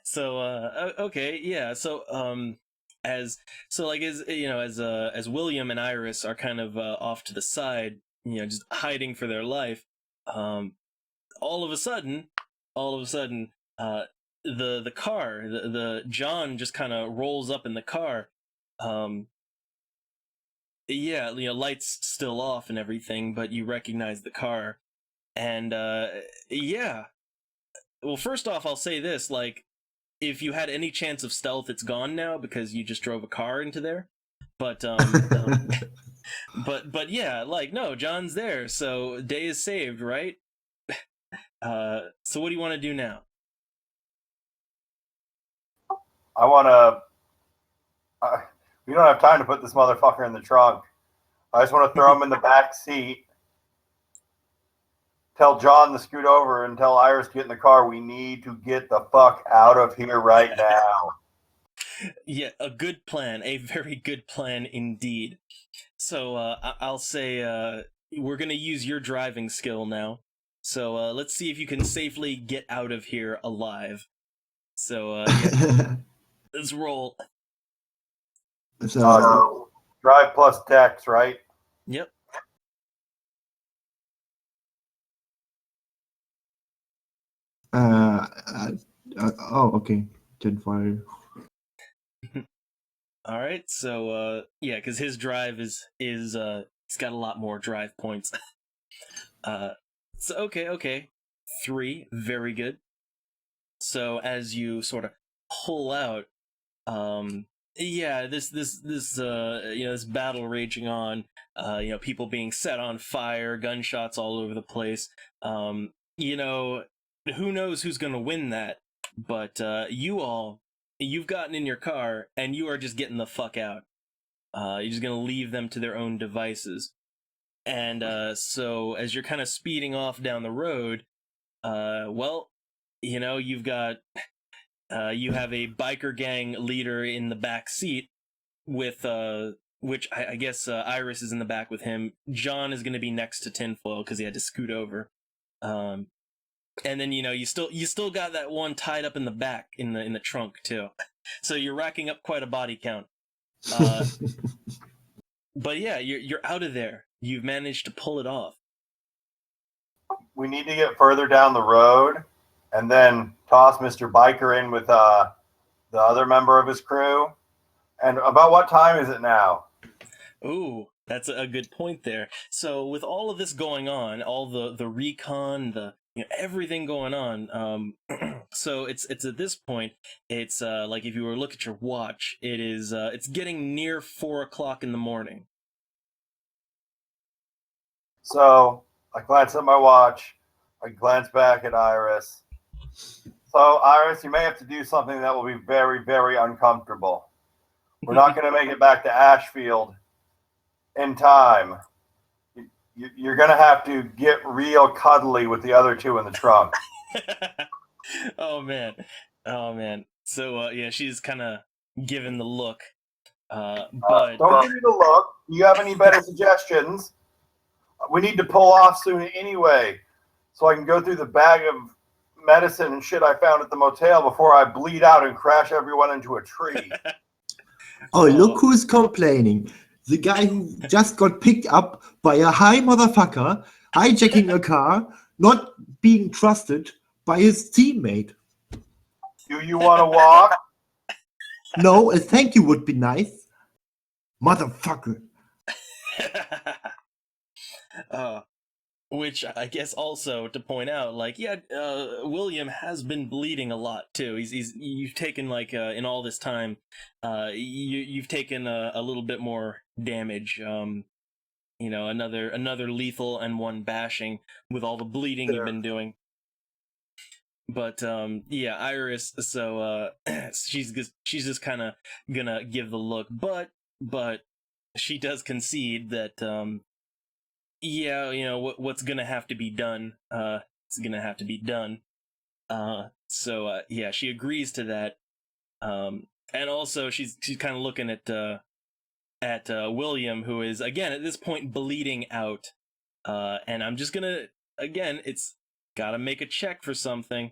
So okay, yeah. So as William and Iris are kind of off to the side, just hiding for their life, all of a sudden, the car, the John just kind of rolls up in the car. Lights still off and everything, but you recognize the car. And well, first off, I'll say this, like, if you had any chance of stealth, it's gone now because you just drove a car into there. But but yeah, like, no, John's there, so day is saved, right? So what do you want to do now? I want to. We don't have time to put this motherfucker in the trunk. I just want to throw him in the back seat. Tell John to scoot over and tell Iris to get in the car. We need to get the fuck out of here right now. Yeah, a good plan. A very good plan indeed. So I'll say we're going to use your driving skill now. So let's see if you can safely get out of here alive. So let's roll. So, Drive plus dex, right? Yep. okay. 10-5. All right. So because his drive is he's got a lot more drive points. So okay. 3, very good. So as you sort of pull out, this battle raging on, people being set on fire, gunshots all over the place. Who knows who's going to win that, but you've gotten in your car and you are just getting the fuck out. You're just going to leave them to their own devices. And so as you're kind of speeding off down the road, you've got you have a biker gang leader in the back seat with which I guess Iris is in the back with him. John is going to be next to Tinfoil because he had to scoot over. And then you still got that one tied up in the back in the trunk too. So you're racking up quite a body count. But yeah, you're out of there. You've managed to pull it off. We need to get further down the road and then toss Mr. Biker in with the other member of his crew. And about what time is it now? Ooh, That's a good point there. So with all of this going on, all the recon, everything going on, so it's at this point, it's like if you were to look at your watch, it's getting near 4 o'clock in the morning. So I glance at my watch. I glance back at Iris. So Iris, you may have to do something that will be very, very uncomfortable. We're not going to make it back to Ashfield in time. You're going to have to get real cuddly with the other two in the trunk. Oh man, oh man. So yeah, she's kind of giving the look, but don't give me the look. Do you have any better suggestions? We need to pull off soon anyway, so I can go through the bag of medicine and shit I found at the motel before I bleed out and crash everyone into a tree. Oh, look who's complaining. The guy who just got picked up by a high motherfucker, hijacking a car, not being trusted by his teammate. Do you want to walk? No, a thank you would be nice. Motherfucker. Which I guess also to point out, like, yeah, William has been bleeding a lot too. You've taken like in all this time, you've taken a little bit more damage. Another lethal and one bashing with all the bleeding you've been doing. But yeah, Iris. So she's just kind of gonna give the look, but she does concede that yeah, what's gonna have to be done. It's gonna have to be done. So yeah, she agrees to that. And also she's kind of looking at William, who is again at this point bleeding out. And I'm just gonna it's gotta make a check for something.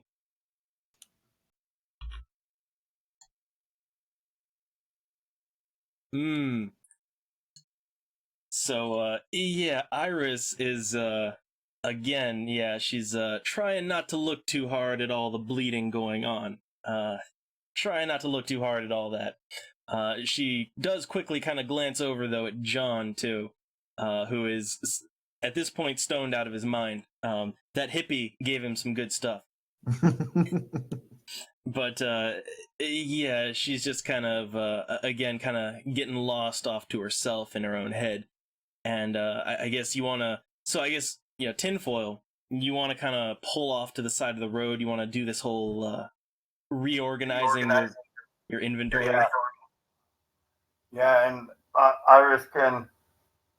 So yeah, Iris is again, yeah, she's trying not to look too hard at all the bleeding going on. Trying not to look too hard at all that. She does quickly kind of glance over though at John too, who is at this point stoned out of his mind. That hippie gave him some good stuff. But yeah, she's just kind of again kind of getting lost off to herself in her own head. And I guess you want to. So I guess tinfoil. You want to kind of pull off to the side of the road. You want to do this whole reorganizing your inventory. Yeah, and Iris can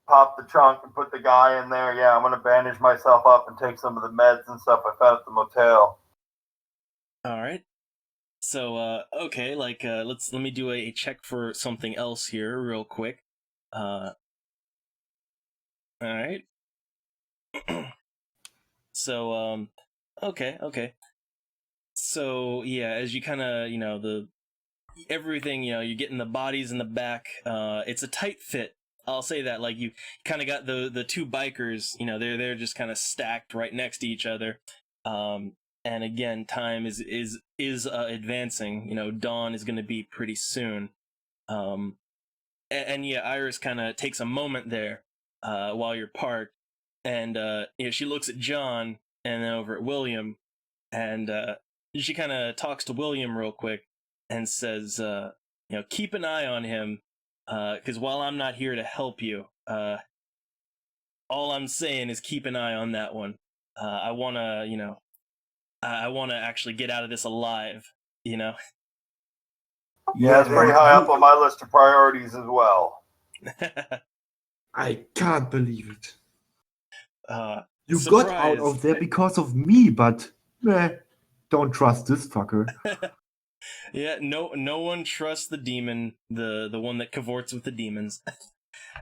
pop the trunk and put the guy in there. Yeah, I'm gonna bandage myself up and take some of the meds and stuff I found at the motel. All right. So okay, like let me do a check for something else here real quick. All right. So okay. So yeah, as you kind of everything you're getting the bodies in the back. It's a tight fit. I'll say that. Like you kind of got the two bikers. They're just kind of stacked right next to each other. And again, time is advancing. Dawn is going to be pretty soon. And yeah, Iris kind of takes a moment there while you're parked, and she looks at John and then over at William, and she kind of talks to William real quick and says, keep an eye on him, because while I'm not here to help you, all I'm saying is keep an eye on that one. I wanna, I wanna actually get out of this alive. Yeah, it's pretty high up on my list of priorities as well. I can't believe it. You surprise. got out of there because of me, but don't trust this fucker. Yeah, no one trusts the demon, the one that cavorts with the demons.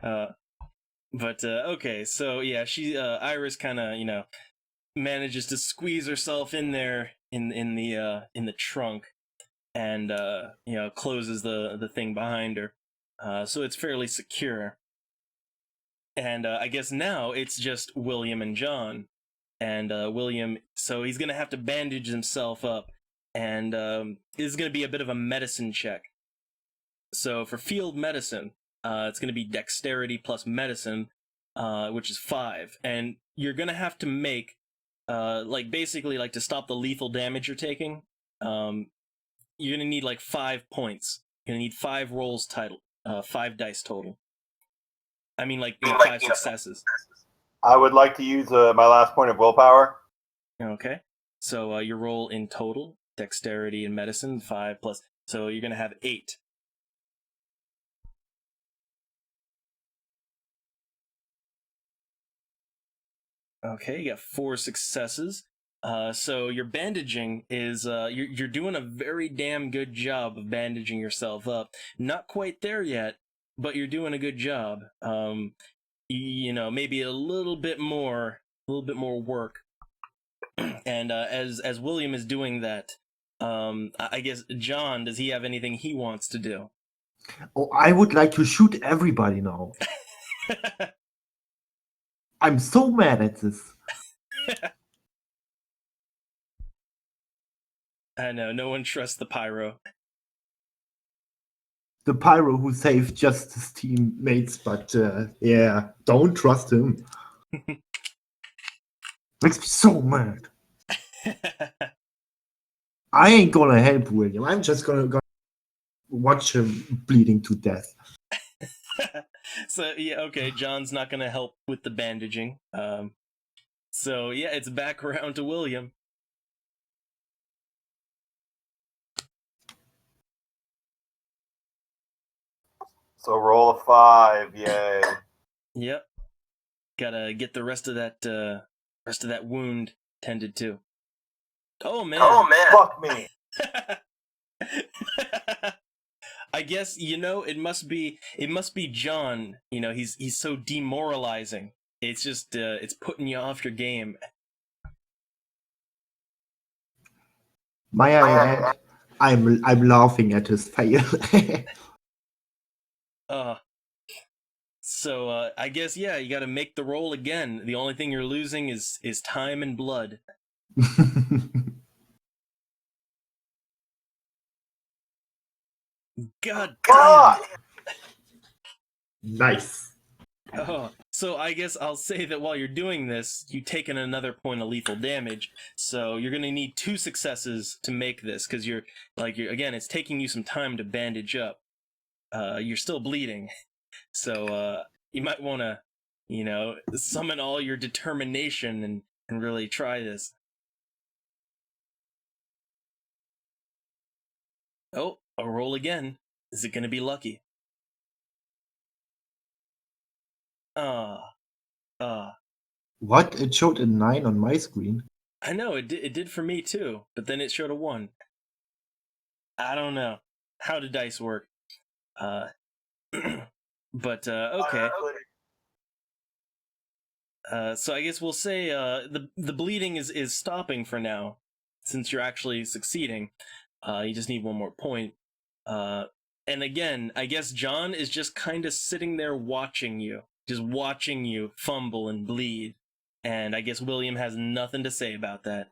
But okay, so yeah, Iris kind of manages to squeeze herself in there in the trunk, and closes the thing behind her, so it's fairly secure. And I guess now it's just William and John, and William, so he's gonna have to bandage himself up, and this is gonna be a bit of a medicine check. So for field medicine, It's going to be dexterity plus medicine, which is 5. And you're going to have to make, basically, to stop the lethal damage you're taking, you're going to need, 5 points. You're going to need 5 rolls total, 5 dice total. I mean, 5 successes. I would like to use my last point of willpower. Okay. So your roll in total, dexterity and medicine, 5 plus. So you're going to have 8. Okay, you got 4 successes. So your bandaging is you're doing a very damn good job of bandaging yourself up. Not quite there yet, but you're doing a good job. Maybe a little bit more work. And as William is doing that, I guess John, does he have anything he wants to do? Oh, I would like to shoot everybody now. I'm so mad at this. I know, no one trusts the pyro. The pyro who saved just his teammates, but yeah, don't trust him. Makes me so mad. I ain't gonna help William. I'm just gonna watch him bleeding to death. So yeah, okay, John's not gonna help with the bandaging. So yeah, it's back around to William. So roll a 5, yay. Yep. Gotta get the rest of that wound tended to. Oh man. Fuck me. I guess it must be John. He's so demoralizing. It's just it's putting you off your game. May I add, I'm laughing at his fail. So I guess yeah, you got to make the roll again. The only thing you're losing is time and blood. God damn. Nice. Oh, so I guess I'll say that while you're doing this, you've taken another point of lethal damage. So you're gonna need 2 successes to make this, because you're again, it's taking you some time to bandage up. You're still bleeding, so you might want to, summon all your determination and really try this. Oh, a roll again. Is it gonna be lucky? What? It showed a 9 on my screen. I know, it did for me too, but then it showed a 1. I don't know. How do dice work? But, okay. So I guess we'll say, the bleeding is stopping for now, since you're actually succeeding. You just need 1 more point. And again, I guess John is just kind of sitting there watching you fumble and bleed. And I guess William has nothing to say about that.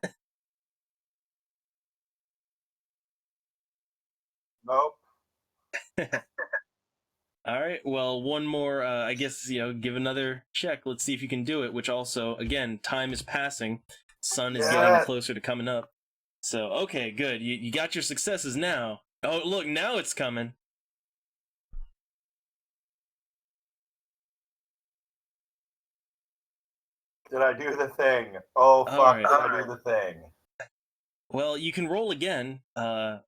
Nope. All right, well, 1 more, I guess, give another check. Let's see if you can do it, which also, again, time is passing. Sun is getting closer to coming up. So, okay, good. You got your successes now. Oh, look, now it's coming. Did I do the thing? Oh, fuck, All right. did I do the thing? Well, you can roll again. Yeah.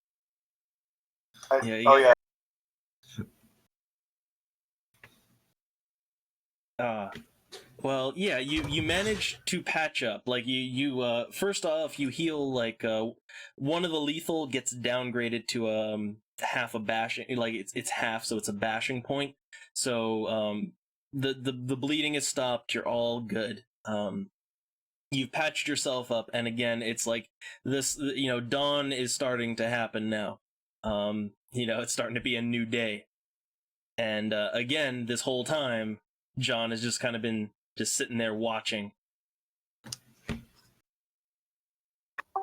Well, yeah, you manage to patch up. You first off, you heal, one of the lethal gets downgraded to half a bashing, it's half, so it's a bashing point. So the bleeding is stopped. You're all good. You've patched yourself up, and again, it's like this. Dawn is starting to happen now. It's starting to be a new day, and again, this whole time, John has just kind of been just sitting there watching.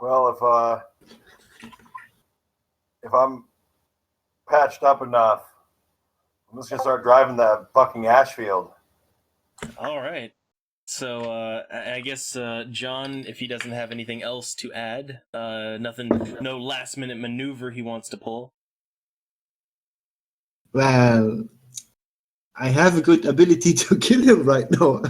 Well, if I'm patched up enough, I'm just gonna start driving the fucking Ashfield. All right. So I guess John, if he doesn't have anything else to add, nothing, no last minute maneuver he wants to pull. Well, I have a good ability to kill him right now.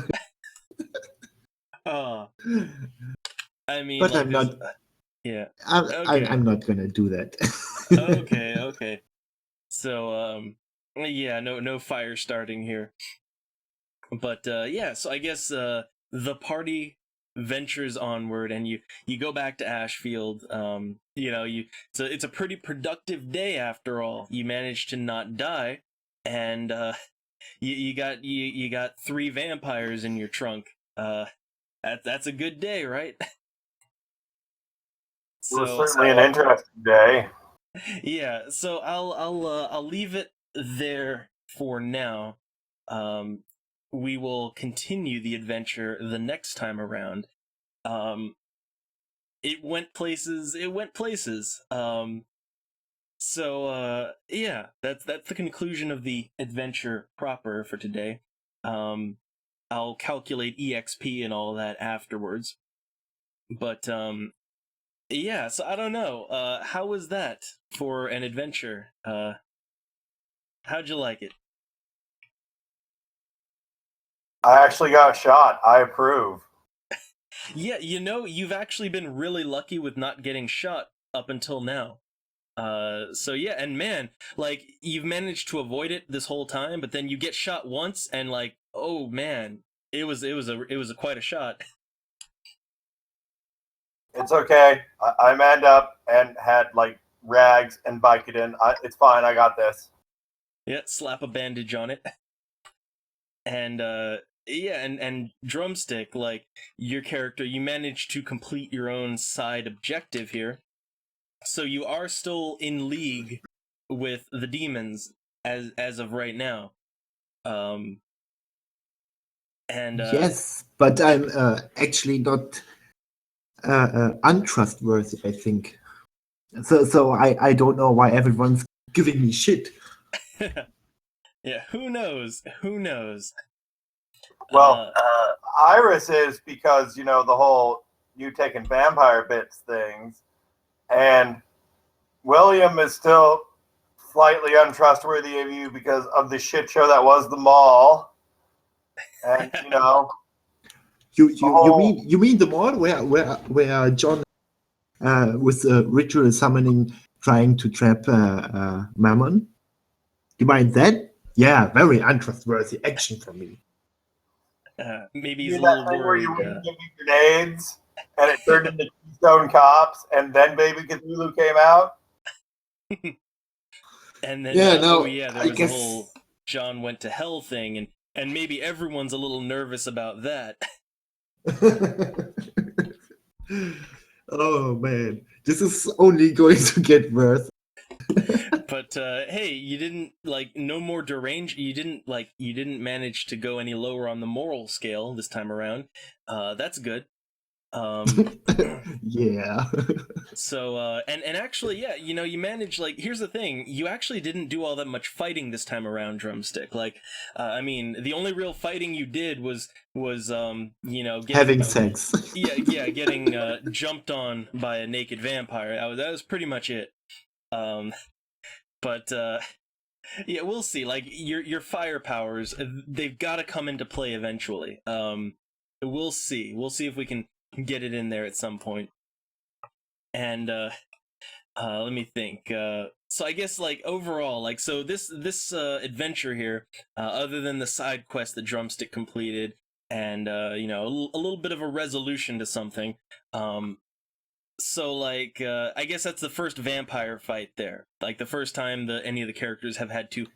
I mean, But like I'm this, not. yeah. I'm not gonna do that. Okay. So yeah, no fire starting here. But yeah, so I guess the party ventures onward, and you go back to Ashfield. It's a pretty productive day after all. You managed to not die, and you got 3 vampires in your trunk. That's a good day, right? It was So certainly an interesting day. yeah, so I'll leave it there for now. We will continue the adventure the next time around. It went places. It went places. Yeah, that's the conclusion of the adventure proper for today. I'll calculate EXP and all that afterwards. But yeah, so I don't know. How was that for an adventure? How'd you like it? I actually got shot. I approve. Yeah, you've actually been really lucky with not getting shot up until now. So yeah, and man, like you've managed to avoid it this whole time, but then you get shot once, and like, oh man, it was quite a shot. It's okay. I manned up and had like rags and Vicodin. It's fine. I got this. Yeah, slap a bandage on it, and yeah, and drumstick, like your character, you managed to complete your own side objective here. So you are still in league with the demons as of right now. Yes, but I'm actually not untrustworthy, I think. So I don't know why everyone's giving me shit. Yeah, who knows? Who knows? Well, Iris is because the whole you taking vampire bits things, and William is still slightly untrustworthy of you because of the shit show that was the mall, and You mean the mall where John with ritual summoning trying to trap Mammon? You mind that? Yeah, very untrustworthy action for me. Maybe you he's a mean that little thing where worried. you wouldn't give me grenades and it turned into Keystone Cops, and then Baby Cthulhu came out. And then Yeah, no, oh yeah, there I was the guess... whole John went to hell thing, and maybe everyone's a little nervous about that. Oh man, this is only going to get worse. But hey, you didn't no more derange. You didn't manage to go any lower on the moral scale this time around. That's good. Yeah. So and actually, yeah, you managed, here's the thing, you actually didn't do all that much fighting this time around, Drumstick. I mean, the only real fighting you did was getting, having sex. getting jumped on by a naked vampire. That was pretty much it. But yeah, we'll see. Like your fire powers, they've got to come into play eventually. We'll see. We'll see if we can get it in there at some point. And let me think. So I guess overall, so this adventure here, other than the side quest that Drumstick completed, and a little bit of a resolution to something. So I guess that's the first vampire fight there. Like the first time that any of the characters have had to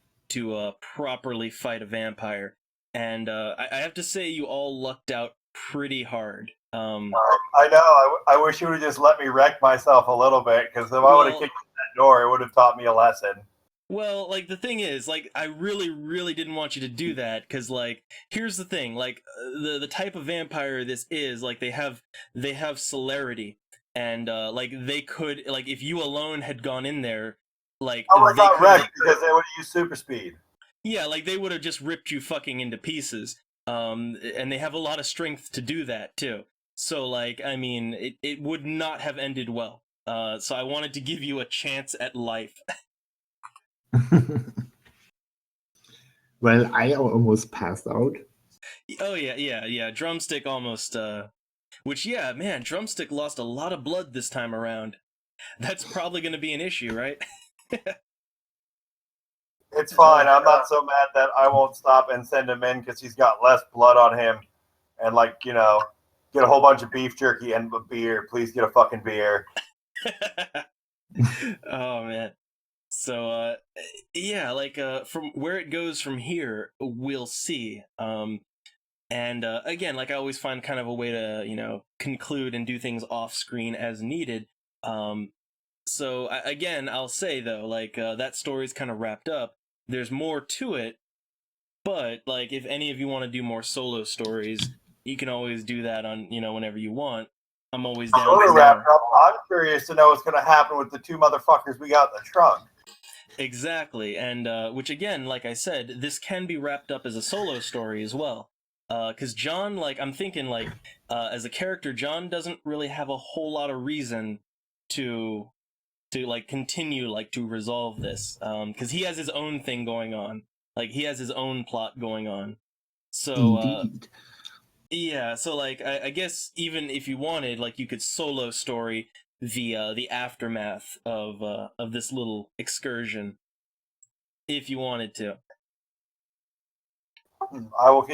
properly fight a vampire, and I have to say you all lucked out pretty hard. I know. I wish you would have just let me wreck myself a little bit, because if I would have kicked in that door, it would have taught me a lesson. Well, the thing is, I really, really didn't want you to do that, because, here's the thing, the type of vampire this is, they have celerity, and, they could, if you alone had gone in there, I would have got wrecked because they would have used super speed. Yeah, like they would have just ripped you fucking into pieces. And they have a lot of strength to do that too. So like, I mean, it would not have ended well. So I wanted to give you a chance at life. Well, I almost passed out. Oh yeah. Drumstick almost which yeah, man, Drumstick lost a lot of blood this time around. That's probably going to be an issue, right? It's fine. I'm not so mad that I won't stop and send him in because he's got less blood on him. And like, get a whole bunch of beef jerky and a beer. Please get a fucking beer. Oh man. So yeah, like from where it goes from here, we'll see. And again, like I always find kind of a way to, conclude and do things off screen as needed. So again, I'll say though, like that story's kind of wrapped up. There's more to it, but like if any of you want to do more solo stories, you can always do that on, whenever you want. I'm always down Sort for of wrapped more. up. I'm curious to know what's going to happen with the two motherfuckers we got in the trunk. Exactly, and which again, like I said, this can be wrapped up as a solo story as well. Because John, like, I'm thinking, like, as a character, John doesn't really have a whole lot of reason to like continue like to resolve this. Because he has his own thing going on, like he has his own plot going on. So Indeed. yeah, so like I guess even if you wanted, like, you could solo story the aftermath of this little excursion if you wanted to. I will keep